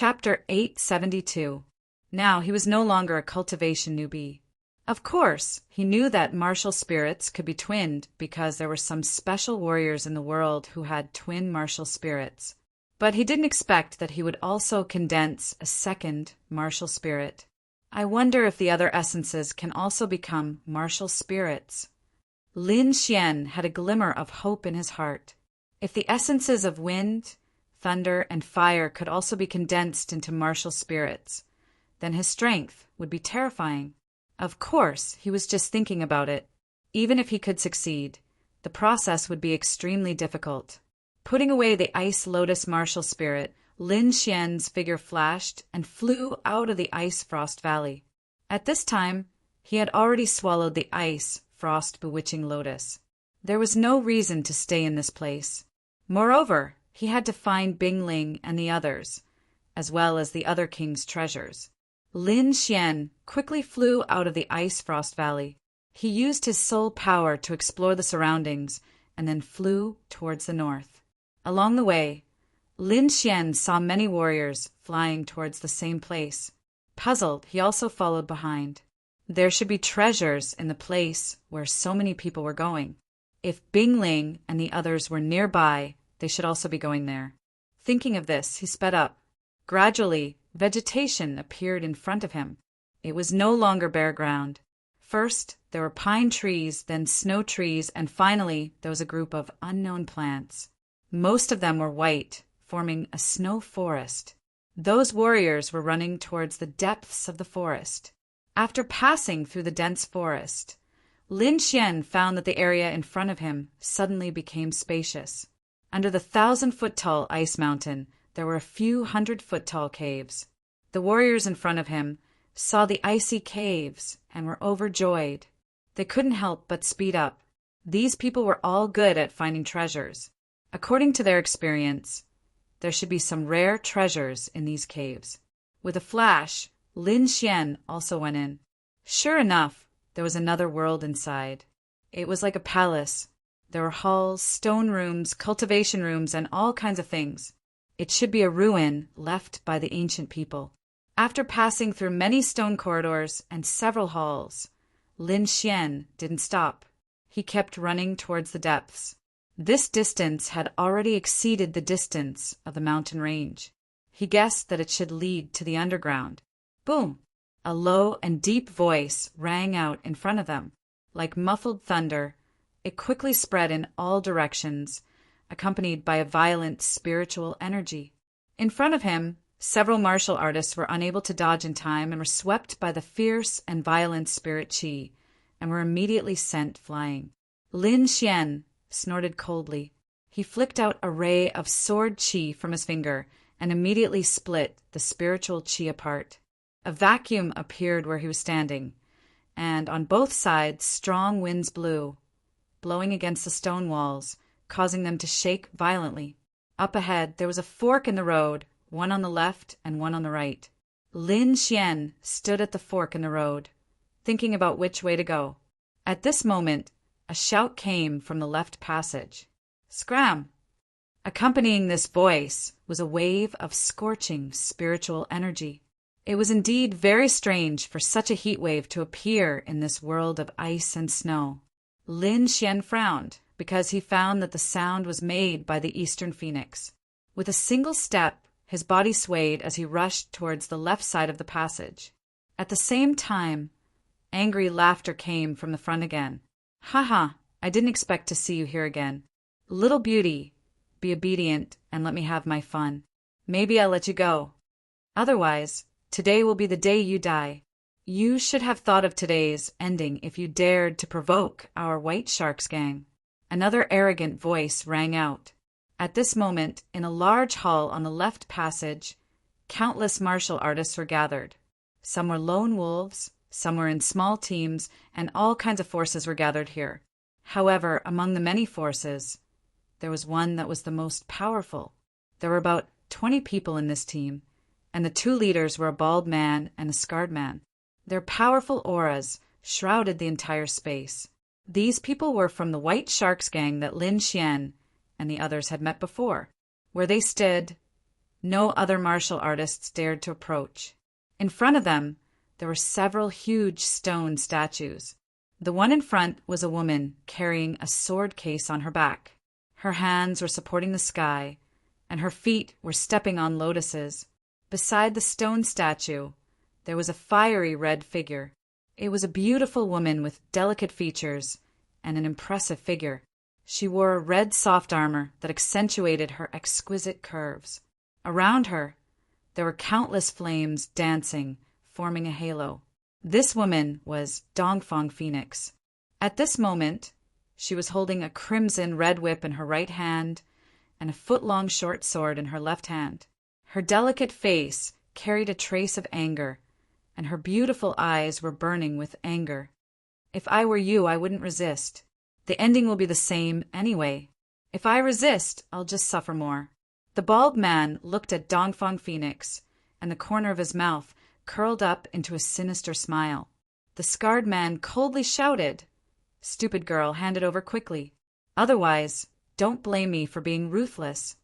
Chapter 872. Now he was no longer a cultivation newbie. Of course, he knew that martial spirits could be twinned because there were some special warriors in the world who had twin martial spirits. But he didn't expect that he would also condense a second martial spirit. I wonder if the other essences can also become martial spirits. Lin Xian had a glimmer of hope in his heart. If the essences of wind, thunder, and fire could also be condensed into martial spirits, then his strength would be terrifying. Of course, he was just thinking about it. Even if he could succeed, the process would be extremely difficult. Putting away the Ice Lotus martial spirit, Lin Xian's figure flashed and flew out of the Ice Frost Valley. At this time, he had already swallowed the Ice Frost Bewitching Lotus. There was no reason to stay in this place. Moreover, he had to find Bingling and the others, as well as the other king's treasures. Lin Xian quickly flew out of the Ice Frost Valley. He used his soul power to explore the surroundings and then flew towards the north. Along the way, Lin Xian saw many warriors flying towards the same place. Puzzled, he also followed behind. There should be treasures in the place where so many people were going. If Bingling and the others were nearby, they should also be going there. Thinking of this, he sped up. Gradually, vegetation appeared in front of him. It was no longer bare ground. First, there were pine trees, then snow trees, and finally, there was a group of unknown plants. Most of them were white, forming a snow forest. Those warriors were running towards the depths of the forest. After passing through the dense forest, Lin Xian found that the area in front of him suddenly became spacious. Under the 1,000-foot-tall ice mountain, there were a few 100-foot-tall caves. The warriors in front of him saw the icy caves and were overjoyed. They couldn't help but speed up. These people were all good at finding treasures. According to their experience, there should be some rare treasures in these caves. With a flash, Lin Xian also went in. Sure enough, there was another world inside. It was like a palace. There were halls, stone rooms, cultivation rooms, and all kinds of things. It should be a ruin left by the ancient people. After passing through many stone corridors and several halls, Lin Xian didn't stop. He kept running towards the depths. This distance had already exceeded the distance of the mountain range. He guessed that it should lead to the underground. Boom! A low and deep voice rang out in front of them. Like muffled thunder, it quickly spread in all directions, accompanied by a violent spiritual energy. In front of him, several martial artists were unable to dodge in time and were swept by the fierce and violent spirit qi, and were immediately sent flying. Lin Xian snorted coldly. He flicked out a ray of sword qi from his finger and immediately split the spiritual qi apart. A vacuum appeared where he was standing, and on both sides strong winds blew, blowing against the stone walls, causing them to shake violently. Up ahead, there was a fork in the road, one on the left and one on the right. Lin Xian stood at the fork in the road, thinking about which way to go. At this moment, a shout came from the left passage. Scram! Accompanying this voice was a wave of scorching spiritual energy. It was indeed very strange for such a heat wave to appear in this world of ice and snow. Lin Xian frowned, because he found that the sound was made by the eastern phoenix. With a single step, his body swayed as he rushed towards the left side of the passage. At the same time, angry laughter came from the front again. "Ha ha, I didn't expect to see you here again. Little beauty, be obedient and let me have my fun. Maybe I'll let you go. Otherwise, today will be the day you die. You should have thought of today's ending if you dared to provoke our White Sharks gang." Another arrogant voice rang out. At this moment, in a large hall on the left passage, countless martial artists were gathered. Some were lone wolves, some were in small teams, and all kinds of forces were gathered here. However, among the many forces, there was one that was the most powerful. There were about 20 people in this team, and the two leaders were a bald man and a scarred man. Their powerful auras shrouded the entire space. These people were from the White Sharks gang that Lin Xian and the others had met before. Where they stood, No other martial artists dared to approach. In front of them, there were several huge stone statues. The one in front was a woman carrying a sword case on her back. Her hands were supporting the sky, and her feet were stepping on lotuses. Beside the stone statue, there was a fiery red figure. It was a beautiful woman with delicate features and an impressive figure. She wore a red soft armor that accentuated her exquisite curves. Around her, there were countless flames dancing, forming a halo. This woman was Dongfang Phoenix. At this moment, she was holding a crimson red whip in her right hand and a foot-long short sword in her left hand. Her delicate face carried a trace of anger, and her beautiful eyes were burning with anger. If I were you, I wouldn't resist. The ending will be the same anyway. If I resist, I'll just suffer more. The bald man looked at Dongfang Phoenix, and the corner of his mouth curled up into a sinister smile. The scarred man coldly shouted, "Stupid girl, hand it over quickly. Otherwise, don't blame me for being ruthless.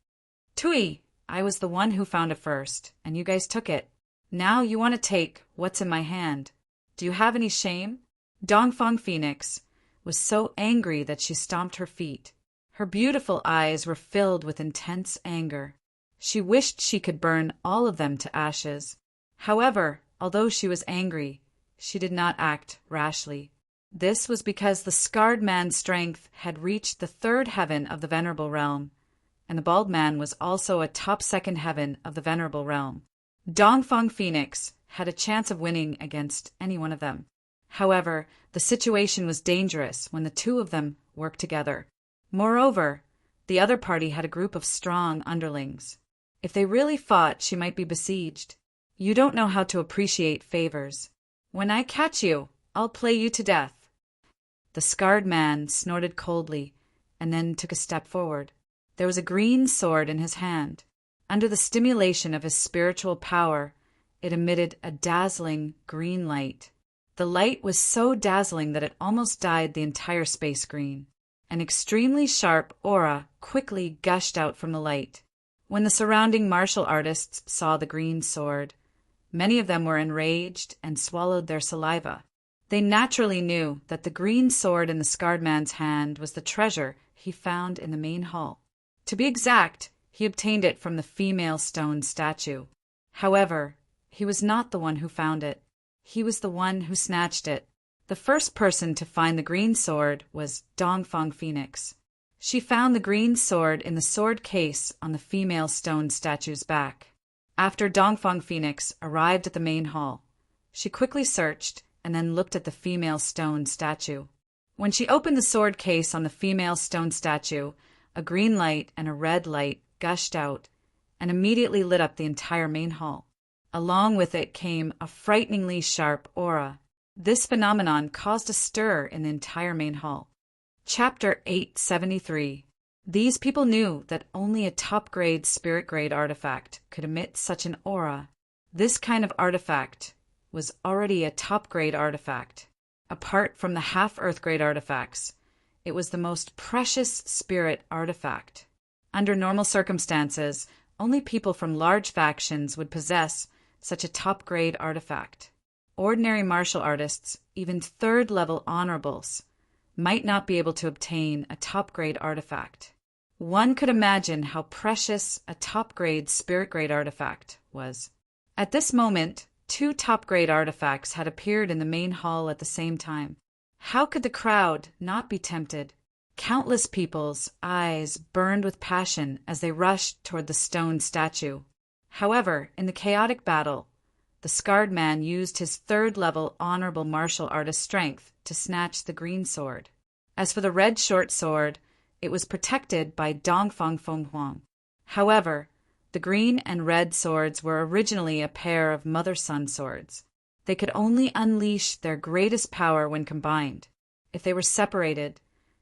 Tui, I was the one who found it first, and you guys took it. Now you want to take what's in my hand. Do you have any shame?" Dongfang Phoenix was so angry that she stomped her feet. Her beautiful eyes were filled with intense anger. She wished she could burn all of them to ashes. However, although she was angry, she did not act rashly. This was because the scarred man's strength had reached the third heaven of the Venerable Realm, and the bald man was also a top second heaven of the Venerable Realm. Dongfang Phoenix had a chance of winning against any one of them. However, the situation was dangerous when the two of them worked together. Moreover, the other party had a group of strong underlings. If they really fought, she might be besieged. You don't know how to appreciate favors. When I catch you, I'll play you to death. The scarred man snorted coldly and then took a step forward. There was a green sword in his hand. Under the stimulation of his spiritual power, it emitted a dazzling green light. The light was so dazzling that it almost dyed the entire space green. An extremely sharp aura quickly gushed out from the light. When the surrounding martial artists saw the green sword, many of them were enraged and swallowed their saliva. They naturally knew that the green sword in the scarred man's hand was the treasure he found in the main hall. To be exact, he obtained it from the female stone statue. However, he was not the one who found it. He was the one who snatched it. The first person to find the green sword was Dongfang Phoenix. She found the green sword in the sword case on the female stone statue's back. After Dongfang Phoenix arrived at the main hall, she quickly searched and then looked at the female stone statue. When she opened the sword case on the female stone statue, a green light and a red light gushed out and immediately lit up the entire main hall. Along with it came a frighteningly sharp aura. This phenomenon caused a stir in the entire main hall. Chapter 873. These people knew that only a top-grade spirit-grade artifact could emit such an aura. This kind of artifact was already a top-grade artifact. Apart from the half-Earth-grade artifacts, it was the most precious spirit artifact. Under normal circumstances, only people from large factions would possess such a top-grade artifact. Ordinary martial artists, even third-level honorables, might not be able to obtain a top-grade artifact. One could imagine how precious a top-grade spirit-grade artifact was. At this moment, 2 top-grade artifacts had appeared in the main hall at the same time. How could the crowd not be tempted? Countless people's eyes burned with passion as they rushed toward the stone statue. However, in the chaotic battle, the scarred man used his third-level honorable martial artist strength to snatch the green sword. As for the red short sword, it was protected by Dongfang Fenghuang. However, the green and red swords were originally a pair of mother-son swords. They could only unleash their greatest power when combined. If they were separated,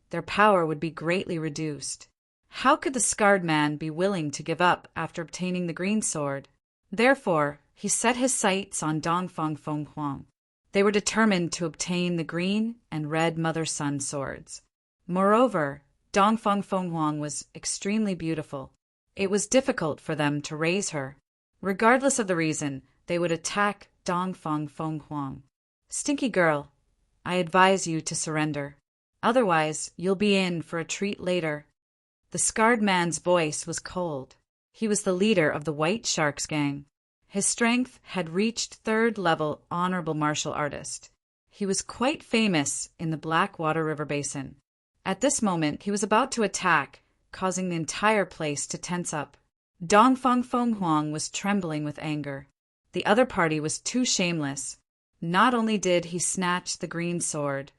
their power would be greatly reduced. How could the scarred man be willing to give up after obtaining the green sword? Therefore, he set his sights on Dongfang Fenghuang. They were determined to obtain the green and red mother-son swords. Moreover, Dongfang Fenghuang was extremely beautiful. It was difficult for them to raise her. Regardless of the reason, they would attack Dongfang Feng Huang. Stinky girl, I advise you to surrender. Otherwise, you'll be in for a treat later. The scarred man's voice was cold. He was the leader of the White Sharks gang. His strength had reached 3rd level honorable martial artist. He was quite famous in the Blackwater River Basin. At this moment, he was about to attack, causing the entire place to tense up. Dongfang Feng Huang was trembling with anger. The other party was too shameless. Not only did he snatch the green sword,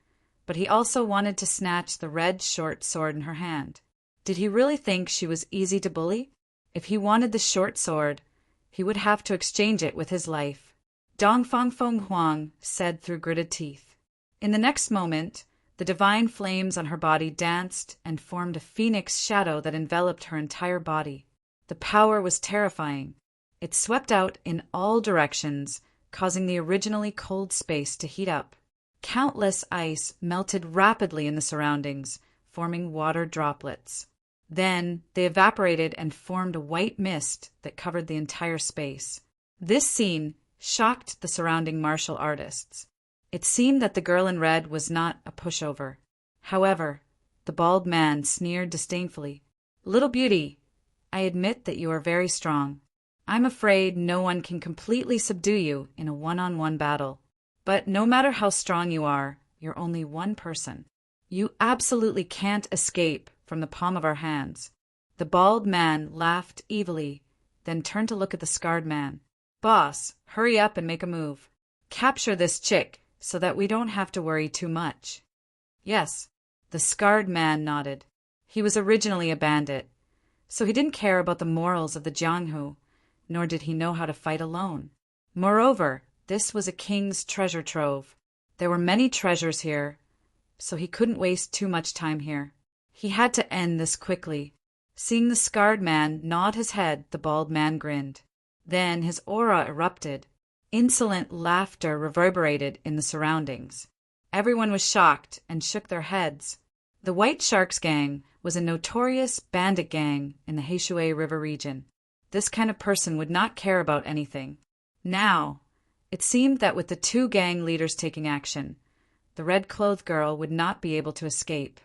but he also wanted to snatch the red short sword in her hand. Did he really think she was easy to bully? If he wanted the short sword, he would have to exchange it with his life. Dongfang Feng Huang said through gritted teeth. In the next moment, the divine flames on her body danced and formed a phoenix shadow that enveloped her entire body. The power was terrifying. It swept out in all directions, causing the originally cold space to heat up. Countless ice melted rapidly in the surroundings, forming water droplets. Then they evaporated and formed a white mist that covered the entire space. This scene shocked the surrounding martial artists. It seemed that the girl in red was not a pushover. However, the bald man sneered disdainfully. Little beauty, I admit that you are very strong. I'm afraid no one can completely subdue you in a one-on-one battle. But no matter how strong you are, you're only one person. You absolutely can't escape from the palm of our hands. The bald man laughed evilly, then turned to look at the scarred man. Boss, hurry up and make a move. Capture this chick so that we don't have to worry too much. Yes, the scarred man nodded. He was originally a bandit, so he didn't care about the morals of the Jianghu, nor did he know how to fight alone. Moreover, this was a king's treasure trove. There were many treasures here, so he couldn't waste too much time here. He had to end this quickly. Seeing the scarred man nod his head, the bald man grinned. Then his aura erupted. Insolent laughter reverberated in the surroundings. Everyone was shocked and shook their heads. The White Sharks gang was a notorious bandit gang in the Heishui River region. This kind of person would not care about anything. Now, it seemed that with the 2 gang leaders taking action, the red-clothed girl would not be able to escape.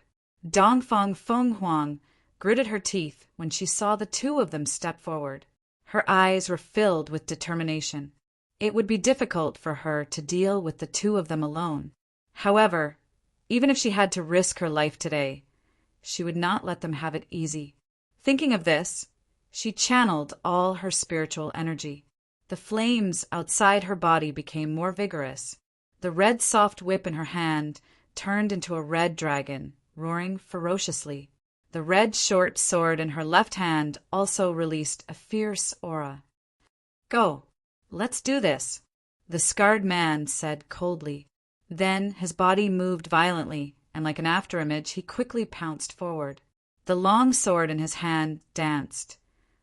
Dongfang Feng Huang gritted her teeth when she saw the 2 of them step forward. Her eyes were filled with determination. It would be difficult for her to deal with the 2 of them alone. However, even if she had to risk her life today, she would not let them have it easy. Thinking of this, she channeled all her spiritual energy. The flames outside her body became more vigorous. The red soft whip in her hand turned into a red dragon, roaring ferociously. The red short sword in her left hand also released a fierce aura. Go, let's do this, the scarred man said coldly. Then his body moved violently, and like an afterimage, he quickly pounced forward. The long sword in his hand danced,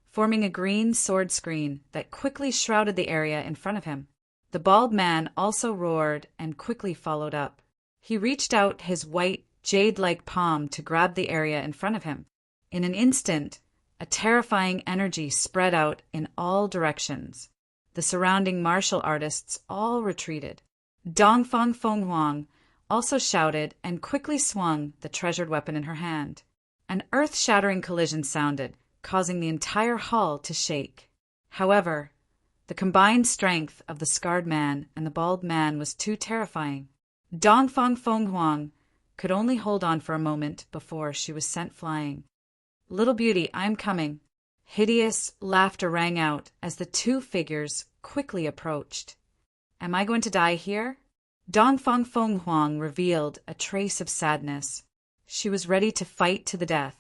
forming a green sword screen that quickly shrouded the area in front of him. The bald man also roared and quickly followed up. He reached out his white, jade-like palm to grab the area in front of him. In an instant, a terrifying energy spread out in all directions. The surrounding martial artists all retreated. Dongfang Feng Huang also shouted and quickly swung the treasured weapon in her hand. An earth-shattering collision sounded, causing the entire hall to shake. However, the combined strength of the scarred man and the bald man was too terrifying. Dongfang Feng Huang could only hold on for a moment before she was sent flying. Little beauty, I'm coming. Hideous laughter rang out as the 2 figures quickly approached. Am I going to die here? Dongfang Feng Huang revealed a trace of sadness. She was ready to fight to the death.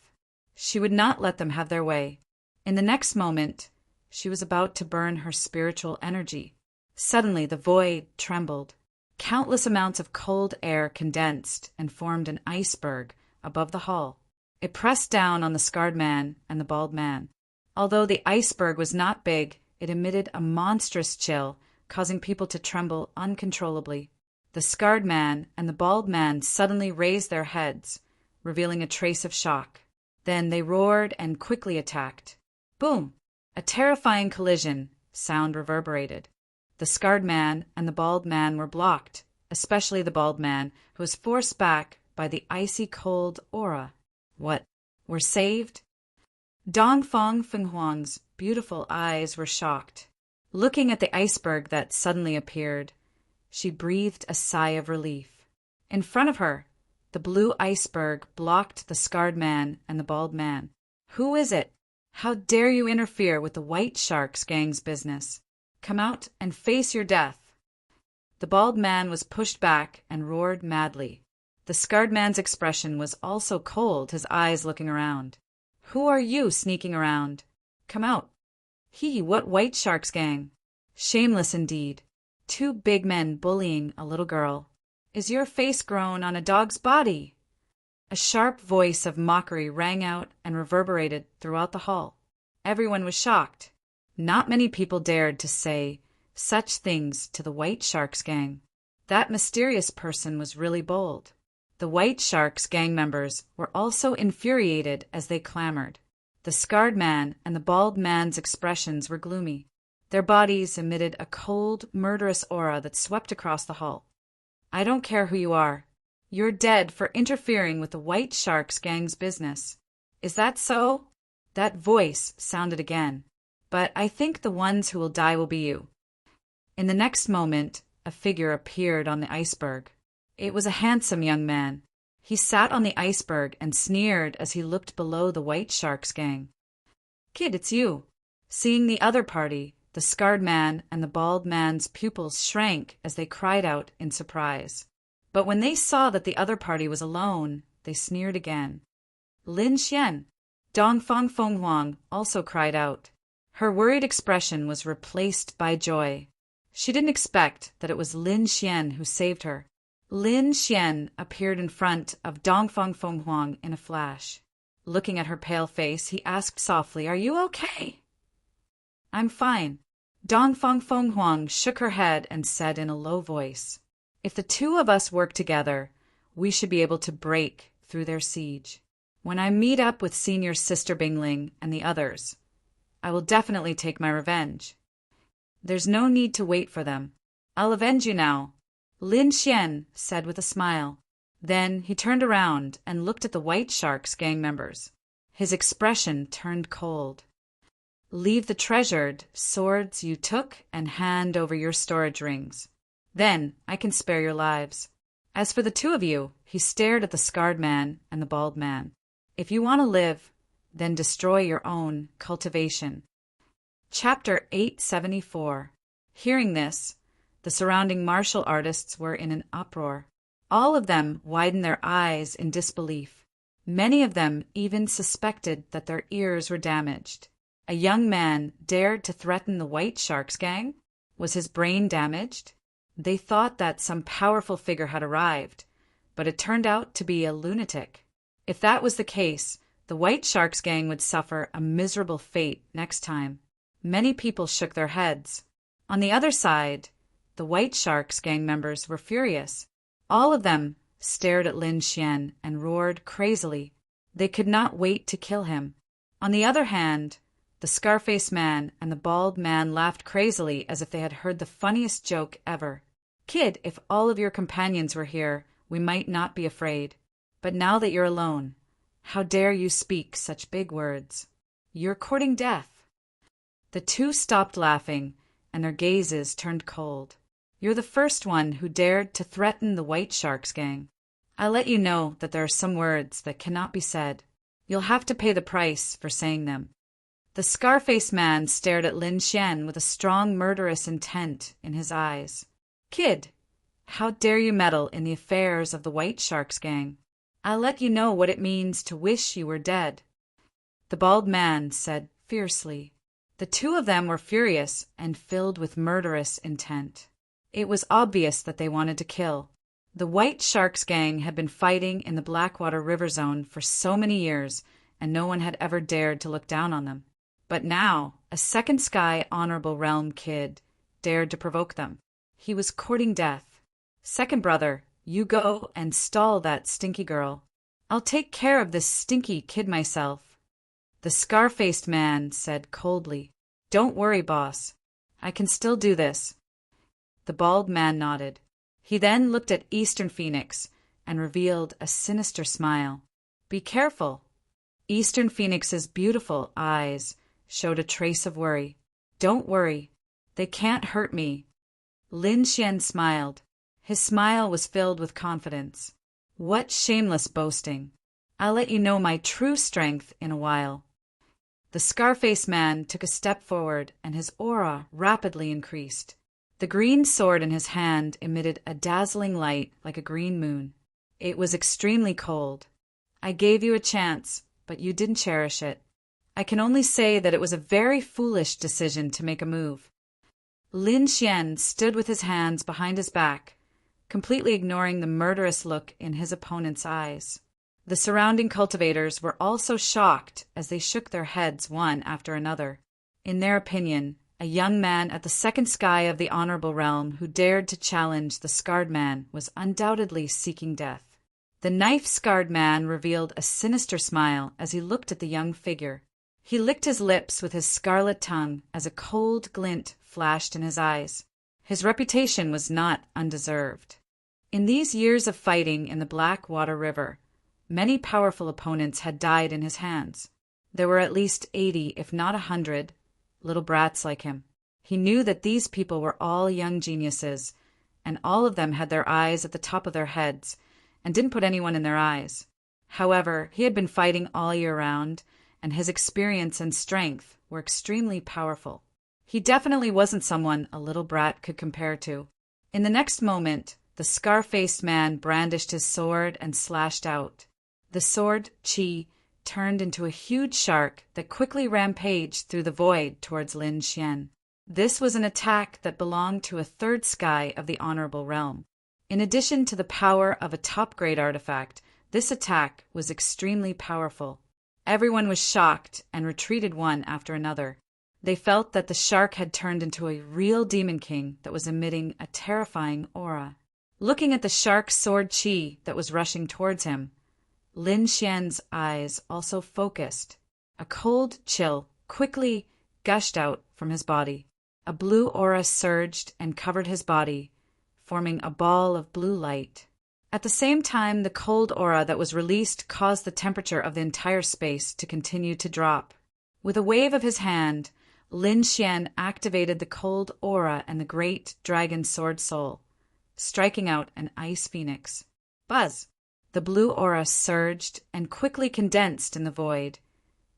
She would not let them have their way. In the next moment, she was about to burn her spiritual energy. Suddenly, the void trembled. Countless amounts of cold air condensed and formed an iceberg above the hall. It pressed down on the scarred man and the bald man. Although the iceberg was not big, it emitted a monstrous chill, causing people to tremble uncontrollably. The scarred man and the bald man suddenly raised their heads, revealing a trace of shock. Then they roared and quickly attacked. Boom! A terrifying collision sound reverberated. The scarred man and the bald man were blocked, especially the bald man, who was forced back by the icy cold aura. What? Were saved? Dongfang Fenghuang's beautiful eyes were shocked. Looking at the iceberg that suddenly appeared, she breathed a sigh of relief. In front of her, the blue iceberg blocked the scarred man and the bald man. Who is it? How dare you interfere with the White Sharks gang's business? Come out and face your death. The bald man was pushed back and roared madly. The scarred man's expression was also cold, his eyes looking around. Who are you sneaking around? Come out. What White Sharks gang? Shameless indeed. Two big men bullying a little girl. Is your face grown on a dog's body? A sharp voice of mockery rang out and reverberated throughout the hall. Everyone was shocked. Not many people dared to say such things to the White Sharks gang. That mysterious person was really bold. The White Sharks gang members were also infuriated as they clamored. The scarred man and the bald man's expressions were gloomy. Their bodies emitted a cold, murderous aura that swept across the hall. I don't care who you are. You're dead for interfering with the White Sharks gang's business. Is that so? That voice sounded again. But I think the ones who will die will be you. In the next moment, a figure appeared on the iceberg. It was a handsome young man. He sat on the iceberg and sneered as he looked below the White Sharks gang. Kid, it's you. Seeing the other party, the scarred man and the bald man's pupils shrank as they cried out in surprise. But when they saw that the other party was alone, they sneered again. Lin Xian, Dongfang Fenghuang also cried out. Her worried expression was replaced by joy. She didn't expect that it was Lin Xian who saved her. Lin Xian appeared in front of Dongfang Fenghuang in a flash. Looking at her pale face, he asked softly, "Are you okay?" "I'm fine." Dongfang Fenghuang shook her head and said in a low voice, "If the two of us work together, we should be able to break through their siege. When I meet up with Senior Sister Bingling and the others, I will definitely take my revenge. There's no need to wait for them. I'll avenge you now," Lin Xian said with a smile. Then he turned around and looked at the White Sharks gang members. His expression turned cold. "Leave the treasured swords you took and hand over your storage rings. Then I can spare your lives. As for the two of you," he stared at the scarred man and the bald man, "if you want to live, then destroy your own cultivation." Chapter 874. Hearing this, the surrounding martial artists were in an uproar. All of them widened their eyes in disbelief. Many of them even suspected that their ears were damaged. A young man dared to threaten the White Sharks gang? Was his brain damaged? They thought that some powerful figure had arrived, but it turned out to be a lunatic. If that was the case, the White Sharks gang would suffer a miserable fate next time. Many people shook their heads. On the other side, the White Sharks gang members were furious. All of them stared at Lin Xian and roared crazily. They could not wait to kill him. On the other hand, the Scarface man and the bald man laughed crazily as if they had heard the funniest joke ever. "Kid, if all of your companions were here, we might not be afraid. But now that you're alone, how dare you speak such big words? You're courting death." The two stopped laughing, and their gazes turned cold. "You're the first one who dared to threaten the White Sharks gang. I let you know that there are some words that cannot be said. You'll have to pay the price for saying them." The Scarface man stared at Lin Xian with a strong murderous intent in his eyes. "Kid, how dare you meddle in the affairs of the White Sharks gang? I'll let you know what it means to wish you were dead." The bald man said fiercely. The two of them were furious and filled with murderous intent. It was obvious that they wanted to kill. The White Sharks gang had been fighting in the Blackwater River Zone for so many years, and no one had ever dared to look down on them. But now, a Second Sky Honorable Realm kid dared to provoke them. He was courting death. "Second brother, you go and stall that stinky girl. I'll take care of this stinky kid myself." The scar-faced man said coldly, "Don't worry, boss. I can still do this." The bald man nodded. He then looked at Eastern Phoenix and revealed a sinister smile. "Be careful." Eastern Phoenix's beautiful eyes showed a trace of worry. "Don't worry. They can't hurt me." Lin Xian smiled. His smile was filled with confidence. "What shameless boasting. I'll let you know my true strength in a while." The scar-faced man took a step forward, and his aura rapidly increased. The green sword in his hand emitted a dazzling light like a green moon. It was extremely cold. "I gave you a chance, but you didn't cherish it. I can only say that it was a very foolish decision to make a move." Lin Xian stood with his hands behind his back, completely ignoring the murderous look in his opponent's eyes. The surrounding cultivators were also shocked as they shook their heads one after another. In their opinion, a young man at the second sky of the honorable realm who dared to challenge the scarred man was undoubtedly seeking death. The knife-scarred man revealed a sinister smile as he looked at the young figure. He licked his lips with his scarlet tongue as a cold glint flashed in his eyes. His reputation was not undeserved. In these years of fighting in the Black Water River, many powerful opponents had died in his hands. There were at least 80, if not 100, little brats like him. He knew that these people were all young geniuses, and all of them had their eyes at the top of their heads, and didn't put anyone in their eyes. However, he had been fighting all year round, and his experience and strength were extremely powerful. He definitely wasn't someone a little brat could compare to. In the next moment, the scar-faced man brandished his sword and slashed out. The sword, Qi, turned into a huge shark that quickly rampaged through the void towards Lin Xian. This was an attack that belonged to a third sky of the honorable realm. In addition to the power of a top-grade artifact, this attack was extremely powerful. Everyone was shocked and retreated one after another. They felt that the shark had turned into a real demon king that was emitting a terrifying aura. Looking at the shark sword Qi that was rushing towards him, Lin Xian's eyes also focused. A cold chill quickly gushed out from his body. A blue aura surged and covered his body, forming a ball of blue light. At the same time, the cold aura that was released caused the temperature of the entire space to continue to drop. With a wave of his hand, Lin Xian activated the cold aura and the great dragon sword soul, striking out an ice phoenix. Buzz! The blue aura surged and quickly condensed in the void,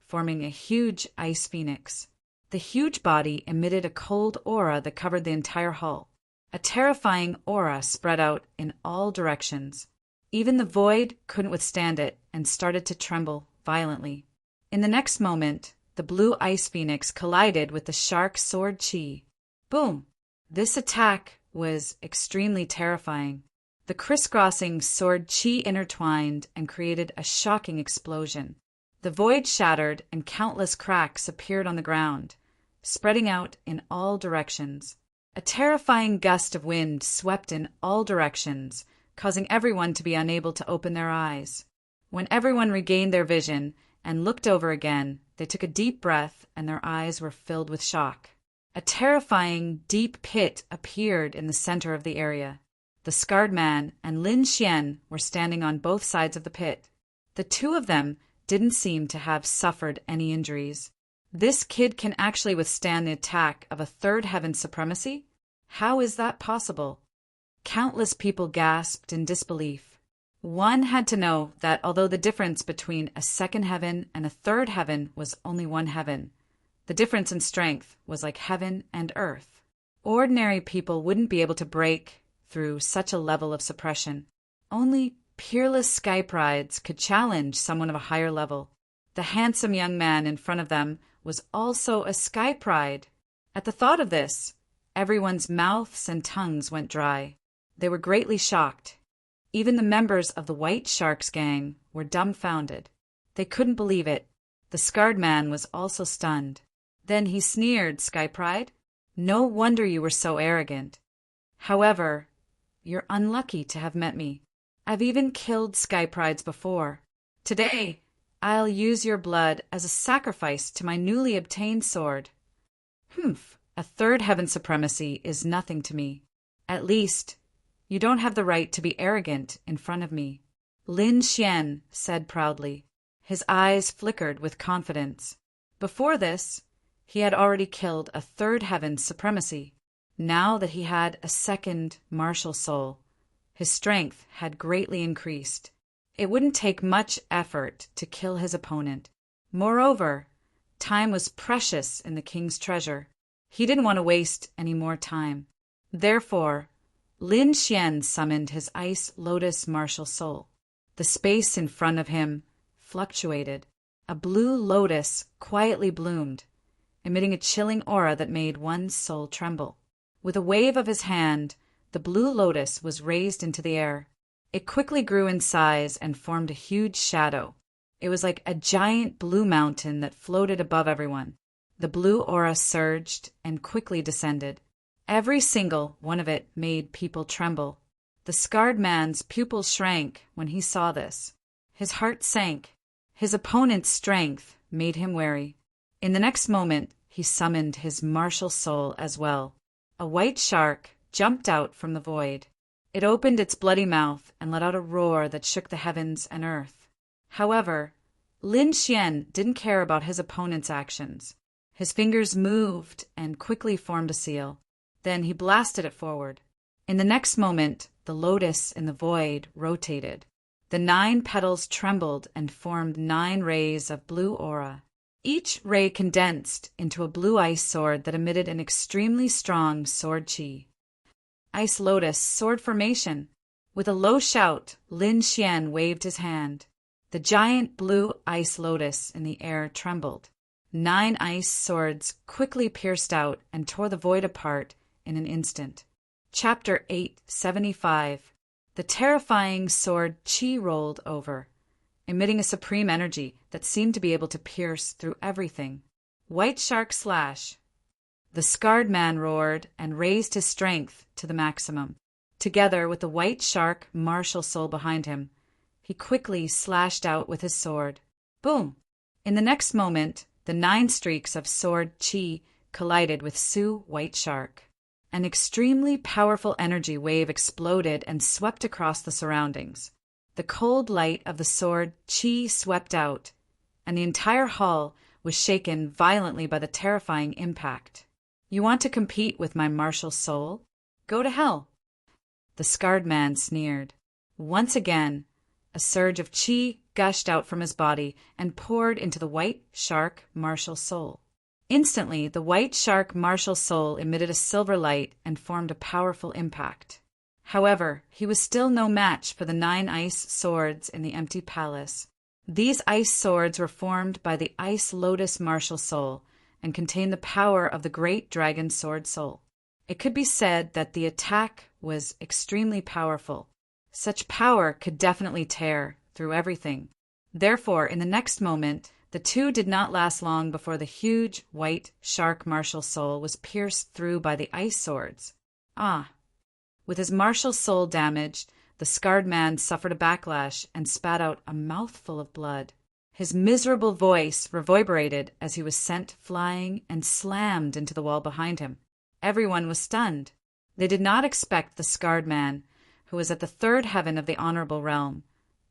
forming a huge ice phoenix. The huge body emitted a cold aura that covered the entire hull. A terrifying aura spread out in all directions. Even the void couldn't withstand it and started to tremble violently. In the next moment, the blue ice phoenix collided with the shark sword Qi. Boom! This attack was extremely terrifying. The crisscrossing sword Qi intertwined and created a shocking explosion. The void shattered and countless cracks appeared on the ground, spreading out in all directions. A terrifying gust of wind swept in all directions, causing everyone to be unable to open their eyes. When everyone regained their vision and looked over again, they took a deep breath and their eyes were filled with shock. A terrifying, deep pit appeared in the center of the area. The scarred man and Lin Xian were standing on both sides of the pit. The two of them didn't seem to have suffered any injuries. This kid can actually withstand the attack of a third heaven supremacy? How is that possible? Countless people gasped in disbelief. One had to know that although the difference between a second heaven and a third heaven was only one heaven, the difference in strength was like heaven and earth. Ordinary people wouldn't be able to break through such a level of suppression. Only peerless sky prides could challenge someone of a higher level. The handsome young man in front of them was also a sky pride. At the thought of this, everyone's mouths and tongues went dry. They were greatly shocked. Even the members of the White Sharks gang were dumbfounded. They couldn't believe it. The scarred man was also stunned. Then he sneered, "Sky Pride? No wonder you were so arrogant. However, you're unlucky to have met me. I've even killed Sky Prides before. Today, I'll use your blood as a sacrifice to my newly obtained sword. Humph, a third heaven supremacy is nothing to me. At least, you don't have the right to be arrogant in front of me, Lin Xian said proudly. His eyes flickered with confidence. Before this, he had already killed a third heaven supremacy. Now that he had a second martial soul, his strength had greatly increased. It wouldn't take much effort to kill his opponent. Moreover, time was precious in the king's treasure. He didn't want to waste any more time. Therefore, Lin Xian summoned his Ice Lotus martial soul. The space in front of him fluctuated. A blue lotus quietly bloomed, emitting a chilling aura that made one's soul tremble. With a wave of his hand, the blue lotus was raised into the air. It quickly grew in size and formed a huge shadow. It was like a giant blue mountain that floated above everyone. The blue aura surged and quickly descended. Every single one of it made people tremble. The scarred man's pupils shrank when he saw this. His heart sank. His opponent's strength made him wary. In the next moment, he summoned his martial soul as well. A white shark jumped out from the void. It opened its bloody mouth and let out a roar that shook the heavens and earth. However, Lin Xian didn't care about his opponent's actions. His fingers moved and quickly formed a seal. Then he blasted it forward. In the next moment, the lotus in the void rotated. The 9 petals trembled and formed 9 rays of blue aura. Each ray condensed into a blue ice sword that emitted an extremely strong sword chi. Ice Lotus sword formation. With a low shout, Lin Xian waved his hand. The giant blue ice lotus in the air trembled. 9 ice swords quickly pierced out and tore the void apart in an instant. Chapter 875. The terrifying sword chi rolled over, emitting a supreme energy that seemed to be able to pierce through everything. White shark slash. The scarred man roared and raised his strength to the maximum. Together with the white shark martial soul behind him, he quickly slashed out with his sword. Boom! In the next moment, the 9 streaks of sword chi collided with Su White Shark. An extremely powerful energy wave exploded and swept across the surroundings. The cold light of the sword chi swept out, and the entire hall was shaken violently by the terrifying impact. You want to compete with my martial soul? Go to hell. The scarred man sneered. Once again, a surge of chi gushed out from his body and poured into the white shark martial soul. Instantly, the white shark martial soul emitted a silver light and formed a powerful impact. However, he was still no match for the 9 ice swords in the empty palace. These ice swords were formed by the Ice Lotus martial soul and contained the power of the great dragon sword soul. It could be said that the attack was extremely powerful. Such power could definitely tear through everything. Therefore, in the next moment, the two did not last long before the huge white shark martial soul was pierced through by the ice swords. Ah! With his martial soul damaged, the scarred man suffered a backlash and spat out a mouthful of blood. His miserable voice reverberated as he was sent flying and slammed into the wall behind him. Everyone was stunned. They did not expect the scarred man, who was at the 3rd heaven of the honorable realm,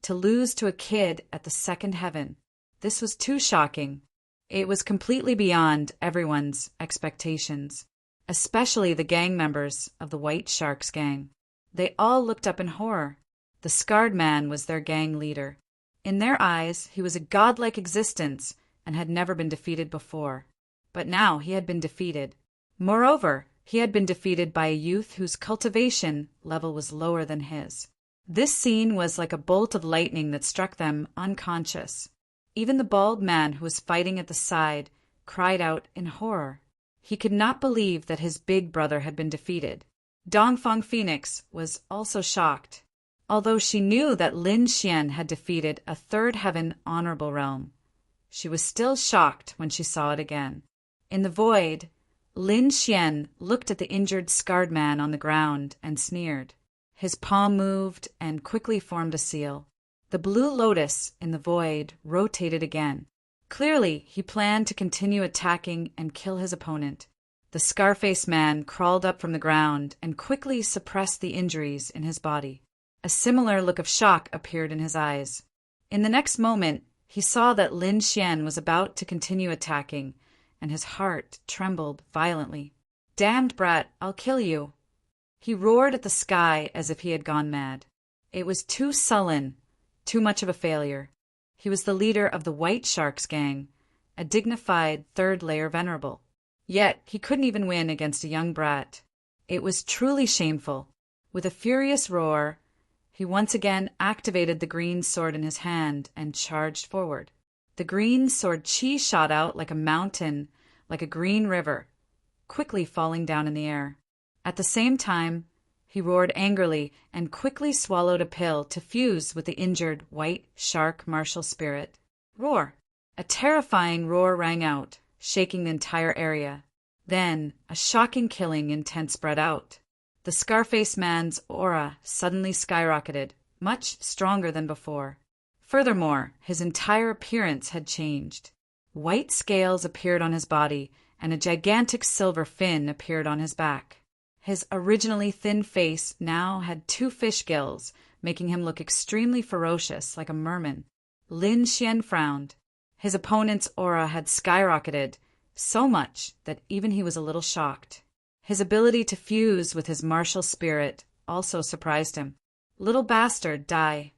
to lose to a kid at the 2nd heaven. This was too shocking. It was completely beyond everyone's expectations, especially the gang members of the White Sharks gang. They all looked up in horror. The scarred man was their gang leader. In their eyes, he was a godlike existence and had never been defeated before. But now he had been defeated. Moreover, he had been defeated by a youth whose cultivation level was lower than his. This scene was like a bolt of lightning that struck them unconscious. Even the bald man who was fighting at the side cried out in horror. He could not believe that his big brother had been defeated. Dongfang Phoenix was also shocked. Although she knew that Lin Xian had defeated a 3rd heaven honorable realm, she was still shocked when she saw it again. In the void, Lin Xian looked at the injured scarred man on the ground and sneered. His palm moved and quickly formed a seal. The blue lotus in the void rotated again. Clearly, he planned to continue attacking and kill his opponent. The Scarface man crawled up from the ground and quickly suppressed the injuries in his body. A similar look of shock appeared in his eyes. In the next moment, he saw that Lin Xian was about to continue attacking, and his heart trembled violently. "Damned brat, I'll kill you!" He roared at the sky as if he had gone mad. It was too sullen, too much of a failure. He was the leader of the White Sharks gang, a dignified third-layer venerable. Yet he couldn't even win against a young brat. It was truly shameful. With a furious roar, he once again activated the green sword in his hand and charged forward. The green sword chi shot out like a mountain, like a green river, quickly falling down in the air. At the same time, he roared angrily and quickly swallowed a pill to fuse with the injured white shark martial spirit. Roar! A terrifying roar rang out, shaking the entire area. Then, a shocking killing intent spread out. The Scarface man's aura suddenly skyrocketed, much stronger than before. Furthermore, his entire appearance had changed. White scales appeared on his body, and a gigantic silver fin appeared on his back. His originally thin face now had 2 fish gills, making him look extremely ferocious, like a merman. Lin Xian frowned. His opponent's aura had skyrocketed, so much that even he was a little shocked. His ability to fuse with his martial spirit also surprised him. "Little bastard, die!"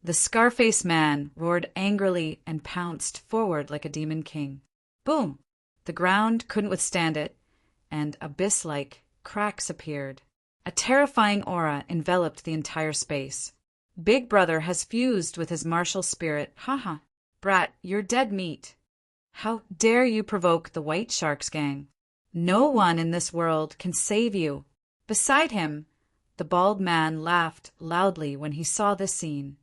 The Scarface man roared angrily and pounced forward like a demon king. Boom! The ground couldn't withstand it, and abyss-like cracks appeared. A terrifying aura enveloped the entire space. Big Brother has fused with his martial spirit. Haha. Brat, you're dead meat. How dare you provoke the White Sharks gang? No one in this world can save you. Beside him, the bald man laughed loudly when he saw this scene.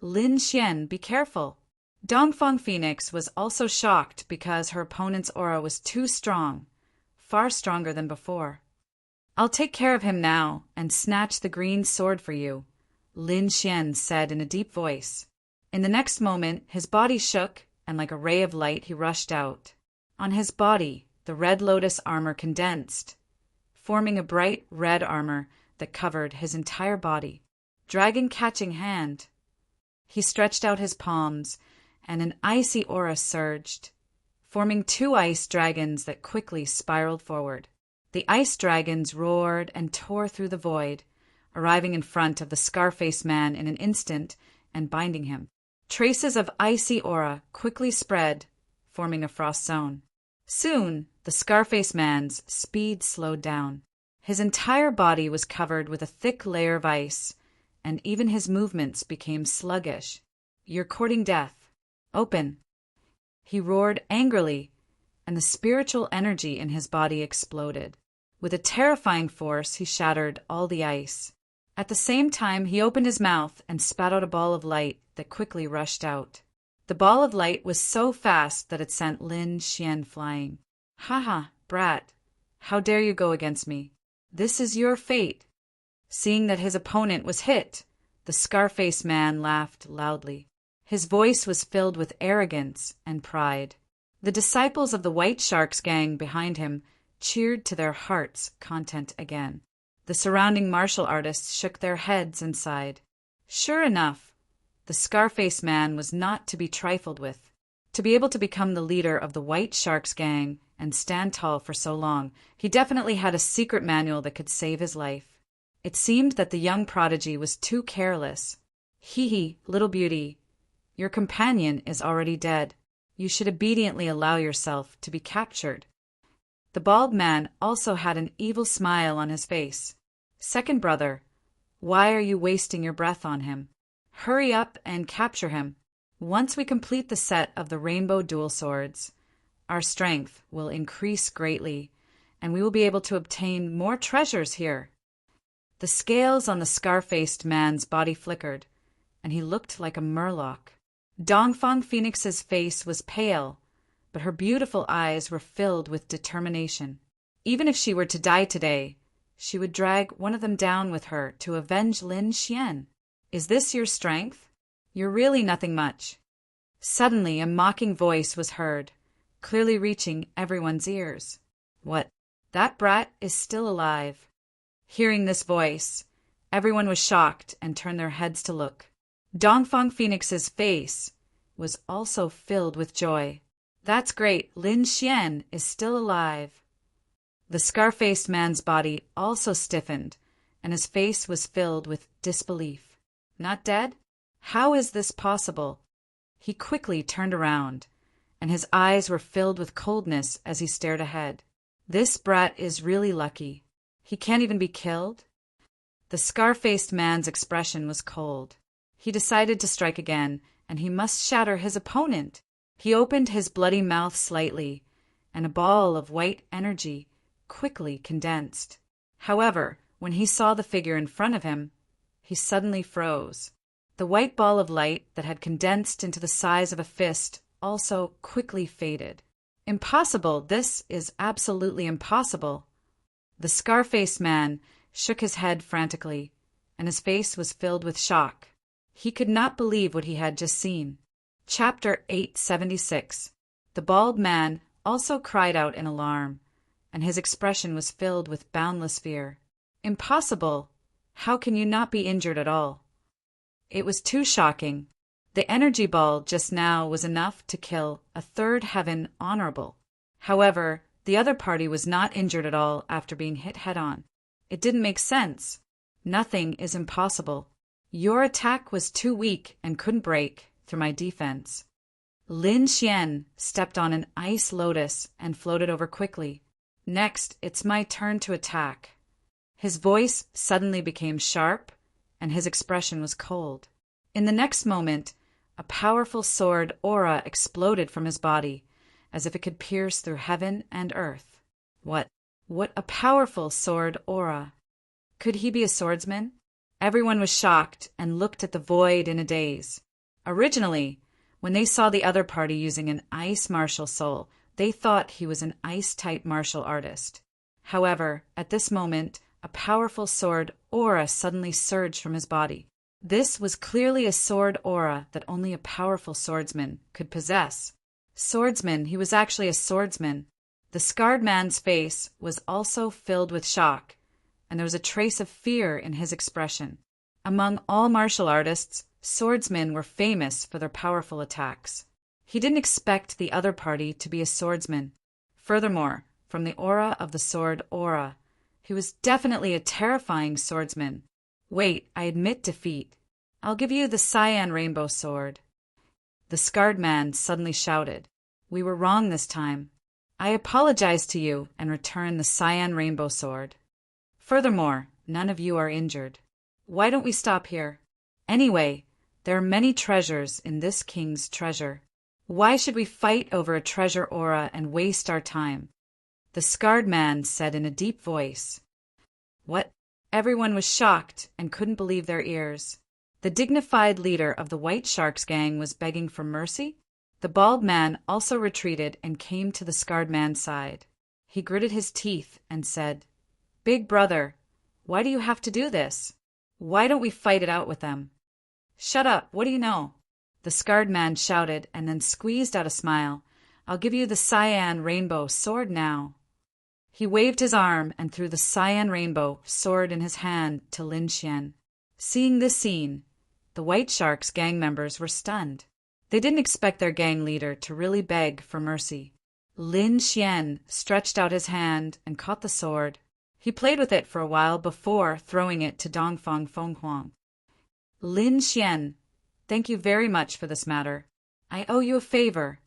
Lin Xian, be careful. Dongfang Phoenix was also shocked because her opponent's aura was too strong, far stronger than before. "I'll take care of him now and snatch the green sword for you," Lin Xian said in a deep voice. In the next moment, his body shook, and like a ray of light he rushed out. On his body, the red lotus armor condensed, forming a bright red armor that covered his entire body. Dragon-catching hand. He stretched out his palms, and an icy aura surged, forming 2 ice dragons that quickly spiraled forward. The ice dragons roared and tore through the void, arriving in front of the Scarface man in an instant and binding him. Traces of icy aura quickly spread, forming a frost zone. Soon, the Scarface man's speed slowed down. His entire body was covered with a thick layer of ice, and even his movements became sluggish. "You're courting death. Open!" He roared angrily, and the spiritual energy in his body exploded. With a terrifying force, he shattered all the ice. At the same time, he opened his mouth and spat out a ball of light that quickly rushed out. The ball of light was so fast that it sent Lin Xian flying. "Haha, brat! How dare you go against me? This is your fate!" Seeing that his opponent was hit, the Scarface man laughed loudly. His voice was filled with arrogance and pride. The disciples of the White Sharks gang behind him cheered to their hearts' content again. The surrounding martial artists shook their heads and sighed. Sure enough, the Scarface man was not to be trifled with. To be able to become the leader of the White Sharks gang and stand tall for so long, he definitely had a secret manual that could save his life. It seemed that the young prodigy was too careless. Hee, little beauty, your companion is already dead. You should obediently allow yourself to be captured. The bald man also had an evil smile on his face. Second brother, why are you wasting your breath on him? Hurry up and capture him. Once we complete the set of the rainbow dual swords, our strength will increase greatly, and we will be able to obtain more treasures here. The scales on the scar-faced man's body flickered, and he looked like a murloc. Dongfang Phoenix's face was pale, but her beautiful eyes were filled with determination. Even if she were to die today, she would drag one of them down with her to avenge Lin Xian. Is this your strength? You're really nothing much. Suddenly, a mocking voice was heard, clearly reaching everyone's ears. What? That brat is still alive. Hearing this voice, everyone was shocked and turned their heads to look. Dongfang Phoenix's face was also filled with joy. That's great, Lin Xian is still alive. The scar-faced man's body also stiffened, and his face was filled with disbelief. Not dead? How is this possible? He quickly turned around, and his eyes were filled with coldness as he stared ahead. This brat is really lucky. He can't even be killed? The scar-faced man's expression was cold. He decided to strike again, and he must shatter his opponent. He opened his bloody mouth slightly, and a ball of white energy quickly condensed. However, when he saw the figure in front of him, he suddenly froze. The white ball of light that had condensed into the size of a fist also quickly faded. Impossible! This is absolutely impossible! The scar-faced man shook his head frantically, and his face was filled with shock. He could not believe what he had just seen. Chapter 876. The bald man also cried out in alarm, and his expression was filled with boundless fear. Impossible! How can you not be injured at all? It was too shocking. The energy ball just now was enough to kill a third heaven honorable. However, the other party was not injured at all after being hit head-on. It didn't make sense. Nothing is impossible. Your attack was too weak and couldn't break through my defense. Lin Xian stepped on an ice lotus and floated over quickly. Next, it's my turn to attack. His voice suddenly became sharp, and his expression was cold. In the next moment, a powerful sword aura exploded from his body, as if it could pierce through heaven and earth. What a powerful sword aura! Could he be a swordsman? Everyone was shocked and looked at the void in a daze. Originally, when they saw the other party using an ice martial soul, they thought he was an ice-type martial artist. However, at this moment, a powerful sword aura suddenly surged from his body. This was clearly a sword aura that only a powerful swordsman could possess. Swordsman, he was actually a swordsman. The scarred man's face was also filled with shock, and there was a trace of fear in his expression. Among all martial artists, swordsmen were famous for their powerful attacks. He didn't expect the other party to be a swordsman. Furthermore, from the aura of the sword aura, he was definitely a terrifying swordsman. Wait, I admit defeat. I'll give you the cyan rainbow sword. The scarred man suddenly shouted. We were wrong this time. I apologize to you and return the cyan rainbow sword. Furthermore, none of you are injured. Why don't we stop here? Anyway, there are many treasures in this king's treasure. Why should we fight over a treasure aura and waste our time? The scarred man said in a deep voice. What? Everyone was shocked and couldn't believe their ears. The dignified leader of the White Sharks gang was begging for mercy? The bald man also retreated and came to the scarred man's side. He gritted his teeth and said, Big brother, why do you have to do this? Why don't we fight it out with them? Shut up, what do you know? The scarred man shouted and then squeezed out a smile. I'll give you the cyan rainbow sword now. He waved his arm and threw the cyan rainbow sword in his hand to Lin Xian. Seeing this scene, the White Sharks gang members were stunned. They didn't expect their gang leader to really beg for mercy. Lin Xian stretched out his hand and caught the sword. He played with it for a while before throwing it to Dongfang Fenghuang. Lin Xian, thank you very much for this matter. I owe you a favor.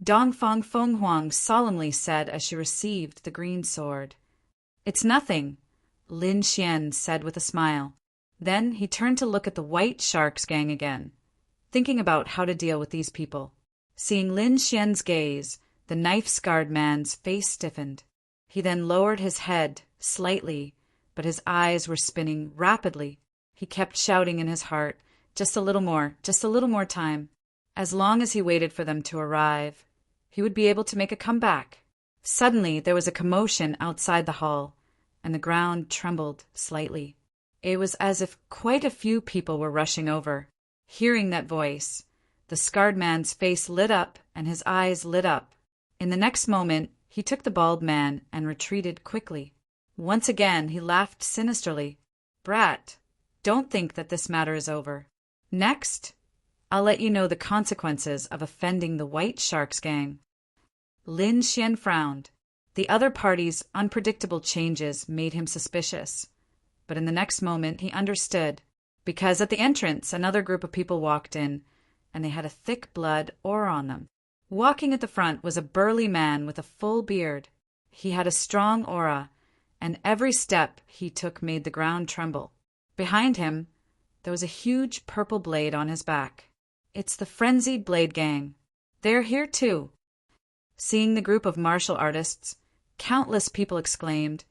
Dongfang Fenghuang solemnly said as she received the green sword. It's nothing, Lin Xian said with a smile. Then he turned to look at the White Sharks gang again, thinking about how to deal with these people. Seeing Lin Xian's gaze, the knife-scarred man's face stiffened. He then lowered his head slightly, but his eyes were spinning rapidly. He kept shouting in his heart, just a little more time. As long as he waited for them to arrive, he would be able to make a comeback. Suddenly, there was a commotion outside the hall, and the ground trembled slightly. It was as if quite a few people were rushing over. Hearing that voice, the scarred man's face lit up and his eyes lit up. In the next moment, he took the bald man and retreated quickly. Once again, he laughed sinisterly. "Brat, don't think that this matter is over. Next, I'll let you know the consequences of offending the White Sharks gang." Lin Xian frowned. The other party's unpredictable changes made him suspicious. But in the next moment he understood, because at the entrance another group of people walked in, and they had a thick blood aura on them. Walking at the front was a burly man with a full beard. He had a strong aura, and every step he took made the ground tremble. Behind him, there was a huge purple blade on his back. "It's the Frenzied Blade Gang. They're here too." Seeing the group of martial artists, countless people exclaimed,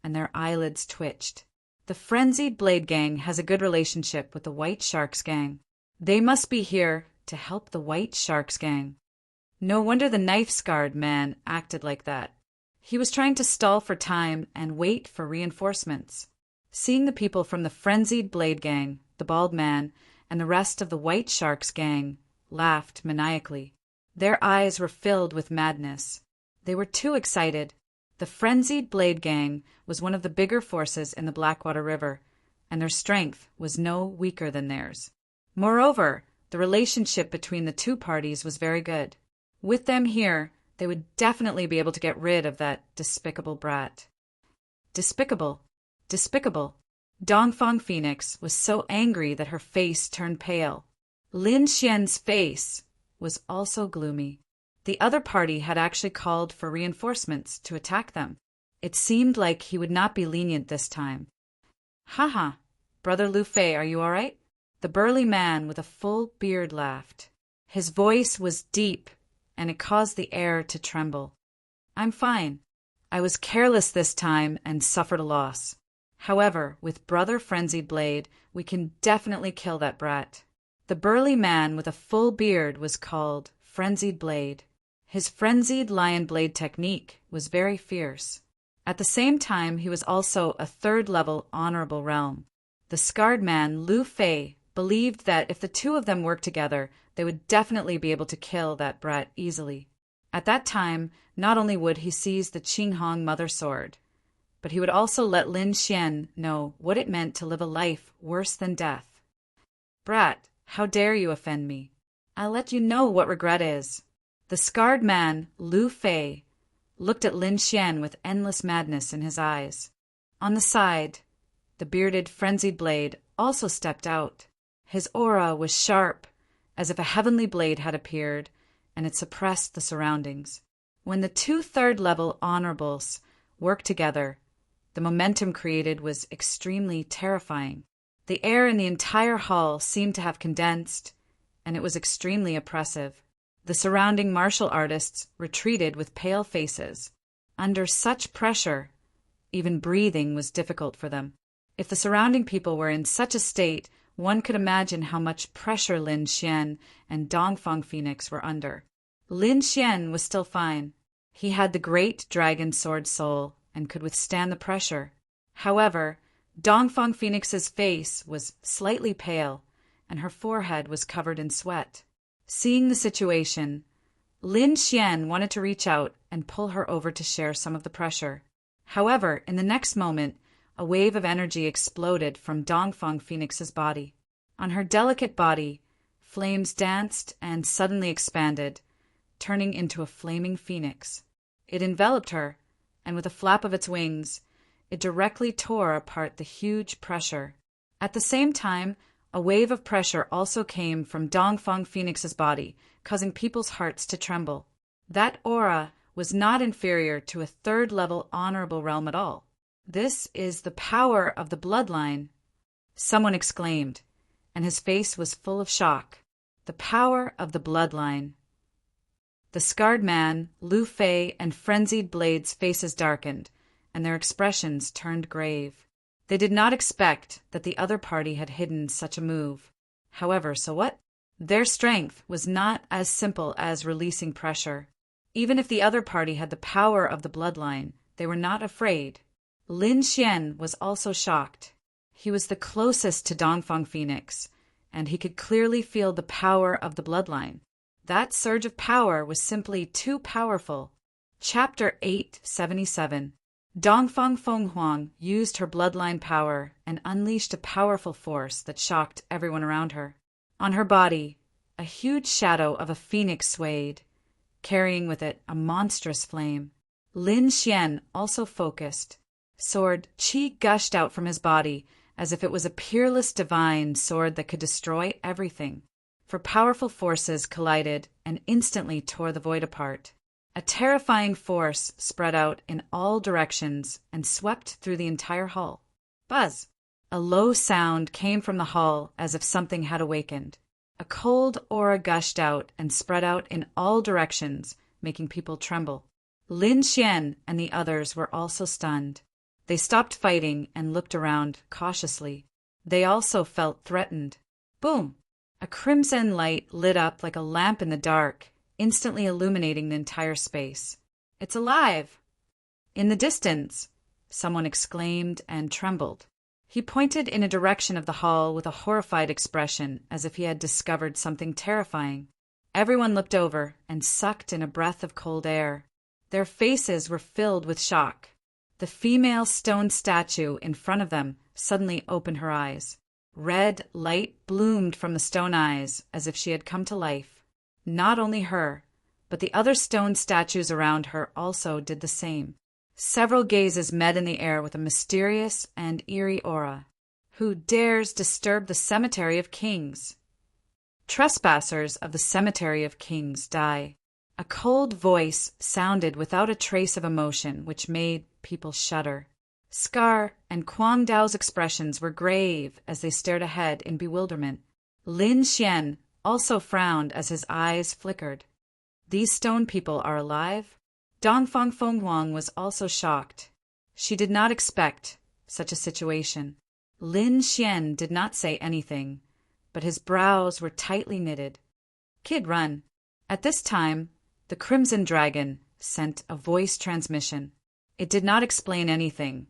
and their eyelids twitched. The Frenzied Blade Gang has a good relationship with the White Sharks Gang. They must be here to help the White Sharks Gang. No wonder the knife-scarred man acted like that. He was trying to stall for time and wait for reinforcements. Seeing the people from the Frenzied Blade Gang, the bald man, and the rest of the White Sharks Gang laughed maniacally. Their eyes were filled with madness. They were too excited. The Frenzied Blade Gang was one of the bigger forces in the Blackwater River, and their strength was no weaker than theirs. Moreover, the relationship between the two parties was very good. With them here, they would definitely be able to get rid of that despicable brat. Despicable. Despicable. Dongfang Phoenix was so angry that her face turned pale. Lin Xian's face was also gloomy. The other party had actually called for reinforcements to attack them. It seemed like he would not be lenient this time. "Haha, Brother Lu Fei, are you all right?" The burly man with a full beard laughed. His voice was deep, and it caused the air to tremble. "I'm fine. I was careless this time and suffered a loss. However, with Brother Frenzied Blade, we can definitely kill that brat." The burly man with a full beard was called Frenzied Blade. His frenzied lion blade technique was very fierce. At the same time, he was also a third-level honorable realm. The scarred man, Lu Fei, believed that if the two of them worked together, they would definitely be able to kill that brat easily. At that time, not only would he seize the Qinghong Mother Sword, but he would also let Lin Xian know what it meant to live a life worse than death. "Brat, how dare you offend me? I'll let you know what regret is." The scarred man, Lu Fei, looked at Lin Xian with endless madness in his eyes. On the side, the bearded Frenzied Blade also stepped out. His aura was sharp, as if a heavenly blade had appeared, and it suppressed the surroundings. When the two third-level honorables worked together, the momentum created was extremely terrifying. The air in the entire hall seemed to have condensed, and it was extremely oppressive. The surrounding martial artists retreated with pale faces. Under such pressure, even breathing was difficult for them. If the surrounding people were in such a state, one could imagine how much pressure Lin Xian and Dongfang Phoenix were under. Lin Xian was still fine. He had the great dragon sword soul and could withstand the pressure. However, Dongfang Phoenix's face was slightly pale, and her forehead was covered in sweat. Seeing the situation, Lin Xian wanted to reach out and pull her over to share some of the pressure. However, in the next moment, a wave of energy exploded from Dongfang Phoenix's body. On her delicate body, flames danced and suddenly expanded, turning into a flaming phoenix. It enveloped her, and with a flap of its wings, it directly tore apart the huge pressure. At the same time, a wave of pressure also came from Dongfang Phoenix's body, causing people's hearts to tremble. That aura was not inferior to a third-level honorable realm at all. "This is the power of the bloodline," someone exclaimed, and his face was full of shock. The power of the bloodline. The scarred man, Lu Fei, and Frenzied Blade's faces darkened, and their expressions turned grave. They did not expect that the other party had hidden such a move. However, so what? Their strength was not as simple as releasing pressure. Even if the other party had the power of the bloodline, they were not afraid. Lin Xian was also shocked. He was the closest to Dongfang Phoenix, and he could clearly feel the power of the bloodline. That surge of power was simply too powerful. Chapter 877. Dongfang Fenghuang used her bloodline power and unleashed a powerful force that shocked everyone around her. On her body, a huge shadow of a phoenix swayed, carrying with it a monstrous flame. Lin Xian also focused. Sword qi gushed out from his body as if it was a peerless divine sword that could destroy everything. For powerful forces collided and instantly tore the void apart. A terrifying force spread out in all directions and swept through the entire hall. Buzz! A low sound came from the hall as if something had awakened. A cold aura gushed out and spread out in all directions, making people tremble. Lin Xian and the others were also stunned. They stopped fighting and looked around cautiously. They also felt threatened. Boom! A crimson light lit up like a lamp in the dark, instantly illuminating the entire space. It's alive! In the distance, someone exclaimed and trembled. He pointed in a direction of the hall with a horrified expression, as if he had discovered something terrifying. Everyone looked over and sucked in a breath of cold air. Their faces were filled with shock. The female stone statue in front of them suddenly opened her eyes. Red light bloomed from the stone eyes as if she had come to life. Not only her, but the other stone statues around her also did the same. Several gazes met in the air with a mysterious and eerie aura. Who dares disturb the cemetery of kings? Trespassers of the cemetery of kings die. A cold voice sounded without a trace of emotion, which made people shudder. Scar and Kuang Dao's expressions were grave as they stared ahead in bewilderment. Lin Xian also frowned as his eyes flickered. These stone people are alive? Dongfang Fenghuang was also shocked. She did not expect such a situation. Lin Xian did not say anything, but his brows were tightly knitted. Kid, run. At this time, the Crimson Dragon sent a voice transmission. It did not explain anything,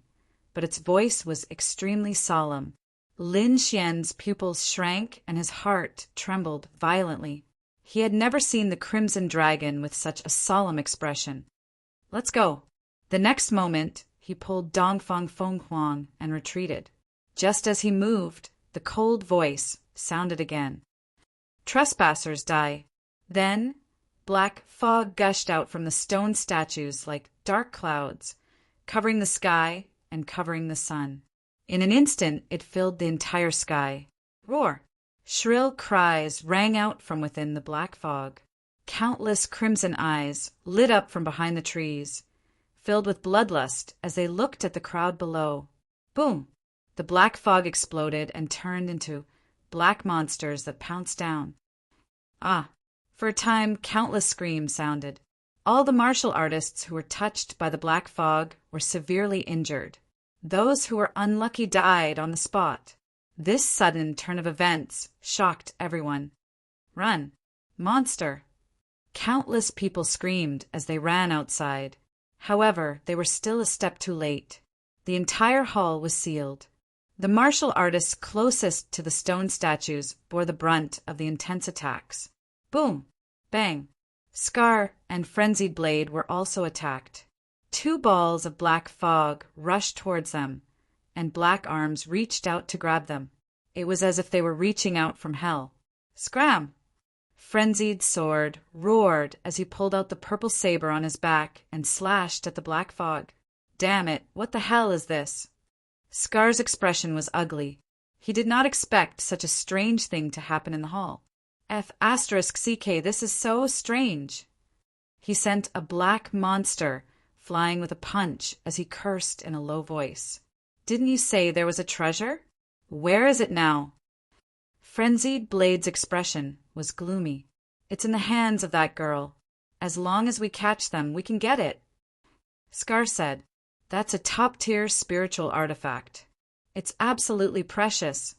but its voice was extremely solemn. Lin Xian's pupils shrank and his heart trembled violently. He had never seen the Crimson Dragon with such a solemn expression. Let's go. The next moment, he pulled Dongfang Fenghuang and retreated. Just as he moved, the cold voice sounded again. Trespassers die. Then, black fog gushed out from the stone statues like dark clouds, covering the sky and covering the sun. In an instant, it filled the entire sky. Roar! Shrill cries rang out from within the black fog. Countless crimson eyes lit up from behind the trees, filled with bloodlust as they looked at the crowd below. Boom! The black fog exploded and turned into black monsters that pounced down. Ah! For a time, countless screams sounded. All the martial artists who were touched by the black fog were severely injured. Those who were unlucky died on the spot. This sudden turn of events shocked everyone. Run! Monster! Countless people screamed as they ran outside. However, they were still a step too late. The entire hall was sealed. The martial artists closest to the stone statues bore the brunt of the intense attacks. Boom! Bang! Scar and Frenzied Blade were also attacked. 2 balls of black fog rushed towards them, and black arms reached out to grab them. It was as if they were reaching out from hell. Scram! Frenzied's sword roared as he pulled out the purple saber on his back and slashed at the black fog. Damn it, what the hell is this? Scar's expression was ugly. He did not expect such a strange thing to happen in the hall. F***CK, this is so strange. He sent a black monster flying with a punch as he cursed in a low voice. Didn't you say there was a treasure? Where is it now? Frenzied Blade's expression was gloomy. It's in the hands of that girl. As long as we catch them, we can get it. Scar said, that's a top-tier spiritual artifact. It's absolutely precious.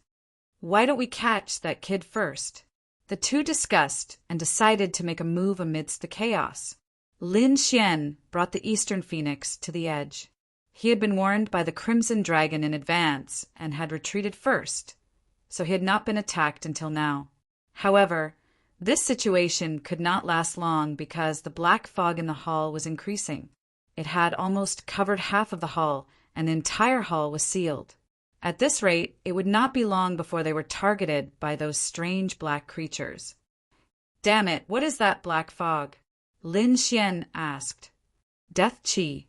Why don't we catch that kid first? The two discussed and decided to make a move amidst the chaos. Lin Xian brought the Eastern Phoenix to the edge. He had been warned by the Crimson Dragon in advance and had retreated first, so he had not been attacked until now. However, this situation could not last long because the black fog in the hall was increasing. It had almost covered half of the hall, and the entire hall was sealed. At this rate, it would not be long before they were targeted by those strange black creatures. "Damn it, what is that black fog?" Lin Xian asked. "Death Qi.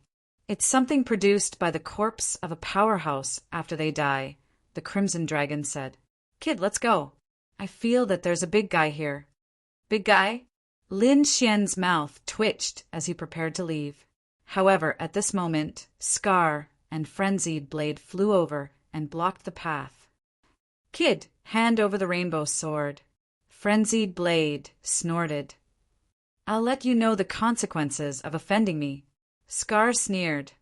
It's something produced by the corpse of a powerhouse after they die," the Crimson Dragon said. "Kid, let's go. I feel that there's a big guy here." "Big guy?" Lin Xian's mouth twitched as he prepared to leave. However, at this moment, Scar and Frenzied Blade flew over and blocked the path. "Kid, hand over the rainbow sword." Frenzied Blade snorted. "I'll let you know the consequences of offending me." Scar sneered.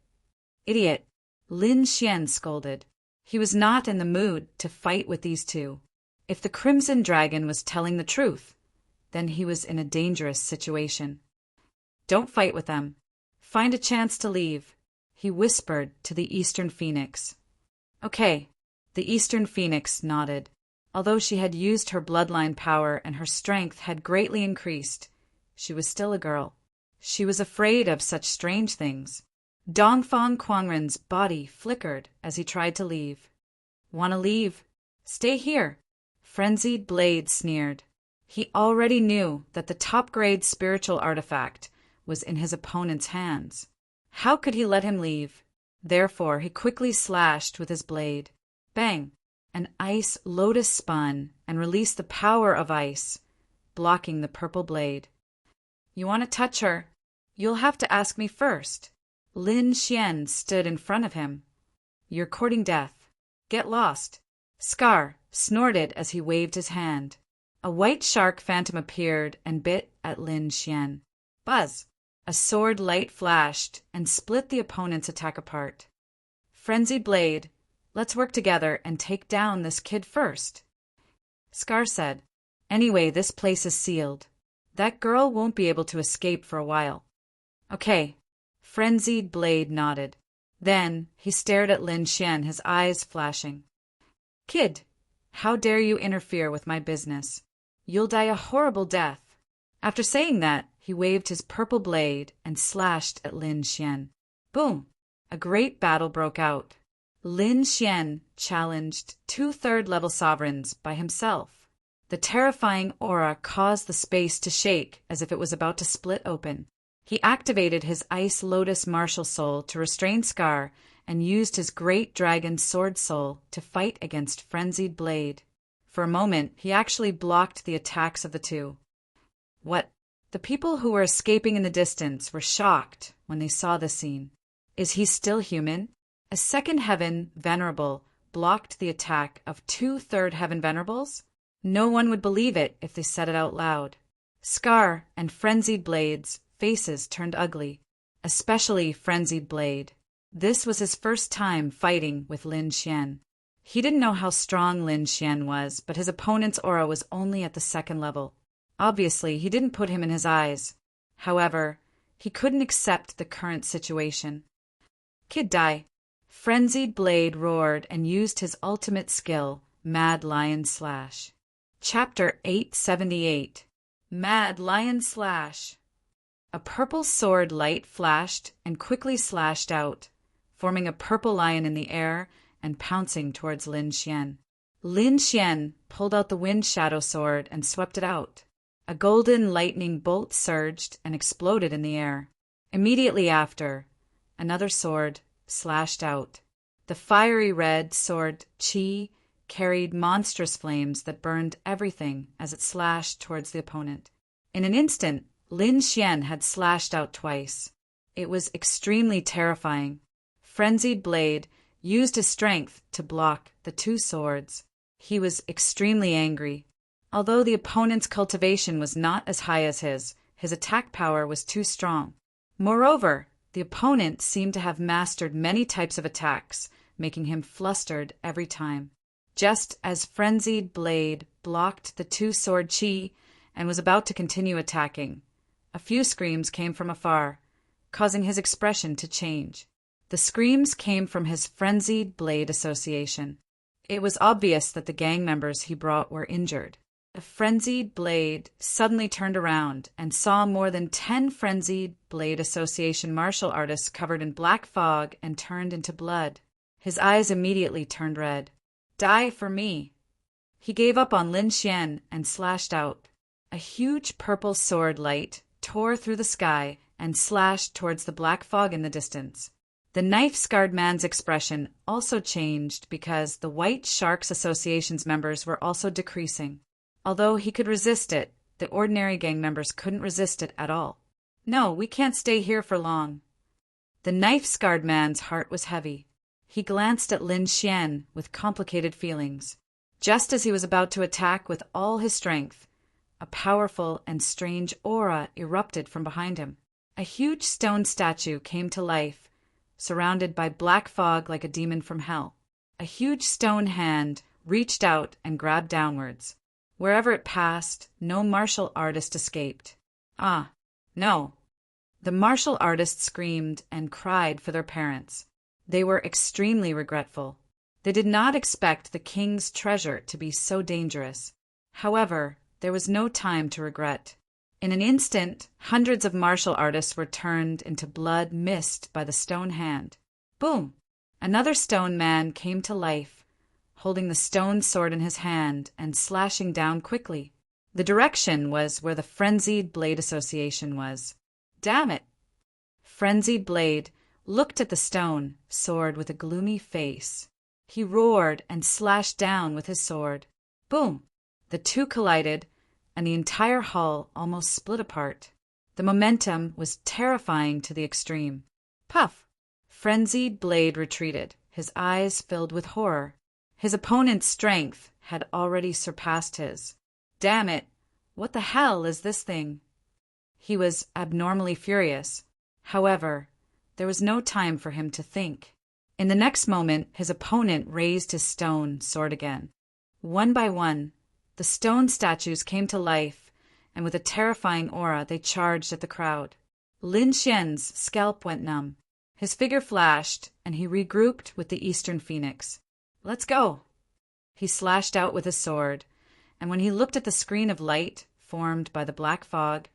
"Idiot," Lin Xian scolded. He was not in the mood to fight with these two. If the Crimson Dragon was telling the truth, then he was in a dangerous situation. "Don't fight with them. Find a chance to leave," he whispered to the Eastern Phoenix. "Okay." The Eastern Phoenix nodded. Although she had used her bloodline power and her strength had greatly increased, she was still a girl. She was afraid of such strange things. Dongfang Quangren's body flickered as he tried to leave. "Wanna leave? Stay here," Frenzied Blade sneered. He already knew that the top-grade spiritual artifact was in his opponent's hands. How could he let him leave? Therefore, he quickly slashed with his blade. Bang! An ice lotus spun and released the power of ice, blocking the purple blade. "You want to touch her? You'll have to ask me first." Lin Xian stood in front of him. "You're courting death. Get lost." Scar snorted as he waved his hand. A white shark phantom appeared and bit at Lin Xian. Buzz! A sword light flashed and split the opponent's attack apart. "Frenzied Blade, let's work together and take down this kid first." Scar said, "Anyway, this place is sealed. That girl won't be able to escape for a while." "Okay." Frenzied Blade nodded. Then he stared at Lin Xian, his eyes flashing. "Kid, how dare you interfere with my business? You'll die a horrible death." After saying that, he waved his purple blade and slashed at Lin Xian. Boom! A great battle broke out. Lin Xian challenged 2 third-level sovereigns by himself. The terrifying aura caused the space to shake as if it was about to split open. He activated his Ice Lotus Martial Soul to restrain Scar and used his Great Dragon Sword Soul to fight against Frenzied Blade. For a moment, he actually blocked the attacks of the two. What? The people who were escaping in the distance were shocked when they saw this scene. Is he still human? A second heaven venerable blocked the attack of 2 third heaven venerables? No one would believe it if they said it out loud. Scar and Frenzied Blade's faces turned ugly, especially Frenzied Blade. This was his first time fighting with Lin Xian. He didn't know how strong Lin Xian was, but his opponent's aura was only at the 2nd level. Obviously, he didn't put him in his eyes. However, he couldn't accept the current situation. "Kid, die." Frenzied Blade roared and used his ultimate skill, Mad Lion Slash. Chapter 878. Mad Lion Slash. A purple sword light flashed and quickly slashed out, forming a purple lion in the air and pouncing towards Lin Xian. Lin Xian pulled out the Wind Shadow Sword and swept it out. A golden lightning bolt surged and exploded in the air. Immediately after, another sword slashed out. The fiery red sword Qi carried monstrous flames that burned everything as it slashed towards the opponent. In an instant, Lin Xian had slashed out twice. It was extremely terrifying. Frenzied Blade used his strength to block the 2 swords. He was extremely angry. Although the opponent's cultivation was not as high as his attack power was too strong. Moreover, the opponent seemed to have mastered many types of attacks, making him flustered every time. Just as Frenzied Blade blocked the 2-sword Qi and was about to continue attacking, a few screams came from afar, causing his expression to change. The screams came from his Frenzied Blade association. It was obvious that the gang members he brought were injured. The Frenzied Blade suddenly turned around and saw more than 10 Frenzied Blade Association martial artists covered in black fog and turned into blood. His eyes immediately turned red. Die for me. He gave up on Lin Xian and slashed out. A huge purple sword light tore through the sky and slashed towards the black fog in the distance. The knife-scarred man's expression also changed because the White Sharks Association's members were also decreasing. Although he could resist it, the ordinary gang members couldn't resist it at all. No, we can't stay here for long. The knife-scarred man's heart was heavy. He glanced at Lin Xian with complicated feelings. Just as he was about to attack with all his strength, a powerful and strange aura erupted from behind him. A huge stone statue came to life, surrounded by black fog like a demon from hell. A huge stone hand reached out and grabbed downwards. Wherever it passed, no martial artist escaped. Ah, no. The martial artists screamed and cried for their parents. They were extremely regretful. They did not expect the king's treasure to be so dangerous. However, there was no time to regret. In an instant, hundreds of martial artists were turned into blood mist by the stone hand. Boom! Another stone man came to life, holding the stone sword in his hand and slashing down quickly. The direction was where the Frenzied Blade Association was. Damn it! Frenzied Blade looked at the stone sword with a gloomy face. He roared and slashed down with his sword. Boom! The two collided, and the entire hull almost split apart. The momentum was terrifying to the extreme. Puff! Frenzied Blade retreated, his eyes filled with horror. His opponent's strength had already surpassed his. Damn it! What the hell is this thing? He was abnormally furious. However, there was no time for him to think. In the next moment, his opponent raised his stone sword again. One by one, the stone statues came to life, and with a terrifying aura they charged at the crowd. Lin Xian's scalp went numb. His figure flashed, and he regrouped with the Eastern Phoenix. Let's go! He slashed out with his sword, and when he looked at the screen of light formed by the black fog,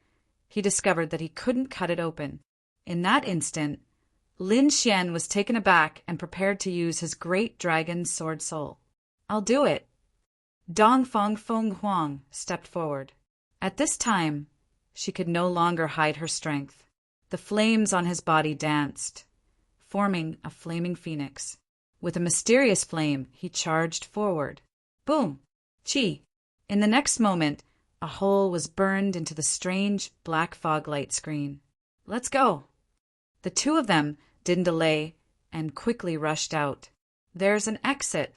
he discovered that he couldn't cut it open. In that instant, Lin Xian was taken aback and prepared to use his great dragon sword soul. I'll do it! Dongfang Feng Huang stepped forward. At this time, she could no longer hide her strength. The flames on his body danced, forming a flaming phoenix. With a mysterious flame, he charged forward. Boom! Chi! In the next moment, a hole was burned into the strange black fog light screen. Let's go! The two of them didn't delay and quickly rushed out. There's an exit.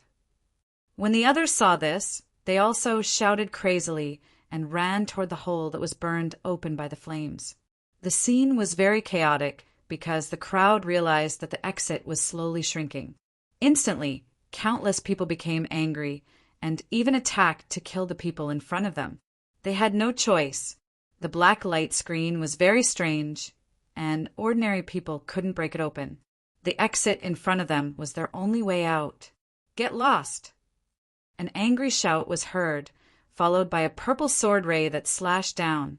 When the others saw this, they also shouted crazily and ran toward the hole that was burned open by the flames. The scene was very chaotic because the crowd realized that the exit was slowly shrinking. Instantly, countless people became angry and even attacked to kill the people in front of them. They had no choice. The black light screen was very strange, and ordinary people couldn't break it open. The exit in front of them was their only way out. Get lost! An angry shout was heard, followed by a purple sword ray that slashed down,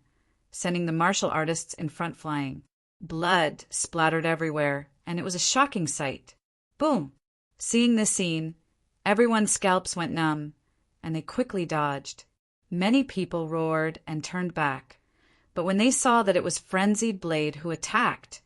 sending the martial artists in front flying. Blood splattered everywhere, and it was a shocking sight. Boom! Seeing this scene, everyone's scalps went numb, and they quickly dodged. Many people roared and turned back, but when they saw that it was Frenzied Blade who attacked,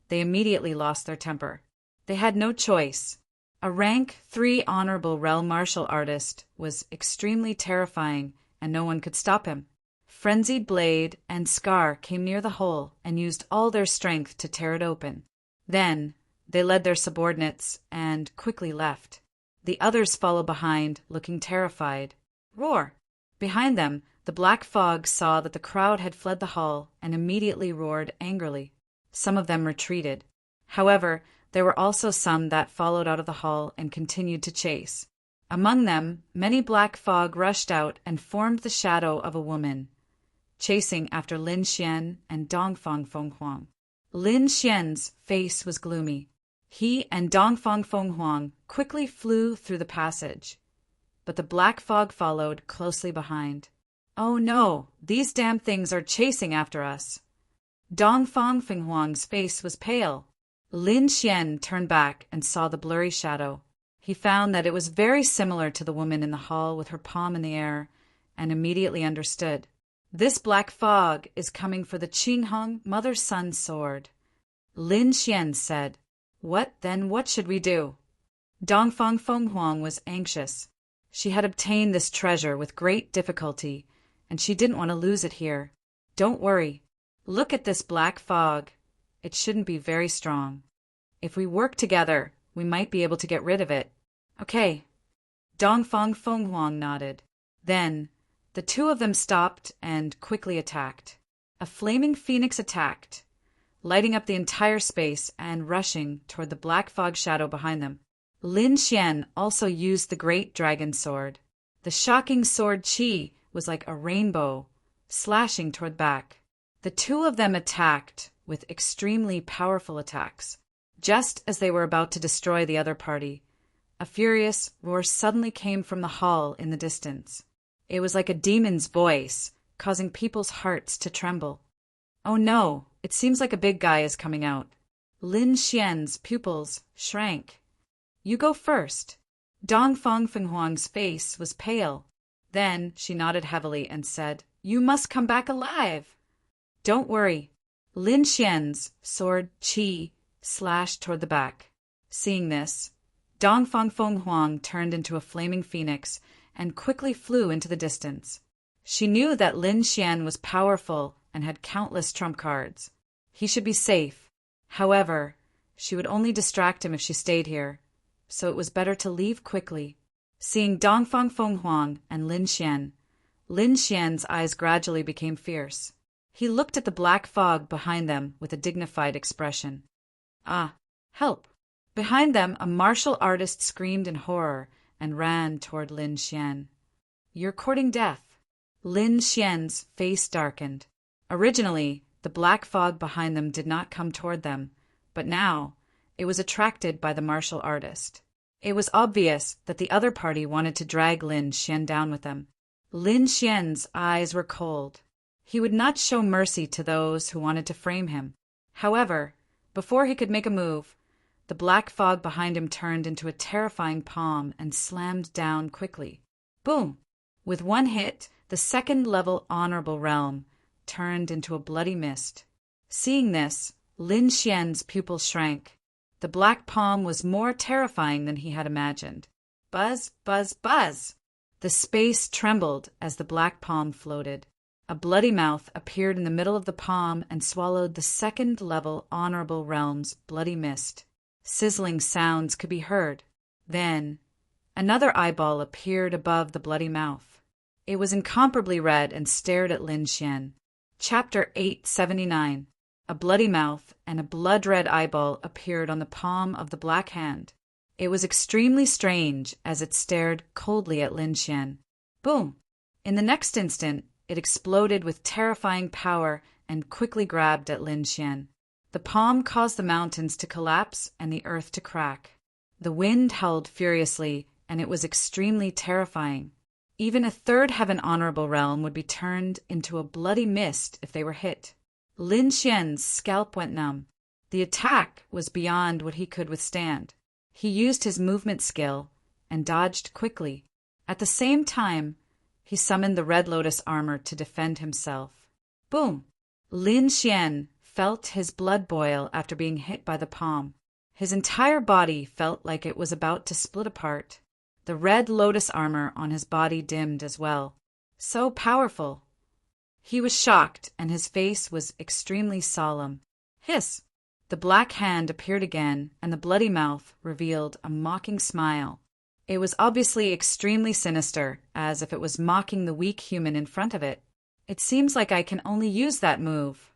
they immediately lost their temper. They had no choice. A rank 3 honorable realm martial artist was extremely terrifying, and no one could stop him. Frenzied Blade and Scar came near the hole and used all their strength to tear it open. Then, they led their subordinates and quickly left. The others followed behind, looking terrified. Roar! Behind them, the black fog saw that the crowd had fled the hall and immediately roared angrily. Some of them retreated. However, there were also some that followed out of the hall and continued to chase. Among them, many black fog rushed out and formed the shadow of a woman, chasing after Lin Xian and Dongfang Feng Huang. Lin Xian's face was gloomy. He and Dongfang Feng Huang quickly flew through the passage. but the black fog followed closely behind. "Oh no, these damn things are chasing after us." Dong Fang Fenghuang's face was pale. Lin Xian turned back and saw the blurry shadow. He found that it was very similar to the woman in the hall with her palm in the air, and immediately understood. This black fog is coming for the Qinghong mother-son sword. Lin Xian said, "What should we do?" Dong Fang Fenghuang was anxious. She had obtained this treasure with great difficulty, and she didn't want to lose it here. "Don't worry. Look at this black fog. It shouldn't be very strong. If we work together, we might be able to get rid of it." "Okay." Dong Fang Fenghuang nodded. Then, the two of them stopped and quickly attacked. A flaming phoenix attacked, lighting up the entire space and rushing toward the black fog shadow behind them. Lin Xian also used the great dragon sword. The shocking sword Qi was like a rainbow, slashing toward back. The two of them attacked with extremely powerful attacks. Just as they were about to destroy the other party, a furious roar suddenly came from the hall in the distance. It was like a demon's voice, causing people's hearts to tremble. "Oh no, it seems like a big guy is coming out." Lin Xian's pupils shrank. "You go first." Dong Fang Fenghuang's face was pale. Then she nodded heavily and said, "You must come back alive." "Don't worry." Lin Xian's sword Qi slashed toward the back. Seeing this, Dong Fang Fenghuang turned into a flaming phoenix and quickly flew into the distance. She knew that Lin Xian was powerful and had countless trump cards. He should be safe. However, she would only distract him if she stayed here, so it was better to leave quickly. Seeing Dong Fang Fenghuang and Lin Xian's eyes gradually became fierce. He looked at the black fog behind them with a dignified expression. "Ah, help!" Behind them, a martial artist screamed in horror and ran toward Lin Xian. "You're courting death." Lin Xian's face darkened. Originally, the black fog behind them did not come toward them, but now it was attracted by the martial artist. It was obvious that the other party wanted to drag Lin Xian down with them. Lin Xian's eyes were cold. He would not show mercy to those who wanted to frame him. However, before he could make a move, the black fog behind him turned into a terrifying palm and slammed down quickly. Boom! With one hit, the second-level honorable realm turned into a bloody mist. Seeing this, Lin Xian's pupils shrank. The black palm was more terrifying than he had imagined. Buzz, buzz, buzz! The space trembled as the black palm floated. A bloody mouth appeared in the middle of the palm and swallowed the second-level honorable realm's bloody mist. Sizzling sounds could be heard. Then, another eyeball appeared above the bloody mouth. It was incomparably red and stared at Lin Xian. Chapter 879. A bloody mouth and a blood-red eyeball appeared on the palm of the black hand. It was extremely strange as it stared coldly at Lin Xian. Boom! In the next instant, it exploded with terrifying power and quickly grabbed at Lin Xian. The palm caused the mountains to collapse and the earth to crack. The wind howled furiously, and it was extremely terrifying. Even a third heaven honorable realm would be turned into a bloody mist if they were hit. Lin Xian's scalp went numb. The attack was beyond what he could withstand. He used his movement skill and dodged quickly. At the same time, he summoned the Red Lotus armor to defend himself. Boom! Lin Xian felt his blood boil after being hit by the palm. His entire body felt like it was about to split apart. The Red Lotus armor on his body dimmed as well. So powerful! He was shocked, and his face was extremely solemn. Hiss! The black hand appeared again, and the bloody mouth revealed a mocking smile. It was obviously extremely sinister, as if it was mocking the weak human in front of it. "It seems like I can only use that move."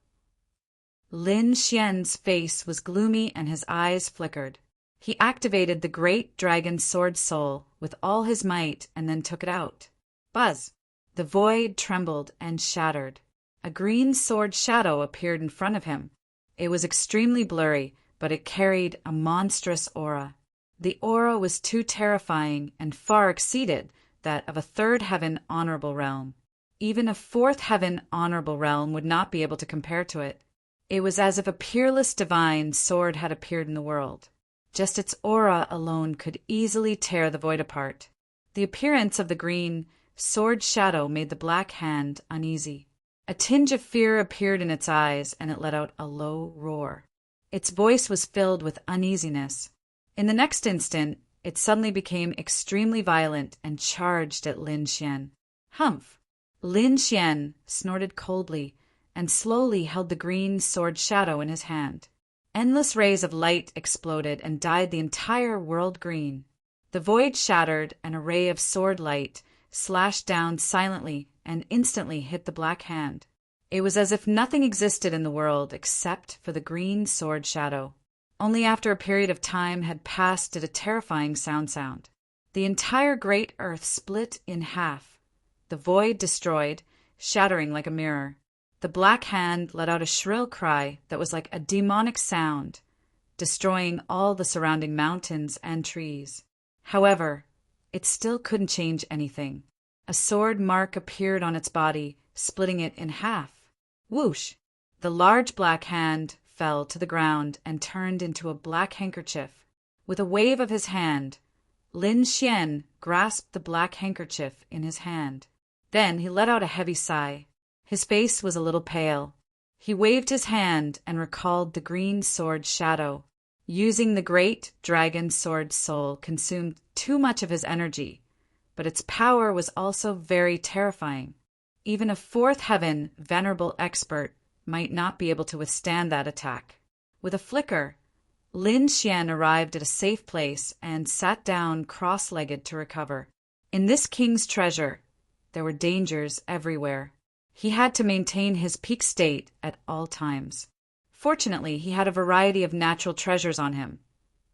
Lin Xian's face was gloomy and his eyes flickered. He activated the great dragon sword soul with all his might and then took it out. Buzz! The void trembled and shattered. A green sword shadow appeared in front of him. It was extremely blurry, but it carried a monstrous aura. The aura was too terrifying and far exceeded that of a third heaven honorable realm. Even a fourth heaven honorable realm would not be able to compare to it. It was as if a peerless divine sword had appeared in the world. Just its aura alone could easily tear the void apart. The appearance of the green sword shadow made the black hand uneasy. A tinge of fear appeared in its eyes, and it let out a low roar. Its voice was filled with uneasiness. In the next instant, it suddenly became extremely violent and charged at Lin Xian. Humph! Lin Xian snorted coldly and slowly held the green sword shadow in his hand. Endless rays of light exploded and dyed the entire world green. The void shattered, and a ray of sword light slashed down silently and instantly hit the black hand. It was as if nothing existed in the world except for the green sword shadow. Only after a period of time had passed did a terrifying sound. The entire great earth split in half. The void destroyed, shattering like a mirror. The black hand let out a shrill cry that was like a demonic sound, destroying all the surrounding mountains and trees. However, it still couldn't change anything. A sword mark appeared on its body, splitting it in half. Whoosh! The large black hand fell to the ground and turned into a black handkerchief. With a wave of his hand, Lin Xian grasped the black handkerchief in his hand. Then he let out a heavy sigh. His face was a little pale. He waved his hand and recalled the green sword shadow. Using the great dragon sword soul consumed too much of his energy, but its power was also very terrifying. Even a fourth heaven venerable expert might not be able to withstand that attack. With a flicker, Lin Xian arrived at a safe place and sat down cross-legged to recover. In this king's treasure, there were dangers everywhere. He had to maintain his peak state at all times. Fortunately, he had a variety of natural treasures on him,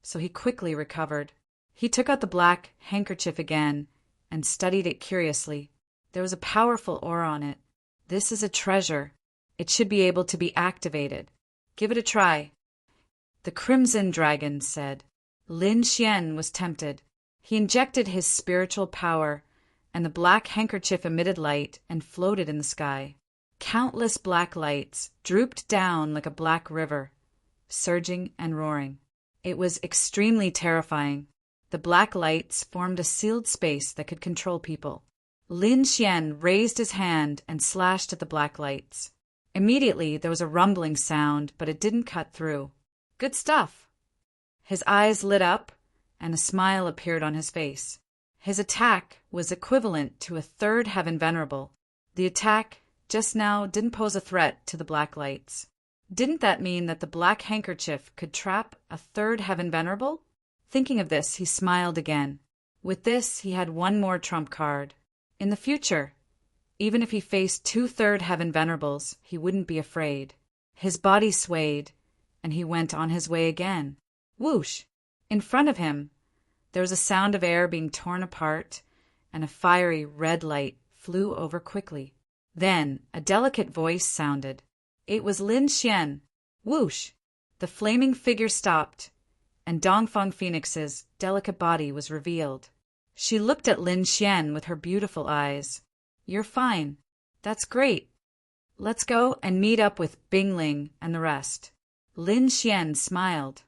so he quickly recovered. He took out the black handkerchief again and studied it curiously. There was a powerful aura on it. This is a treasure. It should be able to be activated. Give it a try. The Crimson Dragon said. Lin Xian was tempted. He injected his spiritual power, and the black handkerchief emitted light and floated in the sky. Countless black lights drooped down like a black river, surging and roaring. It was extremely terrifying. The black lights formed a sealed space that could control people. Lin Xian raised his hand and slashed at the black lights. Immediately there was a rumbling sound, but it didn't cut through. Good stuff. His eyes lit up, and a smile appeared on his face. His attack was equivalent to a third heaven venerable. The attack just now didn't pose a threat to the black lights. Didn't that mean that the black handkerchief could trap a third heaven venerable? Thinking of this, he smiled again. With this, he had one more trump card. In the future, even if he faced two third heaven venerables, he wouldn't be afraid. His body swayed, and he went on his way again. Whoosh! In front of him, there was a sound of air being torn apart, and a fiery red light flew over quickly. Then a delicate voice sounded. It was Lin Xian. Whoosh! The flaming figure stopped, and Dongfang Phoenix's delicate body was revealed. She looked at Lin Xian with her beautiful eyes. You're fine. That's great. Let's go and meet up with Bingling and the rest. Lin Xian smiled.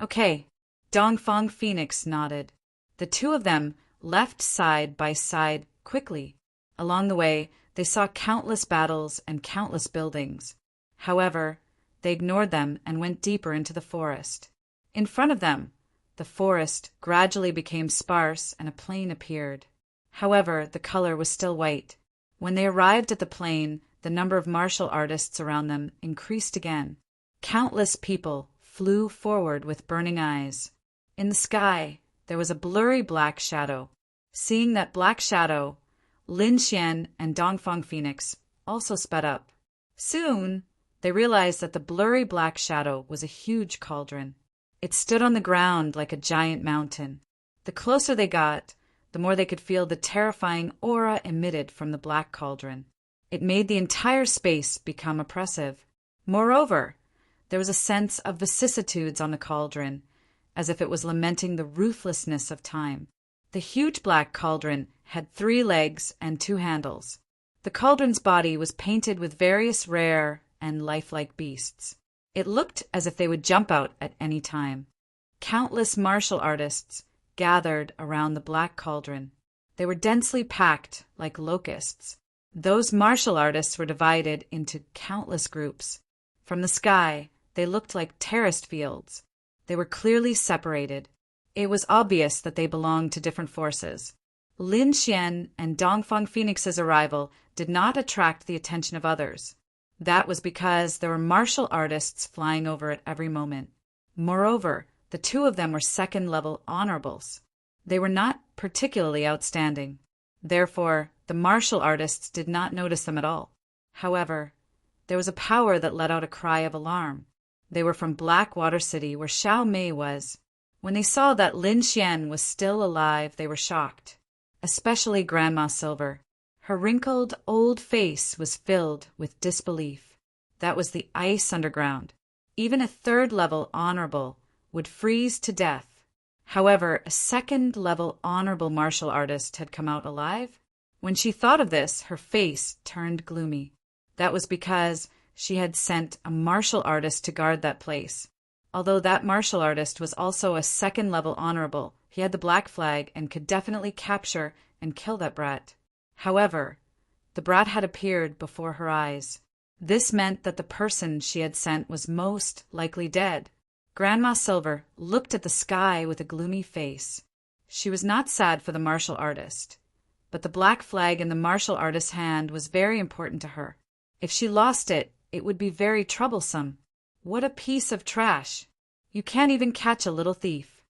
Okay. Dongfang Phoenix nodded. The two of them left side by side quickly. Along the way, they saw countless battles and countless buildings. However, they ignored them and went deeper into the forest. In front of them, the forest gradually became sparse and a plain appeared. However, the color was still white. When they arrived at the plain, the number of martial artists around them increased again. Countless people flew forward with burning eyes. In the sky, there was a blurry black shadow. Seeing that black shadow, Lin Xian and Dongfang Phoenix also sped up. Soon, they realized that the blurry black shadow was a huge cauldron. It stood on the ground like a giant mountain. The closer they got, the more they could feel the terrifying aura emitted from the black cauldron. It made the entire space become oppressive. Moreover, there was a sense of vicissitudes on the cauldron, as if it was lamenting the ruthlessness of time. The huge black cauldron had 3 legs and 2 handles. The cauldron's body was painted with various rare and lifelike beasts. It looked as if they would jump out at any time. Countless martial artists gathered around the black cauldron. They were densely packed like locusts. Those martial artists were divided into countless groups. From the sky, they looked like terraced fields. They were clearly separated. It was obvious that they belonged to different forces. Lin Xian and Dongfang Phoenix's arrival did not attract the attention of others. That was because there were martial artists flying over at every moment. Moreover, the 2 of them were second-level honorables. They were not particularly outstanding. Therefore, the martial artists did not notice them at all. However, there was a power that let out a cry of alarm. They were from Blackwater City, where Xiao Mei was. When they saw that Lin Xian was still alive, they were shocked. Especially Grandma Silver. Her wrinkled, old face was filled with disbelief. That was the ice underground. Even a 3rd-level honorable would freeze to death. However, a 2nd-level honorable martial artist had come out alive. When she thought of this, her face turned gloomy. That was because she had sent a martial artist to guard that place. Although that martial artist was also a 2nd-level honorable, he had the black flag and could definitely capture and kill that brat. However, the brat had appeared before her eyes. This meant that the person she had sent was most likely dead. Grandma Silver looked at the sky with a gloomy face. She was not sad for the martial artist, but the black flag in the martial artist's hand was very important to her. If she lost it, it would be very troublesome. What a piece of trash! You can't even catch a little thief.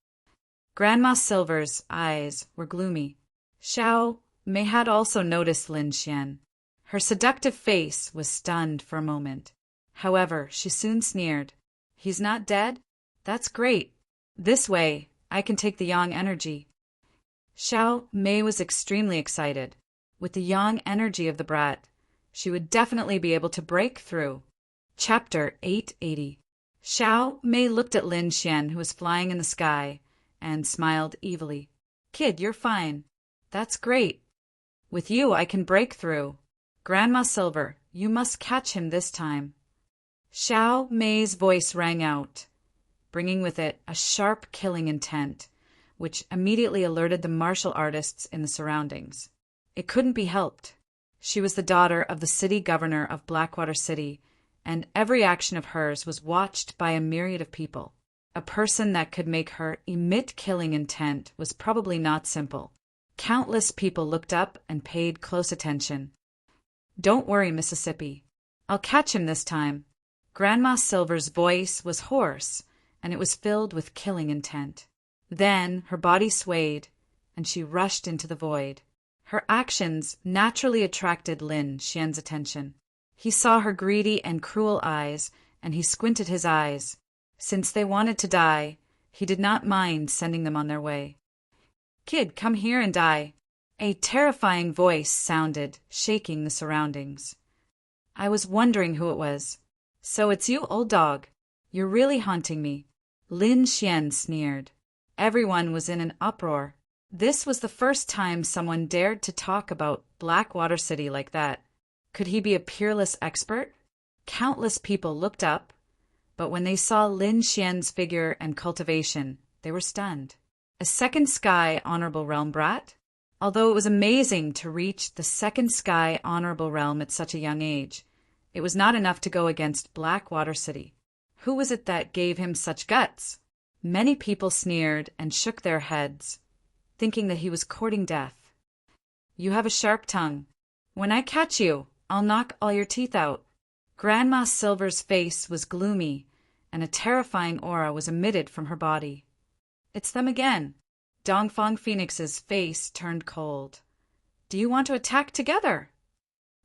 Grandma Silver's eyes were gloomy. Xiao Mei had also noticed Lin Xian. Her seductive face was stunned for a moment. However, she soon sneered. He's not dead? That's great. This way, I can take the yang energy. Xiao Mei was extremely excited. With the yang energy of the brat, she would definitely be able to break through. Chapter 880. Xiao Mei looked at Lin Xian, who was flying in the sky, and smiled evilly. Kid, you're fine. That's great. With you, I can break through. Grandma Silver, you must catch him this time. Xiao Mei's voice rang out, bringing with it a sharp killing intent, which immediately alerted the martial artists in the surroundings. It couldn't be helped. She was the daughter of the city governor of Blackwater City, and every action of hers was watched by a myriad of people. A person that could make her emit killing intent was probably not simple. Countless people looked up and paid close attention. Don't worry, Mississippi. I'll catch him this time. Grandma Silver's voice was hoarse, and it was filled with killing intent. Then her body swayed, and she rushed into the void. Her actions naturally attracted Lin Xian's attention. He saw her greedy and cruel eyes, and he squinted his eyes. Since they wanted to die, he did not mind sending them on their way. Kid, come here and die. A terrifying voice sounded, shaking the surroundings. I was wondering who it was. So it's you, old dog. You're really haunting me. Lin Xian sneered. Everyone was in an uproar. This was the first time someone dared to talk about Blackwater City like that. Could he be a peerless expert? Countless people looked up, but when they saw Lin Xian's figure and cultivation, they were stunned. A second sky honorable realm brat? Although it was amazing to reach the second sky honorable realm at such a young age, it was not enough to go against Blackwater City. Who was it that gave him such guts? Many people sneered and shook their heads, thinking that he was courting death. You have a sharp tongue. When I catch you, I'll knock all your teeth out. Grandma Silver's face was gloomy, and a terrifying aura was emitted from her body. It's them again. Dongfang Phoenix's face turned cold. Do you want to attack together?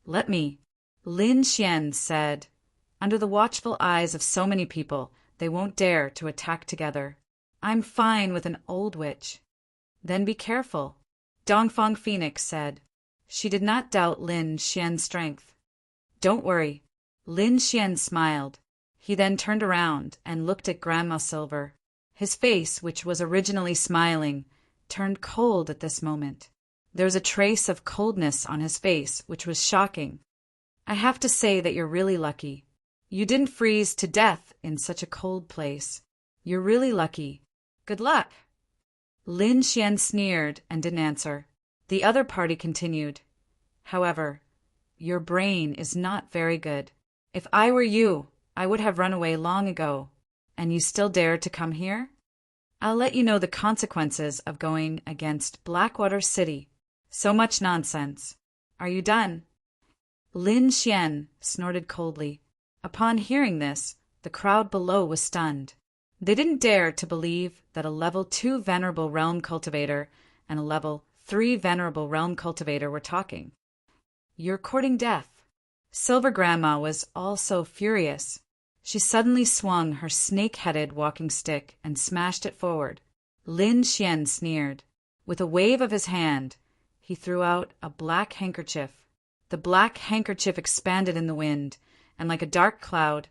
Let me. Lin Xian said. Under the watchful eyes of so many people, they won't dare to attack together. I'm fine with an old witch. Then be careful, Dongfang Phoenix said. She did not doubt Lin Xian's strength. Don't worry. Lin Xian smiled. He then turned around and looked at Grandma Silver. His face, which was originally smiling, turned cold at this moment. There was a trace of coldness on his face, which was shocking. I have to say that you're really lucky. You didn't freeze to death in such a cold place. You're really lucky. Good luck. Lin Xian sneered and didn't answer. The other party continued. However, your brain is not very good. If I were you, I would have run away long ago. And you still dare to come here? I'll let you know the consequences of going against Blackwater City. So much nonsense. Are you done? Lin Xian snorted coldly. Upon hearing this, the crowd below was stunned. They didn't dare to believe that a level 2 Venerable Realm Cultivator and a level 3 Venerable Realm Cultivator were talking. You're courting death. Silver Grandma was also furious. She suddenly swung her snake-headed walking stick and smashed it forward. Lin Xian sneered. With a wave of his hand, he threw out a black handkerchief. The black handkerchief expanded in the wind, and like a dark cloud,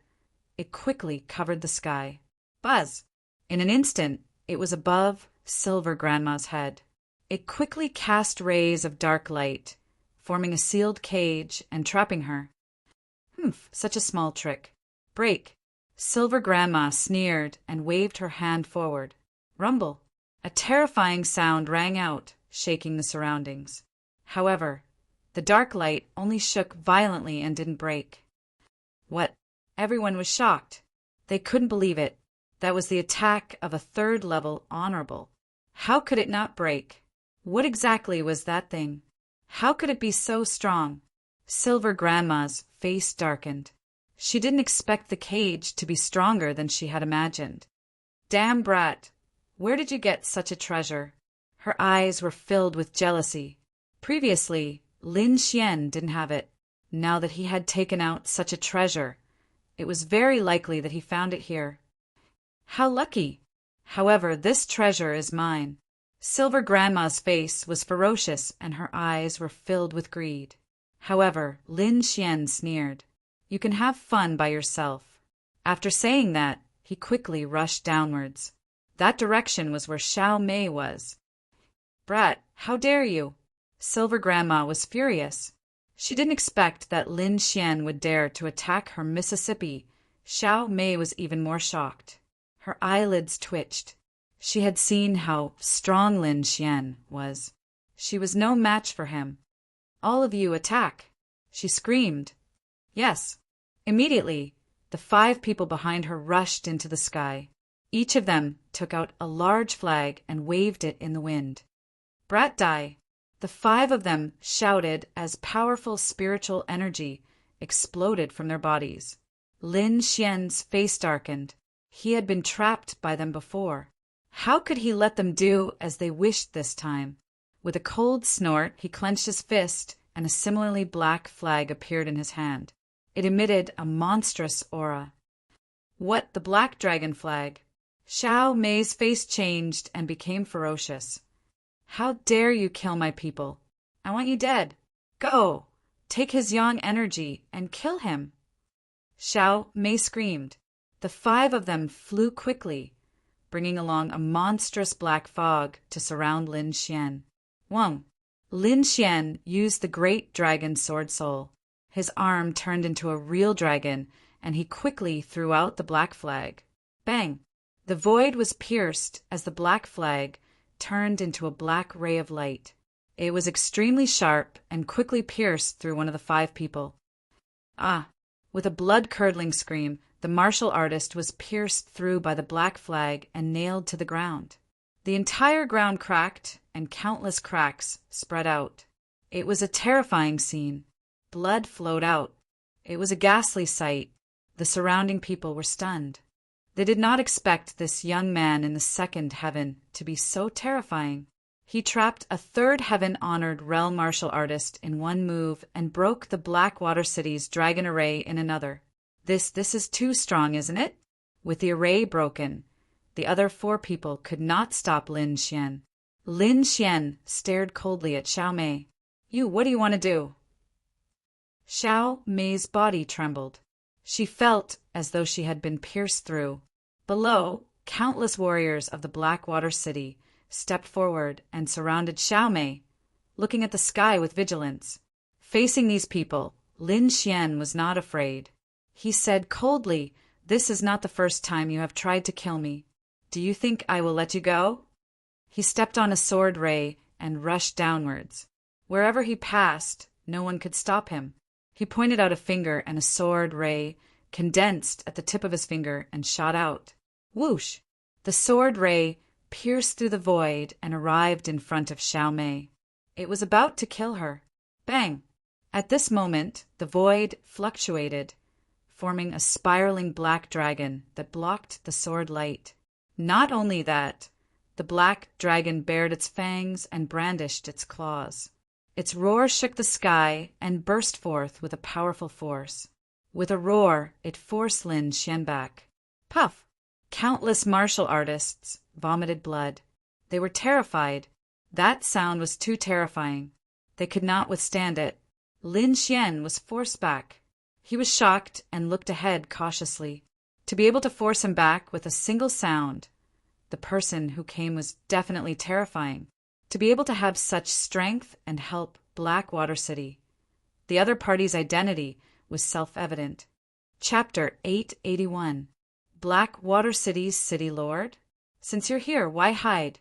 it quickly covered the sky. Buzz! In an instant, it was above Silver Grandma's head. It quickly cast rays of dark light, forming a sealed cage and trapping her. Humph, such a small trick. Break! Silver Grandma sneered and waved her hand forward. Rumble! A terrifying sound rang out, shaking the surroundings. However, the dark light only shook violently and didn't break. What? Everyone was shocked. They couldn't believe it. That was the attack of a 3rd level honorable. How could it not break? What exactly was that thing? How could it be so strong? Silver Grandma's face darkened. She didn't expect the cage to be stronger than she had imagined. Damn brat! Where did you get such a treasure? Her eyes were filled with jealousy. Previously, Lin Xian didn't have it. Now that he had taken out such a treasure, it was very likely that he found it here. How lucky! However, this treasure is mine. Silver Grandma's face was ferocious and her eyes were filled with greed. However, Lin Xian sneered. You can have fun by yourself. After saying that, he quickly rushed downwards. That direction was where Xiao Mei was. Brat, how dare you? Silver Grandma was furious. She didn't expect that Lin Xian would dare to attack her Mississippi. Xiao Mei was even more shocked. Her eyelids twitched. She had seen how strong Lin Xian was. She was no match for him. All of you attack! She screamed. Yes. Immediately, the 5 people behind her rushed into the sky. Each of them took out a large flag and waved it in the wind. Brat die! The 5 of them shouted as powerful spiritual energy exploded from their bodies. Lin Xian's face darkened. He had been trapped by them before. How could he let them do as they wished this time? With a cold snort, he clenched his fist, and a similarly black flag appeared in his hand. It emitted a monstrous aura. What, the black dragon flag? Xiao Mei's face changed and became ferocious. How dare you kill my people? I want you dead. Go! Take his yang energy and kill him. Xiao Mei screamed. The 5 of them flew quickly, bringing along a monstrous black fog to surround Lin Xian. Wang! Lin Xian used the great dragon sword soul. His arm turned into a real dragon, and he quickly threw out the black flag. Bang! The void was pierced as the black flag turned into a black ray of light. It was extremely sharp and quickly pierced through one of the 5 people. Ah! With a blood-curdling scream, the martial artist was pierced through by the black flag and nailed to the ground. The entire ground cracked, and countless cracks spread out. It was a terrifying scene. Blood flowed out. It was a ghastly sight. The surrounding people were stunned. They did not expect this young man in the 2nd heaven to be so terrifying. He trapped a 3rd heaven-honored realm martial artist in one move and broke the Blackwater City's dragon array in another. This is too strong, isn't it? With the array broken, the other 4 people could not stop Lin Xian. Lin Xian stared coldly at Xiao Mei. What do you want to do? Xiao Mei's body trembled. She felt as though she had been pierced through. Below, countless warriors of the Blackwater City stepped forward and surrounded Xiao Mei. looking at the sky with vigilance. Facing these people, Lin Xian was not afraid. He said coldly, "This is not the first time you have tried to kill me. Do you think I will let you go?" He stepped on a sword ray and rushed downwards. Wherever he passed, no one could stop him. He pointed out a finger, and a sword ray condensed at the tip of his finger and shot out. Whoosh! The sword ray pierced through the void and arrived in front of Xiao Mei. It was about to kill her. Bang! At this moment, the void fluctuated, forming a spiraling black dragon that blocked the sword light. Not only that, the black dragon bared its fangs and brandished its claws. Its roar shook the sky and burst forth with a powerful force. With a roar, it forced Lin Xian back. Puff! Countless martial artists vomited blood. They were terrified. That sound was too terrifying. They could not withstand it. Lin Xian was forced back. He was shocked and looked ahead cautiously. To be able to force him back with a single sound, the person who came was definitely terrifying. To be able to have such strength and help Blackwater City. The other party's identity was self-evident. Chapter 881. Blackwater City's City Lord? Since you're here, why hide?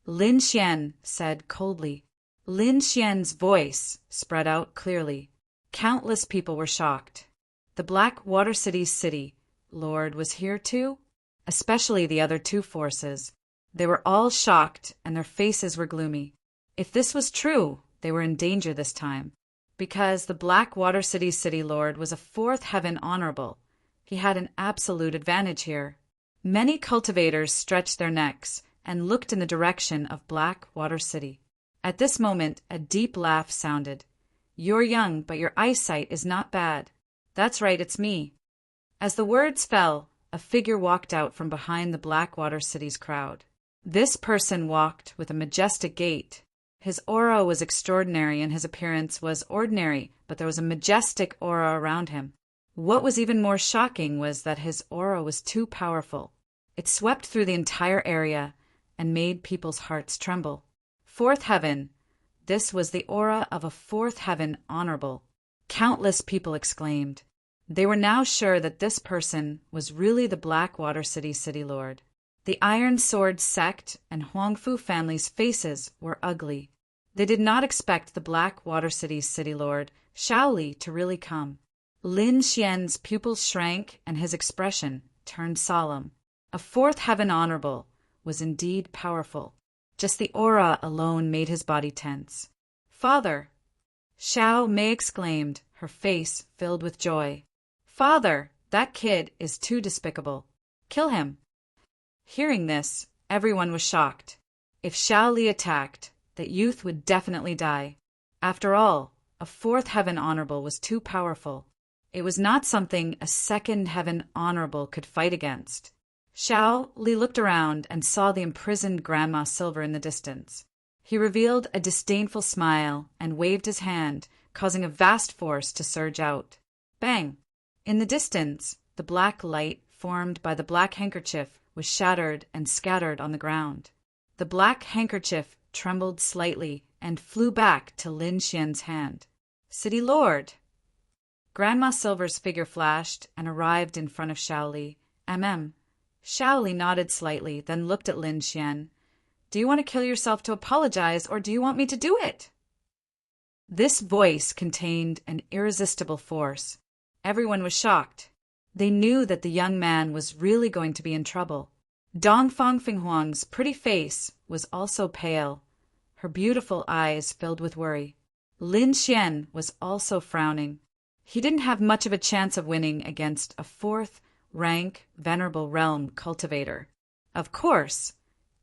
Lin Xian said coldly. Lin Xian's voice spread out clearly. Countless people were shocked. The Blackwater City's city lord was here too? Especially the other two forces. They were all shocked, and their faces were gloomy. If this was true, they were in danger this time. Because the Blackwater City's city lord was a fourth heaven honorable, he had an absolute advantage here. Many cultivators stretched their necks and looked in the direction of Blackwater City. At this moment, a deep laugh sounded. "You're young, but your eyesight is not bad." "That's right, it's me." As the words fell, a figure walked out from behind the Blackwater City's crowd. This person walked with a majestic gait. His aura was extraordinary and his appearance was ordinary, but there was a majestic aura around him. What was even more shocking was that his aura was too powerful. It swept through the entire area and made people's hearts tremble. Fourth heaven. This was the aura of a fourth heaven honorable. Countless people exclaimed. They were now sure that this person was really the Blackwater City City Lord. The Iron Sword sect and Huangfu family's faces were ugly. They did not expect the Blackwater City's City Lord, Shaoli, to really come. Lin Xian's pupils shrank and his expression turned solemn. A fourth heaven honorable was indeed powerful. Just the aura alone made his body tense. "Father!" Xiao Mei exclaimed, her face filled with joy. "Father, that kid is too despicable. Kill him." Hearing this, everyone was shocked. If Xiao Li attacked, that youth would definitely die. After all, a fourth heaven honorable was too powerful. It was not something a second heaven honorable could fight against. Xiao Li looked around and saw the imprisoned Grandma Silver in the distance. He revealed a disdainful smile and waved his hand, causing a vast force to surge out. Bang! In the distance, the black light formed by the black handkerchief was shattered and scattered on the ground. The black handkerchief trembled slightly and flew back to Lin Xian's hand. "City Lord!" Grandma Silver's figure flashed and arrived in front of Xiao Li. Xiao Li nodded slightly, then looked at Lin Xian. "Do you want to kill yourself to apologize, or do you want me to do it?" This voice contained an irresistible force. Everyone was shocked. They knew that the young man was really going to be in trouble. Dongfang Finghuang's pretty face was also pale. Her beautiful eyes filled with worry. Lin Xian was also frowning. He didn't have much of a chance of winning against a fourth-rank Venerable Realm cultivator. Of course,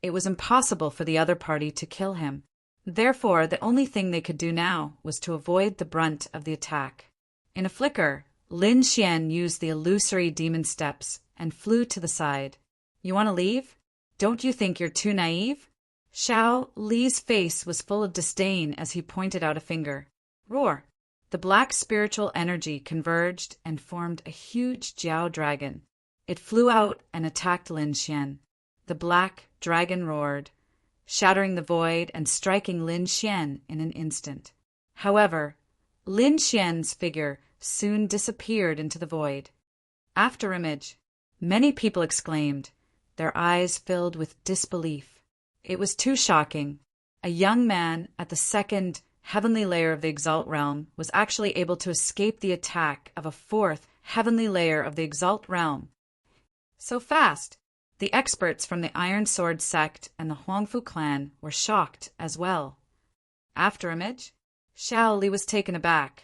it was impossible for the other party to kill him. Therefore, the only thing they could do now was to avoid the brunt of the attack. In a flicker, Lin Xian used the illusory demon steps and flew to the side. "You want to leave? Don't you think you're too naive?" Xiao Li's face was full of disdain as he pointed out a finger. Roar! The black spiritual energy converged and formed a huge Jiao dragon. It flew out and attacked Lin Xian. The black dragon roared. shattering the void and striking Lin Xian in an instant. However, Lin Xian's figure soon disappeared into the void. After image, many people exclaimed, their eyes filled with disbelief. It was too shocking. A young man at the second heavenly layer of the Exalt realm was actually able to escape the attack of a fourth heavenly layer of the Exalt realm. So fast! The experts from the Iron Sword sect and the Huangfu clan were shocked as well. After image, Xiao Li was taken aback.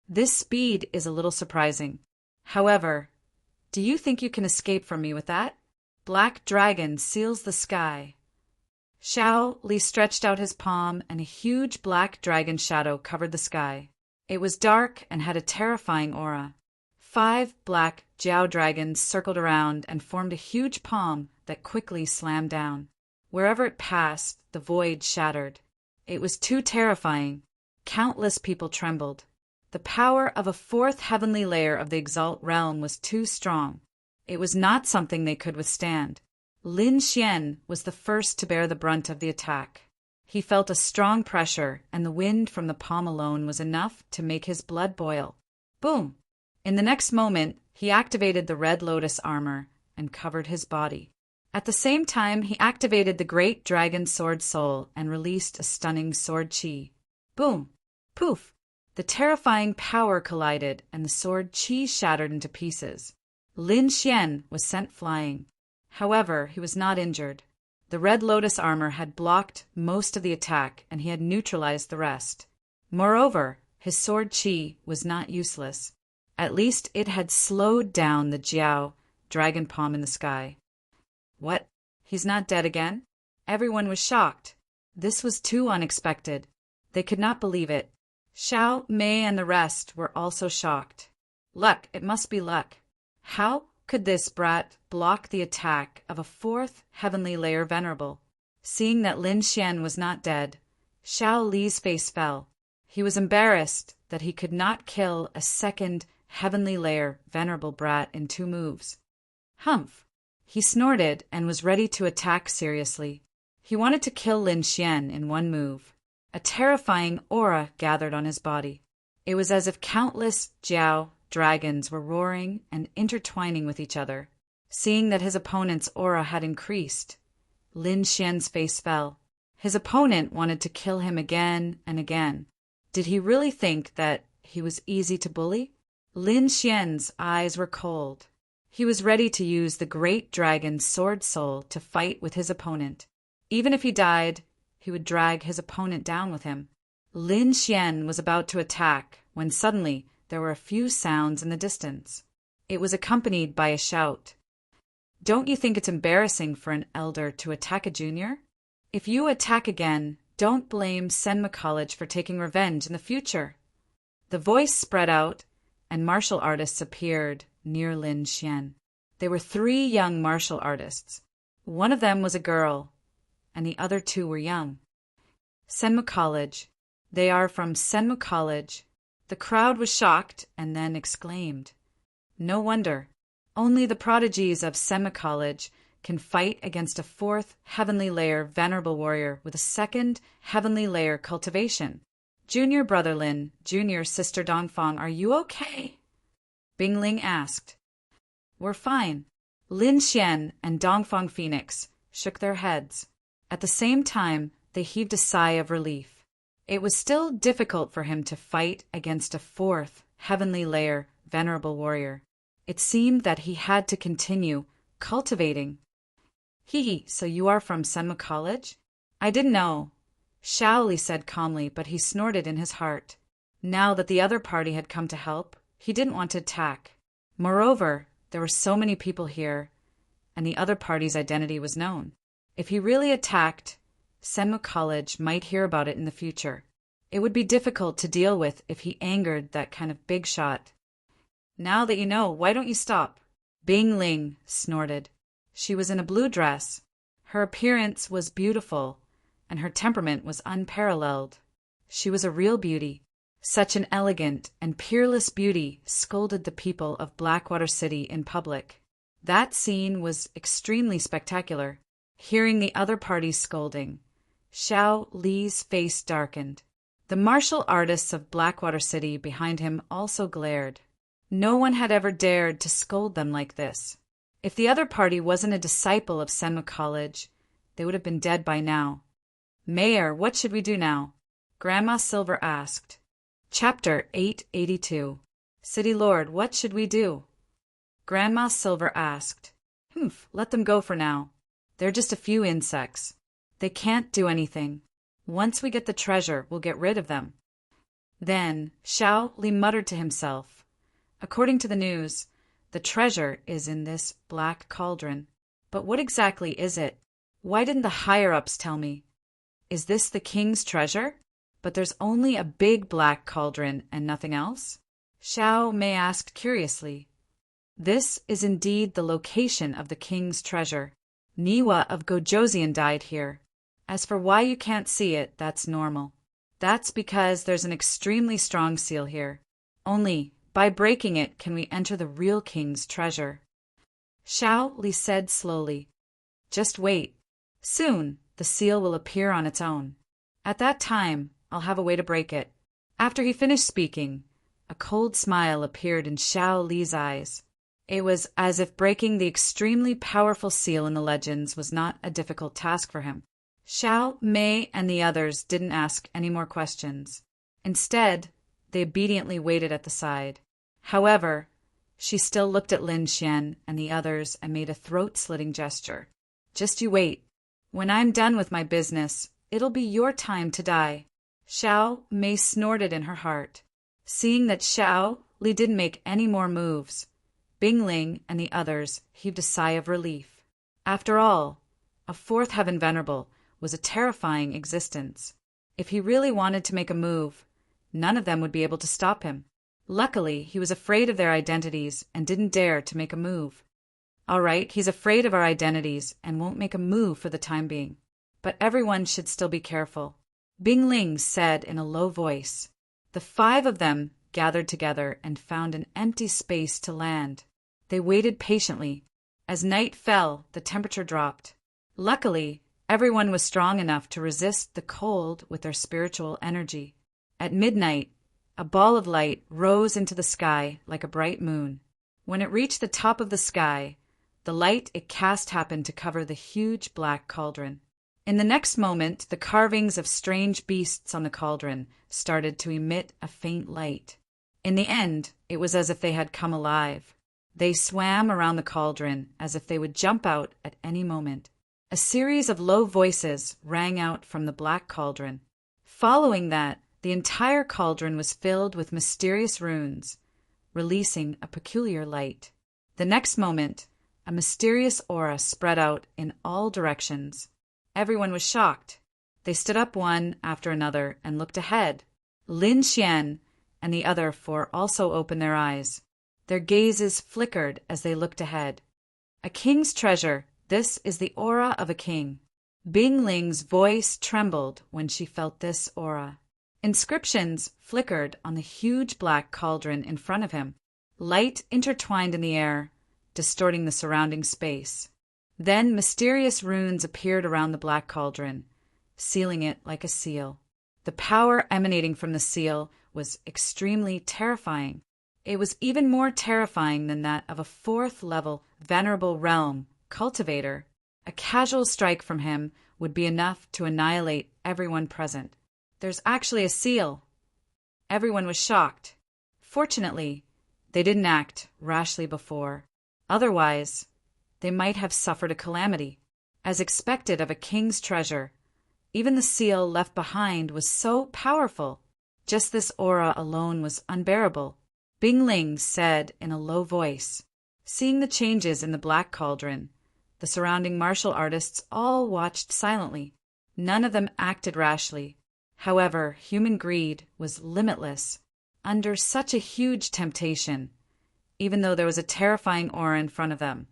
This speed is a little surprising. However, do you think you can escape from me with that? Black dragon seals the sky. Xiao Li stretched out his palm, and a huge black dragon shadow covered the sky. It was dark and had a terrifying aura. 5 black Jiao dragons circled around and formed a huge palm that quickly slammed down. Wherever it passed, the void shattered. It was too terrifying. Countless people trembled. The power of a fourth heavenly layer of the Exalt realm was too strong. It was not something they could withstand. Lin Xian was the first to bear the brunt of the attack. He felt a strong pressure, and the wind from the palm alone was enough to make his blood boil. Boom! In the next moment, he activated the Red Lotus armor and covered his body. At the same time, he activated the Great Dragon Sword Soul and released a stunning sword chi. Boom! Poof! The terrifying power collided, and the sword chi shattered into pieces. Lin Xian was sent flying. However, he was not injured. The Red Lotus armor had blocked most of the attack, and he had neutralized the rest. Moreover, his sword chi was not useless. At least it had slowed down the Jiao dragon palm in the sky. What? He's not dead again? Everyone was shocked. This was too unexpected. They could not believe it. Xiao Mei and the rest were also shocked. Luck, it must be luck. How could this brat block the attack of a fourth heavenly layer venerable? Seeing that Lin Xian was not dead, Xiao Li's face fell. He was embarrassed that he could not kill a second heavenly layer venerable brat in 2 moves. Humph! He snorted and was ready to attack seriously. He wanted to kill Lin Xian in 1 move. A terrifying aura gathered on his body. It was as if countless Jiao dragons were roaring and intertwining with each other. Seeing that his opponent's aura had increased, Lin Xian's face fell. His opponent wanted to kill him again and again. Did he really think that he was easy to bully? Lin Xian's eyes were cold. He was ready to use the Great Dragon's Sword Soul to fight with his opponent. Even if he died, he would drag his opponent down with him. Lin Xian was about to attack when suddenly there were a few sounds in the distance. It was accompanied by a shout. Don't you think it's embarrassing for an elder to attack a junior? If you attack again, don't blame Senma College for taking revenge in the future. The voice spread out, and martial artists appeared near Lin Xian. They were 3 young martial artists. One of them was a girl, and the other 2 were young. Senmu College. They are from Senmu College. The crowd was shocked and then exclaimed. No wonder. Only the prodigies of Senmu College can fight against a 4th heavenly layer venerable warrior with a 2nd heavenly layer cultivation. Junior brother Lin, junior sister Dongfang, are you okay? Bingling asked. We're fine. Lin Xian and Dongfang Phoenix shook their heads. At the same time, they heaved a sigh of relief. It was still difficult for him to fight against a 4th heavenly layer venerable warrior. It seemed that he had to continue cultivating. Hee, so you are from Senmu College? I didn't know. Shaoli said calmly, but he snorted in his heart. Now that the other party had come to help, he didn't want to attack. Moreover, there were so many people here, and the other party's identity was known. If he really attacked, Senmu College might hear about it in the future. It would be difficult to deal with if he angered that kind of big shot. Now that you know, why don't you stop? Bing Ling snorted. She was in a blue dress. Her appearance was beautiful, and her temperament was unparalleled. She was a real beauty. Such an elegant and peerless beauty scolded the people of Blackwater City in public. That scene was extremely spectacular. Hearing the other party's scolding, Xiao Li's face darkened. The martial artists of Blackwater City behind him also glared. No one had ever dared to scold them like this. If the other party wasn't a disciple of Senmu College, they would have been dead by now. Mayor, what should we do now? Grandma Silver asked. Chapter 882. City Lord, what should we do? Grandma Silver asked. Let them go for now. They're just a few insects. They can't do anything. Once we get the treasure, we'll get rid of them. Then Xiao Li muttered to himself. According to the news, the treasure is in this black cauldron. But what exactly is it? Why didn't the higher-ups tell me? Is this the king's treasure? But there's only a big black cauldron and nothing else? Xiao Mei asked curiously. This is indeed the location of the king's treasure. Niwa of Gojoseon died here. As for why you can't see it, that's normal. That's because there's an extremely strong seal here. Only by breaking it can we enter the real king's treasure. Xiao Li said slowly. Just wait. Soon the seal will appear on its own. At that time, I'll have a way to break it. After he finished speaking, a cold smile appeared in Xiao Li's eyes. It was as if breaking the extremely powerful seal in the legends was not a difficult task for him. Xiao Mei and the others didn't ask any more questions. Instead, they obediently waited at the side. However, she still looked at Lin Xian and the others and made a throat-slitting gesture. Just you wait. When I'm done with my business, it'll be your time to die. Xiao Mei snorted in her heart. Seeing that Xiao Li didn't make any more moves, Bing Ling and the others heaved a sigh of relief. After all, a fourth heaven venerable was a terrifying existence. If he really wanted to make a move, none of them would be able to stop him. Luckily, he was afraid of their identities and didn't dare to make a move. All right, he's afraid of our identities and won't make a move for the time being. But everyone should still be careful. Bing Ling said in a low voice. The 5 of them gathered together and found an empty space to land. They waited patiently. As night fell, the temperature dropped. Luckily, everyone was strong enough to resist the cold with their spiritual energy. At midnight, a ball of light rose into the sky like a bright moon. When it reached the top of the sky, the light it cast happened to cover the huge black cauldron. In the next moment, the carvings of strange beasts on the cauldron started to emit a faint light. In the end, it was as if they had come alive. They swam around the cauldron as if they would jump out at any moment. A series of low voices rang out from the black cauldron. Following that, the entire cauldron was filled with mysterious runes, releasing a peculiar light. The next moment, a mysterious aura spread out in all directions. Everyone was shocked. They stood up one after another and looked ahead. Lin Xian and the other 4 also opened their eyes. Their gazes flickered as they looked ahead. A king's treasure. This is the aura of a king. Bing Ling's voice trembled when she felt this aura. Inscriptions flickered on the huge black cauldron in front of him. Light intertwined in the air, distorting the surrounding space. Then mysterious runes appeared around the black cauldron, sealing it like a seal. The power emanating from the seal was extremely terrifying. It was even more terrifying than that of a 4th-level venerable realm cultivator. A casual strike from him would be enough to annihilate everyone present. There's actually a seal. Everyone was shocked. Fortunately, they didn't act rashly before. Otherwise, they might have suffered a calamity. As expected of a king's treasure, even the seal left behind was so powerful. Just this aura alone was unbearable. Bing Ling said in a low voice. Seeing the changes in the black cauldron, the surrounding martial artists all watched silently. None of them acted rashly. However, human greed was limitless. Under such a huge temptation, even though there was a terrifying aura in front of them,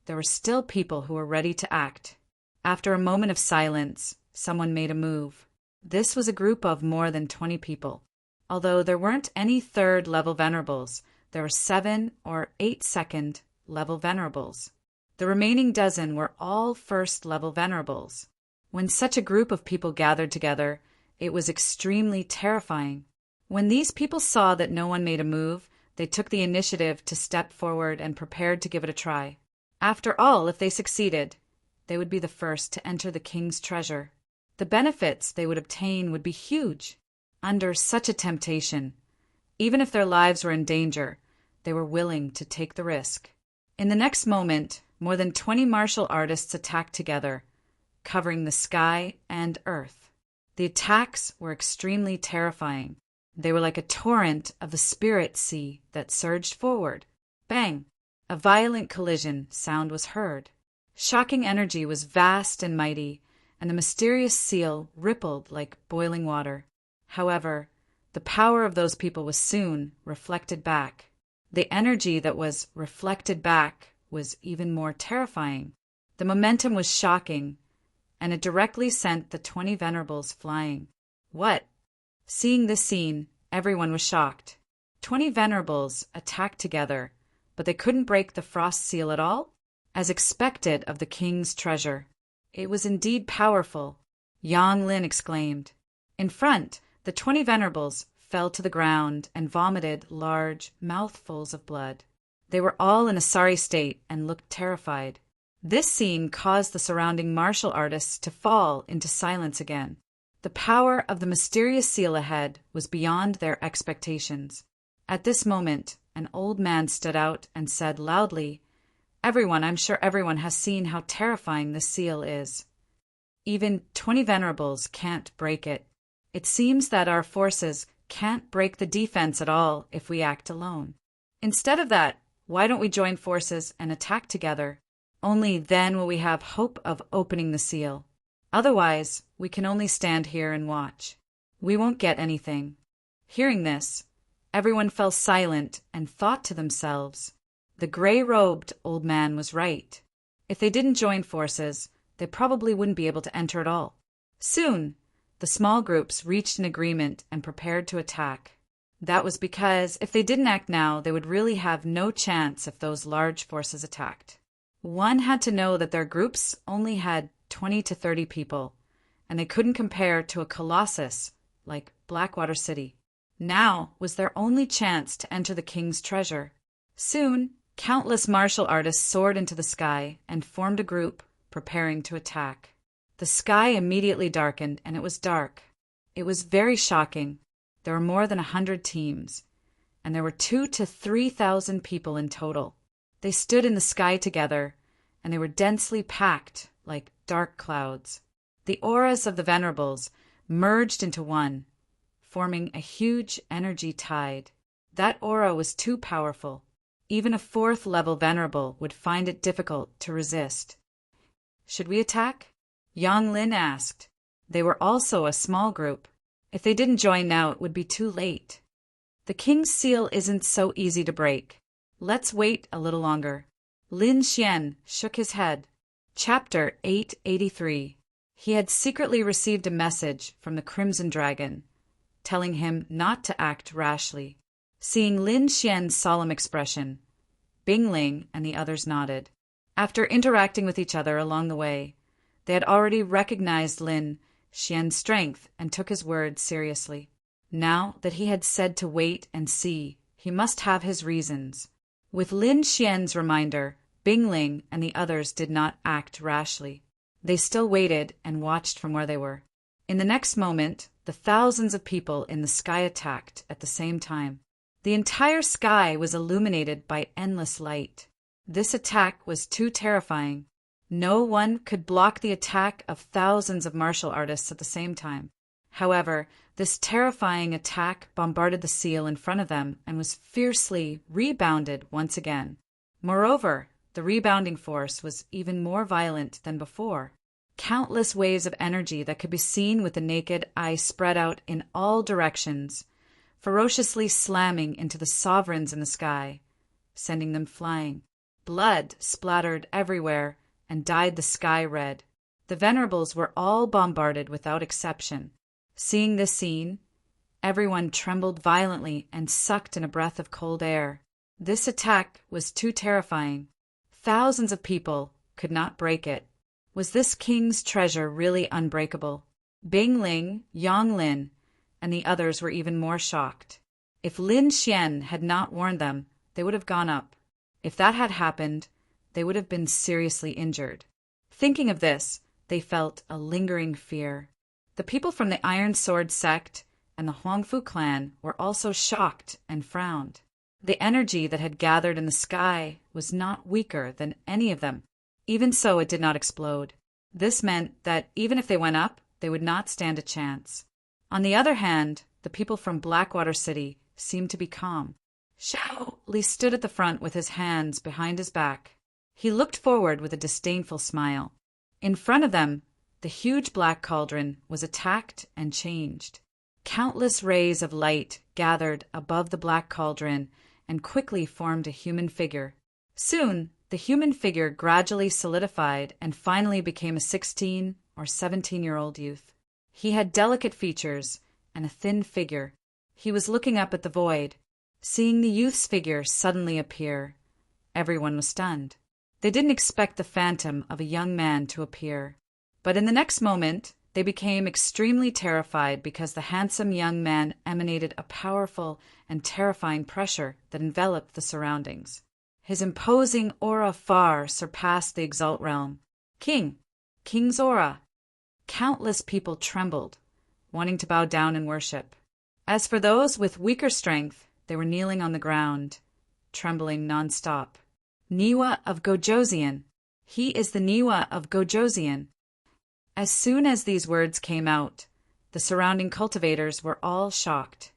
there were still people who were ready to act. After a moment of silence, someone made a move. This was a group of more than 20 people. Although there weren't any 3rd-level venerables, there were 7 or 8 2nd-level venerables. The remaining dozen were all 1st-level venerables. When such a group of people gathered together, it was extremely terrifying. When these people saw that no one made a move, they took the initiative to step forward and prepared to give it a try. After all, if they succeeded, they would be the first to enter the king's treasure. The benefits they would obtain would be huge. Under such a temptation, even if their lives were in danger, they were willing to take the risk. In the next moment, more than 20 martial artists attacked together, covering the sky and earth. The attacks were extremely terrifying. They were like a torrent of the spirit sea that surged forward. Bang! A violent collision sound was heard. Shocking energy was vast and mighty, and the mysterious seal rippled like boiling water. However, the power of those people was soon reflected back. The energy that was reflected back was even more terrifying. The momentum was shocking, and it directly sent the 20 venerables flying. What? Seeing this scene, everyone was shocked. 20 venerables attacked together, but they couldn't break the frost seal at all? As expected of the king's treasure. It was indeed powerful, Yang Lin exclaimed. In front, the 20 venerables fell to the ground and vomited large mouthfuls of blood. They were all in a sorry state and looked terrified. This scene caused the surrounding martial artists to fall into silence again. The power of the mysterious seal ahead was beyond their expectations. At this moment, an old man stood out and said loudly, I'm sure everyone has seen how terrifying this seal is. Even 20 venerables can't break it. It seems that our forces can't break the defense at all if we act alone. Instead of that, why don't we join forces and attack together? Only then will we have hope of opening the seal. Otherwise, we can only stand here and watch. We won't get anything. Hearing this, everyone fell silent and thought to themselves, the gray-robed old man was right. If they didn't join forces, they probably wouldn't be able to enter at all. Soon, the small groups reached an agreement and prepared to attack. That was because if they didn't act now, they would really have no chance if those large forces attacked. One had to know that their groups only had 20 to 30 people, and they couldn't compare to a colossus like Blackwater City. Now was their only chance to enter the king's treasure. Soon, countless martial artists soared into the sky and formed a group, preparing to attack. The sky immediately darkened, and it was dark. It was very shocking. There were more than 100 teams, and there were 2,000 to 3,000 people in total. They stood in the sky together, and they were densely packed like dark clouds. The auras of the venerables merged into one, forming a huge energy tide. That aura was too powerful. Even a 4th-level venerable would find it difficult to resist. Should we attack? Yang Lin asked. They were also a small group. If they didn't join now, it would be too late. The king's seal isn't so easy to break. Let's wait a little longer. Lin Xian shook his head. Chapter 883. He had secretly received a message from the Crimson Dragon, telling him not to act rashly. Seeing Lin Xian's solemn expression, Bingling and the others nodded. After interacting with each other along the way, they had already recognized Lin Xian's strength and took his words seriously. Now that he had said to wait and see, he must have his reasons. With Lin Xian's reminder, Bingling and the others did not act rashly. They still waited and watched from where they were. In the next moment, the thousands of people in the sky attacked at the same time. The entire sky was illuminated by endless light. This attack was too terrifying. No one could block the attack of thousands of martial artists at the same time. However, this terrifying attack bombarded the seal in front of them and was fiercely rebounded once again. Moreover, the rebounding force was even more violent than before. Countless waves of energy that could be seen with the naked eye spread out in all directions, ferociously slamming into the sovereigns in the sky, sending them flying. Blood splattered everywhere and dyed the sky red. The venerables were all bombarded without exception. Seeing this scene, everyone trembled violently and sucked in a breath of cold air. This attack was too terrifying. Thousands of people could not break it. Was this king's treasure really unbreakable? Bing Ling, Yang Lin, and the others were even more shocked. If Lin Xian had not warned them, they would have gone up. If that had happened, they would have been seriously injured. Thinking of this, they felt a lingering fear. The people from the Iron Sword sect and the Huangfu clan were also shocked and frowned. The energy that had gathered in the sky was not weaker than any of them. Even so, it did not explode. This meant that even if they went up, they would not stand a chance. On the other hand, the people from Blackwater City seemed to be calm. Shao Li stood at the front with his hands behind his back. He looked forward with a disdainful smile. In front of them, the huge black cauldron was attacked and changed. Countless rays of light gathered above the black cauldron and quickly formed a human figure. Soon, the human figure gradually solidified and finally became a 16 or 17-year-old youth. He had delicate features and a thin figure. He was looking up at the void. Seeing the youth's figure suddenly appear, everyone was stunned. They didn't expect the phantom of a young man to appear. But in the next moment, they became extremely terrified because the handsome young man emanated a powerful and terrifying pressure that enveloped the surroundings. His imposing aura far surpassed the Exalt realm. King's aura. Countless people trembled, wanting to bow down and worship. As for those with weaker strength, they were kneeling on the ground, trembling non-stop. Niwa of Gojosian. He is the Niwa of Gojosian. As soon as these words came out, the surrounding cultivators were all shocked.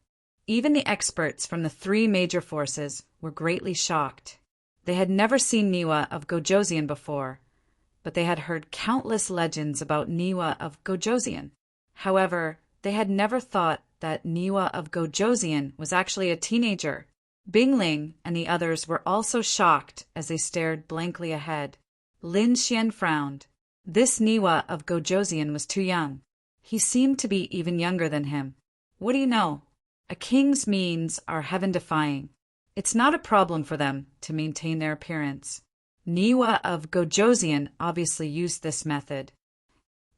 Even the experts from the 3 major forces were greatly shocked. They had never seen Niwa of Gojosian before, but they had heard countless legends about Niwa of Gojosian. However, they had never thought that Niwa of Gojosian was actually a teenager. Bing Ling and the others were also shocked as they stared blankly ahead. Lin Xian frowned. This Niwa of Gojosian was too young. He seemed to be even younger than him. What do you know? A king's means are heaven-defying. It's not a problem for them to maintain their appearance. Niwa of Gojosian obviously used this method.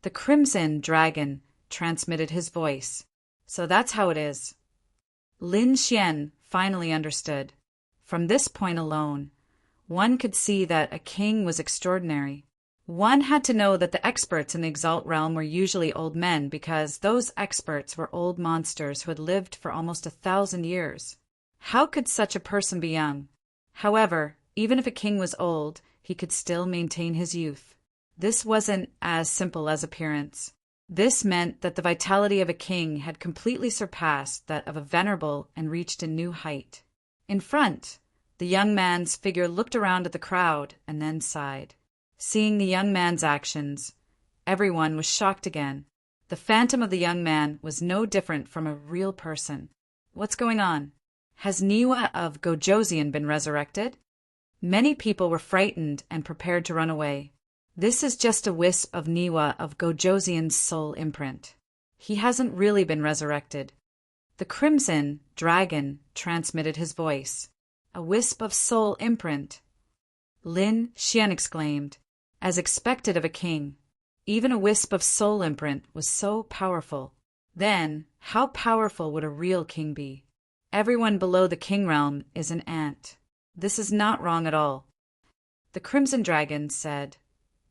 The Crimson Dragon transmitted his voice. So that's how it is. Lin Xian finally understood. From this point alone, one could see that a king was extraordinary. One had to know that the experts in the Exalt realm were usually old men because those experts were old monsters who had lived for almost 1,000 years. How could such a person be young? However, even if a king was old, he could still maintain his youth. This wasn't as simple as appearance. This meant that the vitality of a king had completely surpassed that of a venerable and reached a new height. In front, the young man's figure looked around at the crowd and then sighed. Seeing the young man's actions, everyone was shocked again. The phantom of the young man was no different from a real person. What's going on? Has Niwa of Gojosian been resurrected? Many people were frightened and prepared to run away. This is just a wisp of Niwa of Gojosian's soul imprint. He hasn't really been resurrected. The Crimson Dragon transmitted his voice. A wisp of soul imprint. Lin Xian exclaimed. As expected of a king, even a wisp of soul imprint was so powerful. Then, how powerful would a real king be? Everyone below the king realm is an ant. This is not wrong at all. The Crimson Dragon said,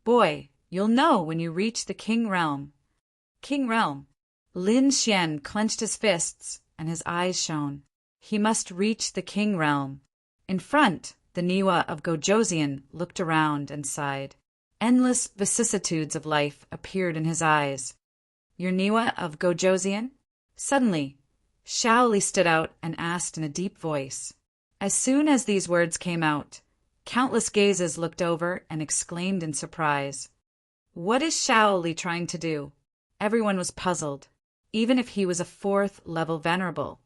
"Boy, you'll know when you reach the king realm." King realm. Lin Xian clenched his fists and his eyes shone. He must reach the king realm. In front, the Niwa of Gojosian looked around and sighed. Endless vicissitudes of life appeared in his eyes. "You're Niwa of Gojosian?" Suddenly, Shao Li stood out and asked in a deep voice. As soon as these words came out, countless gazes looked over and exclaimed in surprise. What is Shao Li trying to do? Everyone was puzzled, even if he was a 4th level venerable.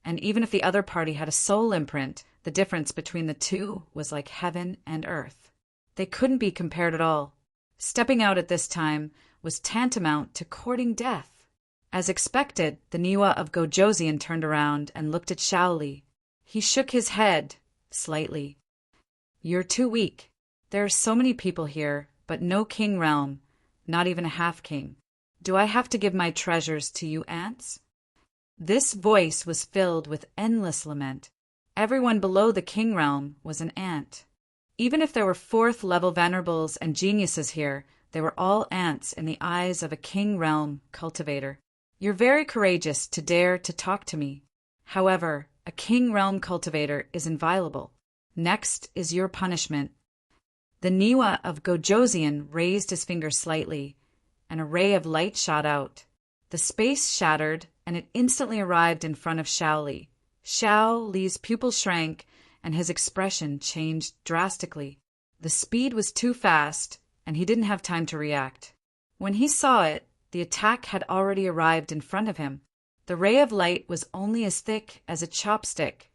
And even if the other party had a soul imprint, the difference between the two was like heaven and earth. They couldn't be compared at all. Stepping out at this time was tantamount to courting death. As expected, the Niwa of Gojosian turned around and looked at Shao Li. He shook his head, slightly. "You're too weak. There are so many people here but no king realm, not even a half-king. Do I have to give my treasures to you ants? This voice was filled with endless lament. Everyone below the king realm was an ant. Even if there were fourth-level venerables and geniuses here, they were all ants in the eyes of a king realm cultivator. You're very courageous to dare to talk to me. However, a king realm cultivator is inviolable. Next is your punishment. The Niwa of Gojosian raised his finger slightly. An ray of light shot out. The space shattered, and it instantly arrived in front of Shaoli. Shaoli's pupils shrank, and his expression changed drastically. The speed was too fast, and he didn't have time to react. When he saw it, the attack had already arrived in front of him. The ray of light was only as thick as a chopstick,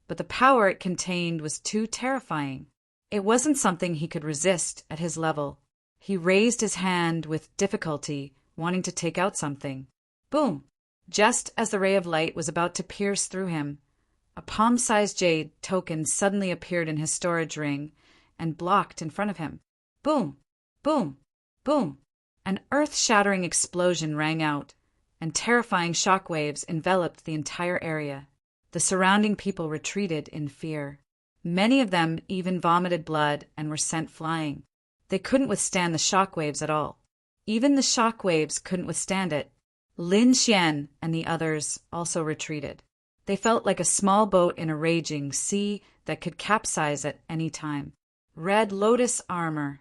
but the power it contained was too terrifying. It wasn't something he could resist at his level. He raised his hand with difficulty, wanting to take out something. Boom! Just as the ray of light was about to pierce through him, a palm-sized jade token suddenly appeared in his storage ring and blocked in front of him. Boom! Boom! Boom! An earth-shattering explosion rang out, and terrifying shockwaves enveloped the entire area. The surrounding people retreated in fear. Many of them even vomited blood and were sent flying. They couldn't withstand the shockwaves at all. Even the shockwaves couldn't withstand it. Lin Xian and the others also retreated. They felt like a small boat in a raging sea that could capsize at any time. Red Lotus armor.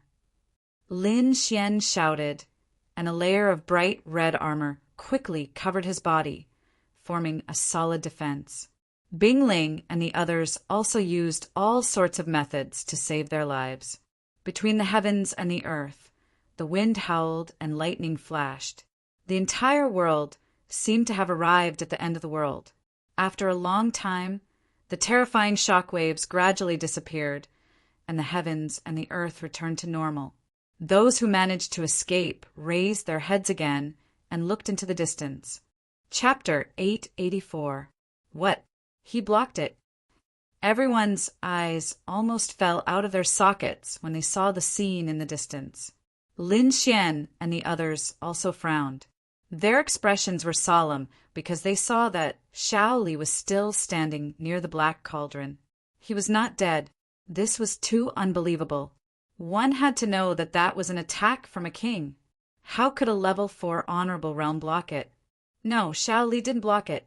Lin Xian shouted, and a layer of bright red armor quickly covered his body, forming a solid defense. Bing Ling and the others also used all sorts of methods to save their lives. Between the heavens and the earth, the wind howled and lightning flashed. The entire world seemed to have arrived at the end of the world. After a long time, the terrifying shockwaves gradually disappeared, and the heavens and the earth returned to normal. Those who managed to escape raised their heads again and looked into the distance. Chapter 884. What? He blocked it. Everyone's eyes almost fell out of their sockets when they saw the scene in the distance. Lin Xian and the others also frowned. Their expressions were solemn because they saw that Shaoli was still standing near the black cauldron. He was not dead. This was too unbelievable. One had to know that that was an attack from a king. How could a level 4 honorable realm block it? No, Shaoli didn't block it.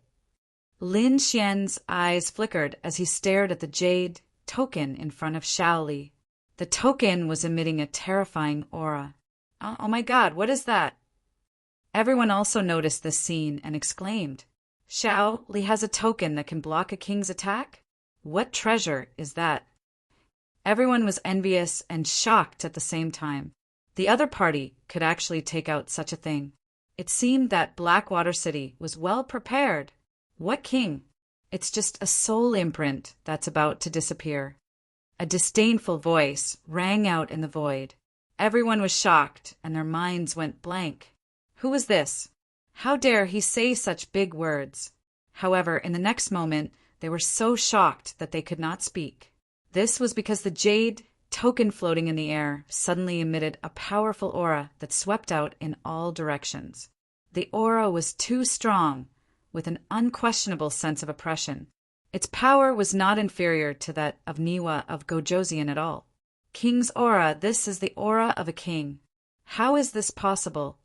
Lin Xian's eyes flickered as he stared at the jade token in front of Shaoli. The token was emitting a terrifying aura. Oh my God, what is that? Everyone also noticed this scene and exclaimed, Shaoli has a token that can block a king's attack? What treasure is that? Everyone was envious and shocked at the same time. The other party could actually take out such a thing. It seemed that Blackwater City was well prepared. What king? It's just a soul imprint that's about to disappear. A disdainful voice rang out in the void. Everyone was shocked, and their minds went blank. Who was this? How dare he say such big words? However, in the next moment, they were so shocked that they could not speak. This was because the jade token floating in the air suddenly emitted a powerful aura that swept out in all directions. The aura was too strong, with an unquestionable sense of oppression. Its power was not inferior to that of Niwa of Gojosian at all. King's aura, this is the aura of a king. How is this possible?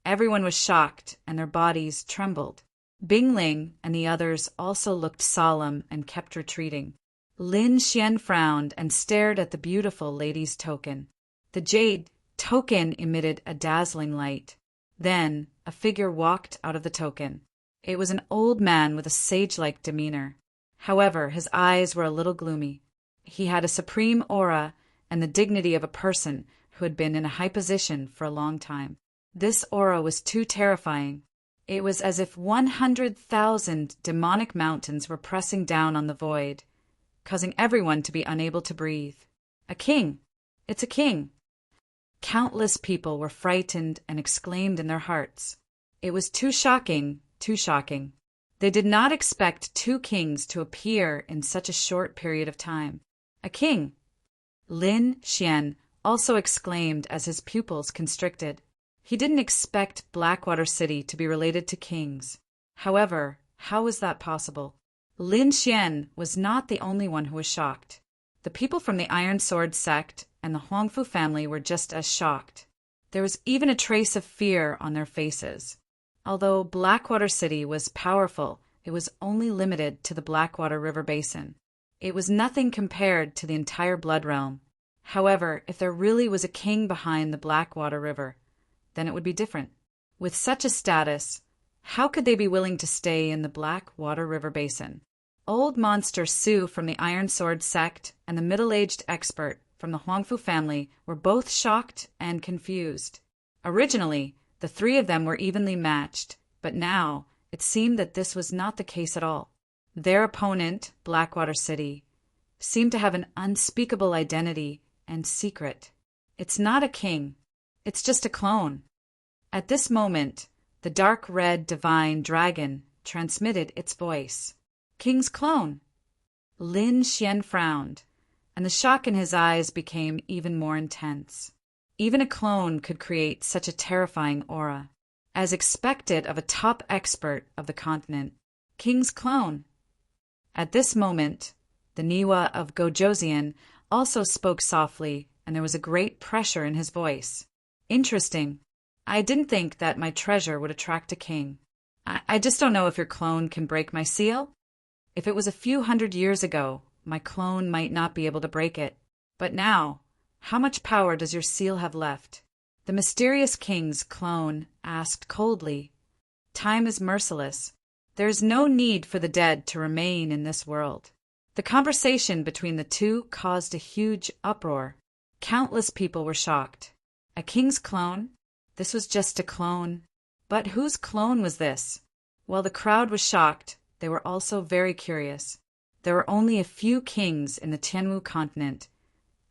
Everyone was shocked, and their bodies trembled. Bing Ling and the others also looked solemn and kept retreating. Lin Xian frowned and stared at the beautiful lady's token. The jade token emitted a dazzling light. Then a figure walked out of the token. It was an old man with a sage-like demeanor. However, his eyes were a little gloomy. He had a supreme aura and the dignity of a person who had been in a high position for a long time. This aura was too terrifying. It was as if 100,000 demonic mountains were pressing down on the void, causing everyone to be unable to breathe. A king! It's a king! Countless people were frightened and exclaimed in their hearts. It was too shocking, too shocking. They did not expect two kings to appear in such a short period of time. A king! Lin Xian also exclaimed as his pupils constricted. He didn't expect Blackwater City to be related to kings. However, how was that possible? Lin Xian was not the only one who was shocked. The people from the Iron Sword sect and the Huangfu family were just as shocked. There was even a trace of fear on their faces. Although Blackwater City was powerful, it was only limited to the Blackwater River Basin. It was nothing compared to the entire Blood Realm. However, if there really was a king behind the Blackwater River, then it would be different. With such a status, how could they be willing to stay in the Blackwater River Basin? Old Monster Su from the Iron Sword sect and the middle-aged expert from the Huangfu family were both shocked and confused. Originally, the three of them were evenly matched, but now it seemed that this was not the case at all. Their opponent, Blackwater City, seemed to have an unspeakable identity and secret. It's not a king. It's just a clone. At this moment, the dark red divine dragon transmitted its voice. King's clone. Lin Xian frowned, and the shock in his eyes became even more intense. Even a clone could create such a terrifying aura. As expected of a top expert of the continent, King's clone. At this moment, the Niwa of Gojoseon also spoke softly, and there was a great pressure in his voice. Interesting. I didn't think that my treasure would attract a king. I just don't know if your clone can break my seal. If it was a few hundred years ago, my clone might not be able to break it. But now, how much power does your seal have left? The mysterious king's clone asked coldly. Time is merciless. There is no need for the dead to remain in this world. The conversation between the two caused a huge uproar. Countless people were shocked. A king's clone? This was just a clone. But whose clone was this? While the crowd was shocked, they were also very curious. There were only a few kings in the Tianwu continent,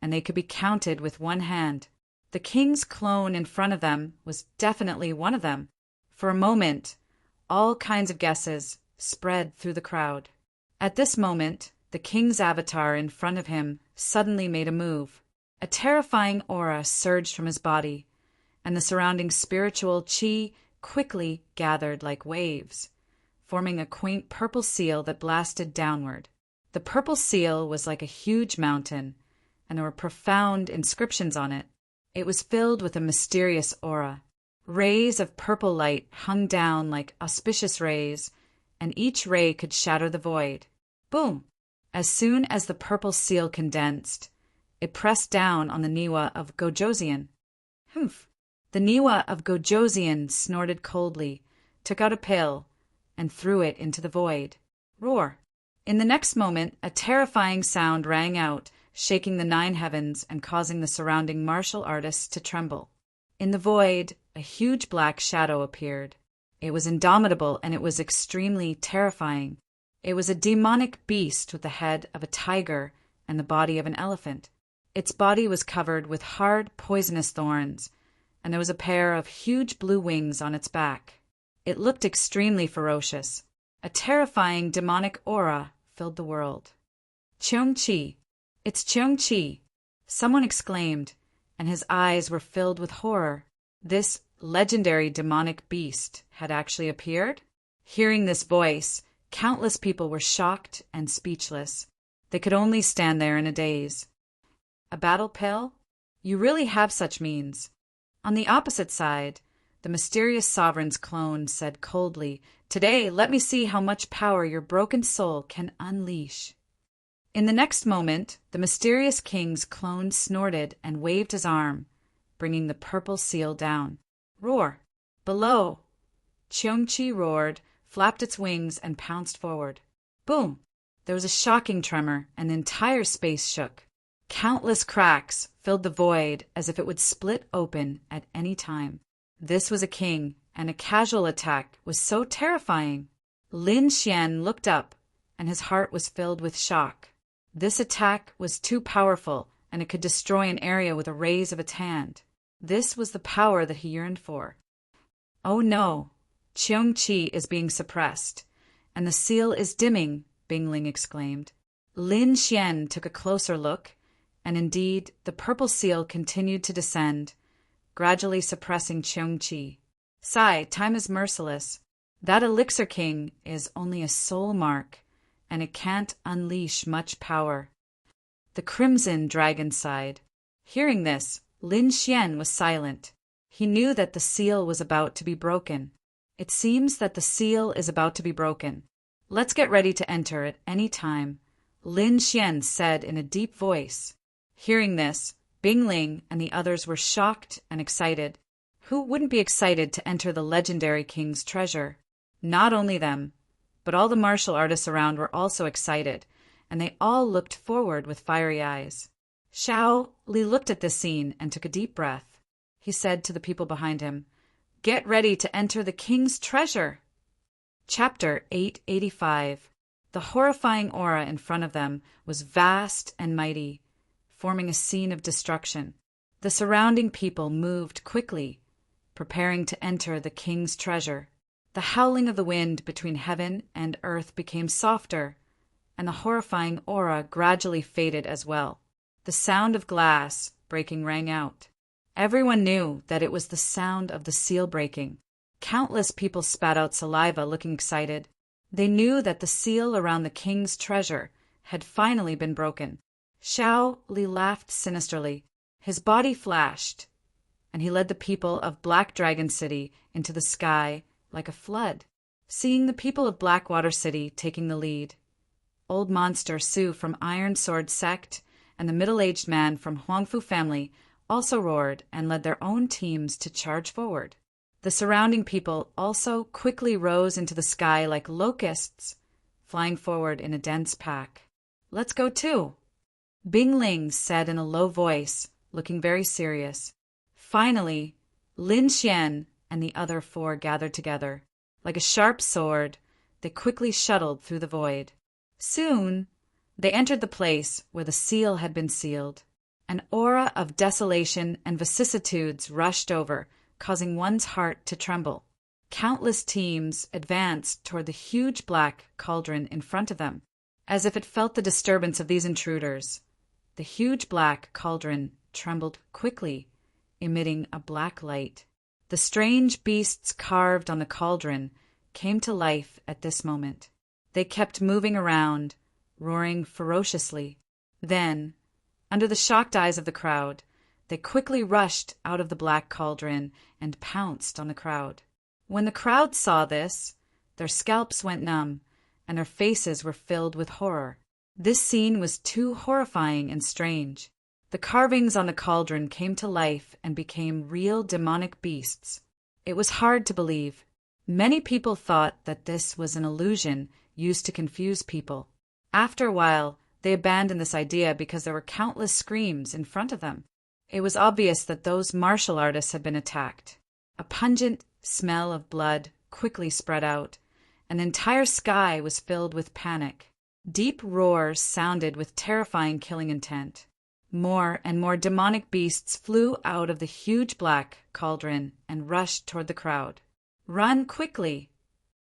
and they could be counted with one hand. The king's clone in front of them was definitely one of them. For a moment, all kinds of guesses spread through the crowd. At this moment, the king's avatar in front of him suddenly made a move. A terrifying aura surged from his body, and the surrounding spiritual qi quickly gathered like waves, forming a quaint purple seal that blasted downward. The purple seal was like a huge mountain, and there were profound inscriptions on it. It was filled with a mysterious aura. Rays of purple light hung down like auspicious rays, and each ray could shatter the void. Boom! As soon as the purple seal condensed, it pressed down on the Niwa of Gojoseon. Humph! The Niwa of Gojoseon snorted coldly, took out a pill, and threw it into the void. Roar! In the next moment, a terrifying sound rang out, shaking the 9 heavens and causing the surrounding martial artists to tremble. In the void, a huge black shadow appeared. It was indomitable, and it was extremely terrifying. It was a demonic beast with the head of a tiger and the body of an elephant. Its body was covered with hard, poisonous thorns, and there was a pair of huge blue wings on its back. It looked extremely ferocious. A terrifying demonic aura filled the world. Cheong-chi! It's Cheong-chi! Someone exclaimed, and his eyes were filled with horror. This legendary demonic beast had actually appeared? Hearing this voice, countless people were shocked and speechless. They could only stand there in a daze. A battle pill? You really have such means. On the opposite side, the mysterious sovereign's clone said coldly, Today, let me see how much power your broken soul can unleash. In the next moment, the mysterious king's clone snorted and waved his arm, bringing the purple seal down. Roar! Below! Cheong-chi roared, flapped its wings, and pounced forward. Boom! There was a shocking tremor, and the entire space shook. Countless cracks filled the void as if it would split open at any time. This was a king, and a casual attack was so terrifying. Lin Xian looked up, and his heart was filled with shock. This attack was too powerful, and it could destroy an area with a raise of its hand. This was the power that he yearned for. Oh no! Cheong-chi is being suppressed, and the seal is dimming, Bingling exclaimed. Lin Xian took a closer look, And indeed, the purple seal continued to descend, gradually suppressing Cheongqi. Sigh, time is merciless. That elixir king is only a soul mark, and it can't unleash much power. The crimson dragon sighed. Hearing this, Lin Xian was silent. He knew that the seal was about to be broken. It seems that the seal is about to be broken. Let's get ready to enter at any time, Lin Xian said in a deep voice. Hearing this, Bing Ling and the others were shocked and excited. Who wouldn't be excited to enter the legendary king's treasure? Not only them, but all the martial artists around were also excited, and they all looked forward with fiery eyes. Xiao Li looked at this scene and took a deep breath. He said to the people behind him, "Get ready to enter the king's treasure." Chapter 885. The horrifying aura in front of them was vast and mighty, forming a scene of destruction. The surrounding people moved quickly, preparing to enter the king's treasure. The howling of the wind between heaven and earth became softer, and the horrifying aura gradually faded as well. The sound of glass breaking rang out. Everyone knew that it was the sound of the seal breaking. Countless people spat out saliva, looking excited. They knew that the seal around the king's treasure had finally been broken. Xiao Li laughed sinisterly. His body flashed, and he led the people of Black Dragon City into the sky like a flood. Seeing the people of Blackwater City taking the lead, Old Monster Su from Iron Sword Sect and the middle-aged man from Huangfu family also roared and led their own teams to charge forward. The surrounding people also quickly rose into the sky like locusts, flying forward in a dense pack. "Let's go too," Bing Ling said in a low voice, looking very serious. Finally, Lin Xian and the other four gathered together. Like a sharp sword, they quickly shuttled through the void. Soon, they entered the place where the seal had been sealed. An aura of desolation and vicissitudes rushed over, causing one's heart to tremble. Countless teams advanced toward the huge black cauldron in front of them. As if it felt the disturbance of these intruders, the huge black cauldron trembled quickly, emitting a black light. The strange beasts carved on the cauldron came to life at this moment. They kept moving around, roaring ferociously. Then, under the shocked eyes of the crowd, they quickly rushed out of the black cauldron and pounced on the crowd. When the crowd saw this, their scalps went numb, and their faces were filled with horror. This scene was too horrifying and strange. The carvings on the cauldron came to life and became real demonic beasts. It was hard to believe. Many people thought that this was an illusion used to confuse people. After a while, they abandoned this idea because there were countless screams in front of them. It was obvious that those martial artists had been attacked. A pungent smell of blood quickly spread out, and the entire sky was filled with panic. Deep roars sounded with terrifying killing intent. More and more demonic beasts flew out of the huge black cauldron and rushed toward the crowd. "Run quickly!"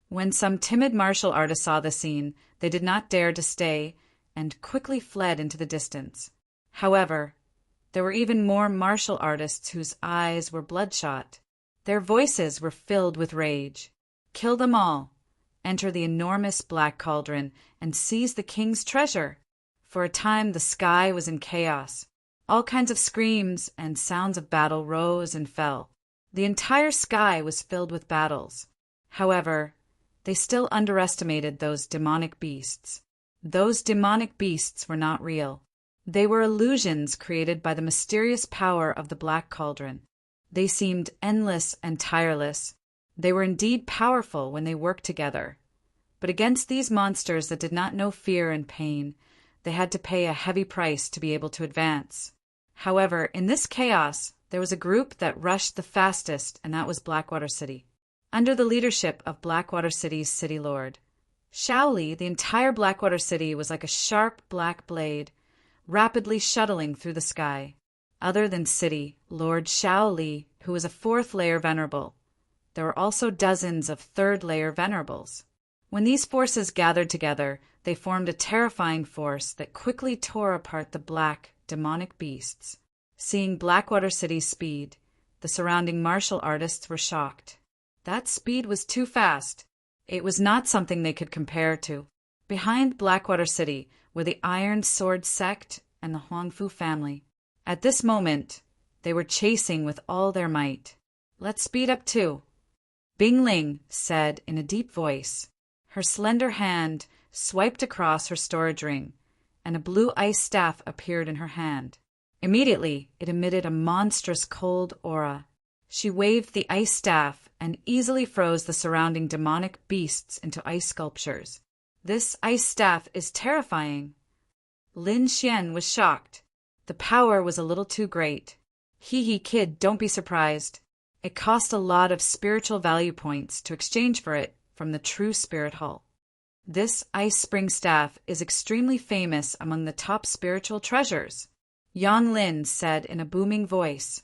When some timid martial artists saw the scene, they did not dare to stay and quickly fled into the distance. However, there were even more martial artists whose eyes were bloodshot. Their voices were filled with rage. "Kill them all! Enter the enormous black cauldron and seize the king's treasure!" For a time the sky was in chaos. All kinds of screams and sounds of battle rose and fell. The entire sky was filled with battles. However, they still underestimated those demonic beasts. Those demonic beasts were not real. They were illusions created by the mysterious power of the black cauldron. They seemed endless and tireless. They were indeed powerful when they worked together. But against these monsters that did not know fear and pain, they had to pay a heavy price to be able to advance. However, in this chaos, there was a group that rushed the fastest, and that was Blackwater City. Under the leadership of Blackwater City's city lord, Shaoli, the entire Blackwater City was like a sharp black blade, rapidly shuttling through the sky. Other than City Lord Shaoli, who was a fourth-layer venerable, there were also dozens of third-layer venerables. When these forces gathered together, they formed a terrifying force that quickly tore apart the black, demonic beasts. Seeing Blackwater City's speed, the surrounding martial artists were shocked. That speed was too fast. It was not something they could compare to. Behind Blackwater City were the Iron Sword sect and the Huangfu family. At this moment, they were chasing with all their might. "Let's speed up too," Bing Ling said in a deep voice. Her slender hand swiped across her storage ring, and a blue ice staff appeared in her hand. Immediately, it emitted a monstrous cold aura. She waved the ice staff and easily froze the surrounding demonic beasts into ice sculptures. "This ice staff is terrifying." Lin Xian was shocked. The power was a little too great. Hee kid, don't be surprised. It cost a lot of spiritual value points to exchange for it from the true spirit hull. This ice spring staff is extremely famous among the top spiritual treasures, Yang Lin said in a booming voice.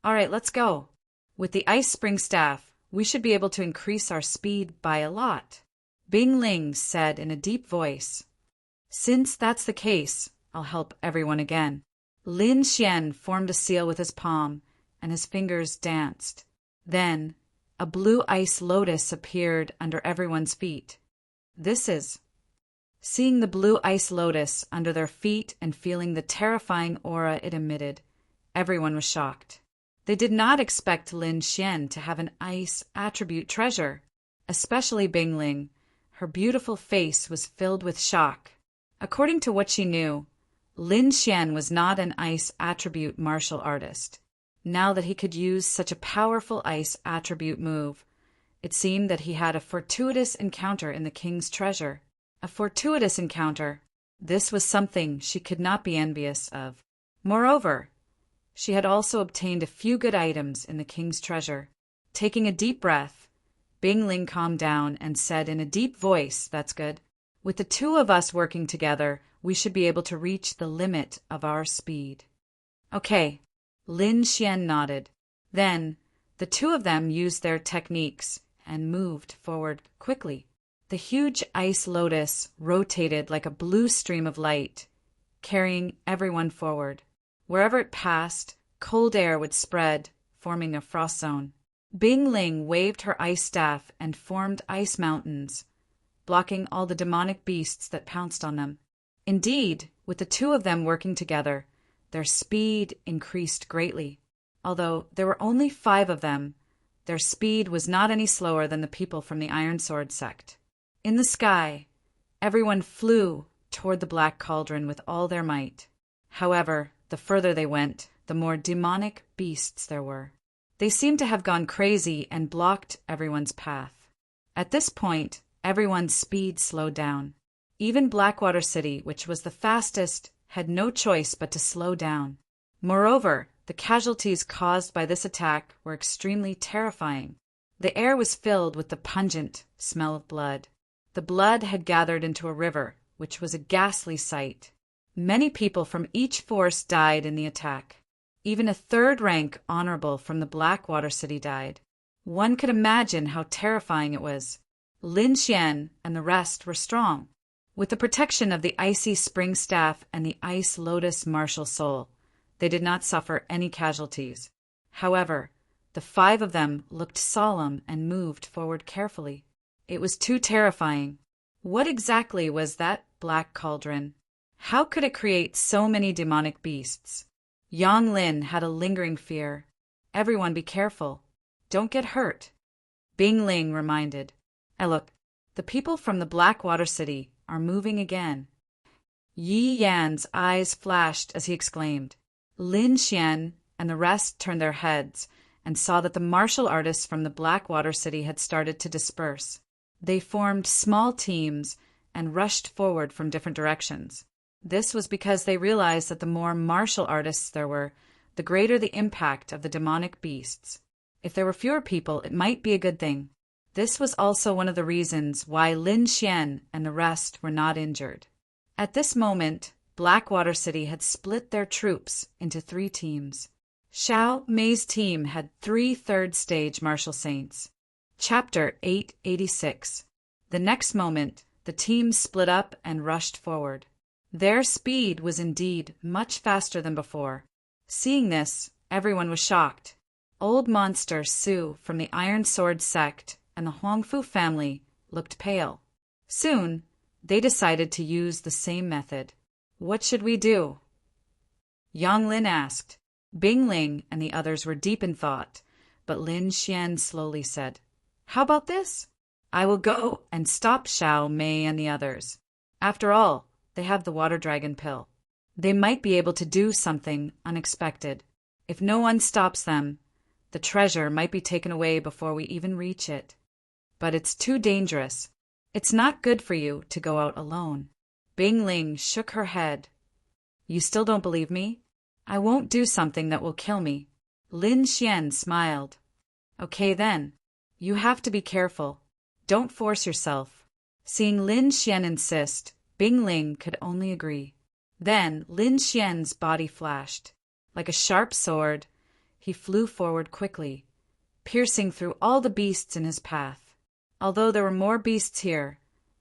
"All right, let's go. With the ice spring staff, we should be able to increase our speed by a lot," Bing Ling said in a deep voice. "Since that's the case, I'll help everyone again." Lin Xian formed a seal with his palm, and his fingers danced. Then, a blue ice lotus appeared under everyone's feet. Seeing the blue ice lotus under their feet and feeling the terrifying aura it emitted, everyone was shocked. They did not expect Lin Xian to have an ice attribute treasure, especially Bing Ling. Her beautiful face was filled with shock. According to what she knew, Lin Xian was not an ice attribute martial artist. Now that he could use such a powerful ice attribute move, it seemed that he had a fortuitous encounter in the king's treasure. A fortuitous encounter. This was something she could not be envious of. Moreover, she had also obtained a few good items in the king's treasure. Taking a deep breath, Bing Ling calmed down and said in a deep voice, "That's good. With the two of us working together, we should be able to reach the limit of our speed." "Okay," Lin Xian nodded. Then, the two of them used their techniques and moved forward quickly. The huge ice lotus rotated like a blue stream of light, carrying everyone forward. Wherever it passed, cold air would spread, forming a frost zone. Bing Ling waved her ice staff and formed ice mountains, blocking all the demonic beasts that pounced on them. Indeed, with the two of them working together, their speed increased greatly. Although there were only 5 of them, their speed was not any slower than the people from the Iron Sword sect. In the sky, everyone flew toward the Black Cauldron with all their might. However, the further they went, the more demonic beasts there were. They seemed to have gone crazy and blocked everyone's path. At this point, everyone's speed slowed down. Even Blackwater City, which was the fastest, had no choice but to slow down. Moreover, the casualties caused by this attack were extremely terrifying. The air was filled with the pungent smell of blood. The blood had gathered into a river, which was a ghastly sight. Many people from each force died in the attack. Even a third-rank honorable from the Blackwater City died. One could imagine how terrifying it was. Lin Xian and the rest were strong. With the protection of the icy spring staff and the ice lotus martial soul, they did not suffer any casualties. However, the 5 of them looked solemn and moved forward carefully. It was too terrifying. What exactly was that black cauldron? How could it create so many demonic beasts? Yang Lin had a lingering fear. "Everyone be careful. Don't get hurt," Bing Ling reminded. Look, the people from the Blackwater City are moving again." Yi Yan's eyes flashed as he exclaimed. Lin Xian and the rest turned their heads and saw that the martial artists from the Blackwater City had started to disperse. They formed small teams and rushed forward from different directions. This was because they realized that the more martial artists there were, the greater the impact of the demonic beasts. If there were fewer people, it might be a good thing. This was also one of the reasons why Lin Xian and the rest were not injured. At this moment, Blackwater City had split their troops into 3 teams. Xiao Mei's team had 3 third-stage martial saints. Chapter 886. The next moment, the teams split up and rushed forward. Their speed was indeed much faster than before. Seeing this, everyone was shocked. Old monster Su from the Iron Sword sect and the Huangfu family looked pale. Soon, they decided to use the same method. What should we do? Yang Lin asked. Bing Ling and the others were deep in thought, but Lin Xian slowly said, "How about this? I will go and stop Xiao Mei and the others. After all, they have the water dragon pill. They might be able to do something unexpected. If no one stops them, the treasure might be taken away before we even reach it. But it's too dangerous. It's not good for you to go out alone." Bing Ling shook her head. "You still don't believe me? I won't do something that will kill me." Lin Xian smiled. "Okay then. You have to be careful. Don't force yourself." Seeing Lin Xian insist, Bing Ling could only agree. Then Lin Xian's body flashed. Like a sharp sword, he flew forward quickly, piercing through all the beasts in his path. Although there were more beasts here,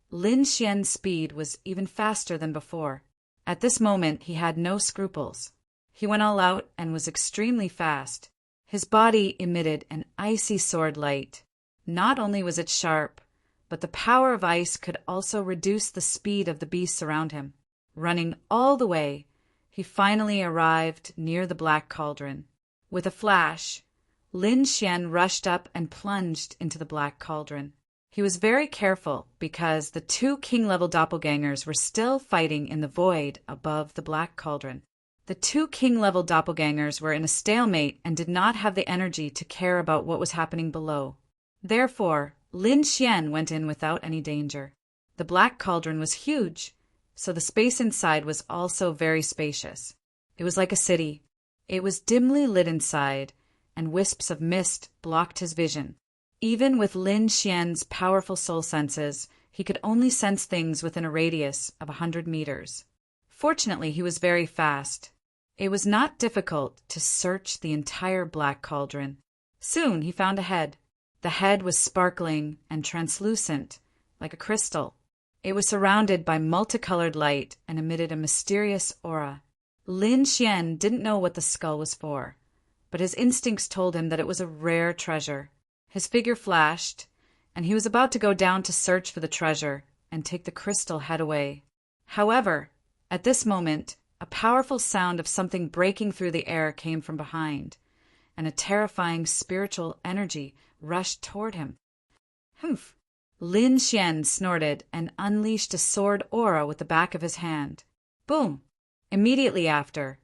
Lin Xian's speed was even faster than before. At this moment he had no scruples. He went all out and was extremely fast. His body emitted an icy sword light. Not only was it sharp, but the power of ice could also reduce the speed of the beasts around him. Running all the way, he finally arrived near the Black Cauldron. With a flash, Lin Xian rushed up and plunged into the Black Cauldron. He was very careful because the two king-level doppelgangers were still fighting in the void above the Black Cauldron. The two king-level doppelgangers were in a stalemate and did not have the energy to care about what was happening below. Therefore, Lin Xian went in without any danger. The Black Cauldron was huge, so the space inside was also very spacious. It was like a city. It was dimly lit inside, and wisps of mist blocked his vision. Even with Lin Xian's powerful soul senses, he could only sense things within a radius of 100 meters. Fortunately, he was very fast. It was not difficult to search the entire Black Cauldron. Soon he found a head. The head was sparkling and translucent, like a crystal. It was surrounded by multicolored light and emitted a mysterious aura. Lin Xian didn't know what the skull was for, but his instincts told him that it was a rare treasure. His figure flashed, and he was about to go down to search for the treasure and take the crystal head away. However, at this moment, a powerful sound of something breaking through the air came from behind, and a terrifying spiritual energy rushed toward him. Humph! Lin Xian snorted and unleashed a sword aura with the back of his hand. Boom! Immediately after,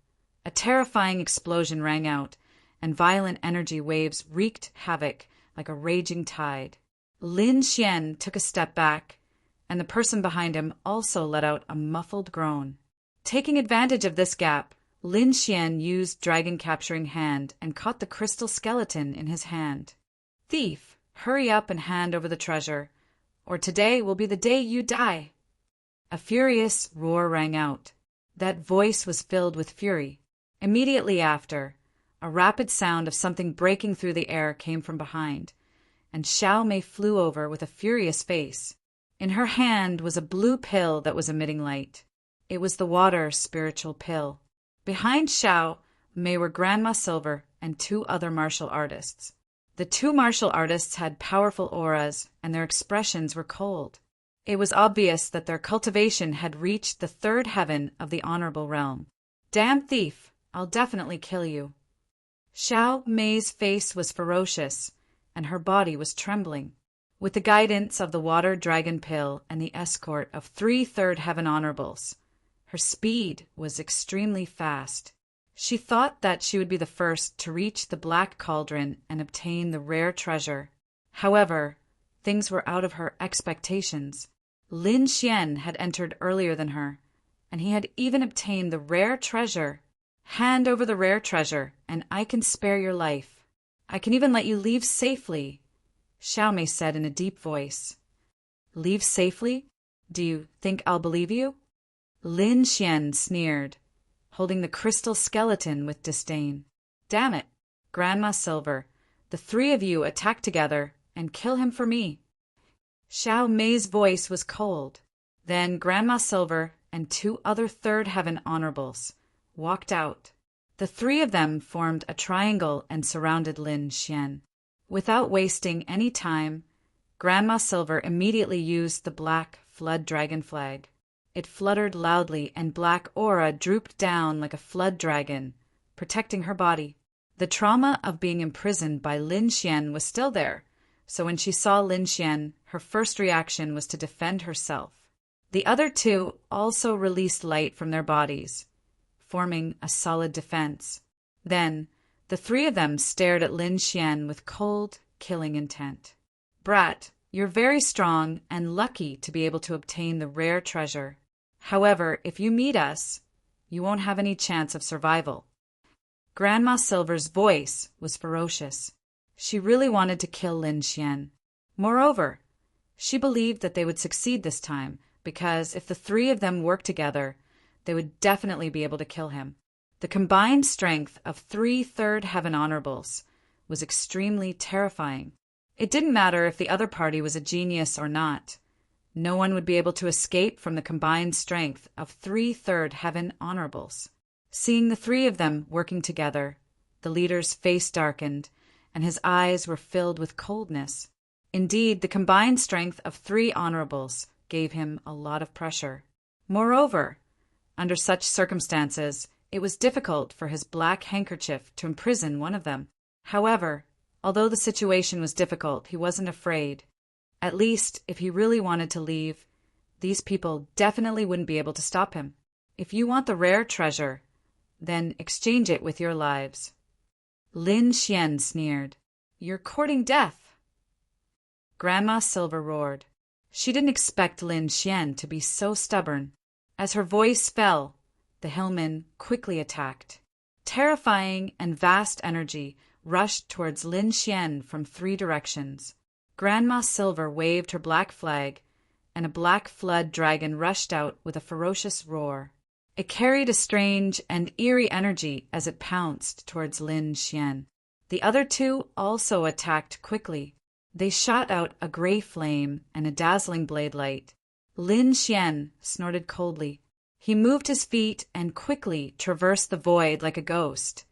a terrifying explosion rang out, and violent energy waves wreaked havoc like a raging tide. Lin Xian took a step back, and the person behind him also let out a muffled groan. Taking advantage of this gap, Lin Xian used Dragon Capturing Hand and caught the crystal skeleton in his hand. "Thief, hurry up and hand over the treasure, or today will be the day you die." A furious roar rang out. That voice was filled with fury. Immediately after, a rapid sound of something breaking through the air came from behind, and Xiao Mei flew over with a furious face. In her hand was a blue pill that was emitting light. It was the water spiritual pill. Behind Xiao Mei were Grandma Silver and two other martial artists. The two martial artists had powerful auras, and their expressions were cold. It was obvious that their cultivation had reached the third heaven of the honorable realm. "Damn thief, I'll definitely kill you." Xiao Mei's face was ferocious, and her body was trembling. With the guidance of the water dragon pill and the escort of 3 third heaven honorables, her speed was extremely fast. She thought that she would be the first to reach the Black Cauldron and obtain the rare treasure. However, things were out of her expectations. Lin Xian had entered earlier than her, and he had even obtained the rare treasure. "Hand over the rare treasure, and I can spare your life. I can even let you leave safely," Xiao Mei said in a deep voice. "Leave safely? Do you think I'll believe you?" Lin Xian sneered, holding the crystal skeleton with disdain. "Damn it, Grandma Silver, the 3 of you attack together and kill him for me." Xiao Mei's voice was cold. Then Grandma Silver and 2 other third heaven honorables walked out. The 3 of them formed a triangle and surrounded Lin Xian. Without wasting any time, Grandma Silver immediately used the black flood dragon flag. It fluttered loudly, and black aura drooped down like a flood dragon, protecting her body. The trauma of being imprisoned by Lin Xian was still there, so when she saw Lin Xian, her first reaction was to defend herself. The other 2 also released light from their bodies, forming a solid defense. Then, the 3 of them stared at Lin Xian with cold, killing intent. "Brat, you're very strong and lucky to be able to obtain the rare treasure. However, if you meet us, you won't have any chance of survival." Grandma Silver's voice was ferocious. She really wanted to kill Lin Xian. Moreover, she believed that they would succeed this time, because if the 3 of them worked together, they would definitely be able to kill him. The combined strength of 3 third heaven honorables was extremely terrifying. It didn't matter if the other party was a genius or not. No one would be able to escape from the combined strength of 3 third heaven honorables. Seeing the 3 of them working together, the leader's face darkened, and his eyes were filled with coldness. Indeed, the combined strength of 3 honorables gave him a lot of pressure. Moreover, under such circumstances, it was difficult for his black handkerchief to imprison one of them. However, although the situation was difficult, he wasn't afraid. At least, if he really wanted to leave, these people definitely wouldn't be able to stop him. If you want the rare treasure, then exchange it with your lives. Lin Xian sneered. "You're courting death." Grandma Silver roared. She didn't expect Lin Xian to be so stubborn. As her voice fell, the hillmen quickly attacked. Terrifying and vast energy rushed towards Lin Xian from 3 directions. Grandma Silver waved her black flag, and a black flood dragon rushed out with a ferocious roar. It carried a strange and eerie energy as it pounced towards Lin Xian. The other 2 also attacked quickly. They shot out a gray flame and a dazzling blade light. Lin Xian snorted coldly. He moved his feet and quickly traversed the void like a ghost,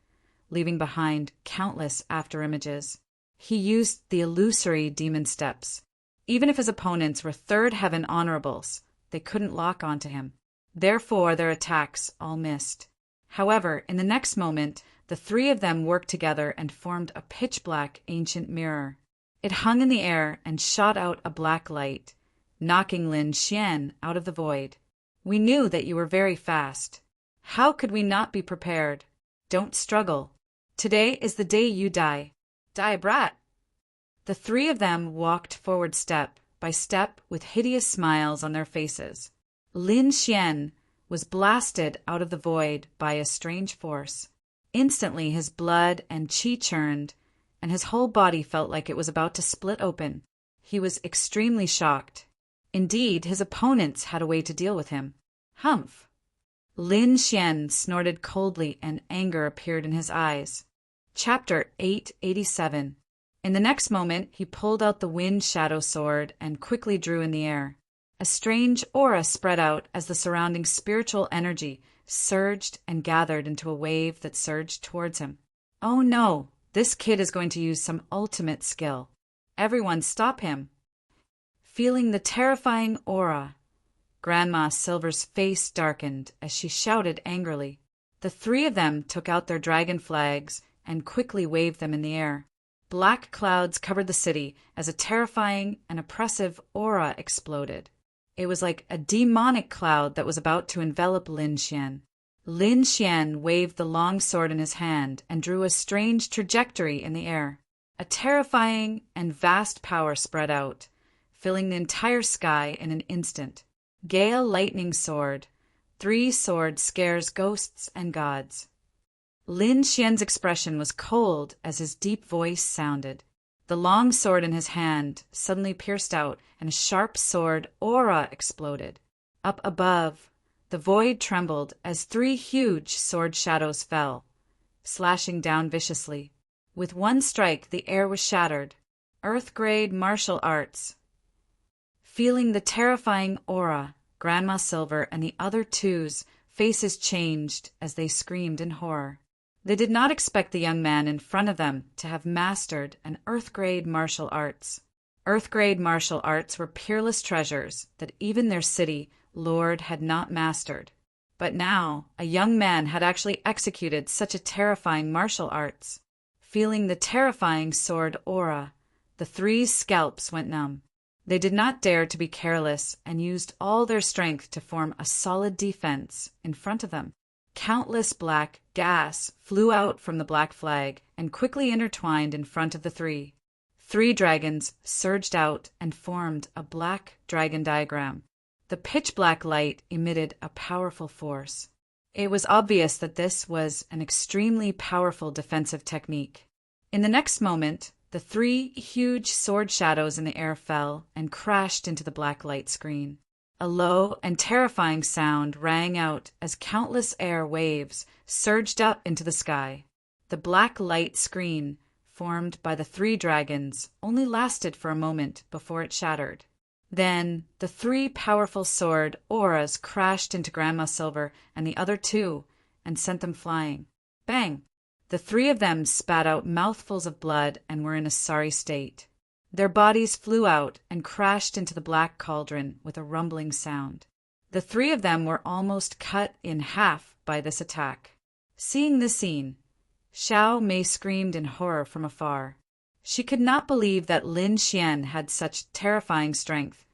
leaving behind countless afterimages. He used the illusory demon steps. Even if his opponents were third heaven honorables, they couldn't lock onto him. Therefore, their attacks all missed. However, in the next moment, the 3 of them worked together and formed a pitch-black ancient mirror. It hung in the air and shot out a black light, knocking Lin Xian out of the void. "We knew that you were very fast. How could we not be prepared? Don't struggle. Today is the day you die. Die, brat!" The 3 of them walked forward step by step with hideous smiles on their faces. Lin Xian was blasted out of the void by a strange force. Instantly his blood and qi churned, and his whole body felt like it was about to split open. He was extremely shocked. Indeed, his opponents had a way to deal with him. Humph! Lin Xian snorted coldly, and anger appeared in his eyes. Chapter 887. In the next moment, he pulled out the wind shadow sword and quickly drew in the air. A strange aura spread out as the surrounding spiritual energy surged and gathered into a wave that surged towards him. Oh no, this kid is going to use some ultimate skill. Everyone stop him. Feeling the terrifying aura, Grandma Silver's face darkened as she shouted angrily. The 3 of them took out their dragon flags and quickly waved them in the air. Black clouds covered the city as a terrifying and oppressive aura exploded. It was like a demonic cloud that was about to envelop Lin Xian. Lin Xian waved the long sword in his hand and drew a strange trajectory in the air. A terrifying and vast power spread out, filling the entire sky in an instant. Gale lightning sword. 3 sword scares ghosts and gods. Lin Xian's expression was cold as his deep voice sounded. The long sword in his hand suddenly pierced out, and a sharp sword aura exploded. Up above, the void trembled as 3 huge sword shadows fell, slashing down viciously. With one strike, the air was shattered. Earth-grade martial arts. Feeling the terrifying aura, Grandma Silver and the other two's faces changed as they screamed in horror. They did not expect the young man in front of them to have mastered an Earth-grade martial arts. Earth-grade martial arts were peerless treasures that even their city lord had not mastered. But now a young man had actually executed such a terrifying martial arts. Feeling the terrifying sword aura, the three's scalps went numb. They did not dare to be careless and used all their strength to form a solid defense in front of them. Countless black gas flew out from the black flag and quickly intertwined in front of the three. 3 dragons surged out and formed a black dragon diagram. The pitch-black light emitted a powerful force. It was obvious that this was an extremely powerful defensive technique. In the next moment, the 3 huge sword shadows in the air fell and crashed into the black light screen. A low and terrifying sound rang out as countless air waves surged up into the sky. The black light screen, formed by the 3 dragons, only lasted for a moment before it shattered. Then the 3 powerful sword auras crashed into Grandma Silver and the other 2 and sent them flying. Bang! The 3 of them spat out mouthfuls of blood and were in a sorry state. Their bodies flew out and crashed into the black cauldron with a rumbling sound. The 3 of them were almost cut in half by this attack. Seeing this scene, Xiao Mei screamed in horror from afar. She could not believe that Lin Xian had such terrifying strength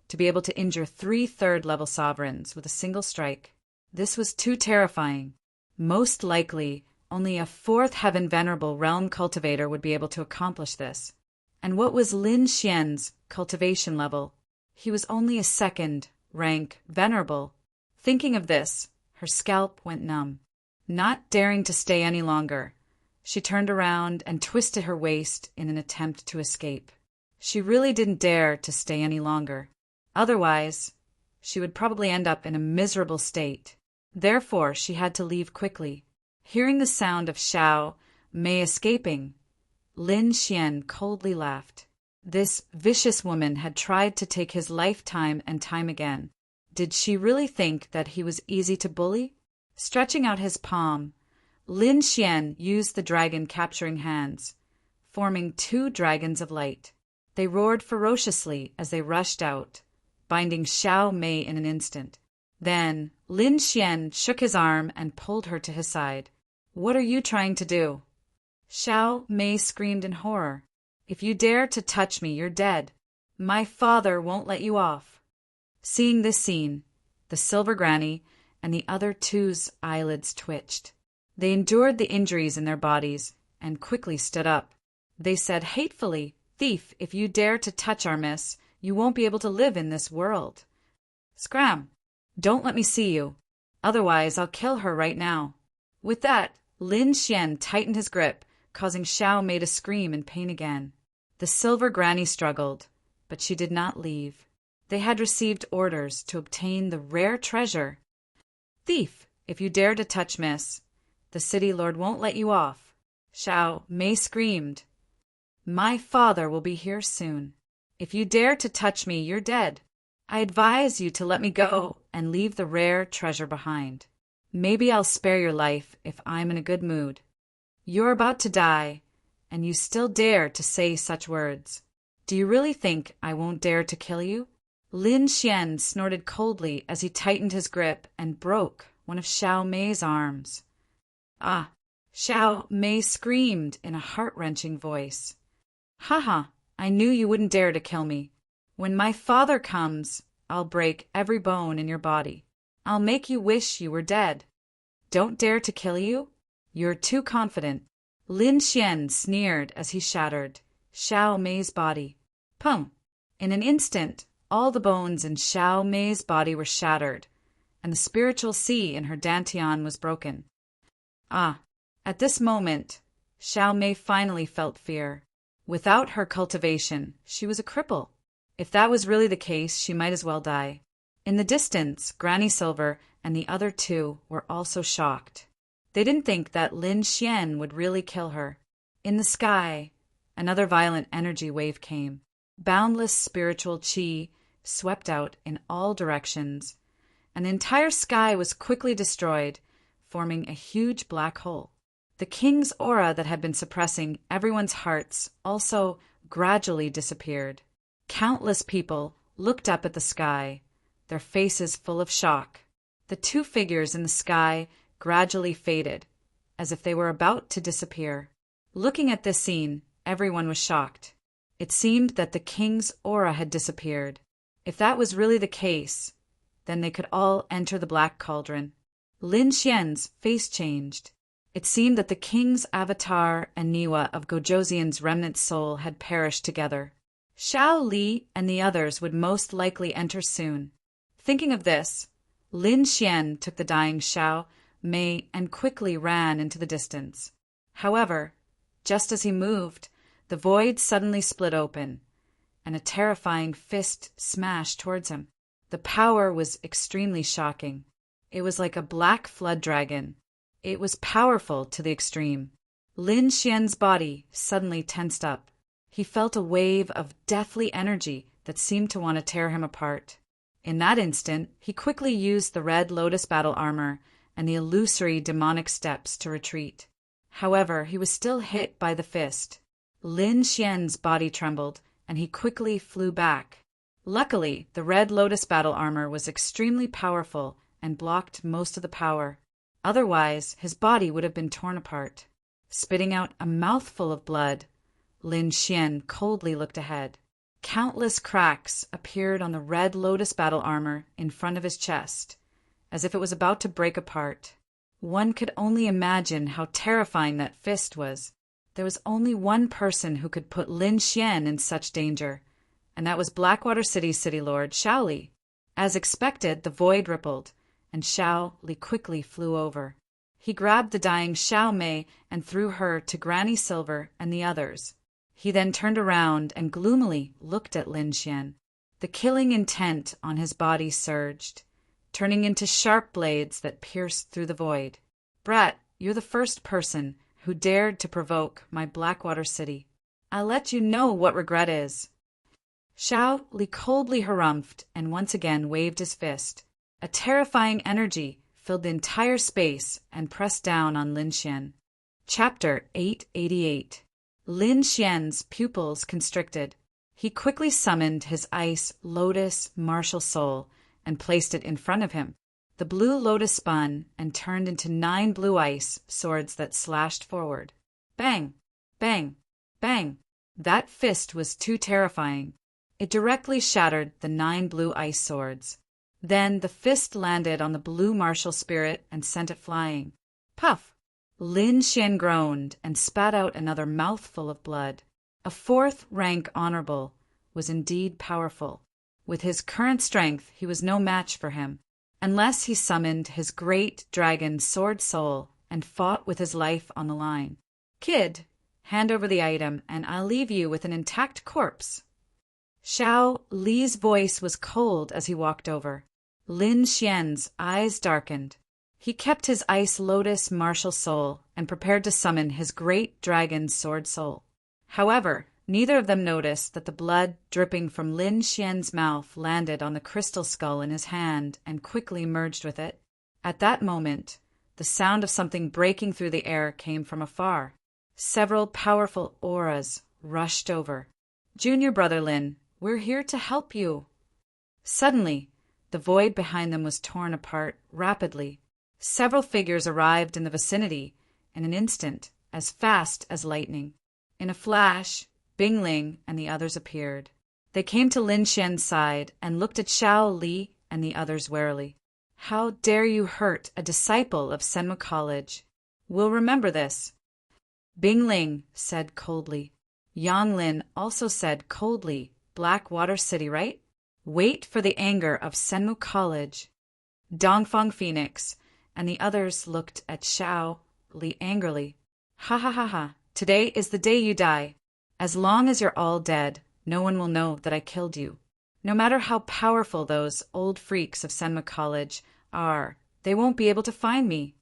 to be able to injure 3 third-level sovereigns with a single strike. This was too terrifying. Most likely, only a 4th Heaven Venerable Realm cultivator would be able to accomplish this. And what was Lin Xian's cultivation level? He was only a 2nd rank Venerable. Thinking of this, her scalp went numb. Not daring to stay any longer, she turned around and twisted her waist in an attempt to escape. She really didn't dare to stay any longer. Otherwise, she would probably end up in a miserable state. Therefore, she had to leave quickly. Hearing the sound of Xiao Mei escaping, Lin Xian coldly laughed. This vicious woman had tried to take his life time and time again. Did she really think that he was easy to bully? Stretching out his palm, Lin Xian used the dragon capturing hands, forming 2 dragons of light. They roared ferociously as they rushed out, binding Xiao Mei in an instant. Then Lin Xian shook his arm and pulled her to his side. "What are you trying to do?" Xiao Mei screamed in horror. "If you dare to touch me, you're dead. My father won't let you off." Seeing this scene, the Silver Granny and the other 2's eyelids twitched. They endured the injuries in their bodies and quickly stood up. They said hatefully, "Thief, if you dare to touch our miss, you won't be able to live in this world. Scram! Don't let me see you. Otherwise, I'll kill her right now." With that, Lin Xian tightened his grip, causing Xiao Mei to scream in pain again. The Silver Granny struggled, but she did not leave. They had received orders to obtain the rare treasure. "Thief, if you dare to touch Miss, the city lord won't let you off." Xiao Mei screamed, "My father will be here soon. If you dare to touch me, you're dead. I advise you to let me go and leave the rare treasure behind. Maybe I'll spare your life if I'm in a good mood. You're about to die, and you still dare to say such words. Do you really think I won't dare to kill you?" Lin Xian snorted coldly as he tightened his grip and broke one of Xiao Mei's arms. "Ah!" Xiao Mei screamed in a heart-wrenching voice. "Haha, I knew you wouldn't dare to kill me. When my father comes, I'll break every bone in your body. I'll make you wish you were dead. Don't dare to kill you? You're too confident." Lin Xian sneered as he shattered Xiao Mei's body. Pum! In an instant, all the bones in Xiao Mei's body were shattered, and the spiritual sea in her dantian was broken. Ah! At this moment, Xiao Mei finally felt fear. Without her cultivation, she was a cripple. If that was really the case, she might as well die. In the distance, Granny Silver and the other 2 were also shocked. They didn't think that Lin Xian would really kill her. In the sky, another violent energy wave came. Boundless spiritual qi swept out in all directions and the entire sky was quickly destroyed, forming a huge black hole. The king's aura that had been suppressing everyone's hearts also gradually disappeared. Countless people looked up at the sky, their faces full of shock. The two figures in the sky gradually faded, as if they were about to disappear. Looking at this scene, everyone was shocked. It seemed that the king's aura had disappeared. If that was really the case, then they could all enter the Black Cauldron. Lin Xian's face changed. It seemed that the king's avatar and Niwa of Gojoseon's remnant soul had perished together. Xiao Li and the others would most likely enter soon. Thinking of this, Lin Xian took the dying Xiao Mei and quickly ran into the distance. However, just as he moved, the void suddenly split open, and a terrifying fist smashed towards him. The power was extremely shocking. It was like a black flood dragon. It was powerful to the extreme. Lin Xian's body suddenly tensed up. He felt a wave of deathly energy that seemed to want to tear him apart. In that instant, he quickly used the red lotus battle armor and the illusory demonic steps to retreat. However, he was still hit by the fist. Lin Xian's body trembled, and he quickly flew back. Luckily, the red lotus battle armor was extremely powerful and blocked most of the power. Otherwise, his body would have been torn apart. Spitting out a mouthful of blood, Lin Xian coldly looked ahead. Countless cracks appeared on the red lotus battle armor in front of his chest, as if it was about to break apart. One could only imagine how terrifying that fist was. There was only one person who could put Lin Xian in such danger, and that was Blackwater City's city lord, Xiao Li. As expected, the void rippled, and Xiao Li quickly flew over. He grabbed the dying Xiao Mei and threw her to Granny Silver and the others. He then turned around and gloomily looked at Lin Xian. The killing intent on his body surged, turning into sharp blades that pierced through the void. Brat, you're the first person who dared to provoke my Blackwater City. I'll let you know what regret is. Xiao Li coldly harumphed and once again waved his fist. A terrifying energy filled the entire space and pressed down on Lin Xian. Chapter 888. Lin Xian's pupils constricted. He quickly summoned his ice lotus martial soul and placed it in front of him. The blue lotus spun and turned into 9 blue ice swords that slashed forward. Bang! Bang! Bang! That fist was too terrifying. It directly shattered the 9 blue ice swords. Then the fist landed on the blue martial spirit and sent it flying. Puff! Lin Xian groaned and spat out another mouthful of blood. A 4th rank honorable was indeed powerful. With his current strength, he was no match for him, unless he summoned his great dragon sword soul and fought with his life on the line. Kid, hand over the item and I'll leave you with an intact corpse. Xiao Li's voice was cold as he walked over. Lin Xian's eyes darkened. He kept his ice lotus martial soul and prepared to summon his great dragon sword soul. However, neither of them noticed that the blood dripping from Lin Xian's mouth landed on the crystal skull in his hand and quickly merged with it. At that moment, the sound of something breaking through the air came from afar. Several powerful auras rushed over. Junior brother Lin, we're here to help you. Suddenly, the void behind them was torn apart rapidly. Several figures arrived in the vicinity in an instant, as fast as lightning. In a flash, Bingling and the others appeared. They came to Lin Xian's side and looked at Xiao Li and the others warily. How dare you hurt a disciple of Senmu College? We'll remember this. Bingling said coldly. Yang Lin also said coldly, Blackwater City, right? Wait for the anger of Senmu College. Dongfang Phoenix and the others looked at Xiao Li angrily. Ha ha ha ha, today is the day you die. As long as you're all dead, no one will know that I killed you. No matter how powerful those old freaks of Senmu College are, they won't be able to find me.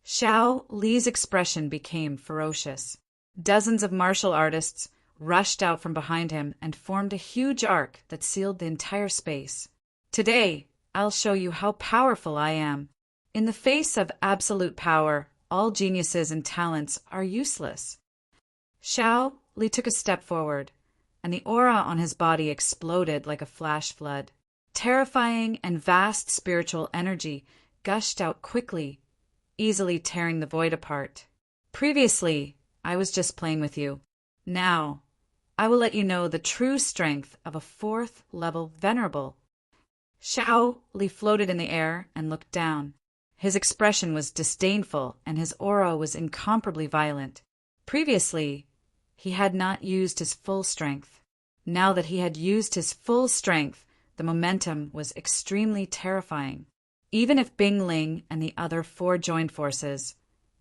Xiao Li's expression became ferocious. Dozens of martial artists rushed out from behind him and formed a huge arc that sealed the entire space. Today, I'll show you how powerful I am. In the face of absolute power, all geniuses and talents are useless. Xiao Li took a step forward, and the aura on his body exploded like a flash flood. Terrifying and vast spiritual energy gushed out quickly, easily tearing the void apart. Previously, I was just playing with you. Now, I will let you know the true strength of a 4th level venerable. Xiao Li floated in the air and looked down. His expression was disdainful, and his aura was incomparably violent. Previously, he had not used his full strength. Now that he had used his full strength, the momentum was extremely terrifying. Even if Bing Ling and the other 4 joined forces,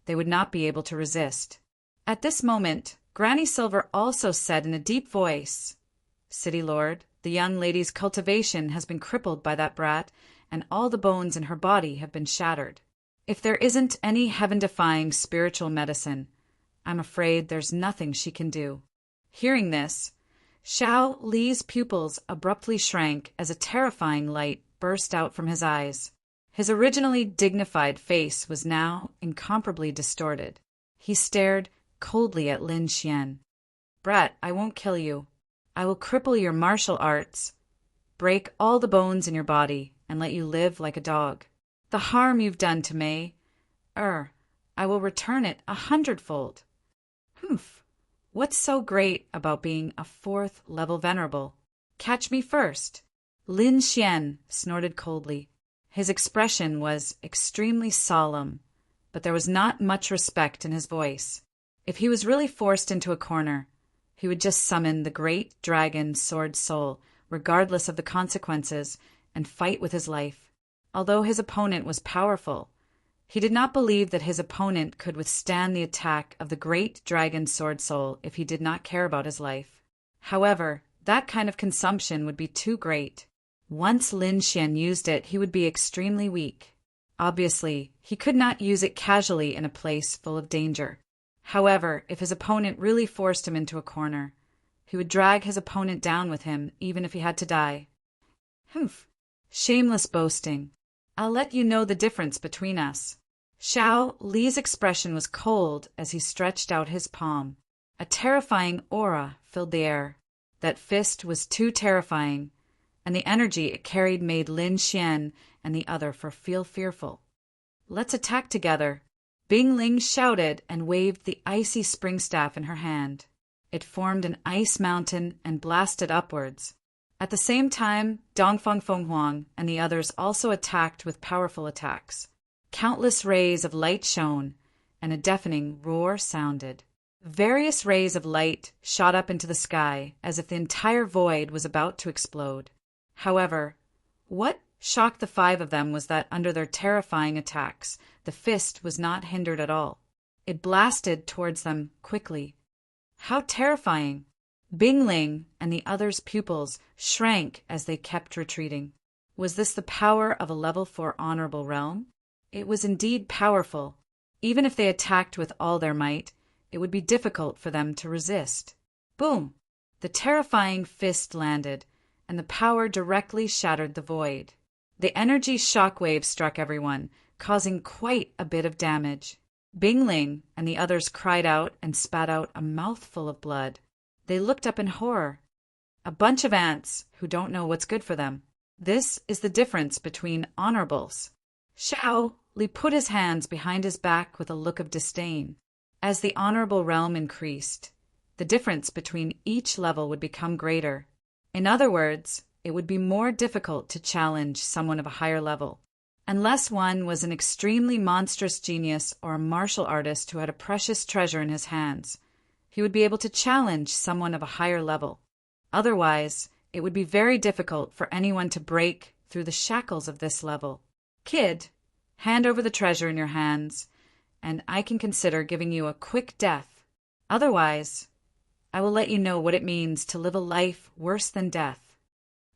they would not be able to resist. At this moment, Granny Silver also said in a deep voice, "City Lord, the young lady's cultivation has been crippled by that brat, and all the bones in her body have been shattered. If there isn't any heaven-defying spiritual medicine, I'm afraid there's nothing she can do." Hearing this, Xiao Li's pupils abruptly shrank as a terrifying light burst out from his eyes. His originally dignified face was now incomparably distorted. He stared coldly at Lin Xian. "Brat, I won't kill you. I will cripple your martial arts, break all the bones in your body, and let you live like a dog. The harm you've done to Mei, I will return it 100-fold. Humph! What's so great about being a 4th level venerable? Catch me first." Lin Xian snorted coldly. His expression was extremely solemn, but there was not much respect in his voice. If he was really forced into a corner, he would just summon the great dragon Sword Soul, regardless of the consequences, and fight with his life. Although his opponent was powerful, he did not believe that his opponent could withstand the attack of the great dragon Sword Soul if he did not care about his life. However, that kind of consumption would be too great. Once Lin Xian used it, he would be extremely weak. Obviously, he could not use it casually in a place full of danger. However, if his opponent really forced him into a corner, he would drag his opponent down with him, even if he had to die. Humph! Shameless boasting. I'll let you know the difference between us. Xiao Li's expression was cold as he stretched out his palm. A terrifying aura filled the air. That fist was too terrifying, and the energy it carried made Lin Xian and the other feel fearful. "Let's attack together." Bing Ling shouted and waved the icy spring staff in her hand. It formed an ice mountain and blasted upwards. At the same time, Dongfeng Fenghuang and the others also attacked with powerful attacks. Countless rays of light shone, and a deafening roar sounded. Various rays of light shot up into the sky as if the entire void was about to explode. However, what shocked the 5 of them was that under their terrifying attacks, the fist was not hindered at all. It blasted towards them quickly. How terrifying! Bing Ling and the others' pupils shrank as they kept retreating. Was this the power of a level 4 honorable realm? It was indeed powerful. Even if they attacked with all their might, it would be difficult for them to resist. Boom! The terrifying fist landed, and the power directly shattered the void. The energy shockwave struck everyone, causing quite a bit of damage. Bing Ling and the others cried out and spat out a mouthful of blood. They looked up in horror. A bunch of ants who don't know what's good for them. This is the difference between honorables. Xiao Li put his hands behind his back with a look of disdain. As the honorable realm increased, the difference between each level would become greater. In other words, it would be more difficult to challenge someone of a higher level. Unless one was an extremely monstrous genius or a martial artist who had a precious treasure in his hands, he would be able to challenge someone of a higher level. Otherwise, it would be very difficult for anyone to break through the shackles of this level. Kid, hand over the treasure in your hands, and I can consider giving you a quick death. Otherwise, I will let you know what it means to live a life worse than death.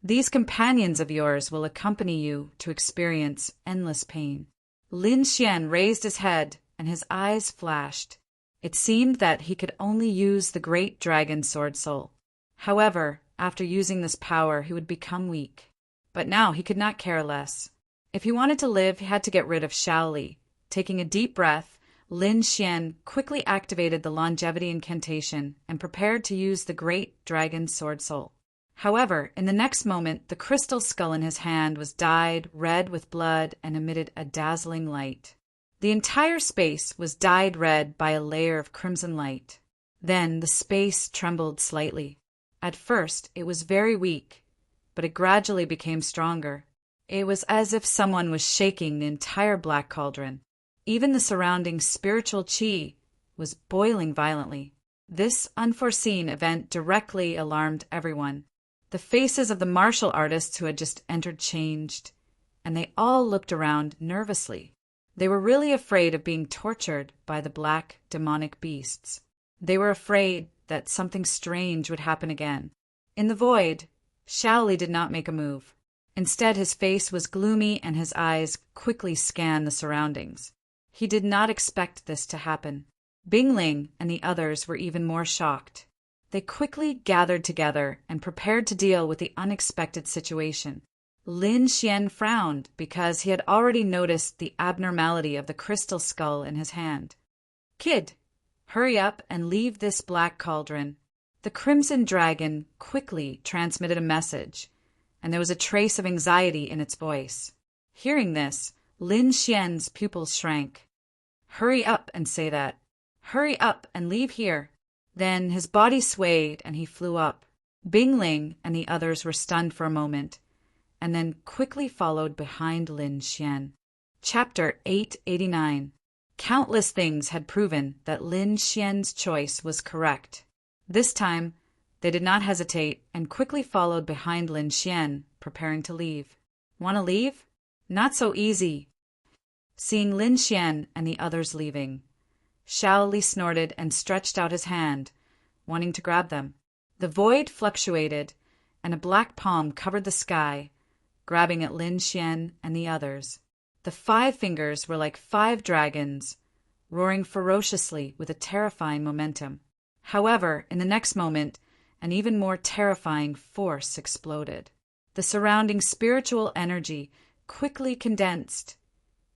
These companions of yours will accompany you to experience endless pain. Lin Xian raised his head, and his eyes flashed. It seemed that he could only use the great dragon Sword Soul. However, after using this power, he would become weak. But now he could not care less. If he wanted to live, he had to get rid of Shaoli. Taking a deep breath, Lin Xian quickly activated the longevity incantation and prepared to use the great dragon sword soul. However, in the next moment, the crystal skull in his hand was dyed red with blood and emitted a dazzling light. The entire space was dyed red by a layer of crimson light. Then the space trembled slightly. At first, it was very weak, but it gradually became stronger. It was as if someone was shaking the entire black cauldron. Even the surrounding spiritual qi was boiling violently. This unforeseen event directly alarmed everyone. The faces of the martial artists who had just entered changed, and they all looked around nervously. They were really afraid of being tortured by the black demonic beasts. They were afraid that something strange would happen again. In the void, Shaoli did not make a move. Instead, his face was gloomy and his eyes quickly scanned the surroundings. He did not expect this to happen. Bingling and the others were even more shocked. They quickly gathered together and prepared to deal with the unexpected situation. Lin Xian frowned because he had already noticed the abnormality of the crystal skull in his hand. "Kid, hurry up and leave this black cauldron." The crimson dragon quickly transmitted a message, and there was a trace of anxiety in its voice. Hearing this, Lin Xian's pupils shrank. "Hurry up and say that. Hurry up and leave here." Then his body swayed and he flew up. Bingling and the others were stunned for a moment, and then quickly followed behind Lin Xian. Chapter 889. Countless things had proven that Lin Xian's choice was correct. This time, they did not hesitate and quickly followed behind Lin Xian, preparing to leave. "Want to leave? Not so easy." Seeing Lin Xian and the others leaving, Shaoli snorted and stretched out his hand, wanting to grab them. The void fluctuated, and a black palm covered the sky, grabbing at Lin Xian and the others. The 5 fingers were like 5 dragons, roaring ferociously with a terrifying momentum. However, in the next moment, an even more terrifying force exploded. The surrounding spiritual energy quickly condensed,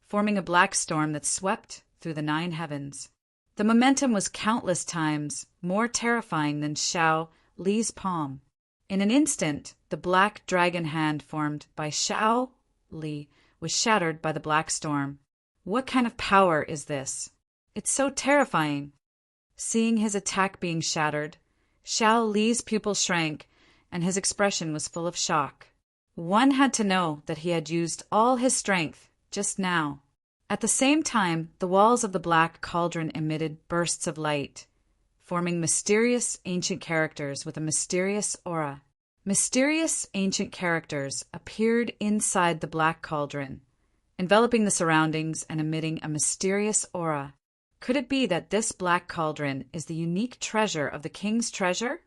forming a black storm that swept through the 9 heavens. The momentum was countless times more terrifying than Shao Li's palm. In an instant, the black dragon hand formed by Shao Li was shattered by the black storm. What kind of power is this? It's so terrifying. Seeing his attack being shattered, Shao Li's pupils shrank, and his expression was full of shock. One had to know that he had used all his strength just now. At the same time, the walls of the black cauldron emitted bursts of light, forming mysterious ancient characters with a mysterious aura. Mysterious ancient characters appeared inside the black cauldron, enveloping the surroundings and emitting a mysterious aura. Could it be that this black cauldron is the unique treasure of the king's treasure?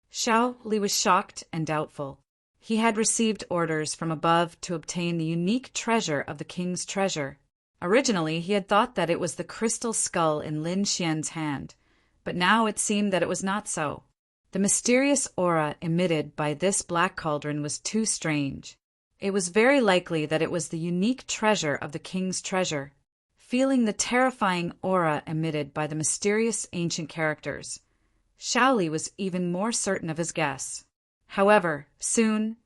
Shao Li was shocked and doubtful. He had received orders from above to obtain the unique treasure of the king's treasure. Originally, he had thought that it was the crystal skull in Lin Xian's hand, but now it seemed that it was not so. The mysterious aura emitted by this black cauldron was too strange. It was very likely that it was the unique treasure of the king's treasure. Feeling the terrifying aura emitted by the mysterious ancient characters, Shaoli was even more certain of his guess. However, soon,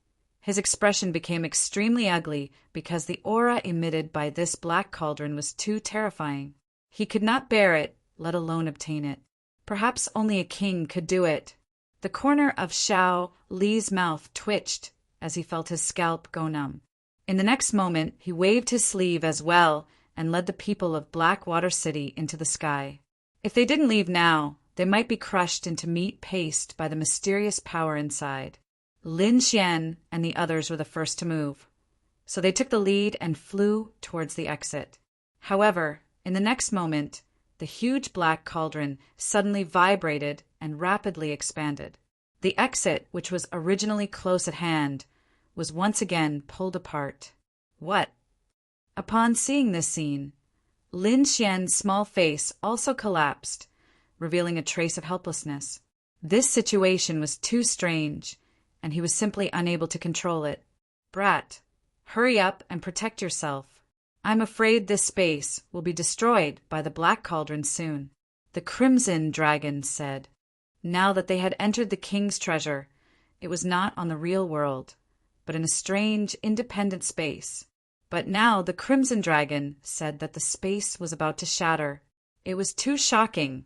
his expression became extremely ugly because the aura emitted by this black cauldron was too terrifying. He could not bear it, let alone obtain it. Perhaps only a king could do it. The corner of Shao Li's mouth twitched as he felt his scalp go numb. In the next moment, he waved his sleeve as well and led the people of Blackwater City into the sky. If they didn't leave now, they might be crushed into meat paste by the mysterious power inside. Lin Xian and the others were the first to move, so they took the lead and flew towards the exit. However, in the next moment, the huge black cauldron suddenly vibrated and rapidly expanded. The exit, which was originally close at hand, was once again pulled apart. What? Upon seeing this scene, Lin Xian's small face also collapsed, revealing a trace of helplessness. This situation was too strange, and he was simply unable to control it. Brat, hurry up and protect yourself. I'm afraid this space will be destroyed by the Black Cauldron soon. The Crimson Dragon said. Now that they had entered the king's treasure, it was not on the real world, but in a strange, independent space. But now the Crimson Dragon said that the space was about to shatter. It was too shocking,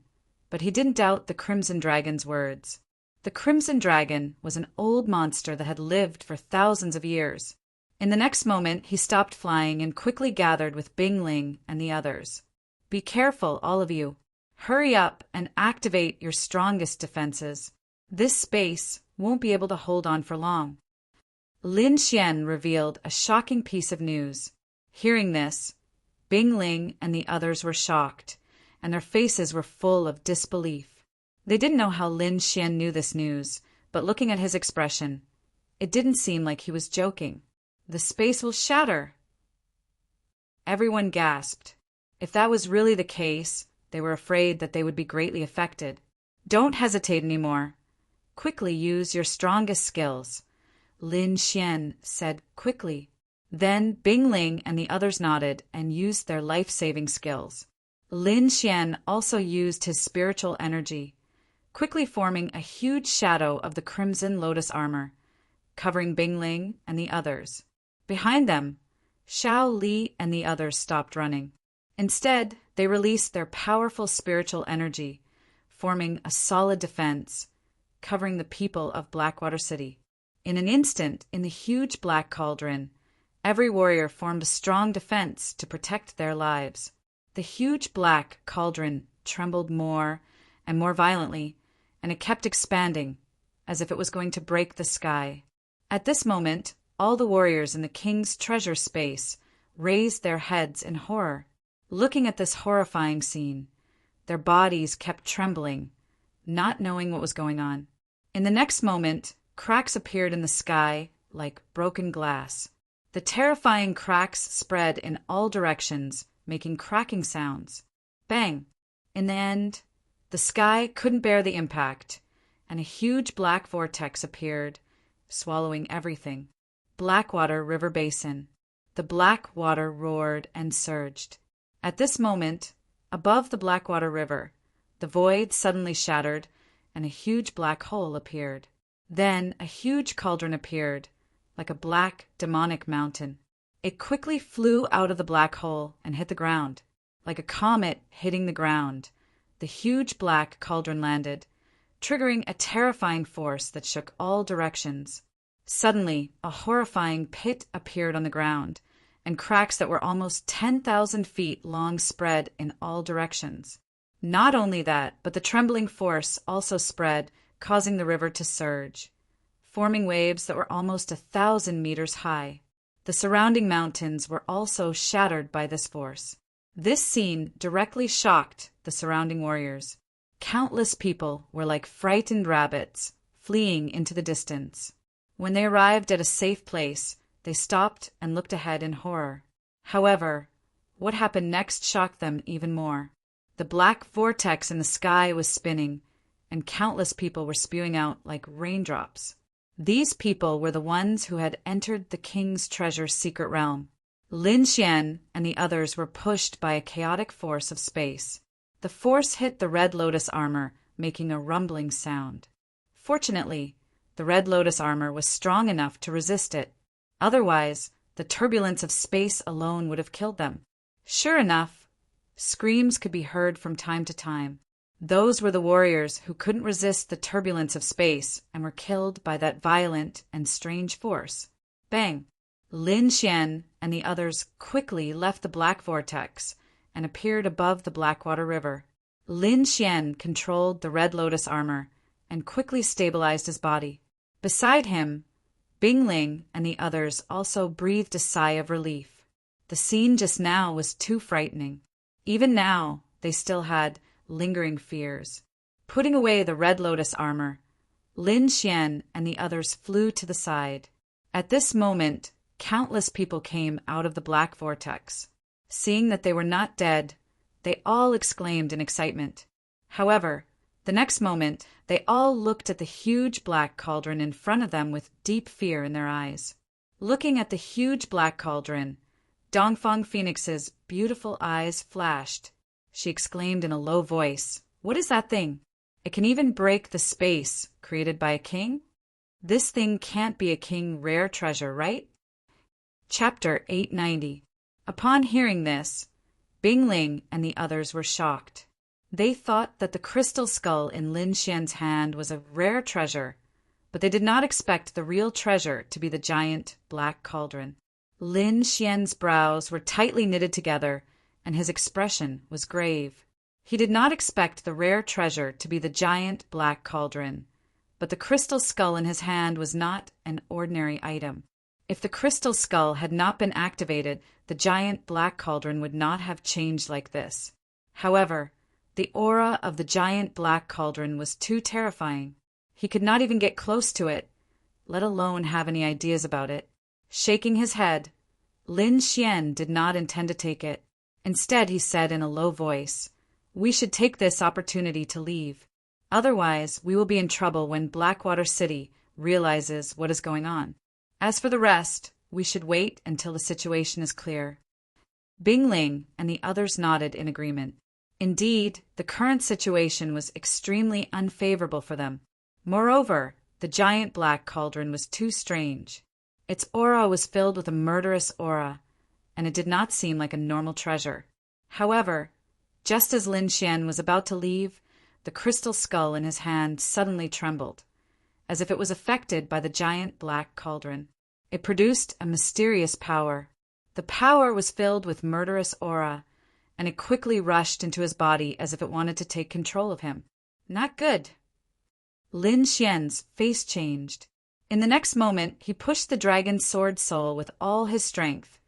but he didn't doubt the Crimson Dragon's words. The Crimson Dragon was an old monster that had lived for thousands of years. In the next moment, he stopped flying and quickly gathered with Bing Ling and the others. Be careful, all of you. Hurry up and activate your strongest defenses. This space won't be able to hold on for long. Lin Xian revealed a shocking piece of news. Hearing this, Bing Ling and the others were shocked, and their faces were full of disbelief. They didn't know how Lin Xian knew this news, but looking at his expression, it didn't seem like he was joking. The space will shatter. Everyone gasped. If that was really the case, they were afraid that they would be greatly affected. Don't hesitate anymore. Quickly use your strongest skills, Lin Xian said quickly. Then Bing Ling and the others nodded and used their life-saving skills. Lin Xian also used his spiritual energy, quickly forming a huge shadow of the crimson lotus armor, covering Bing Ling and the others. Behind them, Xiao Li and the others stopped running. Instead, they released their powerful spiritual energy, forming a solid defense, covering the people of Blackwater City. In an instant, in the huge black cauldron, every warrior formed a strong defense to protect their lives. The huge black cauldron trembled more and more violently, and it kept expanding, as if it was going to break the sky. At this moment, all the warriors in the king's treasure space raised their heads in horror. Looking at this horrifying scene, their bodies kept trembling, not knowing what was going on. In the next moment, cracks appeared in the sky like broken glass. The terrifying cracks spread in all directions, making cracking sounds. Bang! In the end, the sky couldn't bear the impact, and a huge black vortex appeared, swallowing everything. Blackwater River Basin. The black water roared and surged. At this moment, above the Blackwater River, the void suddenly shattered, and a huge black hole appeared. Then a huge cauldron appeared, like a black, demonic mountain. It quickly flew out of the black hole and hit the ground. Like a comet hitting the ground, the huge black cauldron landed, triggering a terrifying force that shook all directions. Suddenly, a horrifying pit appeared on the ground, and cracks that were almost 10,000 feet long spread in all directions. Not only that, but the trembling force also spread, causing the river to surge, forming waves that were almost 1,000 meters high. The surrounding mountains were also shattered by this force. This scene directly shocked the surrounding warriors. Countless people were like frightened rabbits, fleeing into the distance. When they arrived at a safe place, they stopped and looked ahead in horror. However, what happened next shocked them even more. The black vortex in the sky was spinning, and countless people were spewing out like raindrops. These people were the ones who had entered the king's treasure's secret realm. Lin Xian and the others were pushed by a chaotic force of space. The force hit the Red Lotus armor, making a rumbling sound. Fortunately, the Red Lotus armor was strong enough to resist it. Otherwise, the turbulence of space alone would have killed them. Sure enough, screams could be heard from time to time. Those were the warriors who couldn't resist the turbulence of space and were killed by that violent and strange force. Bang! Lin Xian and the others quickly left the black vortex and appeared above the Blackwater River. Lin Xian controlled the Red Lotus armor and quickly stabilized his body. Beside him, Bing Ling and the others also breathed a sigh of relief. The scene just now was too frightening. Even now, they still had lingering fears. Putting away the Red Lotus armor, Lin Xian and the others flew to the side. At this moment, countless people came out of the black vortex. Seeing that they were not dead, they all exclaimed in excitement. However, the next moment, they all looked at the huge black cauldron in front of them with deep fear in their eyes. Looking at the huge black cauldron, Dongfang Phoenix's beautiful eyes flashed. She exclaimed in a low voice, "What is that thing? It can even break the space created by a king? This thing can't be a king rare treasure, right?" Chapter 890. Upon hearing this, Bing Ling and the others were shocked. They thought that the crystal skull in Lin Xian's hand was a rare treasure, but they did not expect the real treasure to be the giant black cauldron. Lin Xian's brows were tightly knitted together, and his expression was grave. He did not expect the rare treasure to be the giant black cauldron, but the crystal skull in his hand was not an ordinary item. If the crystal skull had not been activated, the giant black cauldron would not have changed like this. However, the aura of the giant black cauldron was too terrifying. He could not even get close to it, let alone have any ideas about it. Shaking his head, Lin Xian did not intend to take it. Instead, he said in a low voice, "We should take this opportunity to leave. Otherwise, we will be in trouble when Blackwater City realizes what is going on. As for the rest, we should wait until the situation is clear." Bing Ling and the others nodded in agreement. Indeed, the current situation was extremely unfavorable for them. Moreover, the giant black cauldron was too strange. Its aura was filled with a murderous aura, and it did not seem like a normal treasure. However, just as Lin Xian was about to leave, the crystal skull in his hand suddenly trembled, as if it was affected by the giant black cauldron. It produced a mysterious power. The power was filled with murderous aura, and it quickly rushed into his body as if it wanted to take control of him. Not good. Lin Xian's face changed. In the next moment, he pushed the dragon's sword soul with all his strength,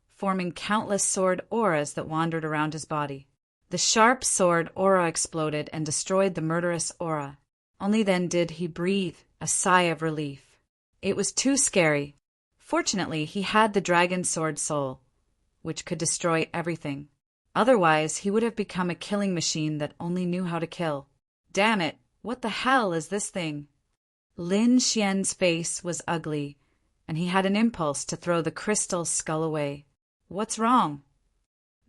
forming countless sword auras that wandered around his body. The sharp sword aura exploded and destroyed the murderous aura. Only then did he breathe a sigh of relief. It was too scary. Fortunately, he had the dragon sword soul, which could destroy everything. Otherwise, he would have become a killing machine that only knew how to kill. Damn it, what the hell is this thing? Lin Xian's face was ugly, and he had an impulse to throw the crystal skull away. What's wrong?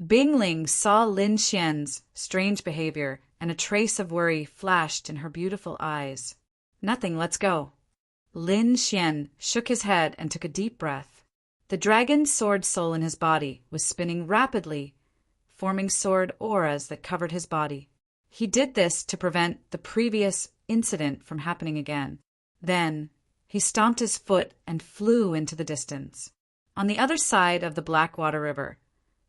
Bing Ling saw Lin Xian's strange behavior, and a trace of worry flashed in her beautiful eyes. Nothing, let's go. Lin Xian shook his head and took a deep breath. The dragon's sword soul in his body was spinning rapidly, forming sword auras that covered his body. He did this to prevent the previous incident from happening again. Then, he stomped his foot and flew into the distance. On the other side of the Blackwater River,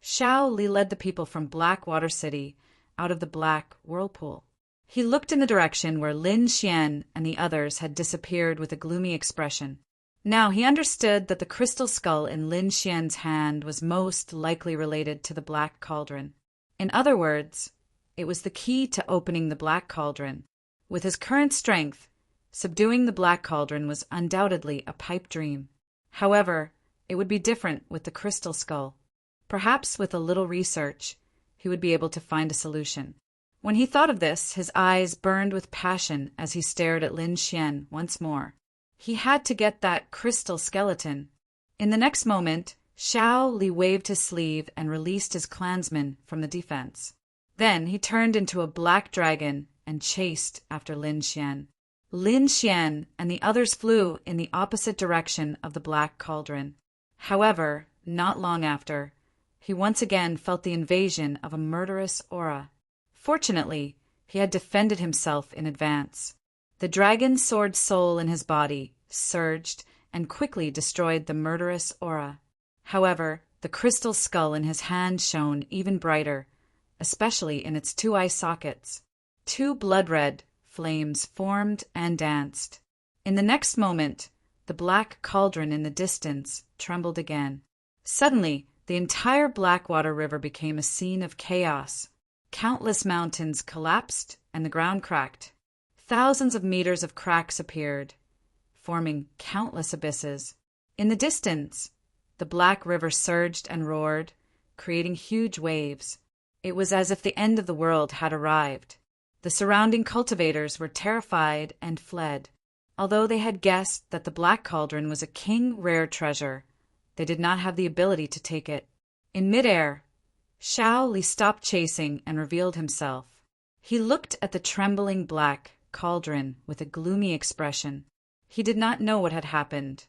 Shao Li led the people from Blackwater City out of the black whirlpool. He looked in the direction where Lin Xian and the others had disappeared with a gloomy expression. Now he understood that the crystal skull in Lin Xian's hand was most likely related to the black cauldron. In other words, it was the key to opening the black cauldron. With his current strength, subduing the black cauldron was undoubtedly a pipe dream. However, it would be different with the crystal skull. Perhaps with a little research, he would be able to find a solution. When he thought of this, his eyes burned with passion as he stared at Lin Xian once more. He had to get that crystal skeleton. In the next moment, Shao Li waved his sleeve and released his clansmen from the defense. Then he turned into a black dragon and chased after Lin Xian. Lin Xian and the others flew in the opposite direction of the black cauldron. However, not long after, he once again felt the invasion of a murderous aura. Fortunately, he had defended himself in advance. The dragon sword soul in his body surged and quickly destroyed the murderous aura. However, the crystal skull in his hand shone even brighter, especially in its two eye sockets. Two blood-red flames formed and danced. In the next moment, the black cauldron in the distance trembled again. Suddenly, the entire Blackwater River became a scene of chaos. Countless mountains collapsed and the ground cracked. Thousands of meters of cracks appeared, forming countless abysses. In the distance, the Black River surged and roared, creating huge waves. It was as if the end of the world had arrived. The surrounding cultivators were terrified and fled. Although they had guessed that the black cauldron was a king rare treasure, they did not have the ability to take it. In midair, Shao Li stopped chasing and revealed himself. He looked at the trembling black cauldron with a gloomy expression. He did not know what had happened,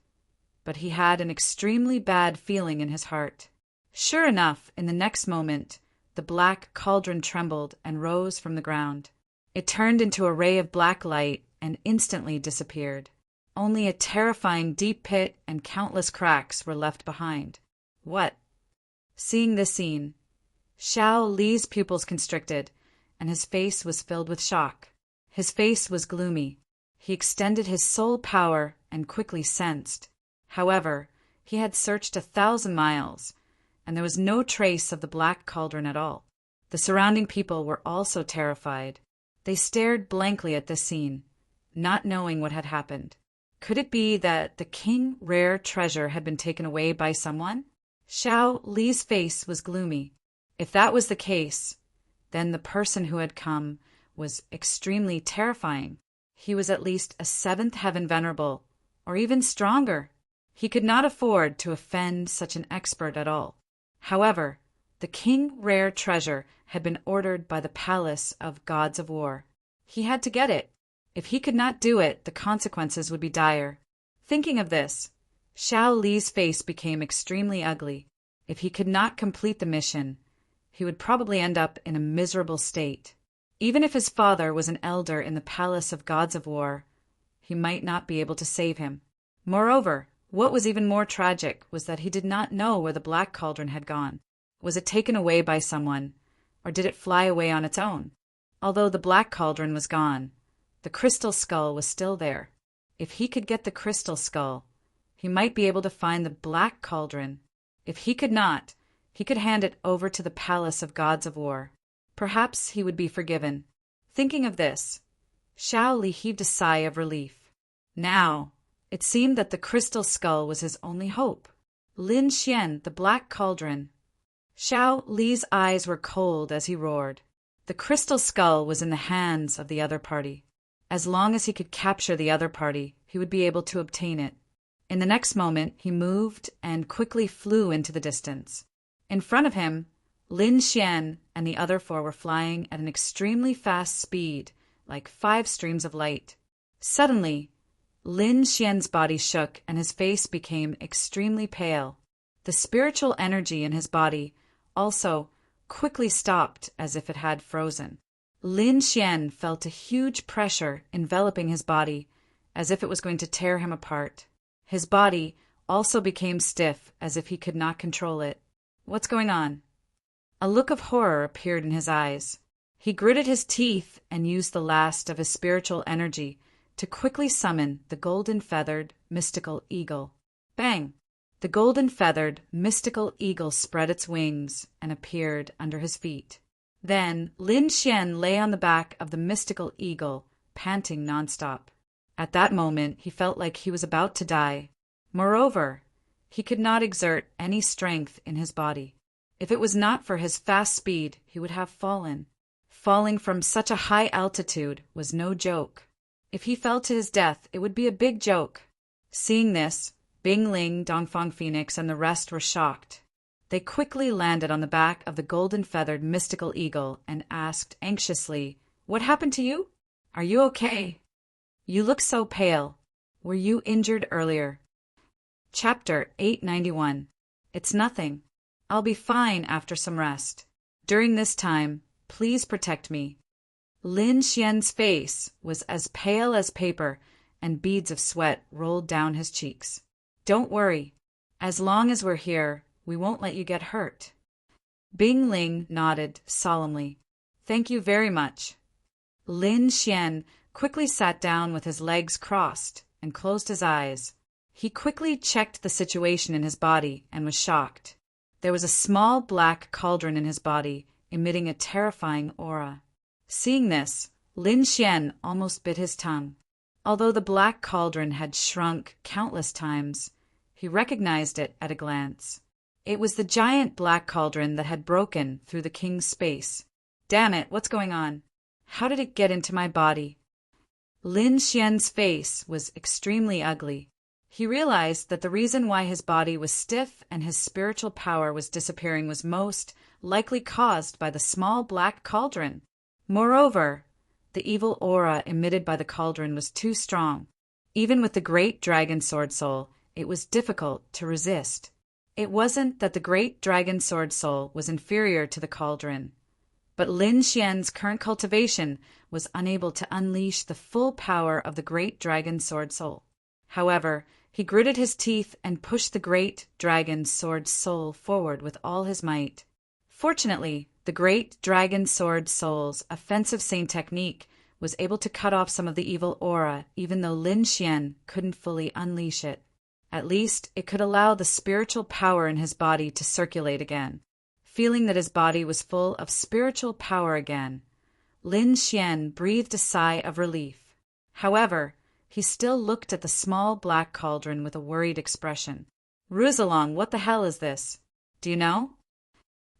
but he had an extremely bad feeling in his heart. Sure enough, in the next moment, the black cauldron trembled and rose from the ground. It turned into a ray of black light and instantly disappeared. Only a terrifying deep pit and countless cracks were left behind. What? Seeing this scene, Shao Li's pupils constricted, and his face was filled with shock. His face was gloomy. He extended his soul power and quickly sensed. However, he had searched 1,000 miles, and there was no trace of the black cauldron at all. The surrounding people were also terrified. They stared blankly at this scene, not knowing what had happened. Could it be that the king rare treasure had been taken away by someone? Shao Li's face was gloomy. If that was the case, then the person who had come was extremely terrifying. He was at least a 7th heaven venerable, or even stronger. He could not afford to offend such an expert at all. However, the king rare treasure had been ordered by the palace of gods of war. He had to get it. If he could not do it, the consequences would be dire. Thinking of this, Shao Li's face became extremely ugly. If he could not complete the mission, he would probably end up in a miserable state. Even if his father was an elder in the palace of gods of war, he might not be able to save him. Moreover, what was even more tragic was that he did not know where the black cauldron had gone. Was it taken away by someone, or did it fly away on its own? Although the black cauldron was gone, the crystal skull was still there. If he could get the crystal skull, he might be able to find the black cauldron. If he could not, he could hand it over to the palace of gods of war. Perhaps he would be forgiven. Thinking of this, Shao Li heaved a sigh of relief. Now, it seemed that the crystal skull was his only hope. Lin Xian, the black cauldron. Shao Li's eyes were cold as he roared. The crystal skull was in the hands of the other party. As long as he could capture the other party, he would be able to obtain it. In the next moment, he moved and quickly flew into the distance. In front of him, Lin Xian and the other 4 were flying at an extremely fast speed, like 5 streams of light. Suddenly, Lin Xian's body shook and his face became extremely pale. The spiritual energy in his body also quickly stopped as if it had frozen. Lin Xian felt a huge pressure enveloping his body, as if it was going to tear him apart. His body also became stiff, as if he could not control it. What's going on? A look of horror appeared in his eyes. He gritted his teeth and used the last of his spiritual energy to quickly summon the golden-feathered mystical eagle. Bang! The golden-feathered mystical eagle spread its wings and appeared under his feet. Then Lin Xian lay on the back of the mystical eagle, panting nonstop. At that moment, he felt like he was about to die. Moreover, he could not exert any strength in his body. If it was not for his fast speed, he would have fallen. Falling from such a high altitude was no joke. If he fell to his death, it would be a big joke. Seeing this, Bing Ling, Dongfang Phoenix, and the rest were shocked. They quickly landed on the back of the golden-feathered mystical eagle and asked anxiously, "What happened to you? Are you okay? You look so pale. Were you injured earlier?" Chapter 891. It's nothing. I'll be fine after some rest. During this time, please protect me. Lin Xian's face was as pale as paper, and beads of sweat rolled down his cheeks. Don't worry. As long as we're here, we won't let you get hurt. Bing Ling nodded solemnly. Thank you very much. Lin Xian quickly sat down with his legs crossed and closed his eyes. He quickly checked the situation in his body and was shocked. There was a small black cauldron in his body, emitting a terrifying aura. Seeing this, Lin Xian almost bit his tongue. Although the black cauldron had shrunk countless times, he recognized it at a glance. It was the giant black cauldron that had broken through the king's space. Damn it, what's going on? How did it get into my body? Lin Xian's face was extremely ugly. He realized that the reason why his body was stiff and his spiritual power was disappearing was most likely caused by the small black cauldron. Moreover, the evil aura emitted by the cauldron was too strong. Even with the great dragon sword soul, it was difficult to resist. It wasn't that the great dragon sword soul was inferior to the cauldron, but Lin Xian's current cultivation was unable to unleash the full power of the great dragon sword soul. However, he gritted his teeth and pushed the great dragon sword soul forward with all his might. Fortunately, the great dragon sword soul's offensive same technique was able to cut off some of the evil aura, even though Lin Xian couldn't fully unleash it. At least, it could allow the spiritual power in his body to circulate again. Feeling that his body was full of spiritual power again, Lin Xian breathed a sigh of relief. However, he still looked at the small black cauldron with a worried expression. "Ruzalong, what the hell is this? Do you know?"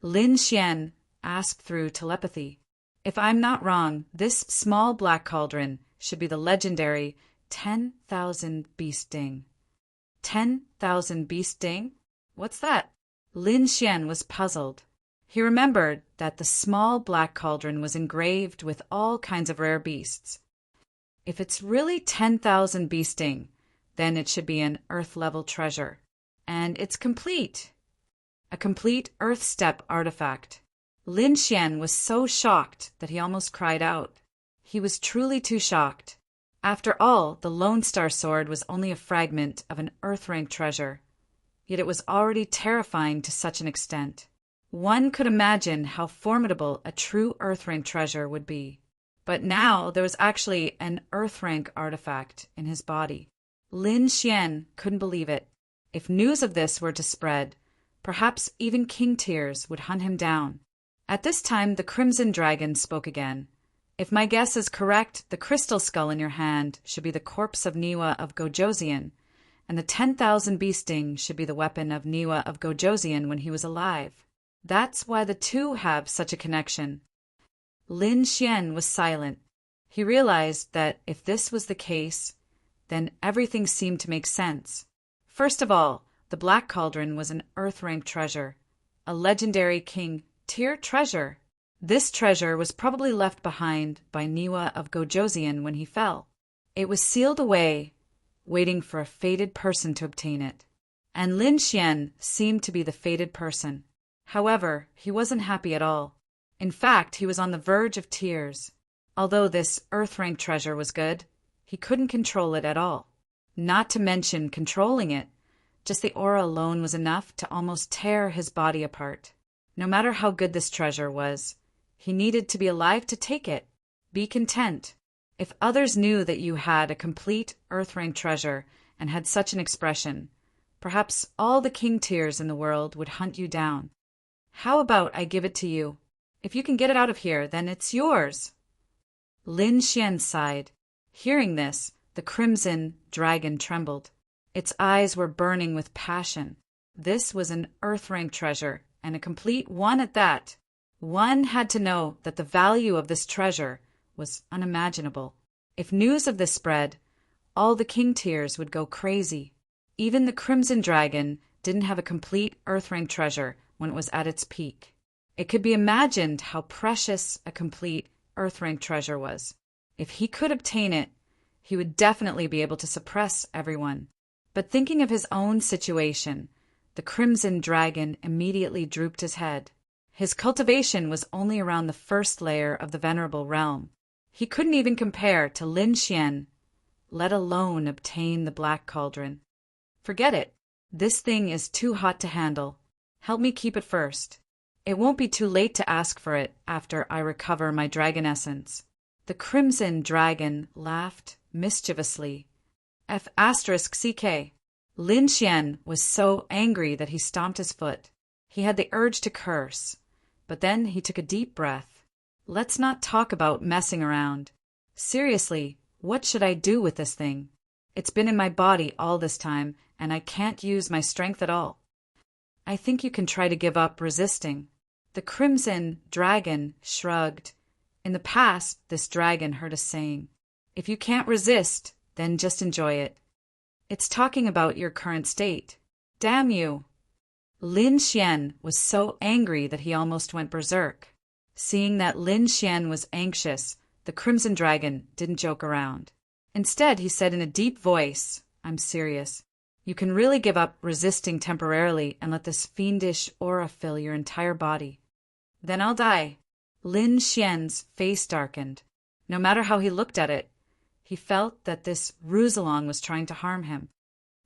Lin Xian asked through telepathy. "If I'm not wrong, this small black cauldron should be the legendary 10,000 Beast Ding." 10,000 Beast Ding? What's that? Lin Xian was puzzled. He remembered that the small black cauldron was engraved with all kinds of rare beasts. If it's really 10,000 Beast Ding, then it should be an Earth-level treasure. And it's complete. A complete Earth-step artifact. Lin Xian was so shocked that he almost cried out. He was truly too shocked. After all, the Lone Star Sword was only a fragment of an Earth-rank treasure. Yet it was already terrifying to such an extent. One could imagine how formidable a true Earth-rank treasure would be. But now there was actually an Earth-rank artifact in his body. Lin Xian couldn't believe it. If news of this were to spread, perhaps even King Tears would hunt him down. At this time, the Crimson Dragon spoke again. "If my guess is correct, the crystal skull in your hand should be the corpse of Niwa of Gojoseon, and the 10,000 Beast Ding should be the weapon of Niwa of Gojoseon when he was alive. That's why the two have such a connection." Lin Xian was silent. He realized that if this was the case, then everything seemed to make sense. First of all, the Black Cauldron was an Earth-rank treasure, a legendary King Tier treasure. This treasure was probably left behind by Niwa of Gojoseon when he fell. It was sealed away, waiting for a fated person to obtain it. And Lin Xian seemed to be the fated person. However, he wasn't happy at all. In fact, he was on the verge of tears. Although this Earth-rank treasure was good, he couldn't control it at all. Not to mention controlling it. Just the aura alone was enough to almost tear his body apart. No matter how good this treasure was, he needed to be alive to take it. Be content. If others knew that you had a complete Earth-rank treasure and had such an expression, perhaps all the King Tiers in the world would hunt you down. How about I give it to you? If you can get it out of here, then it's yours. Lin Xian sighed. Hearing this, the Crimson Dragon trembled. Its eyes were burning with passion. This was an Earth-rank treasure, and a complete one at that. One had to know that the value of this treasure was unimaginable. If news of this spread, all the King Tiers would go crazy. Even the Crimson Dragon didn't have a complete Earth-rank treasure when it was at its peak. It could be imagined how precious a complete Earth-rank treasure was. If he could obtain it, he would definitely be able to suppress everyone. But thinking of his own situation, the Crimson Dragon immediately drooped his head. His cultivation was only around the first layer of the Venerable Realm. He couldn't even compare to Lin Xian, let alone obtain the Black Cauldron. Forget it. This thing is too hot to handle. Help me keep it first. It won't be too late to ask for it after I recover my dragon essence. The Crimson Dragon laughed mischievously. F*CK. Lin Xian was so angry that he stomped his foot. He had the urge to curse, but then he took a deep breath. Let's not talk about messing around. Seriously, what should I do with this thing? It's been in my body all this time, and I can't use my strength at all. I think you can try to give up resisting. The Crimson Dragon shrugged. In the past, this dragon heard a saying. If you can't resist, then just enjoy it. It's talking about your current state. Damn you! Lin Xian was so angry that he almost went berserk. Seeing that Lin Xian was anxious, the Crimson Dragon didn't joke around. Instead, he said in a deep voice, "I'm serious. You can really give up resisting temporarily and let this fiendish aura fill your entire body. Then I'll die." Lin Xian's face darkened. No matter how he looked at it, he felt that this ruse-along was trying to harm him.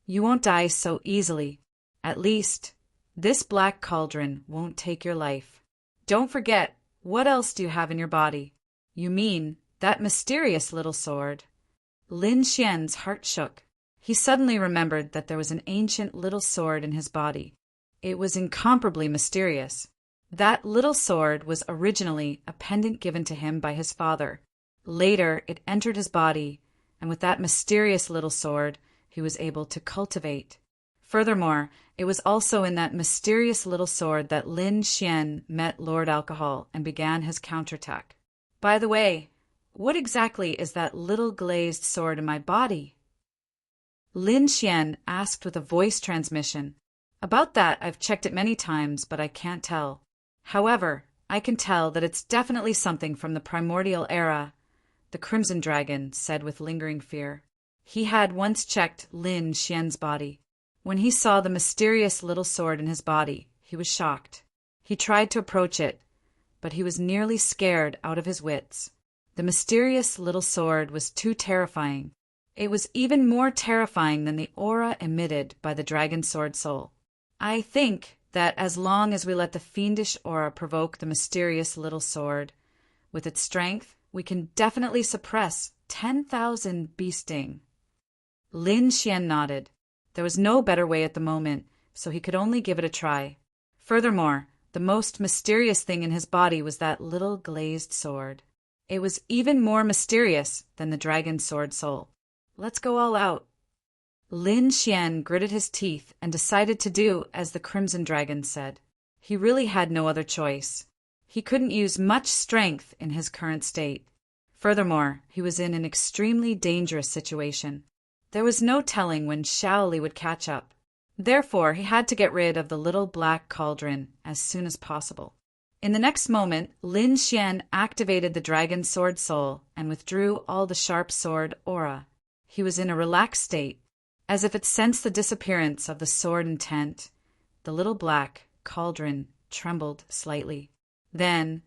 You won't die so easily. At least, this black cauldron won't take your life. Don't forget, what else do you have in your body? You mean that mysterious little sword? Lin Xian's heart shook. He suddenly remembered that there was an ancient little sword in his body. It was incomparably mysterious. That little sword was originally a pendant given to him by his father. Later, it entered his body, and with that mysterious little sword, he was able to cultivate. Furthermore, it was also in that mysterious little sword that Lin Xian met Lord Alcohol and began his counterattack. By the way, what exactly is that little glazed sword in my body? Lin Xian asked with a voice transmission. About that, I've checked it many times, but I can't tell. However, I can tell that it's definitely something from the primordial era, the Crimson Dragon said with lingering fear. He had once checked Lin Xian's body. When he saw the mysterious little sword in his body, he was shocked. He tried to approach it, but he was nearly scared out of his wits. The mysterious little sword was too terrifying. It was even more terrifying than the aura emitted by the dragon sword soul. I think that as long as we let the fiendish aura provoke the mysterious little sword, with its strength, we can definitely suppress 10,000 bee sting. Lin Xian nodded. There was no better way at the moment, so he could only give it a try. Furthermore, the most mysterious thing in his body was that little glazed sword. It was even more mysterious than the dragon sword soul. Let's go all out. Lin Xian gritted his teeth and decided to do as the Crimson Dragon said. He really had no other choice. He couldn't use much strength in his current state. Furthermore, he was in an extremely dangerous situation. There was no telling when Shaoli would catch up. Therefore, he had to get rid of the little black cauldron as soon as possible. In the next moment, Lin Xian activated the dragon sword soul and withdrew all the sharp sword aura. He was in a relaxed state. As if it sensed the disappearance of the sword intent, the little black cauldron trembled slightly. Then,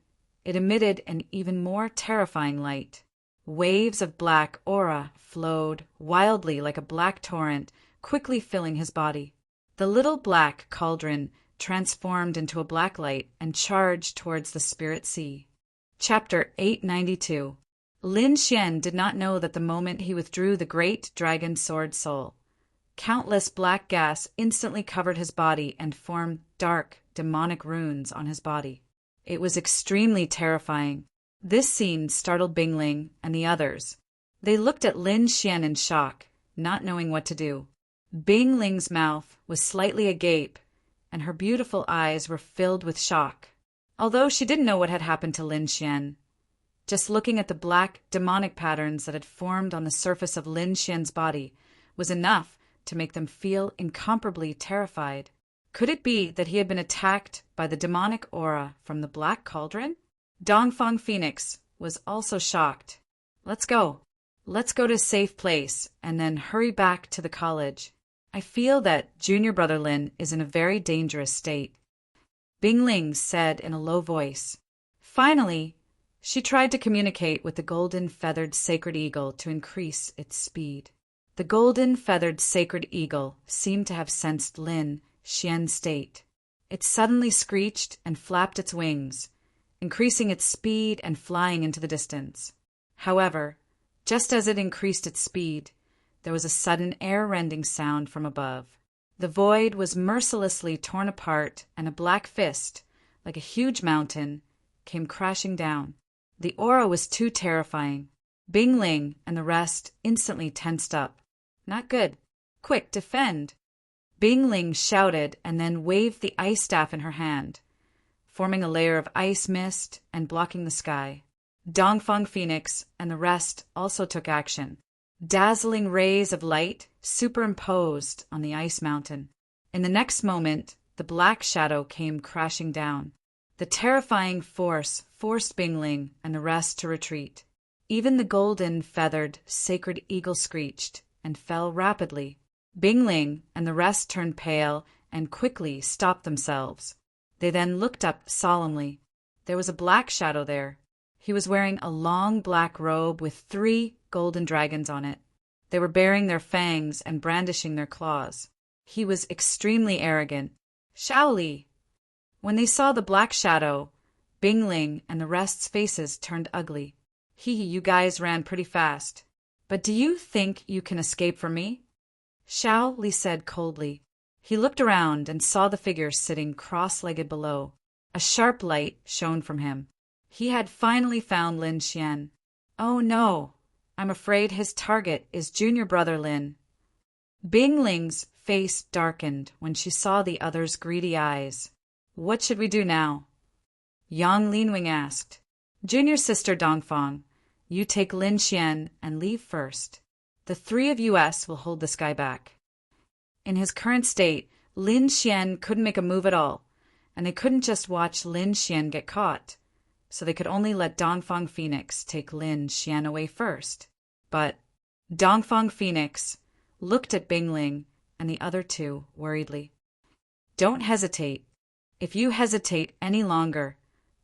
it emitted an even more terrifying light. Waves of black aura flowed wildly like a black torrent, quickly filling his body. The little black cauldron transformed into a black light and charged towards the spirit sea. Chapter 892. Lin Xian did not know that the moment he withdrew the great dragon sword soul, countless black gas instantly covered his body and formed dark, demonic runes on his body. It was extremely terrifying. This scene startled Bingling and the others. They looked at Lin Xian in shock, not knowing what to do. Bingling's mouth was slightly agape, and her beautiful eyes were filled with shock. Although she didn't know what had happened to Lin Xian, just looking at the black, demonic patterns that had formed on the surface of Lin Xian's body was enough to make them feel incomparably terrified. Could it be that he had been attacked by the demonic aura from the Black Cauldron? Dongfang Phoenix was also shocked. Let's go. Let's go to a safe place and then hurry back to the college. I feel that junior brother Lin is in a very dangerous state. Bingling said in a low voice. Finally, she tried to communicate with the golden-feathered sacred eagle to increase its speed. The golden-feathered sacred eagle seemed to have sensed Lin Xian's state. It suddenly screeched and flapped its wings, increasing its speed and flying into the distance. However, just as it increased its speed, there was a sudden air-rending sound from above. The void was mercilessly torn apart, and a black fist, like a huge mountain, came crashing down. The aura was too terrifying. Bingling and the rest instantly tensed up. Not good. Quick, defend! Bingling shouted and then waved the ice staff in her hand, forming a layer of ice mist and blocking the sky. Dongfang Phoenix and the rest also took action. Dazzling rays of light superimposed on the ice mountain. In the next moment, the black shadow came crashing down. The terrifying force forced Bingling and the rest to retreat. Even the golden, feathered, sacred eagle screeched and fell rapidly. Bingling and the rest turned pale and quickly stopped themselves. They then looked up solemnly. There was a black shadow there. He was wearing a long black robe with 3 golden dragons on it. They were baring their fangs and brandishing their claws. He was extremely arrogant. Shaoli! When they saw the black shadow, Bingling and the rest's faces turned ugly. You guys ran pretty fast. But do you think you can escape from me? Xiao Li said coldly. He looked around and saw the figure sitting cross-legged below. A sharp light shone from him. He had finally found Lin Xian. Oh no, I'm afraid his target is junior brother Lin. Bingling's face darkened when she saw the other's greedy eyes. What should we do now? Yang Linwing asked. Junior sister Dongfang, you take Lin Xian and leave first. The 3 of us will hold this guy back. In his current state, Lin Xian couldn't make a move at all, and they couldn't just watch Lin Xian get caught. So they could only let Dongfang Phoenix take Lin Xian away first. But Dongfang Phoenix looked at Bingling and the other 2 worriedly. Don't hesitate. If you hesitate any longer,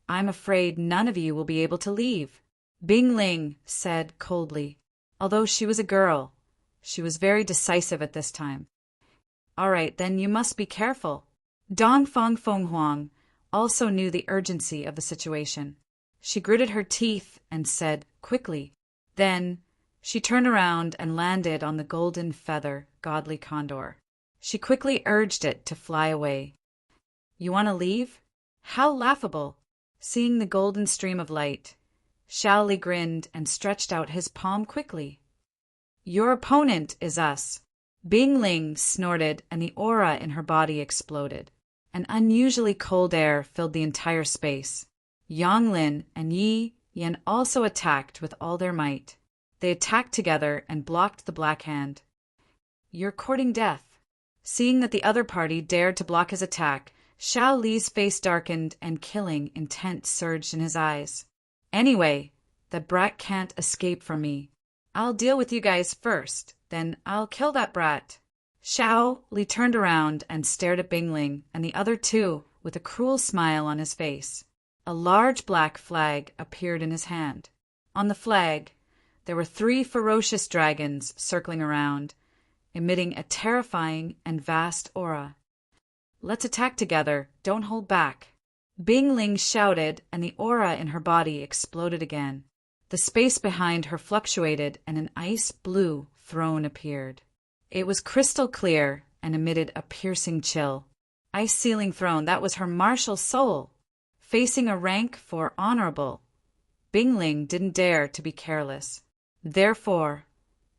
I'm afraid none of you will be able to leave. Bingling said coldly. Although she was a girl, she was very decisive at this time. All right, then you must be careful. Dongfang Fenghuang also knew the urgency of the situation. She gritted her teeth and said quickly. Then she turned around and landed on the golden feather godly condor. She quickly urged it to fly away. You want to leave? How laughable! Seeing the golden stream of light, Shaoli grinned and stretched out his palm quickly. Your opponent is us. Bingling snorted and the aura in her body exploded. An unusually cold air filled the entire space. Yanglin and Yi Yan also attacked with all their might. They attacked together and blocked the Black Hand. You're courting death. Seeing that the other party dared to block his attack, Xiao Li's face darkened and killing intent surged in his eyes. Anyway, the brat can't escape from me. I'll deal with you guys first, then I'll kill that brat. Xiao Li turned around and stared at Bingling and the other 2 with a cruel smile on his face. A large black flag appeared in his hand. On the flag, there were 3 ferocious dragons circling around, emitting a terrifying and vast aura. Let's attack together, don't hold back. Bingling shouted and the aura in her body exploded again. The space behind her fluctuated and an ice blue throne appeared. It was crystal clear and emitted a piercing chill. Ice ceiling throne, that was her martial soul. Facing a rank for honorable, Bingling didn't dare to be careless. Therefore,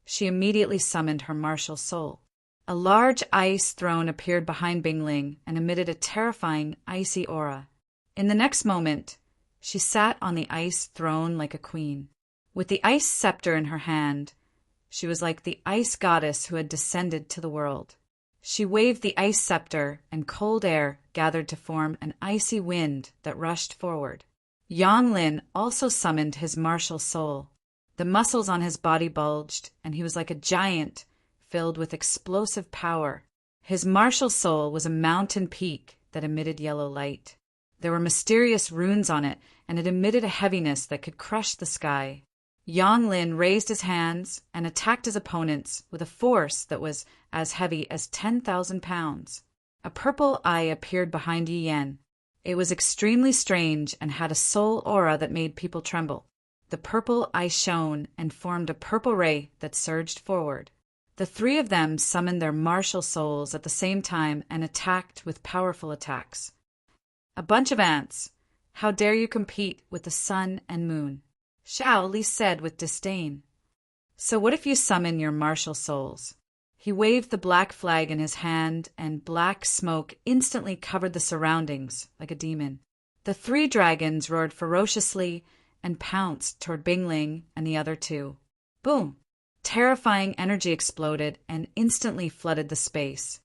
she immediately summoned her martial soul. A large ice throne appeared behind Bingling and emitted a terrifying icy aura. In the next moment, she sat on the ice throne like a queen. With the ice scepter in her hand, she was like the ice goddess who had descended to the world. She waved the ice scepter, and cold air gathered to form an icy wind that rushed forward. Yanglin also summoned his martial soul. The muscles on his body bulged, and he was like a giant filled with explosive power. His martial soul was a mountain peak that emitted yellow light. There were mysterious runes on it, and it emitted a heaviness that could crush the sky. Yanglin raised his hands and attacked his opponents with a force that was as heavy as 10,000 pounds. A purple eye appeared behind Yi Yan. It was extremely strange and had a soul aura that made people tremble. The purple eye shone and formed a purple ray that surged forward. The 3 of them summoned their martial souls at the same time and attacked with powerful attacks. A bunch of ants. How dare you compete with the sun and moon? Xiao Li said with disdain. So what if you summon your martial souls? He waved the black flag in his hand, and black smoke instantly covered the surroundings like a demon. The 3 dragons roared ferociously and pounced toward Bingling and the other two. Boom! Terrifying energy exploded and instantly flooded the space.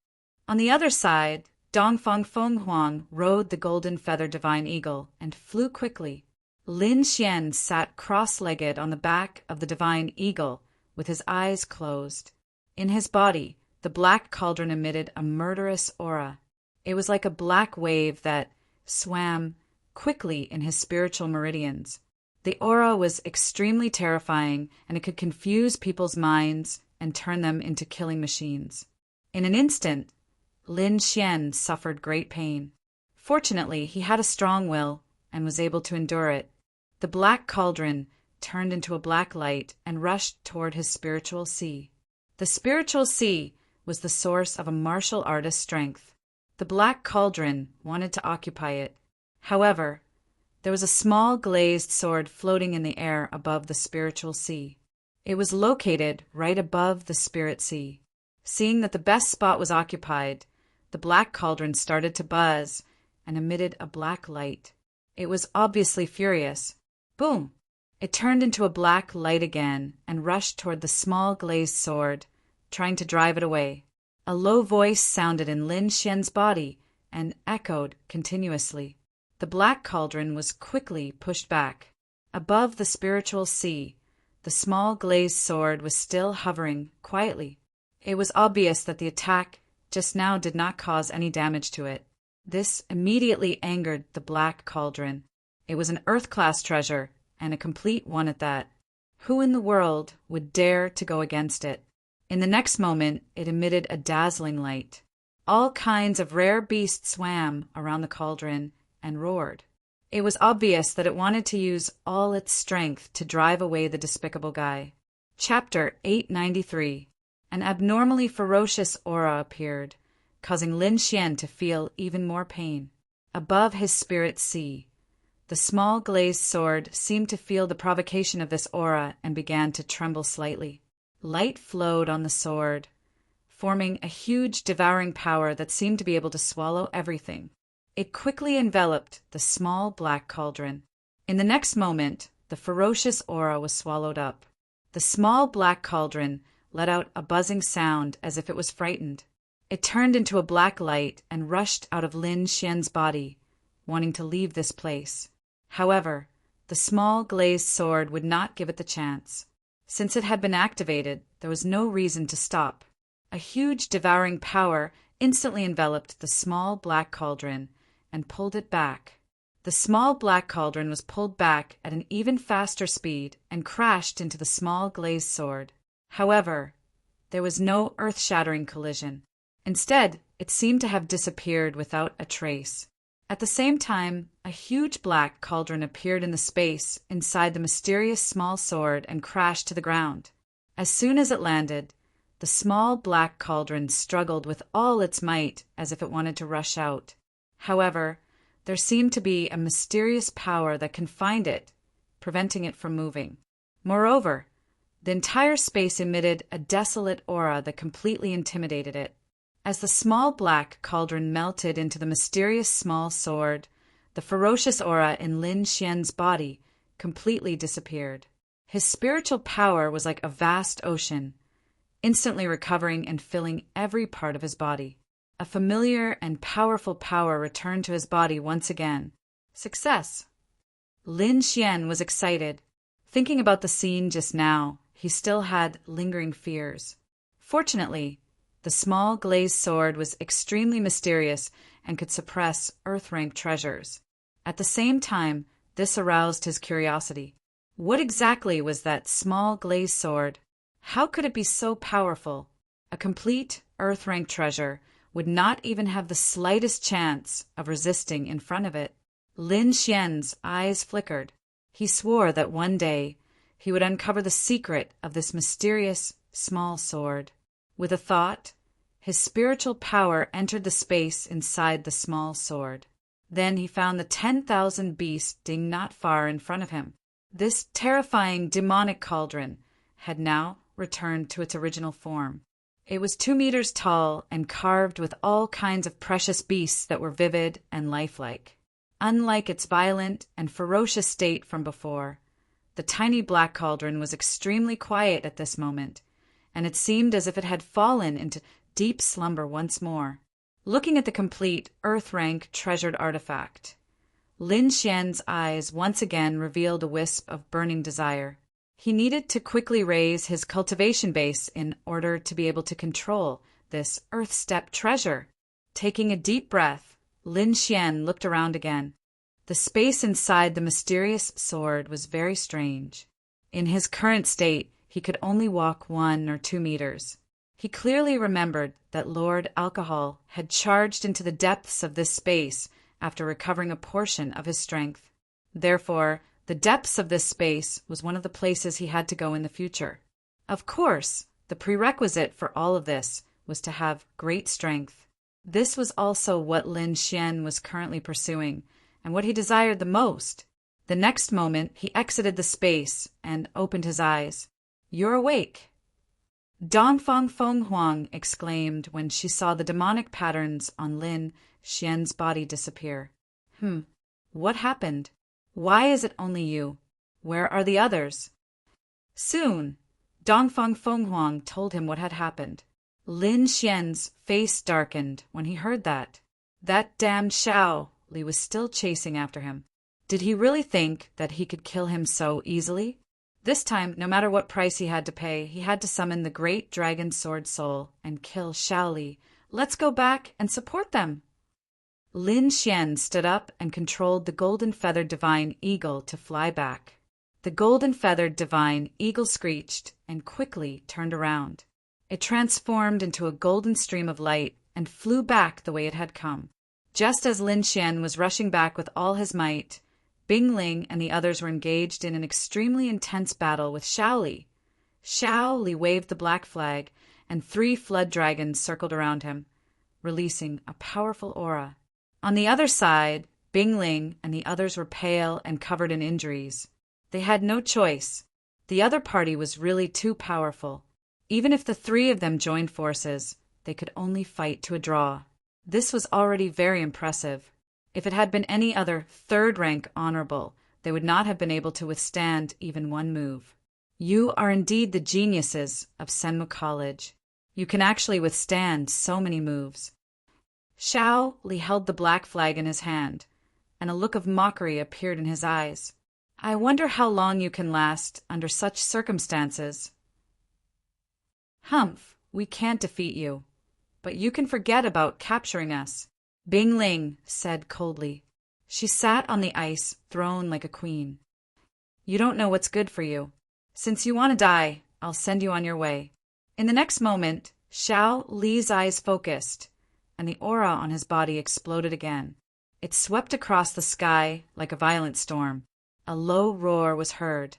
On the other side, Dongfeng Fenghuang rode the golden feather divine eagle and flew quickly. Lin Xian sat cross-legged on the back of the divine eagle with his eyes closed. In his body, the black cauldron emitted a murderous aura. It was like a black wave that swam quickly in his spiritual meridians. The aura was extremely terrifying, and it could confuse people's minds and turn them into killing machines. In an instant, Lin Xian suffered great pain. Fortunately, he had a strong will and was able to endure it. The black cauldron turned into a black light and rushed toward his spiritual sea. The spiritual sea was the source of a martial artist's strength. The black cauldron wanted to occupy it. However, there was a small glazed sword floating in the air above the spiritual sea. It was located right above the spirit sea. Seeing that the best spot was occupied, the black cauldron started to buzz and emitted a black light. It was obviously furious. Boom! It turned into a black light again and rushed toward the small glazed sword, trying to drive it away. A low voice sounded in Lin Xian's body and echoed continuously. The black cauldron was quickly pushed back. Above the spiritual sea, the small glazed sword was still hovering quietly. It was obvious that the attack just now did not cause any damage to it. This immediately angered the black cauldron. It was an Earth-class treasure, and a complete one at that. Who in the world would dare to go against it? In the next moment, it emitted a dazzling light. All kinds of rare beasts swam around the cauldron and roared. It was obvious that it wanted to use all its strength to drive away the despicable guy. Chapter 893. An abnormally ferocious aura appeared, causing Lin Xian to feel even more pain. Above his spirit sea, the small glazed sword seemed to feel the provocation of this aura and began to tremble slightly. Light flowed on the sword, forming a huge devouring power that seemed to be able to swallow everything. It quickly enveloped the small black cauldron. In the next moment, the ferocious aura was swallowed up. The small black cauldron let out a buzzing sound as if it was frightened. It turned into a black light and rushed out of Lin Xian's body, wanting to leave this place. However, the small glazed sword would not give it the chance. Since it had been activated, there was no reason to stop. A huge devouring power instantly enveloped the small black cauldron and pulled it back. The small black cauldron was pulled back at an even faster speed and crashed into the small glazed sword. However, there was no earth-shattering collision. Instead, it seemed to have disappeared without a trace. At the same time, a huge black cauldron appeared in the space inside the mysterious small sword and crashed to the ground. As soon as it landed, the small black cauldron struggled with all its might as if it wanted to rush out. However, there seemed to be a mysterious power that confined it, preventing it from moving. Moreover, the entire space emitted a desolate aura that completely intimidated it. As the small black cauldron melted into the mysterious small sword, the ferocious aura in Lin Xian's body completely disappeared. His spiritual power was like a vast ocean, instantly recovering and filling every part of his body. A familiar and powerful power returned to his body once again. Success! Lin Xian was excited. Thinking about the scene just now, he still had lingering fears. Fortunately, the small glazed sword was extremely mysterious and could suppress earth-rank treasures. At the same time, this aroused his curiosity. What exactly was that small glazed sword? How could it be so powerful? A complete earth-rank treasure would not even have the slightest chance of resisting in front of it. Lin Xian's eyes flickered. He swore that one day he would uncover the secret of this mysterious small sword. With a thought, his spiritual power entered the space inside the small sword. Then he found the 10,000 beasting not far in front of him. This terrifying demonic cauldron had now returned to its original form. It was 2 meters tall and carved with all kinds of precious beasts that were vivid and lifelike. Unlike its violent and ferocious state from before, The tiny black cauldron was extremely quiet at this moment, and it seemed as if it had fallen into deep slumber once more. Looking at the complete, earth-rank, treasured artifact, Lin Xian's eyes once again revealed a wisp of burning desire. He needed to quickly raise his cultivation base in order to be able to control this earth-step treasure. Taking a deep breath, Lin Xian looked around again. The space inside the mysterious sword was very strange. In his current state, he could only walk 1 or 2 meters. He clearly remembered that Lord Alcohol had charged into the depths of this space after recovering a portion of his strength. Therefore, the depths of this space was one of the places he had to go in the future. Of course, the prerequisite for all of this was to have great strength. This was also what Lin Xian was currently pursuing, and what he desired the most. The next moment, he exited the space and opened his eyes. "You're awake." Dongfang Feng Huang exclaimed when she saw the demonic patterns on Lin Xian's body disappear. What happened? Why is it only you? Where are the others? Soon, Dongfang Feng Huang told him what had happened. Lin Xian's face darkened when he heard that. That damned Shao Li was still chasing after him. Did he really think that he could kill him so easily? This time, no matter what price he had to pay, he had to summon the great dragon sword soul and kill Shao Li. Let's go back and support them. Lin Xian stood up and controlled the golden-feathered divine eagle to fly back. The golden-feathered divine eagle screeched and quickly turned around. It transformed into a golden stream of light and flew back the way it had come. Just as Lin Xian was rushing back with all his might, Bing Ling and the others were engaged in an extremely intense battle with Shao Li. Shao Li waved the black flag, and 3 flood dragons circled around him, releasing a powerful aura. On the other side, Bing Ling and the others were pale and covered in injuries. They had no choice. The other party was really too powerful. Even if the 3 of them joined forces, they could only fight to a draw. This was already very impressive. If it had been any other third-rank honorable, they would not have been able to withstand even one move. You are indeed the geniuses of Senmu College. You can actually withstand so many moves. Shao Li held the black flag in his hand, and a look of mockery appeared in his eyes. I wonder how long you can last under such circumstances. Humph, we can't defeat you, but you can forget about capturing us, Bing Ling said coldly. She sat on the ice, throned like a queen. You don't know what's good for you. Since you want to die, I'll send you on your way. In the next moment, Shao Li's eyes focused, and the aura on his body exploded again. It swept across the sky like a violent storm. A low roar was heard,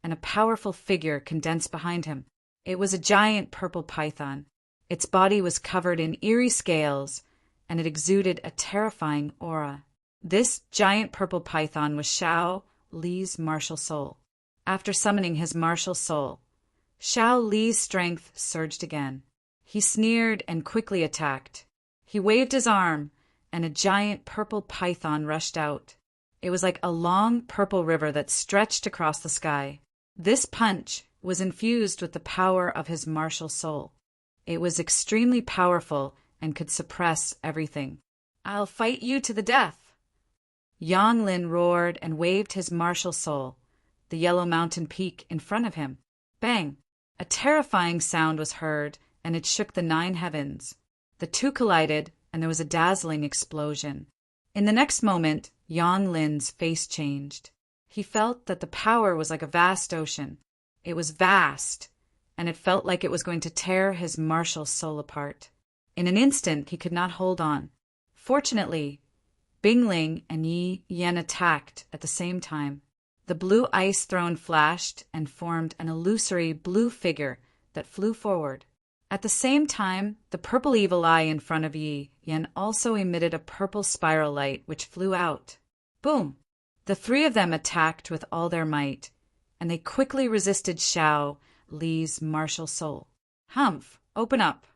and a powerful figure condensed behind him. It was a giant purple python. Its body was covered in eerie scales, and it exuded a terrifying aura. This giant purple python was Shao Li's martial soul. After summoning his martial soul, Shao Li's strength surged again. He sneered and quickly attacked. He waved his arm, and a giant purple python rushed out. It was like a long purple river that stretched across the sky. This punch was infused with the power of his martial soul. It was extremely powerful and could suppress everything. I'll fight you to the death. Yang Lin roared and waved his martial soul, the yellow mountain peak in front of him. Bang! A terrifying sound was heard, and it shook the 9 heavens. The 2 collided, and there was a dazzling explosion. In the next moment, Yang Lin's face changed. He felt that the power was like a vast ocean. It was vast, and it felt like it was going to tear his martial soul apart. In an instant, he could not hold on. Fortunately, Bing Ling and Yi Yan attacked at the same time. The blue ice throne flashed and formed an illusory blue figure that flew forward. At the same time, the purple evil eye in front of Yi Yan also emitted a purple spiral light which flew out. Boom! The 3 of them attacked with all their might, and they quickly resisted Shao Li's martial soul. Humph! Open up!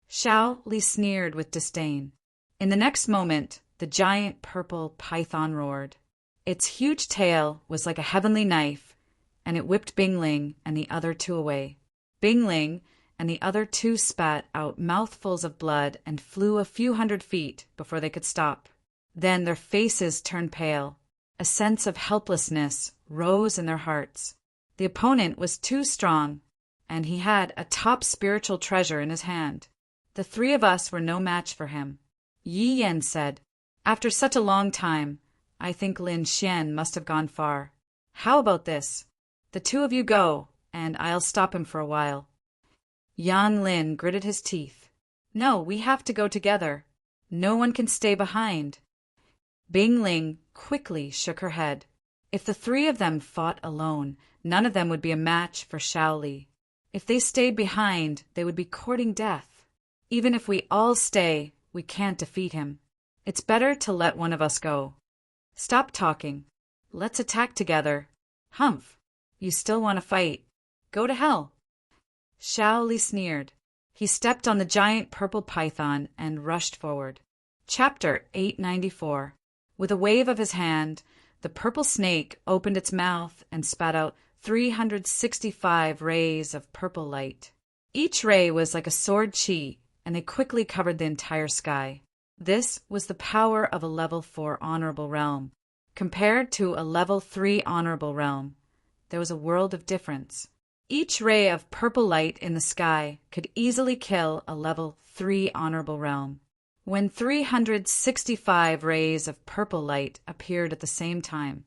Shao Li sneered with disdain. In the next moment, the giant purple python roared. Its huge tail was like a heavenly knife, and it whipped Bingling and the other two away. Bingling and the other two spat out mouthfuls of blood and flew a few hundred feet before they could stop. Then their faces turned pale. A sense of helplessness rose in their hearts. The opponent was too strong, and he had a top spiritual treasure in his hand. The three of us were no match for him. Yi Yan said, "After such a long time, I think Lin Xian must have gone far. How about this? The two of you go, and I'll stop him for a while." Yan Lin gritted his teeth. "No, we have to go together. No one can stay behind." Bing Ling quickly shook her head. If the three of them fought alone, none of them would be a match for Xiao Li. If they stayed behind, they would be courting death. Even if we all stay, we can't defeat him. It's better to let one of us go. Stop talking. Let's attack together. Humph. You still want to fight? Go to hell. Xiao Li sneered. He stepped on the giant purple python and rushed forward. Chapter 894. With a wave of his hand, the purple snake opened its mouth and spat out 365 rays of purple light. Each ray was like a sword chi, and they quickly covered the entire sky. This was the power of a level 4 honorable realm. Compared to a level 3 honorable realm, there was a world of difference. Each ray of purple light in the sky could easily kill a level 3 honorable realm. When 365 rays of purple light appeared at the same time,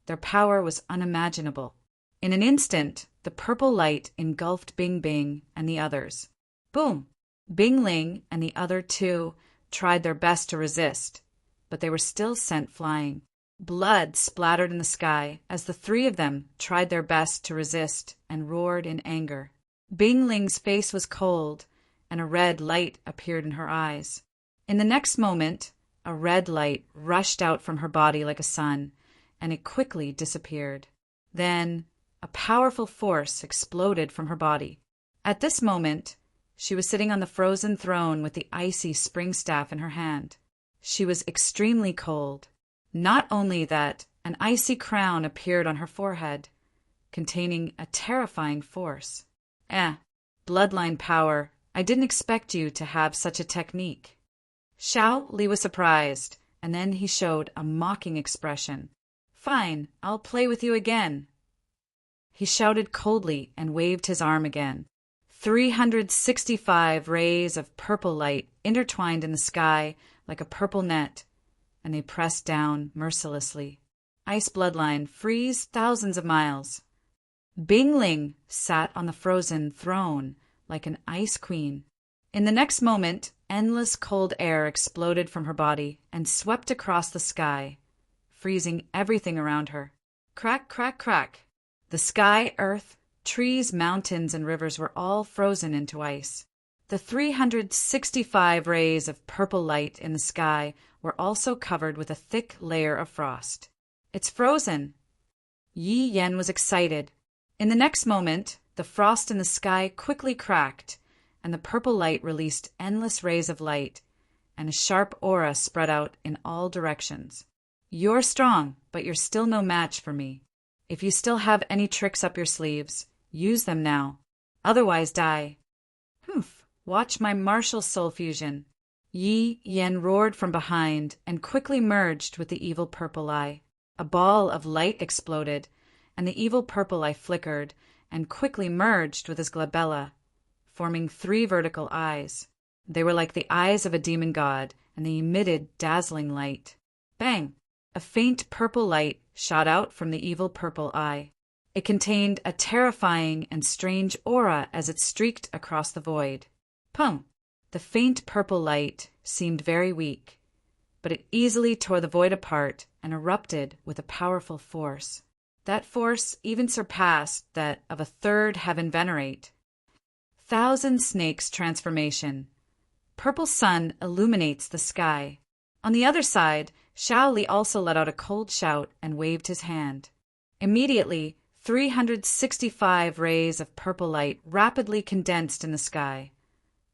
their power was unimaginable. In an instant, the purple light engulfed Bing Bing and the others. Boom! Bing Ling and the other two tried their best to resist, but they were still sent flying. Blood splattered in the sky as the three of them tried their best to resist and roared in anger. Bing Ling's face was cold, and a red light appeared in her eyes. In the next moment, a red light rushed out from her body like a sun, and it quickly disappeared. Then, a powerful force exploded from her body. At this moment, she was sitting on the frozen throne with the icy spring staff in her hand. She was extremely cold. Not only that, an icy crown appeared on her forehead, containing a terrifying force. Bloodline power. I didn't expect you to have such a technique. Xiao Li was surprised, and then he showed a mocking expression. Fine, I'll play with you again. He shouted coldly and waved his arm again. 365 rays of purple light intertwined in the sky like a purple net, and they pressed down mercilessly. Ice bloodline, freeze thousands of miles. Bing Ling sat on the frozen throne like an ice queen. In the next moment, endless cold air exploded from her body and swept across the sky, freezing everything around her. Crack, crack, crack. The sky, earth, trees, mountains, and rivers were all frozen into ice. The 365 rays of purple light in the sky were also covered with a thick layer of frost. It's frozen. Yi Yan was excited. In the next moment, the frost in the sky quickly cracked, and the purple light released endless rays of light, and a sharp aura spread out in all directions. You're strong, but you're still no match for me. If you still have any tricks up your sleeves, use them now. Otherwise die. Humph! Watch my martial soul fusion. Yi Yan roared from behind and quickly merged with the evil purple eye. A ball of light exploded, and the evil purple eye flickered and quickly merged with his glabella, forming 3 vertical eyes. They were like the eyes of a demon god, and they emitted dazzling light. Bang! A faint purple light shot out from the evil purple eye. It contained a terrifying and strange aura as it streaked across the void. Pum! The faint purple light seemed very weak, but it easily tore the void apart and erupted with a powerful force. That force even surpassed that of a 3rd heaven venerate. Thousand Snakes transformation. Purple sun illuminates the sky. On the other side, Xiao Li also let out a cold shout and waved his hand. Immediately, 365 rays of purple light rapidly condensed in the sky,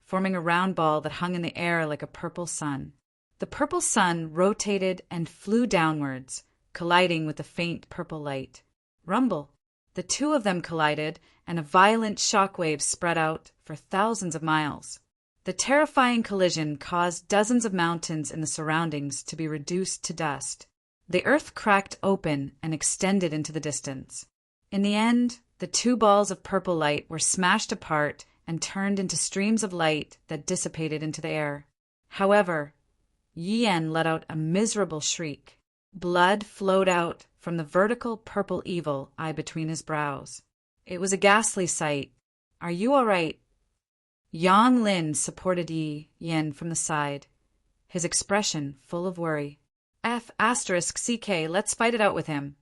forming a round ball that hung in the air like a purple sun. The purple sun rotated and flew downwards, colliding with the faint purple light. Rumble! The The two of them collided, and a violent shockwave spread out for thousands of miles. The terrifying collision caused dozens of mountains in the surroundings to be reduced to dust. The earth cracked open and extended into the distance. In the end, the two balls of purple light were smashed apart and turned into streams of light that dissipated into the air. However, Yen let out a miserable shriek. Blood flowed out from the vertical purple evil eye between his brows. It was a ghastly sight. "Are you all right?" Yang Lin supported Yen from the side, his expression full of worry. "F***CK, let's fight it out with him."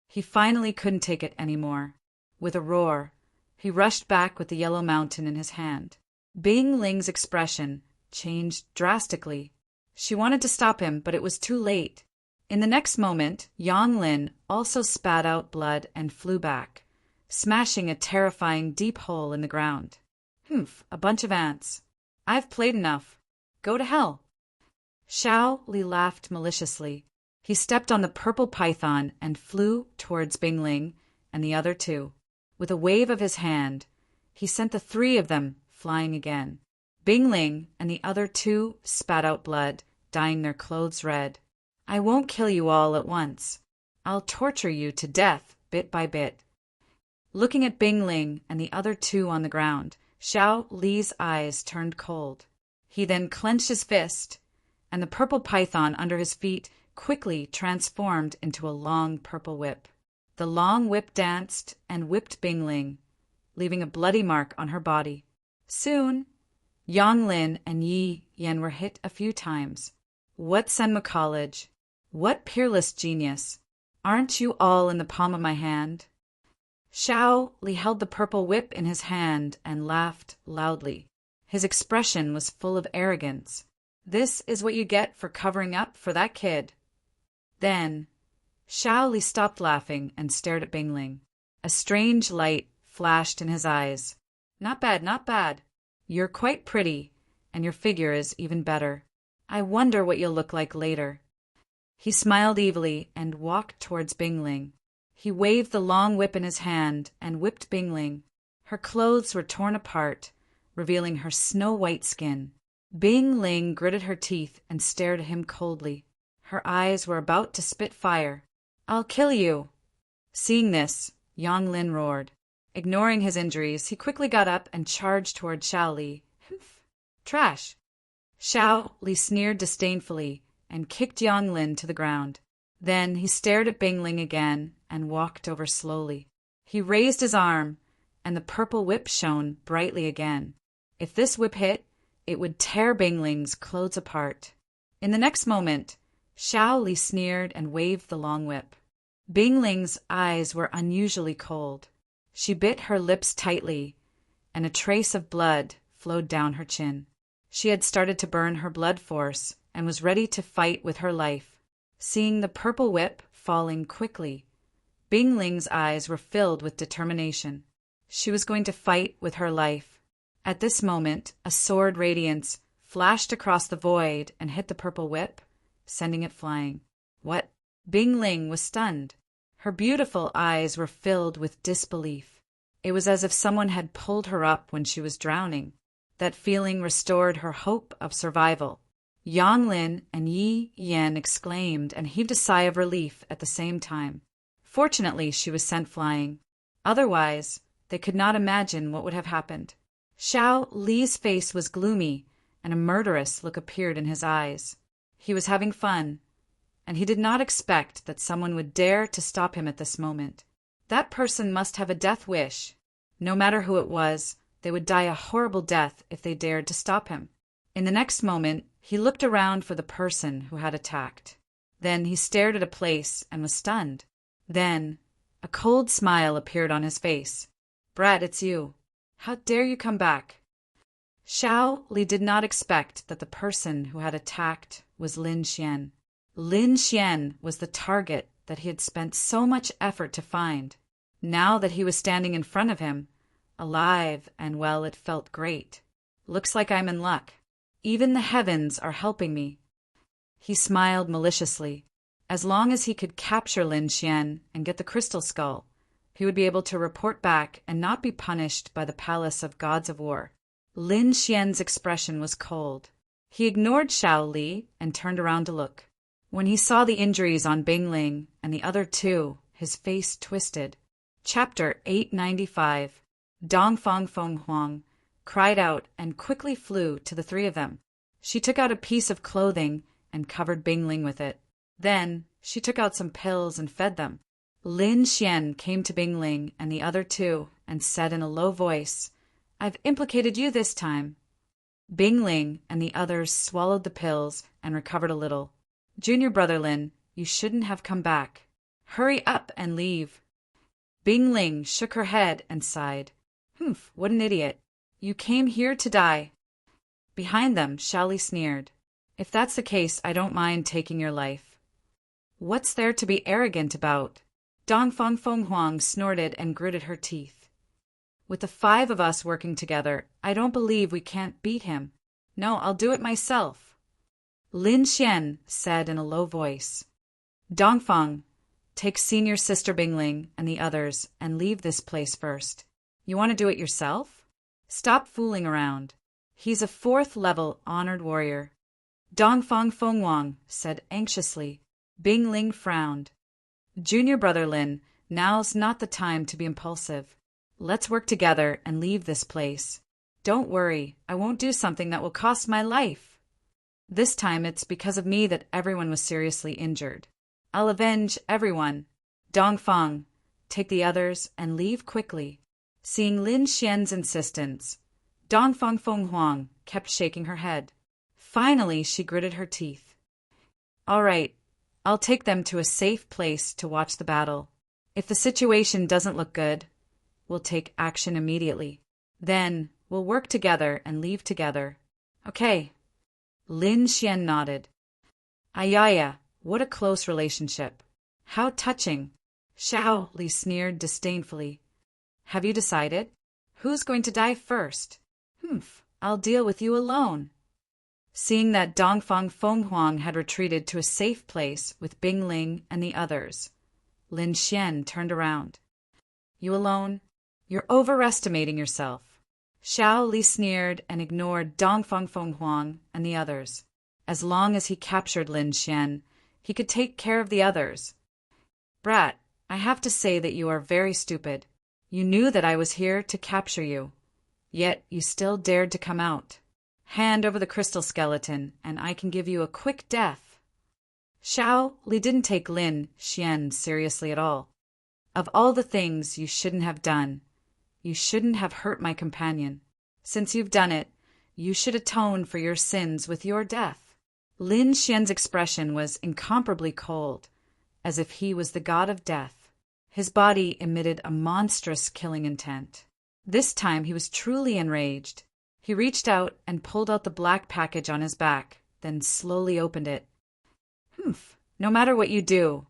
He finally couldn't take it anymore. With a roar, he rushed back with the yellow mountain in his hand. Bing Ling's expression changed drastically. She wanted to stop him, but it was too late. In the next moment, Yang Lin also spat out blood and flew back, smashing a terrifying deep hole in the ground. "Humph, a bunch of ants. I've played enough. Go to hell." Xiao Li laughed maliciously. He stepped on the purple python and flew towards Bing Ling and the other two. With a wave of his hand, he sent the three of them flying again. Bing Ling and the other two spat out blood, dyeing their clothes red. "I won't kill you all at once. I'll torture you to death bit by bit." Looking at Bing Ling and the other two on the ground, Xiao Li's eyes turned cold. He then clenched his fist, and the purple python under his feet quickly transformed into a long purple whip. The long whip danced and whipped Bing Ling, leaving a bloody mark on her body. Soon, Yang Lin and Yen were hit a few times. "What Senma College? What peerless genius? Aren't you all in the palm of my hand?" Xiao Li held the purple whip in his hand and laughed loudly. His expression was full of arrogance. "This is what you get for covering up for that kid." Then, Xiao Li stopped laughing and stared at Bing Ling. A strange light flashed in his eyes. "Not bad, not bad. You're quite pretty, and your figure is even better. I wonder what you'll look like later." He smiled evilly and walked towards Bing Ling. He waved the long whip in his hand and whipped Bing Ling. Her clothes were torn apart, revealing her snow-white skin. Bing Ling gritted her teeth and stared at him coldly. Her eyes were about to spit fire. "I'll kill you." Seeing this, Yang Lin roared. Ignoring his injuries, he quickly got up and charged toward Xiao Li. "Humph! Trash!" Xiao Li sneered disdainfully and kicked Yang Lin to the ground. Then he stared at Bing Ling again and walked over slowly. He raised his arm, and the purple whip shone brightly again. If this whip hit, it would tear Bing Ling's clothes apart. In the next moment, Xiao Li sneered and waved the long whip. Bing Ling's eyes were unusually cold. She bit her lips tightly, and a trace of blood flowed down her chin. She had started to burn her blood force and was ready to fight with her life. Seeing the purple whip falling quickly, Bing Ling's eyes were filled with determination. She was going to fight with her life. At this moment, a sword radiance flashed across the void and hit the purple whip, sending it flying. "What?" Bing Ling was stunned. Her beautiful eyes were filled with disbelief. It was as if someone had pulled her up when she was drowning. That feeling restored her hope of survival. Yang Lin and Yen exclaimed and heaved a sigh of relief at the same time. Fortunately, she was sent flying. Otherwise, they could not imagine what would have happened. Xiao Li's face was gloomy, and a murderous look appeared in his eyes. He was having fun, and he did not expect that someone would dare to stop him at this moment. That person must have a death wish. No matter who it was, they would die a horrible death if they dared to stop him. In the next moment, he looked around for the person who had attacked. Then he stared at a place and was stunned. Then, a cold smile appeared on his face. "Brad, it's you. How dare you come back?" Xiao Li did not expect that the person who had attacked was Lin Xian. Lin Xian was the target that he had spent so much effort to find. Now that he was standing in front of him, alive and well, it felt great. "Looks like I'm in luck. Even the heavens are helping me." He smiled maliciously. As long as he could capture Lin Xian and get the crystal skull, he would be able to report back and not be punished by the palace of gods of war. Lin Xian's expression was cold. He ignored Xiao Li and turned around to look. When he saw the injuries on Bingling and the other two, his face twisted. Chapter 895. Dongfang Feng Huang cried out and quickly flew to the three of them. She took out a piece of clothing and covered Bingling with it. Then she took out some pills and fed them. Lin Xian came to Bingling and the other two and said in a low voice, "I've implicated you this time." Bingling and the others swallowed the pills and recovered a little. "Junior brother Lin, you shouldn't have come back. Hurry up and leave." Bingling shook her head and sighed. "Humph, what an idiot. You came here to die." Behind them, Xiaoli sneered. "If that's the case, I don't mind taking your life." "What's there to be arrogant about?" Dongfang Feng Huang snorted and gritted her teeth. "With the 5 of us working together, I don't believe we can't beat him. No, I'll do it myself." Lin Xian said in a low voice. "Dongfang, take senior sister Bingling and the others and leave this place first. You want to do it yourself? Stop fooling around. He's a 4th-level honored warrior." Dongfang Feng Huang said anxiously. Bingling frowned. "Junior brother Lin, now's not the time to be impulsive. Let's work together and leave this place. Don't worry, I won't do something that will cost my life. This time it's because of me that everyone was seriously injured. I'll avenge everyone. Dongfang, take the others and leave quickly." Seeing Lin Xian's insistence, Dongfang Feng Huang kept shaking her head. Finally, she gritted her teeth. "All right, I'll take them to a safe place to watch the battle. If the situation doesn't look good, we'll take action immediately. Then we'll work together and leave together. Okay." Lin Xian nodded. "Ayaya, what a close relationship. How touching." Xiao Li sneered disdainfully. "Have you decided? Who's going to die first?" "Humph, I'll deal with you alone." Seeing that Dongfang Feng Huang had retreated to a safe place with Bingling and the others, Lin Xian turned around. "You alone? You're overestimating yourself." Xiao Li sneered and ignored Dongfang Feng Huang and the others. As long as he captured Lin Xian, he could take care of the others. "Brat, I have to say that you are very stupid. You knew that I was here to capture you. Yet you still dared to come out. Hand over the crystal skeleton, and I can give you a quick death." Xiao Li didn't take Lin Xian seriously at all. "Of all the things you shouldn't have done, you shouldn't have hurt my companion. Since you've done it, you should atone for your sins with your death." Lin Xian's expression was incomparably cold, as if he was the god of death. His body emitted a monstrous killing intent. This time he was truly enraged. He reached out and pulled out the black package on his back, then slowly opened it. "Humph, no matter what you do,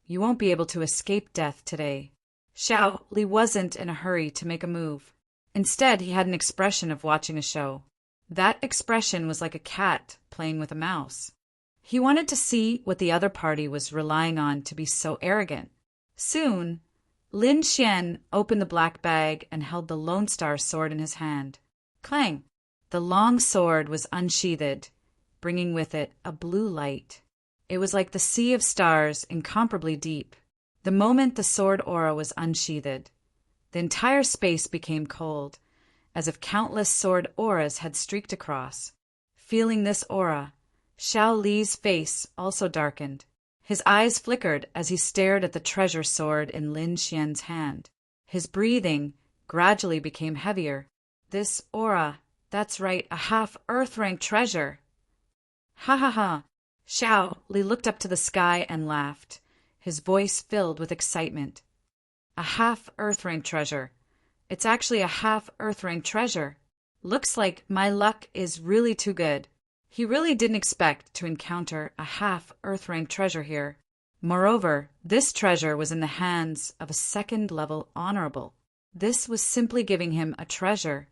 you won't be able to escape death today." Xiao Li wasn't in a hurry to make a move. Instead, he had an expression of watching a show. That expression was like a cat playing with a mouse. He wanted to see what the other party was relying on to be so arrogant. Soon, Lin Xian opened the black bag and held the Lone Star sword in his hand. Clang! The long sword was unsheathed, bringing with it a blue light. It was like the sea of stars, incomparably deep. The moment the sword aura was unsheathed, the entire space became cold, as if countless sword auras had streaked across. Feeling this aura, Xiao Li's face also darkened. His eyes flickered as he stared at the treasure sword in Lin Xian's hand. His breathing gradually became heavier. "This aura, that's right, a half-Earth-rank treasure." "Ha ha ha!" Xiao Li looked up to the sky and laughed, his voice filled with excitement. "A half-Earth-rank treasure. It's actually a half-Earth-rank treasure. Looks like my luck is really too good." He really didn't expect to encounter a half-Earth-rank treasure here. Moreover, this treasure was in the hands of a 2nd-level honorable. This was simply giving him a treasure.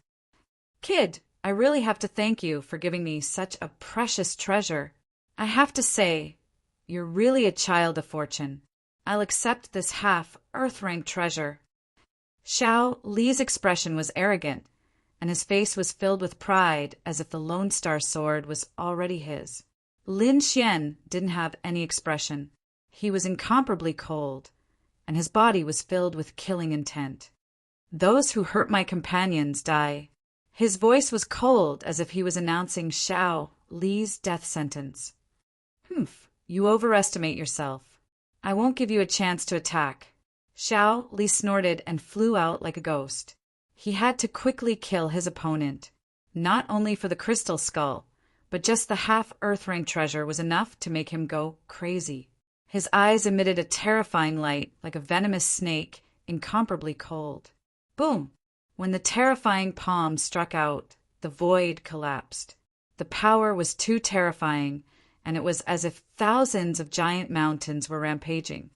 "Kid, I really have to thank you for giving me such a precious treasure. I have to say, you're really a child of fortune. I'll accept this half-Earth-rank treasure." Xiao Li's expression was arrogant, and his face was filled with pride as if the Lone Star Sword was already his. Lin Xian didn't have any expression. He was incomparably cold, and his body was filled with killing intent. Those who hurt my companions die. His voice was cold as if he was announcing Xiao Li's death sentence. Humph, you overestimate yourself. I won't give you a chance to attack. Xiao Li snorted and flew out like a ghost. He had to quickly kill his opponent, not only for the crystal skull, but just the half-Earth-rank treasure was enough to make him go crazy. His eyes emitted a terrifying light like a venomous snake, incomparably cold. Boom! When the terrifying palm struck out, the void collapsed. The power was too terrifying, and it was as if thousands of giant mountains were rampaging.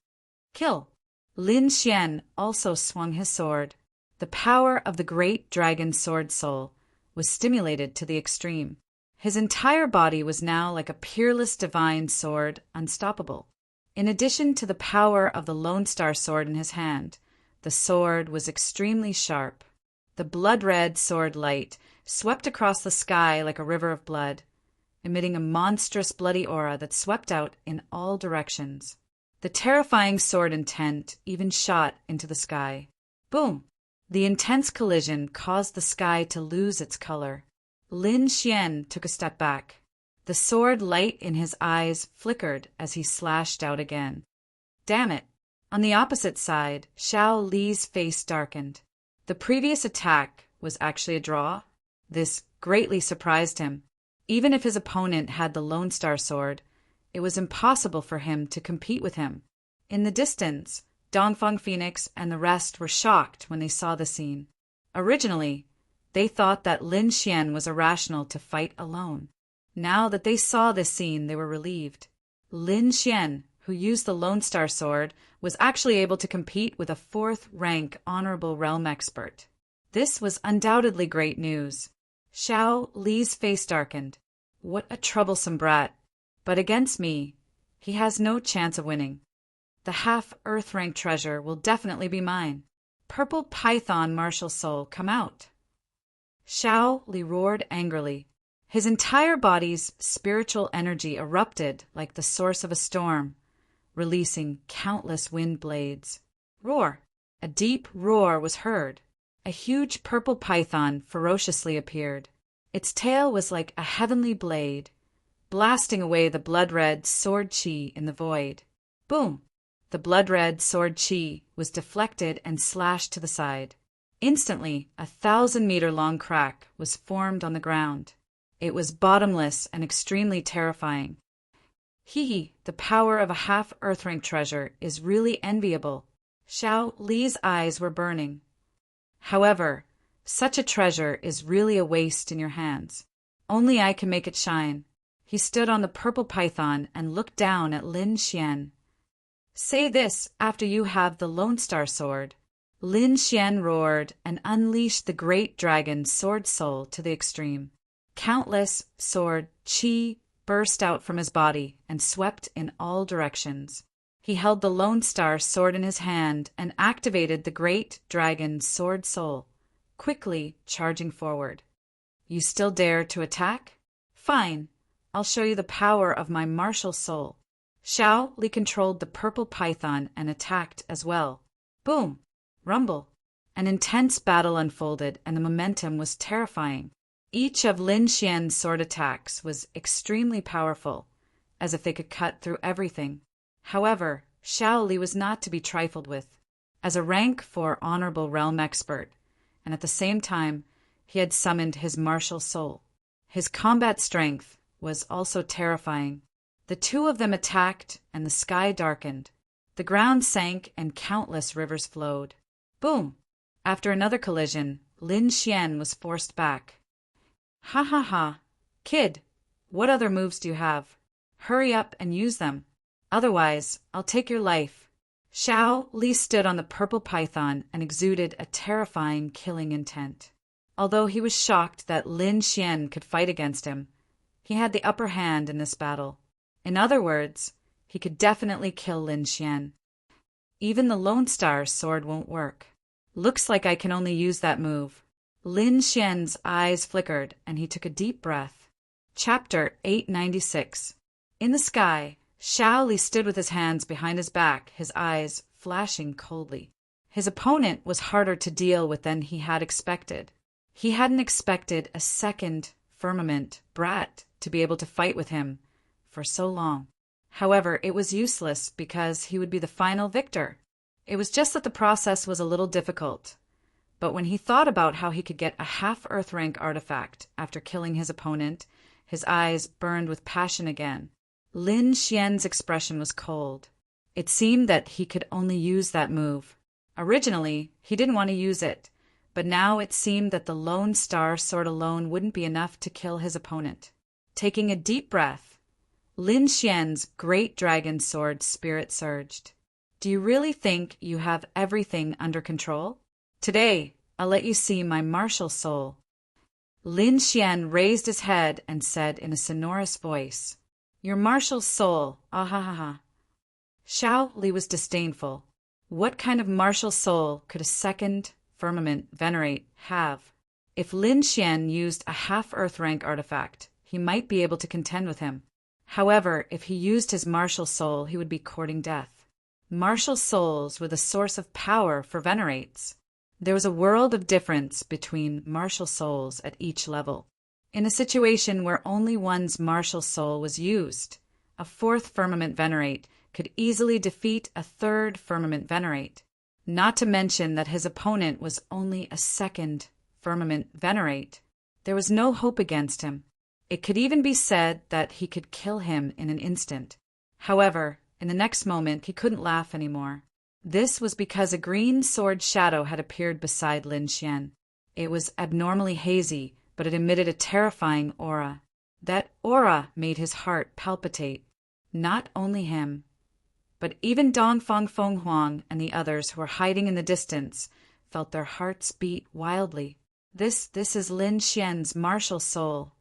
Kill! Lin Xian also swung his sword. The power of the great dragon sword soul was stimulated to the extreme. His entire body was now like a peerless divine sword, unstoppable. In addition to the power of the Lone Star Sword in his hand, the sword was extremely sharp. The blood-red sword light swept across the sky like a river of blood, emitting a monstrous bloody aura that swept out in all directions. The terrifying sword intent even shot into the sky. Boom! The intense collision caused the sky to lose its color. Lin Xian took a step back. The sword light in his eyes flickered as he slashed out again. Damn it! On the opposite side, Xiao Li's face darkened. The previous attack was actually a draw. This greatly surprised him. Even if his opponent had the Lone Star Sword, it was impossible for him to compete with him. In the distance, Dongfeng Phoenix and the rest were shocked when they saw the scene. Originally, they thought that Lin Xian was irrational to fight alone. Now that they saw this scene, they were relieved. Lin Xian, who used the Lone Star Sword, was actually able to compete with a 4th-rank Honorable Realm expert. This was undoubtedly great news. Xiao Li's face darkened. What a troublesome brat. But against me, he has no chance of winning. The half-Earth-rank treasure will definitely be mine. Purple Python Martial Soul, come out. Xiao Li roared angrily. His entire body's spiritual energy erupted like the source of a storm, releasing countless wind blades. Roar! A deep roar was heard. A huge purple python ferociously appeared. Its tail was like a heavenly blade, blasting away the blood-red sword chi in the void. Boom! The blood-red sword chi was deflected and slashed to the side. Instantly, a 1,000-meter-long crack was formed on the ground. It was bottomless and extremely terrifying. Hee, the power of a half-Earth-rank treasure is really enviable. Xiao Li's eyes were burning. However, such a treasure is really a waste in your hands. Only I can make it shine. He stood on the purple python and looked down at Lin Xian. Say this after you have the Lone Star Sword. Lin Xian roared and unleashed the great dragon sword soul to the extreme. Countless sword chi burst out from his body and swept in all directions. He held the Lone Star Sword in his hand and activated the great dragon sword soul, quickly charging forward. You still dare to attack? Fine, I'll show you the power of my martial soul. Xiao Li controlled the purple python and attacked as well. Boom! Rumble! An intense battle unfolded and the momentum was terrifying. Each of Lin Xian's sword attacks was extremely powerful, as if they could cut through everything. However, Xiao Li was not to be trifled with. As a rank 4 Honorable Realm expert, and at the same time, he had summoned his martial soul. His combat strength was also terrifying. The two of them attacked, and the sky darkened. The ground sank, and countless rivers flowed. Boom! After another collision, Lin Xian was forced back. Ha ha ha! Kid, what other moves do you have? Hurry up and use them. Otherwise, I'll take your life. Xiao Li stood on the purple python and exuded a terrifying killing intent. Although he was shocked that Lin Xian could fight against him, he had the upper hand in this battle. In other words, he could definitely kill Lin Xian. Even the Lone Star Sword won't work. Looks like I can only use that move. Lin Xian's eyes flickered, and he took a deep breath. Chapter 896. In the sky, Xiao Li stood with his hands behind his back, his eyes flashing coldly. His opponent was harder to deal with than he had expected. He hadn't expected a second firmament brat to be able to fight with him for so long. However, it was useless because he would be the final victor. It was just that the process was a little difficult. But when he thought about how he could get a half-Earth rank artifact after killing his opponent, his eyes burned with passion again. Lin Xian's expression was cold. It seemed that he could only use that move. Originally, he didn't want to use it, but now it seemed that the Lone Star sword alone wouldn't be enough to kill his opponent. Taking a deep breath, Lin Xian's great dragon sword spirit surged. Do you really think you have everything under control? Today, I'll let you see my martial soul. Lin Xian raised his head and said in a sonorous voice, Your martial soul, ah-ha-ha-ha. Xiao Li was disdainful. What kind of martial soul could a second firmament venerate have? If Lin Xian used a half-Earth rank artifact, he might be able to contend with him. However, if he used his martial soul, he would be courting death. Martial souls were the source of power for venerates. There was a world of difference between martial souls at each level. In a situation where only one's martial soul was used, a fourth firmament venerate could easily defeat a third firmament venerate. Not to mention that his opponent was only a second firmament venerate. There was no hope against him. It could even be said that he could kill him in an instant. However, in the next moment, he couldn't laugh anymore. This was because a green sword shadow had appeared beside Lin Xian. It was abnormally hazy, but it emitted a terrifying aura. That aura made his heart palpitate. Not only him, but even Dongfang Feng Huang and the others who were hiding in the distance felt their hearts beat wildly. This is Lin Xian's martial soul.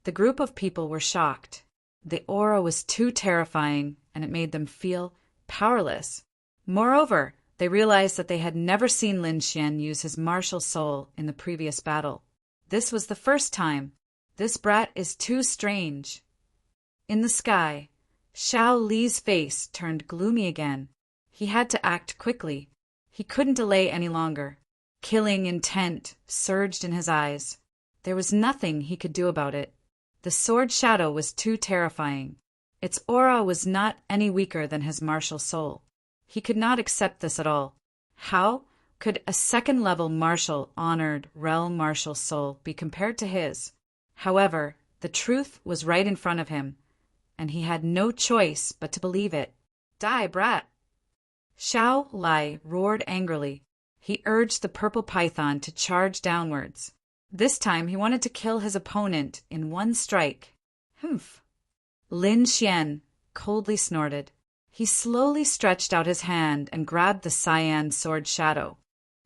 The group of people were shocked. The aura was too terrifying, and it made them feel powerless. Moreover, they realized that they had never seen Lin Xian use his martial soul in the previous battle. This was the first time. This brat is too strange. In the sky, Xiao Li's face turned gloomy again. He had to act quickly. He couldn't delay any longer. Killing intent surged in his eyes. There was nothing he could do about it. The sword shadow was too terrifying. Its aura was not any weaker than his martial soul. He could not accept this at all. How could a second-level martial honored realm martial soul be compared to his? However, the truth was right in front of him, and he had no choice but to believe it. Die, brat! Xiao Li roared angrily. He urged the purple python to charge downwards. This time he wanted to kill his opponent in one strike. Humph! Lin Xian coldly snorted. He slowly stretched out his hand and grabbed the cyan sword shadow.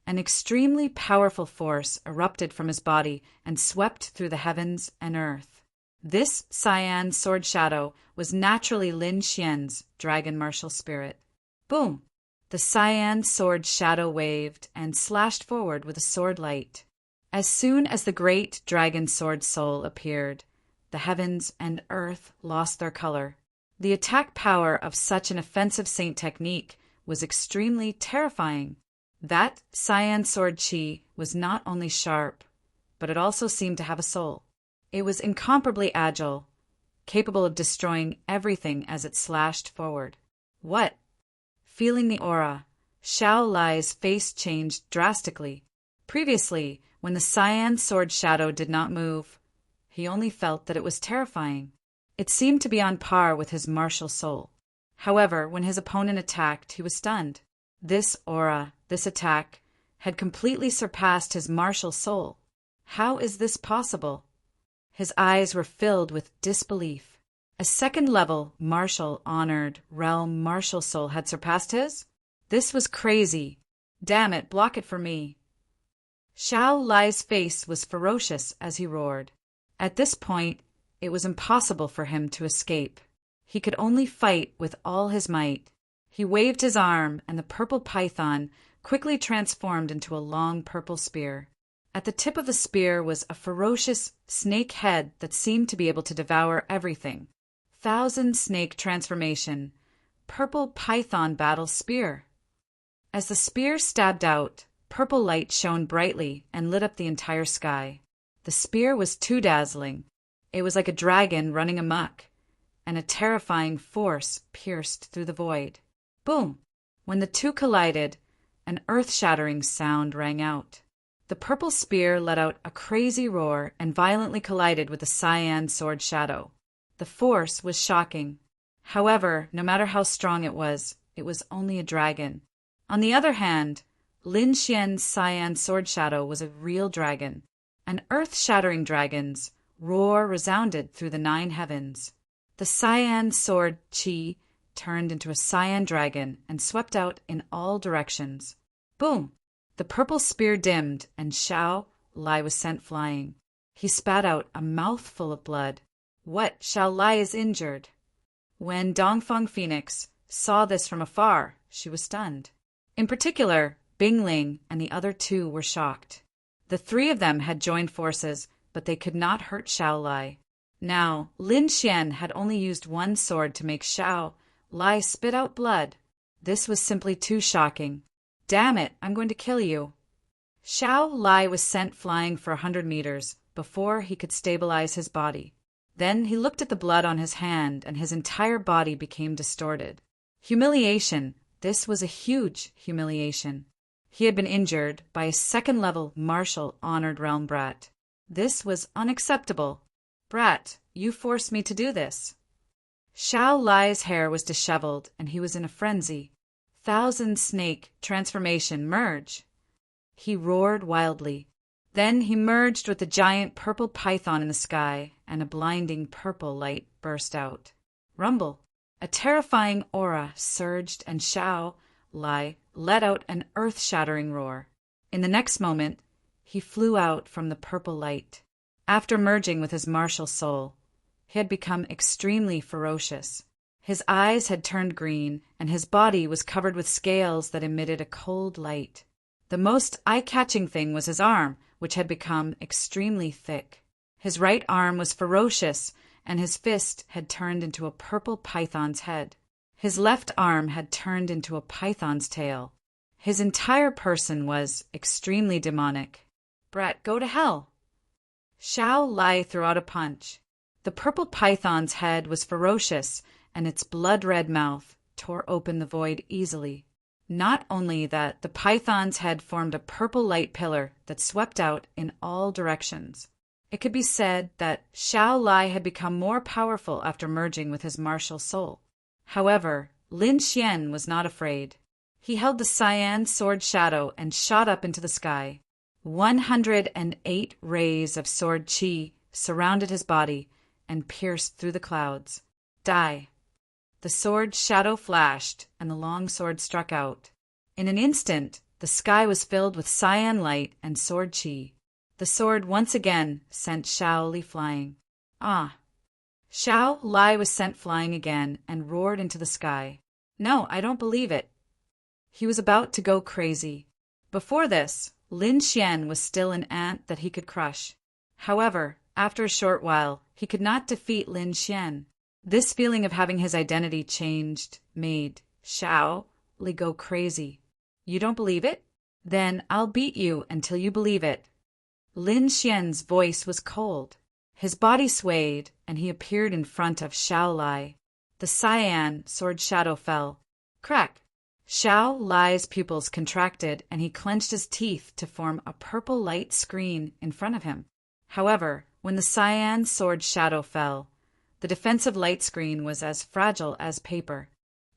An extremely powerful force erupted from his body and swept through the heavens and earth. This cyan sword shadow was naturally Lin Xian's dragon martial spirit. Boom! The cyan sword shadow waved and slashed forward with a sword light. As soon as the great dragon sword soul appeared, the heavens and earth lost their color. The attack power of such an offensive saint technique was extremely terrifying. That cyan sword chi was not only sharp, but it also seemed to have a soul. It was incomparably agile, capable of destroying everything as it slashed forward. What? Feeling the aura, Xiao Li's face changed drastically. Previously, when the cyan sword shadow did not move, he only felt that it was terrifying. It seemed to be on par with his martial soul. However, when his opponent attacked, he was stunned. This aura, this attack, had completely surpassed his martial soul. How is this possible? His eyes were filled with disbelief. A second-level, martial, honored, realm martial soul had surpassed his? This was crazy. Damn it, block it for me. Xiao Li's face was ferocious as he roared. At this point, it was impossible for him to escape. He could only fight with all his might. He waved his arm, and the purple python quickly transformed into a long purple spear. At the tip of the spear was a ferocious snake head that seemed to be able to devour everything. Thousand Snake Transformation, Purple Python Battle Spear. As the spear stabbed out, purple light shone brightly and lit up the entire sky. The spear was too dazzling. It was like a dragon running amok, and a terrifying force pierced through the void. Boom! When the two collided, an earth-shattering sound rang out. The purple spear let out a crazy roar and violently collided with the cyan sword shadow. The force was shocking. However, no matter how strong it was only a dragon. On the other hand, Lin Xian's cyan sword shadow was a real dragon. An earth-shattering dragon's roar resounded through the 9 heavens. The cyan sword Qi turned into a cyan dragon and swept out in all directions. Boom! The purple spear dimmed, and Xiao Lai was sent flying. He spat out a mouthful of blood. What? Xiao Lai is injured. When Dongfeng Phoenix saw this from afar, she was stunned. In particular, Bingling and the other 2 were shocked. The 3 of them had joined forces, but they could not hurt Xiao Lai. Now, Lin Xian had only used 1 sword to make Xiao Lai spit out blood. This was simply too shocking. Damn it, I'm going to kill you. Xiao Lai was sent flying for 100 meters before he could stabilize his body. Then he looked at the blood on his hand and his entire body became distorted. Humiliation. This was a huge humiliation. He had been injured by a 2nd-level martial honored realm brat. This was unacceptable. Brat, you forced me to do this. Xiao Lai's hair was disheveled and he was in a frenzy. Thousand Snake Transformation Merge. He roared wildly. Then he merged with the giant purple python in the sky, and a blinding purple light burst out. Rumble. A terrifying aura surged, and Xiao Lai let out an earth-shattering roar. In the next moment, he flew out from the purple light. After merging with his martial soul, he had become extremely ferocious. His eyes had turned green, and his body was covered with scales that emitted a cold light. The most eye-catching thing was his arm, which had become extremely thick. His right arm was ferocious, and his fist had turned into a purple python's head. His left arm had turned into a python's tail. His entire person was extremely demonic. Brat, go to hell! Xiao Lai threw out a punch. The purple python's head was ferocious, and its blood-red mouth tore open the void easily. Not only that, the python's head formed a purple light pillar that swept out in all directions. It could be said that Xiao Lai had become more powerful after merging with his martial soul. However, Lin Xian was not afraid. He held the cyan sword shadow and shot up into the sky. 108 rays of sword Qi surrounded his body and pierced through the clouds. Die. The sword shadow flashed, and the long sword struck out. In an instant, the sky was filled with cyan light and sword Qi. The sword once again sent Xiao Li flying. Ah! Xiao Lai was sent flying again and roared into the sky. No, I don't believe it. He was about to go crazy. Before this, Lin Xian was still an ant that he could crush. However, after a short while, he could not defeat Lin Xian. This feeling of having his identity changed made Xiao Li go crazy. You don't believe it? Then I'll beat you until you believe it. Lin Xian's voice was cold. His body swayed, and he appeared in front of Xiao Lai. The cyan sword shadow fell. Crack! Xiao Lai's pupils contracted, and he clenched his teeth to form a purple light screen in front of him. However, when the cyan sword shadow fell, the defensive light screen was as fragile as paper.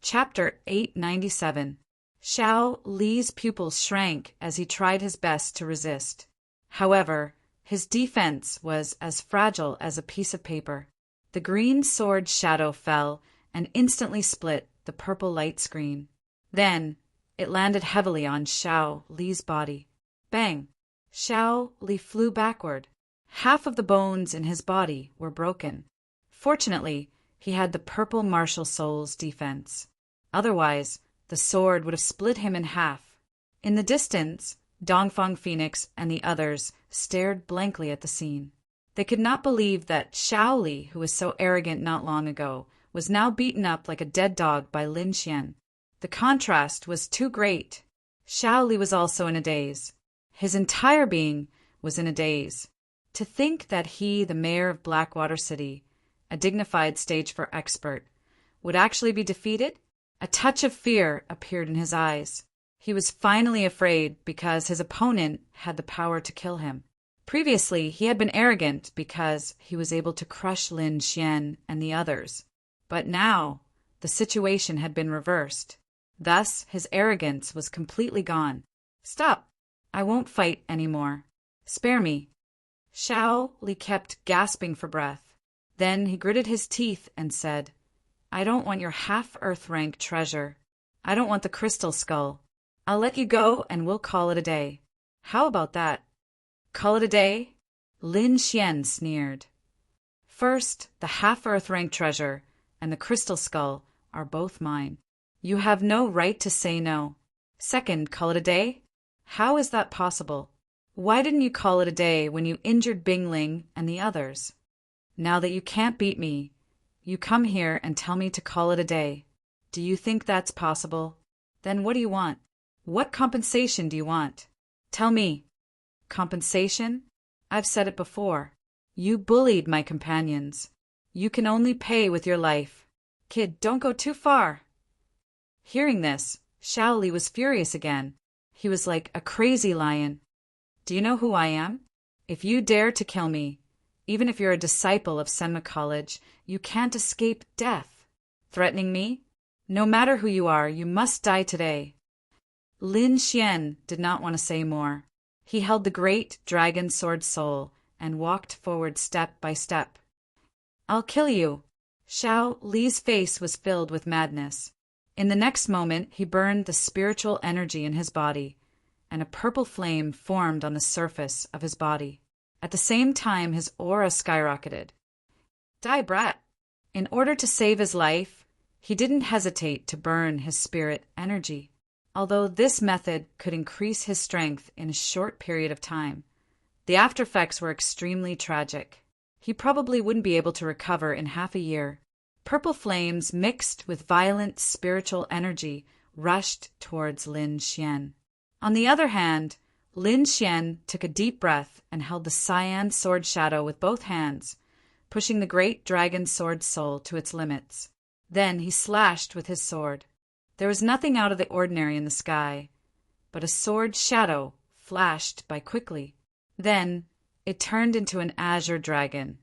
Chapter 897. Xiao Li's pupils shrank as he tried his best to resist. However, his defense was as fragile as a piece of paper. The green sword shadow fell and instantly split the purple light screen. Then, it landed heavily on Xiao Li's body. Bang! Xiao Li flew backward. Half of the bones in his body were broken. Fortunately, he had the purple martial soul's defense. Otherwise, the sword would have split him in half. In the distance, Dongfang Phoenix and the others stared blankly at the scene. They could not believe that Shaoli, who was so arrogant not long ago, was now beaten up like a dead dog by Lin Xian. The contrast was too great. Shaoli was also in a daze. His entire being was in a daze. To think that he, the mayor of Blackwater City, a dignified stage 4 expert, would actually be defeated? A touch of fear appeared in his eyes. He was finally afraid because his opponent had the power to kill him. Previously, he had been arrogant because he was able to crush Lin Xian and the others. But now, the situation had been reversed. Thus, his arrogance was completely gone. Stop! I won't fight anymore. Spare me. Shao Li kept gasping for breath. Then he gritted his teeth and said, I don't want your half-Earth rank treasure. I don't want the crystal skull. I'll let you go and we'll call it a day. How about that? Call it a day? Lin Xian sneered. First, the half-Earth rank treasure and the crystal skull are both mine. You have no right to say no. Second, call it a day? How is that possible? Why didn't you call it a day when you injured Bingling and the others? Now that you can't beat me, you come here and tell me to call it a day. Do you think that's possible? Then what do you want? What compensation do you want? Tell me. Compensation? I've said it before. You bullied my companions. You can only pay with your life. Kid, don't go too far. Hearing this, Shaoli was furious again. He was like a crazy lion. Do you know who I am? If you dare to kill me, even if you're a disciple of Senma College, you can't escape death. Threatening me? No matter who you are, you must die today. Lin Xian did not want to say more. He held the great dragon sword soul and walked forward step by step. I'll kill you. Shao Li's face was filled with madness. In the next moment, he burned the spiritual energy in his body, and a purple flame formed on the surface of his body. At the same time, his aura skyrocketed. Die, brat! In order to save his life, he didn't hesitate to burn his spirit energy. Although this method could increase his strength in a short period of time, the aftereffects were extremely tragic. He probably wouldn't be able to recover in half a year. Purple flames mixed with violent spiritual energy rushed towards Lin Xian. On the other hand, Lin Xian took a deep breath and held the cyan sword shadow with both hands, pushing the great dragon sword soul to its limits. Then he slashed with his sword. There was nothing out of the ordinary in the sky, but a sword shadow flashed by quickly. Then it turned into an azure dragon,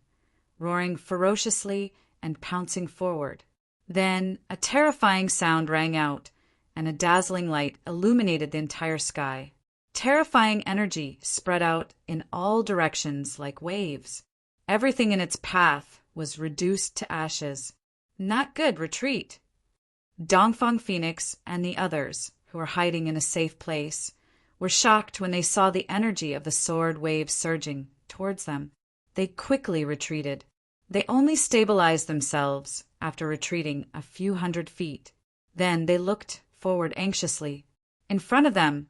roaring ferociously and pouncing forward. Then a terrifying sound rang out, and a dazzling light illuminated the entire sky. Terrifying energy spread out in all directions like waves. Everything in its path was reduced to ashes. Not good, retreat. Dongfang Phoenix and the others, who were hiding in a safe place, were shocked when they saw the energy of the sword wave surging towards them. They quickly retreated. They only stabilized themselves after retreating a few hundred feet. Then they looked forward anxiously. In front of them,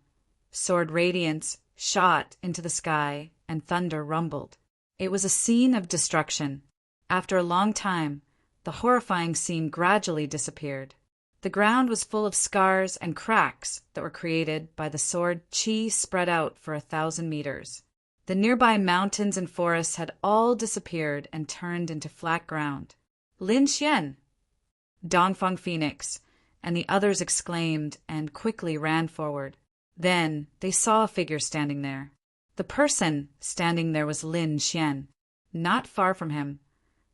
sword radiance shot into the sky and thunder rumbled. It was a scene of destruction. After a long time, the horrifying scene gradually disappeared. The ground was full of scars and cracks that were created by the sword chi spread out for 1,000 meters. The nearby mountains and forests had all disappeared and turned into flat ground. Lin Xian! Dongfang Phoenix and the others exclaimed and quickly ran forward. Then they saw a figure standing there. The person standing there was Lin Xian. Not far from him,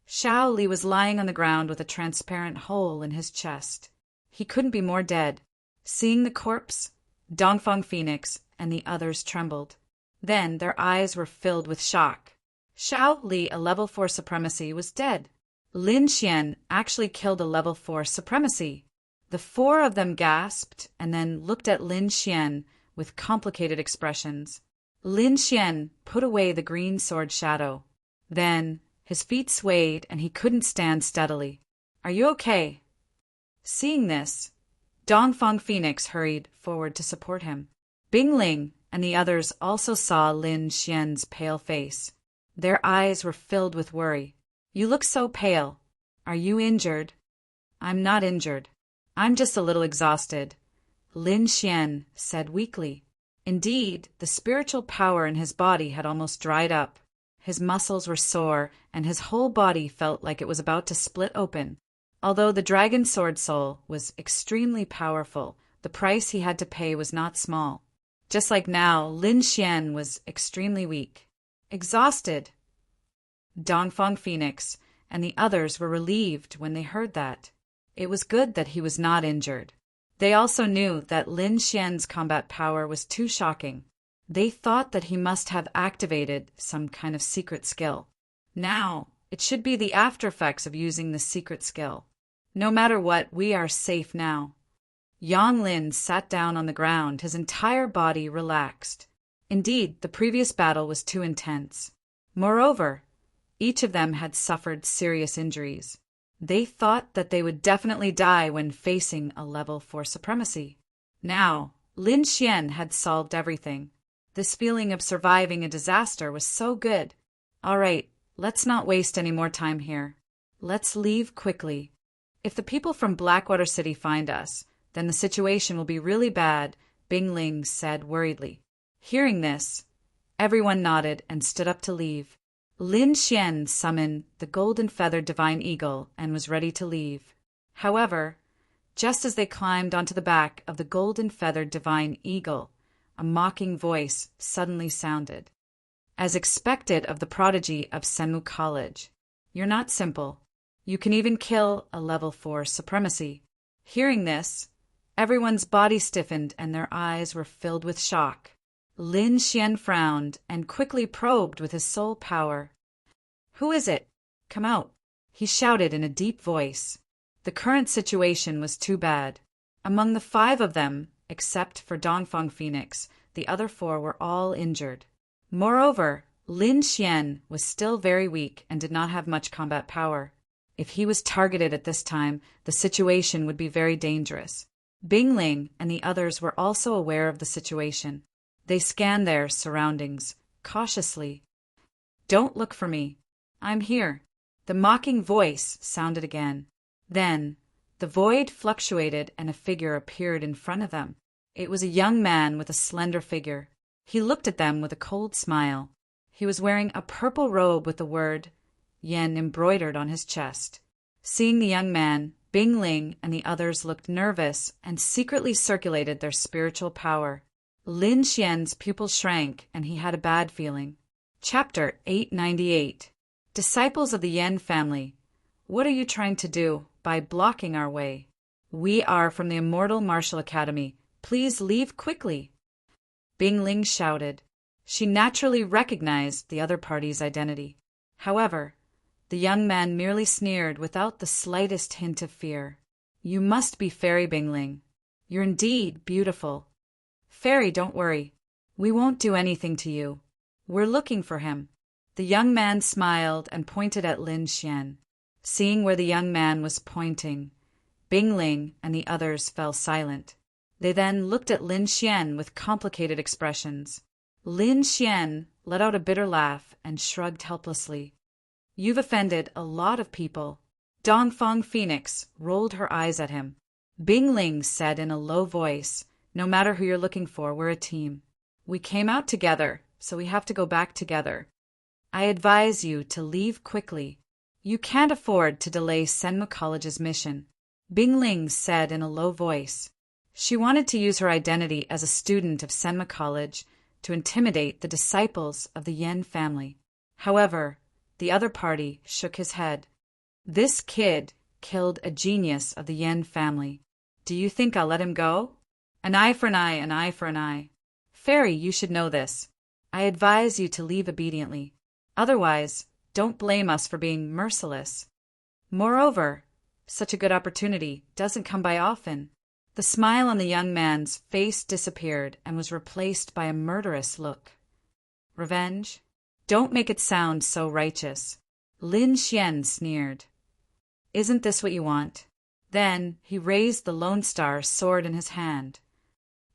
Shao Li was lying on the ground with a transparent hole in his chest. He couldn't be more dead. Seeing the corpse, Dongfang Phoenix and the others trembled. Then their eyes were filled with shock. Shao Li, a level 4 supremacy, was dead. Lin Xian actually killed a level 4 supremacy. The four of them gasped and then looked at Lin Xian with complicated expressions. Lin Xian put away the green sword shadow. Then his feet swayed and he couldn't stand steadily. Are you okay? Seeing this, Dongfang Phoenix hurried forward to support him. Bing Ling and the others also saw Lin Xian's pale face. Their eyes were filled with worry. "You look so pale. Are you injured?" "I'm not injured. I'm just a little exhausted," Lin Xian said weakly. Indeed, the spiritual power in his body had almost dried up. His muscles were sore, and his whole body felt like it was about to split open. Although the dragon sword soul was extremely powerful, the price he had to pay was not small. Just like now, Lin Xian was extremely weak. Exhausted. Dongfang Phoenix and the others were relieved when they heard that. It was good that he was not injured. They also knew that Lin Xian's combat power was too shocking. They thought that he must have activated some kind of secret skill. Now, it should be the after effects of using the secret skill. No matter what, we are safe now. Yang Lin sat down on the ground, his entire body relaxed. Indeed, the previous battle was too intense. Moreover, each of them had suffered serious injuries. They thought that they would definitely die when facing a level 4 supremacy. Now, Lin Xian had solved everything. This feeling of surviving a disaster was so good. All right, let's not waste any more time here. Let's leave quickly. If the people from Blackwater City find us, then the situation will be really bad, Bing Ling said worriedly. Hearing this, everyone nodded and stood up to leave. Lin Xian summoned the golden-feathered divine eagle and was ready to leave. However, just as they climbed onto the back of the golden-feathered divine eagle, a mocking voice suddenly sounded. As expected of the prodigy of Senmu College, "You're not simple. You can even kill a level 4 supremacy." Hearing this, everyone's body stiffened and their eyes were filled with shock. Lin Xian frowned and quickly probed with his soul power. "Who is it? Come out," he shouted in a deep voice. The current situation was too bad. Among the 5 of them, except for Dongfang Phoenix, the other 4 were all injured. Moreover, Lin Xian was still very weak and did not have much combat power. If he was targeted at this time, the situation would be very dangerous. Bing Ling and the others were also aware of the situation. They scanned their surroundings cautiously. "Don't look for me. I'm here." The mocking voice sounded again. Then, the void fluctuated and a figure appeared in front of them. It was a young man with a slender figure. He looked at them with a cold smile. He was wearing a purple robe with the word Yen embroidered on his chest. Seeing the young man, Bing Ling and the others looked nervous and secretly circulated their spiritual power. Lin Xian's pupils shrank and he had a bad feeling. Chapter 898. Disciples of the Yen family, what are you trying to do by blocking our way? We are from the Immortal Martial Academy. Please leave quickly. Bing Ling shouted. She naturally recognized the other party's identity. However, the young man merely sneered without the slightest hint of fear. "You must be Fairy Bing Ling. You're indeed beautiful." "Fairy, don't worry. We won't do anything to you. We're looking for him." The young man smiled and pointed at Lin Xian. Seeing where the young man was pointing, Bing Ling and the others fell silent. They then looked at Lin Xian with complicated expressions. Lin Xian let out a bitter laugh and shrugged helplessly. "You've offended a lot of people." Dongfang Phoenix rolled her eyes at him. Bing Ling said in a low voice, "No matter who you're looking for, we're a team. We came out together, so we have to go back together. I advise you to leave quickly. You can't afford to delay Senmu College's mission," Bing Ling said in a low voice. She wanted to use her identity as a student of Senmu College to intimidate the disciples of the Yen family. However, the other party shook his head. "This kid killed a genius of the Yen family. Do you think I'll let him go? An eye for an eye, an eye for an eye. Fairy, you should know this. I advise you to leave obediently. Otherwise, don't blame us for being merciless. Moreover, such a good opportunity doesn't come by often." The smile on the young man's face disappeared and was replaced by a murderous look. "Revenge? Don't make it sound so righteous," Lin Xian sneered. "Isn't this what you want?" Then he raised the Lone Star sword in his hand.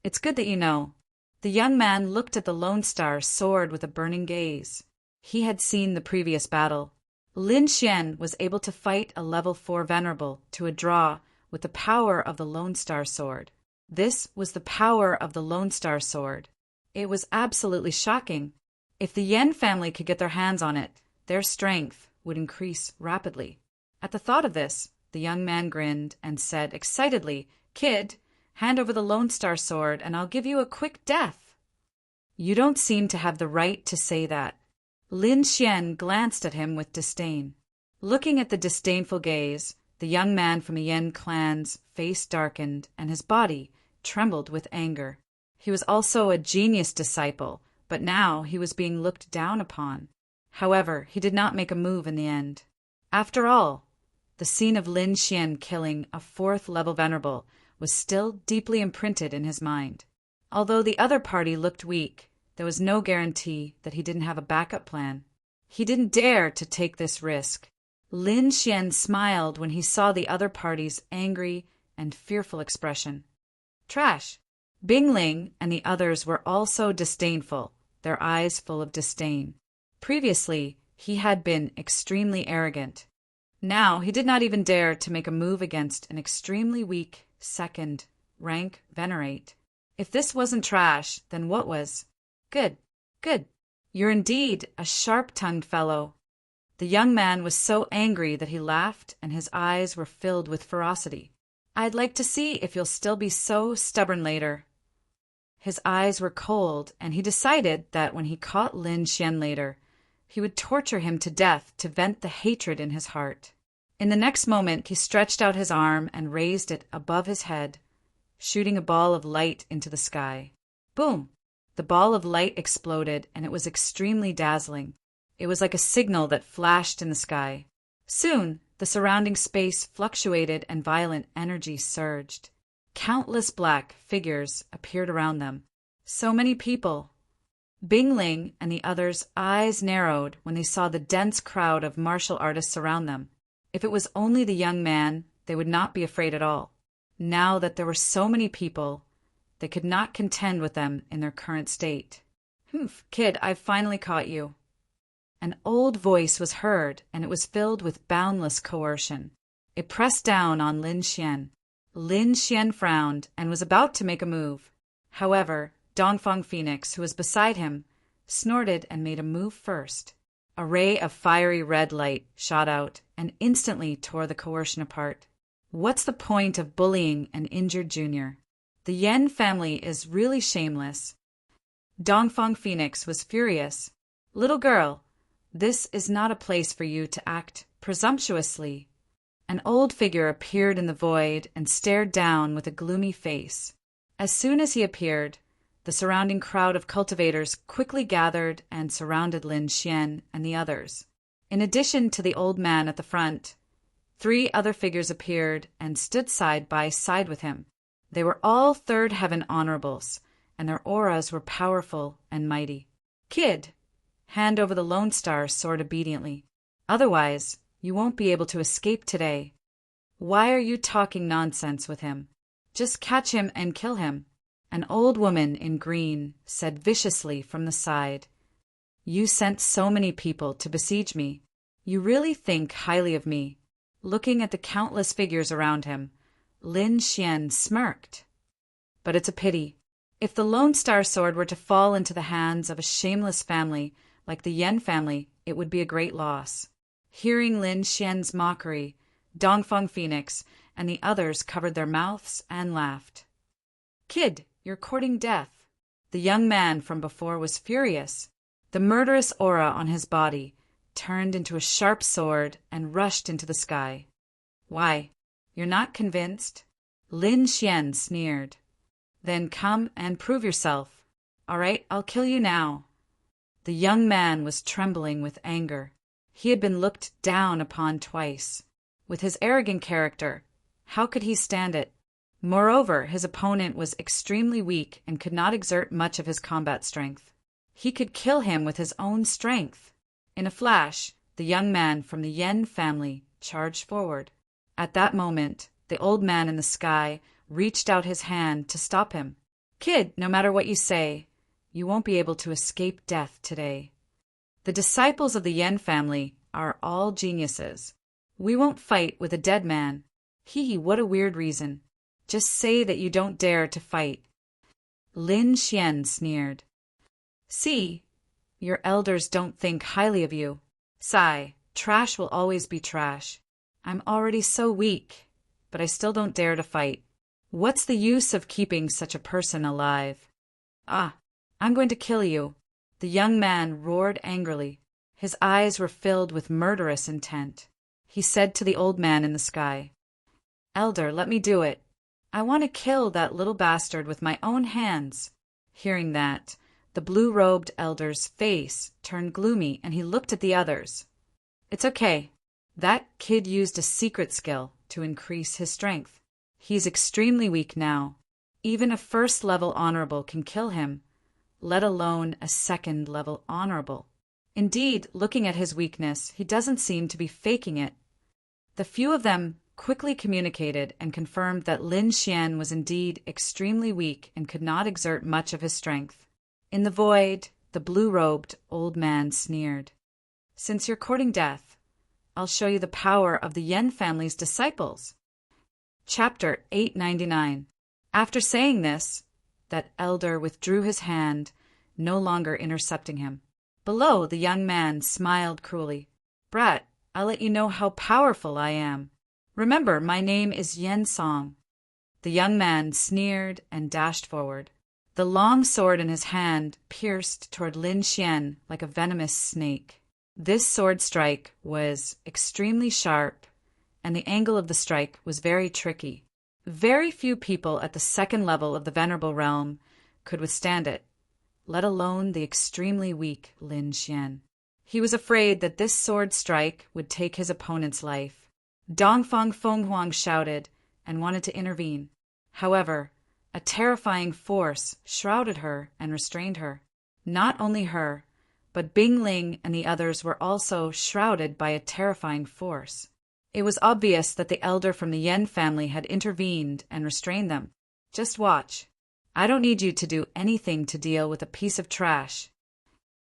"It's good that you know. The young man looked at the Lone Star Sword with a burning gaze. He had seen the previous battle. Lin Xian was able to fight a level 4 venerable to a draw with the power of the Lone Star Sword. This was the power of the Lone Star Sword. It was absolutely shocking. If the Yan family could get their hands on it, their strength would increase rapidly. At the thought of this, the young man grinned and said excitedly, "Kid, hand over the Lone Star Sword and I'll give you a quick death." "You don't seem to have the right to say that." Lin Xian glanced at him with disdain. Looking at the disdainful gaze, the young man from the Yan clan's face darkened and his body trembled with anger. He was also a genius disciple, but now he was being looked down upon. However, he did not make a move in the end. After all, the scene of Lin Xian killing a 4th level venerable was still deeply imprinted in his mind. Although the other party looked weak, there was no guarantee that he didn't have a backup plan. He didn't dare to take this risk. Lin Xian smiled when he saw the other party's angry and fearful expression. Trash! Bing Ling and the others were also disdainful, their eyes full of disdain. Previously, he had been extremely arrogant. Now he did not even dare to make a move against an extremely weak 2nd rank venerate. If this wasn't trash, then what was? Good, good. You're indeed a sharp-tongued fellow. The young man was so angry that he laughed and his eyes were filled with ferocity. "I'd like to see if you'll still be so stubborn later." His eyes were cold, and he decided that when he caught Lin Xian later, he would torture him to death to vent the hatred in his heart. In the next moment, he stretched out his arm and raised it above his head, shooting a ball of light into the sky. Boom! The ball of light exploded, and it was extremely dazzling. It was like a signal that flashed in the sky. Soon, the surrounding space fluctuated and violent energy surged. Countless black figures appeared around them. So many people. Bing Ling and the others' eyes narrowed when they saw the dense crowd of martial artists around them. If it was only the young man, they would not be afraid at all. Now that there were so many people, they could not contend with them in their current state. "Humph, kid, I've finally caught you." An old voice was heard, and it was filled with boundless coercion. It pressed down on Lin Xian. Lin Xian frowned and was about to make a move. However, Dongfang Phoenix, who was beside him, snorted and made a move first. A ray of fiery red light shot out and instantly tore the coercion apart. What's the point of bullying an injured junior? The Yan family is really shameless. Dongfang Phoenix was furious. "Little girl, this is not a place for you to act presumptuously." An old figure appeared in the void and stared down with a gloomy face. As soon as he appeared, the surrounding crowd of cultivators quickly gathered and surrounded Lin Xian and the others. In addition to the old man at the front, 3 other figures appeared and stood side by side with him. They were all 3rd heaven honorables, and their auras were powerful and mighty. "Kid, hand over the Lone Star Sword obediently. Otherwise, you won't be able to escape today. Why are you talking nonsense with him? Just catch him and kill him." An old woman in green said viciously from the side, "You sent so many people to besiege me. You really think highly of me." Looking at the countless figures around him, Lin Xian smirked. "But it's a pity. If the Lone Star Sword were to fall into the hands of a shameless family like the Yan family, it would be a great loss." Hearing Lin Xian's mockery, Dongfang Phoenix and the others covered their mouths and laughed. "Kid, you're courting death." The young man from before was furious. The murderous aura on his body turned into a sharp sword and rushed into the sky. "Why, you're not convinced?" Lin Xian sneered. "Then come and prove yourself. All right, I'll kill you now." The young man was trembling with anger. He had been looked down upon twice. With his arrogant character, how could he stand it? Moreover, his opponent was extremely weak and could not exert much of his combat strength. He could kill him with his own strength. In a flash, the young man from the Yan family charged forward. At that moment, the old man in the sky reached out his hand to stop him. "Kid, no matter what you say, You won't be able to escape death today. The disciples of the Yen family are all geniuses. We won't fight with a dead man. What a weird reason. Just say that you don't dare to fight. Lin Xian sneered. See, your elders don't think highly of you. Sigh, trash will always be trash. I'm already so weak, but I still don't dare to fight. What's the use of keeping such a person alive? I'm going to kill you. The young man roared angrily. His eyes were filled with murderous intent. He said to the old man in the sky, Elder, let me do it. I want to kill that little bastard with my own hands. Hearing that, the blue-robed elder's face turned gloomy and he looked at the others. It's okay. That kid used a secret skill to increase his strength. He's extremely weak now. Even a first-level honorable can kill him, let alone a second-level honorable. Indeed, looking at his weakness, he doesn't seem to be faking it. The few of them quickly communicated and confirmed that Lin Xian was indeed extremely weak and could not exert much of his strength. In the void, the blue-robed old man sneered. Since you're courting death, I'll show you the power of the Yen family's disciples. Chapter 899. After saying this, that elder withdrew his hand, no longer intercepting him. Below, the young man smiled cruelly. Brat, I'll let you know how powerful I am. Remember, my name is Yen Song. The young man sneered and dashed forward. The long sword in his hand pierced toward Lin Xian like a venomous snake. This sword strike was extremely sharp, and the angle of the strike was very tricky. Very few people at the second level of the Venerable Realm could withstand it, let alone the extremely weak Lin Xian. He was afraid that this sword strike would take his opponent's life. Dongfang Fenghuang shouted and wanted to intervene. However, a terrifying force shrouded her and restrained her. Not only her, but Bing Ling and the others were also shrouded by a terrifying force. It was obvious that the elder from the Yen family had intervened and restrained them. Just watch. I don't need you to do anything to deal with a piece of trash.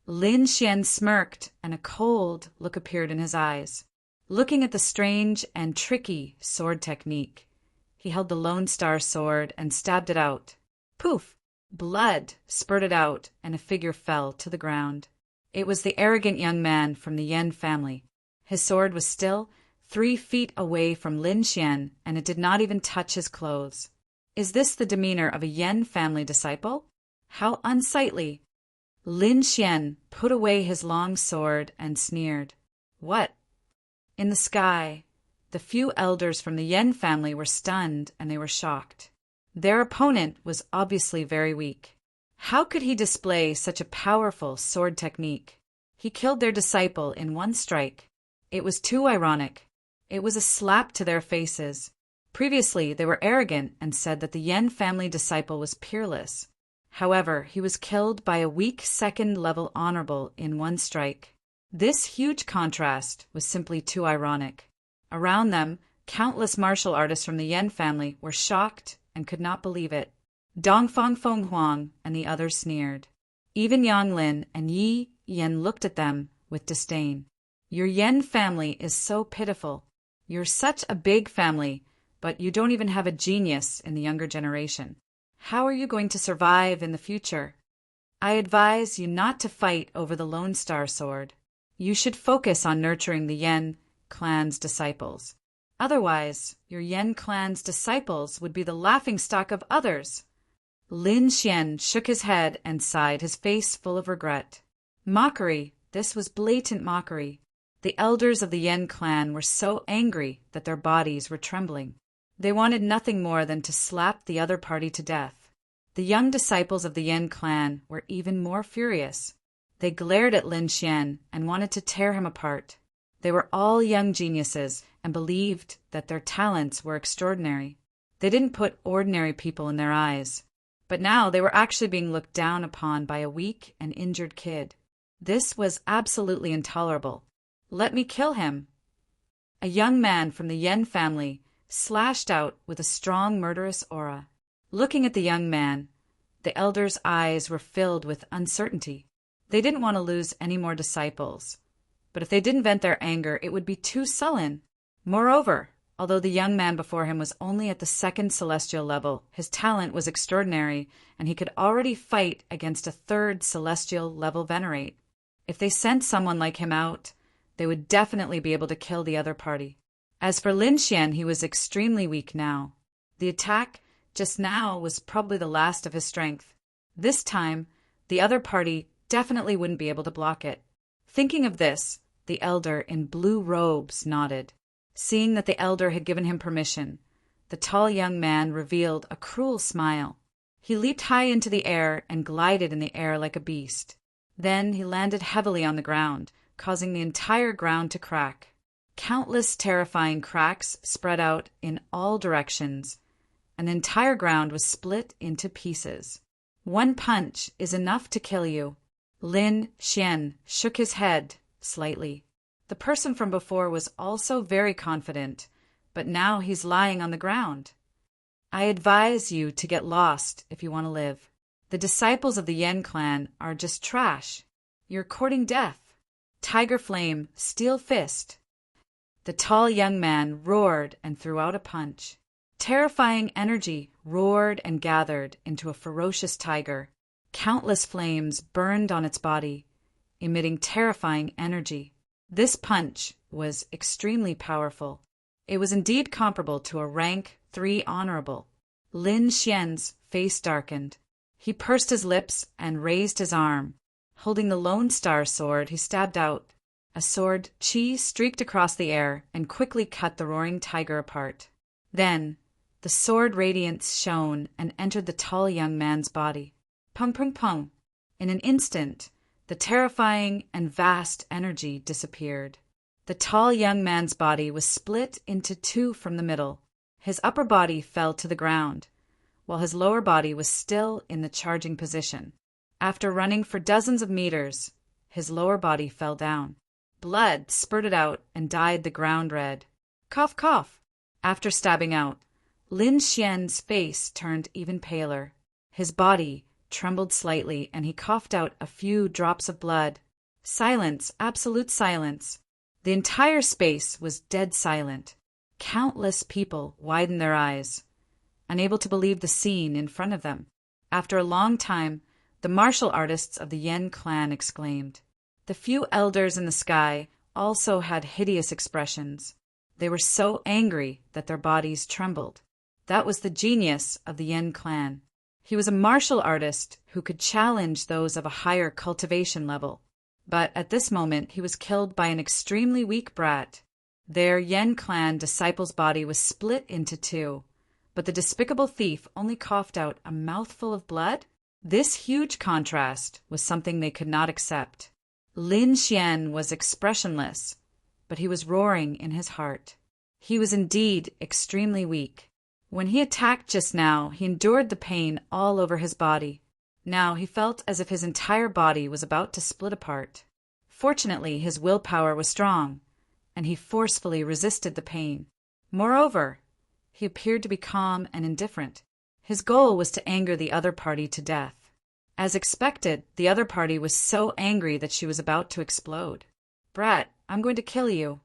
Lin Xian smirked, and a cold look appeared in his eyes. Looking at the strange and tricky sword technique, he held the Lone Star sword and stabbed it out. Poof! Blood spurted out, and a figure fell to the ground. It was the arrogant young man from the Yen family. His sword was still 3 feet away from Lin Xian, and it did not even touch his clothes. Is this the demeanor of a Yen family disciple? How unsightly! Lin Xian put away his long sword and sneered. What? In the sky, the few elders from the Yen family were stunned and they were shocked. Their opponent was obviously very weak. How could he display such a powerful sword technique? He killed their disciple in one strike. It was too ironic. It was a slap to their faces. Previously, they were arrogant and said that the Yen family disciple was peerless. However, he was killed by a weak second-level honorable in one strike. This huge contrast was simply too ironic. Around them, countless martial artists from the Yen family were shocked and could not believe it. Dongfang Fenghuang and the others sneered. Even Yang Lin and Yi Yen looked at them with disdain. Your Yen family is so pitiful. You're such a big family, but you don't even have a genius in the younger generation. How are you going to survive in the future? I advise you not to fight over the Lone Star sword. You should focus on nurturing the Yen clan's disciples. Otherwise, your Yen clan's disciples would be the laughingstock of others. Lin Xian shook his head and sighed, his face full of regret. Mockery. This was blatant mockery. The elders of the Yen clan were so angry that their bodies were trembling. They wanted nothing more than to slap the other party to death. The young disciples of the Yen clan were even more furious. They glared at Lin Xian and wanted to tear him apart. They were all young geniuses and believed that their talents were extraordinary. They didn't put ordinary people in their eyes. But now they were actually being looked down upon by a weak and injured kid. This was absolutely intolerable. Let me kill him. A young man from the Yen family slashed out with a strong murderous aura. Looking at the young man, The elders' eyes were filled with uncertainty. They didn't want to lose any more disciples. But if they didn't vent their anger, it would be too sullen. Moreover, although the young man before him was only at the second celestial level, his talent was extraordinary, and he could already fight against a third celestial level venerate. If they sent someone like him out, they would definitely be able to kill the other party. As for Lin Xian, he was extremely weak now. The attack just now was probably the last of his strength. This time, the other party definitely wouldn't be able to block it. Thinking of this, the elder in blue robes nodded. Seeing that the elder had given him permission, the tall young man revealed a cruel smile. He leaped high into the air and glided in the air like a beast. Then he landed heavily on the ground, causing the entire ground to crack. Countless terrifying cracks spread out in all directions, and the entire ground was split into pieces. One punch is enough to kill you. Lin Xian shook his head slightly. The person from before was also very confident, but now he's lying on the ground. I advise you to get lost if you want to live. The disciples of the Yen clan are just trash. You're courting death. Tiger Flame, Steel Fist. The tall young man roared and threw out a punch. Terrifying energy roared and gathered into a ferocious tiger. Countless flames burned on its body, emitting terrifying energy. This punch was extremely powerful. It was indeed comparable to a rank 3 honorable. Lin Xian's face darkened. He pursed his lips and raised his arm. Holding the Lone Star sword, he stabbed out. A sword chi streaked across the air and quickly cut the roaring tiger apart. Then, the sword radiance shone and entered the tall young man's body. Pung pung pung. In an instant, the terrifying and vast energy disappeared. The tall young man's body was split into 2 from the middle. His upper body fell to the ground, while his lower body was still in the charging position. After running for dozens of meters, his lower body fell down. Blood spurted out and dyed the ground red. Cough, cough. After stabbing out, Lin Xian's face turned even paler. His body trembled slightly, and he coughed out a few drops of blood. Silence, absolute silence. The entire space was dead silent. Countless people widened their eyes, unable to believe the scene in front of them. After a long time, the martial artists of the Yen clan exclaimed. The few elders in the sky also had hideous expressions. They were so angry that their bodies trembled. That was the genius of the Yen clan. He was a martial artist who could challenge those of a higher cultivation level. But at this moment he was killed by an extremely weak brat. Their Yen clan disciple's body was split into 2, but the despicable thief only coughed out a mouthful of blood? This huge contrast was something they could not accept. Lin Xian was expressionless, but he was roaring in his heart. He was indeed extremely weak. When he attacked just now, he endured the pain all over his body. Now he felt as if his entire body was about to split apart. Fortunately, his willpower was strong, and he forcefully resisted the pain. Moreover, he appeared to be calm and indifferent. His goal was to anger the other party to death. As expected, the other party was so angry that she was about to explode. "Brat, I'm going to kill you."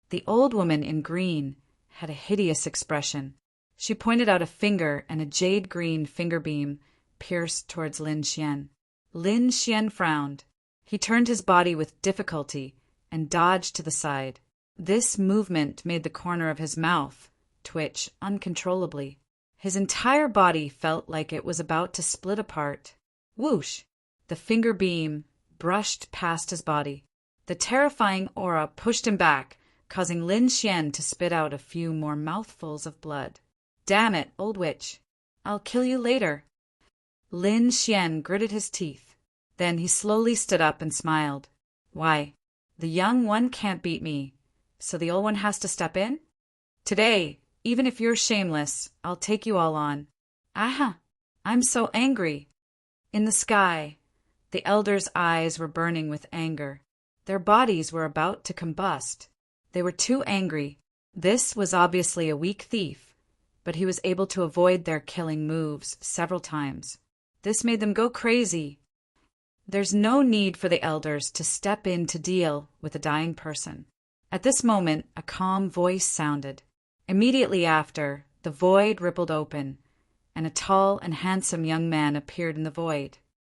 The old woman in green had a hideous expression. She pointed out a finger, and a jade-green finger beam pierced towards Lin Xian. Lin Xian frowned. He turned his body with difficulty and dodged to the side. This movement made the corner of his mouth twitch uncontrollably. His entire body felt like it was about to split apart. Whoosh! The finger beam brushed past his body. The terrifying aura pushed him back, causing Lin Xian to spit out a few more mouthfuls of blood. "Damn it, old witch. I'll kill you later." Lin Xian gritted his teeth. Then he slowly stood up and smiled. "Why, the young one can't beat me, so the old one has to step in? Today, even if you're shameless, I'll take you all on." "Aha! I'm so angry." In the sky, the elders' eyes were burning with anger. Their bodies were about to combust. They were too angry. This was obviously a weak thief, but he was able to avoid their killing moves several times. This made them go crazy. There's no need for the elders to step in to deal with a dying person. At this moment, a calm voice sounded. Immediately after, the void rippled open, and a tall and handsome young man appeared in the void.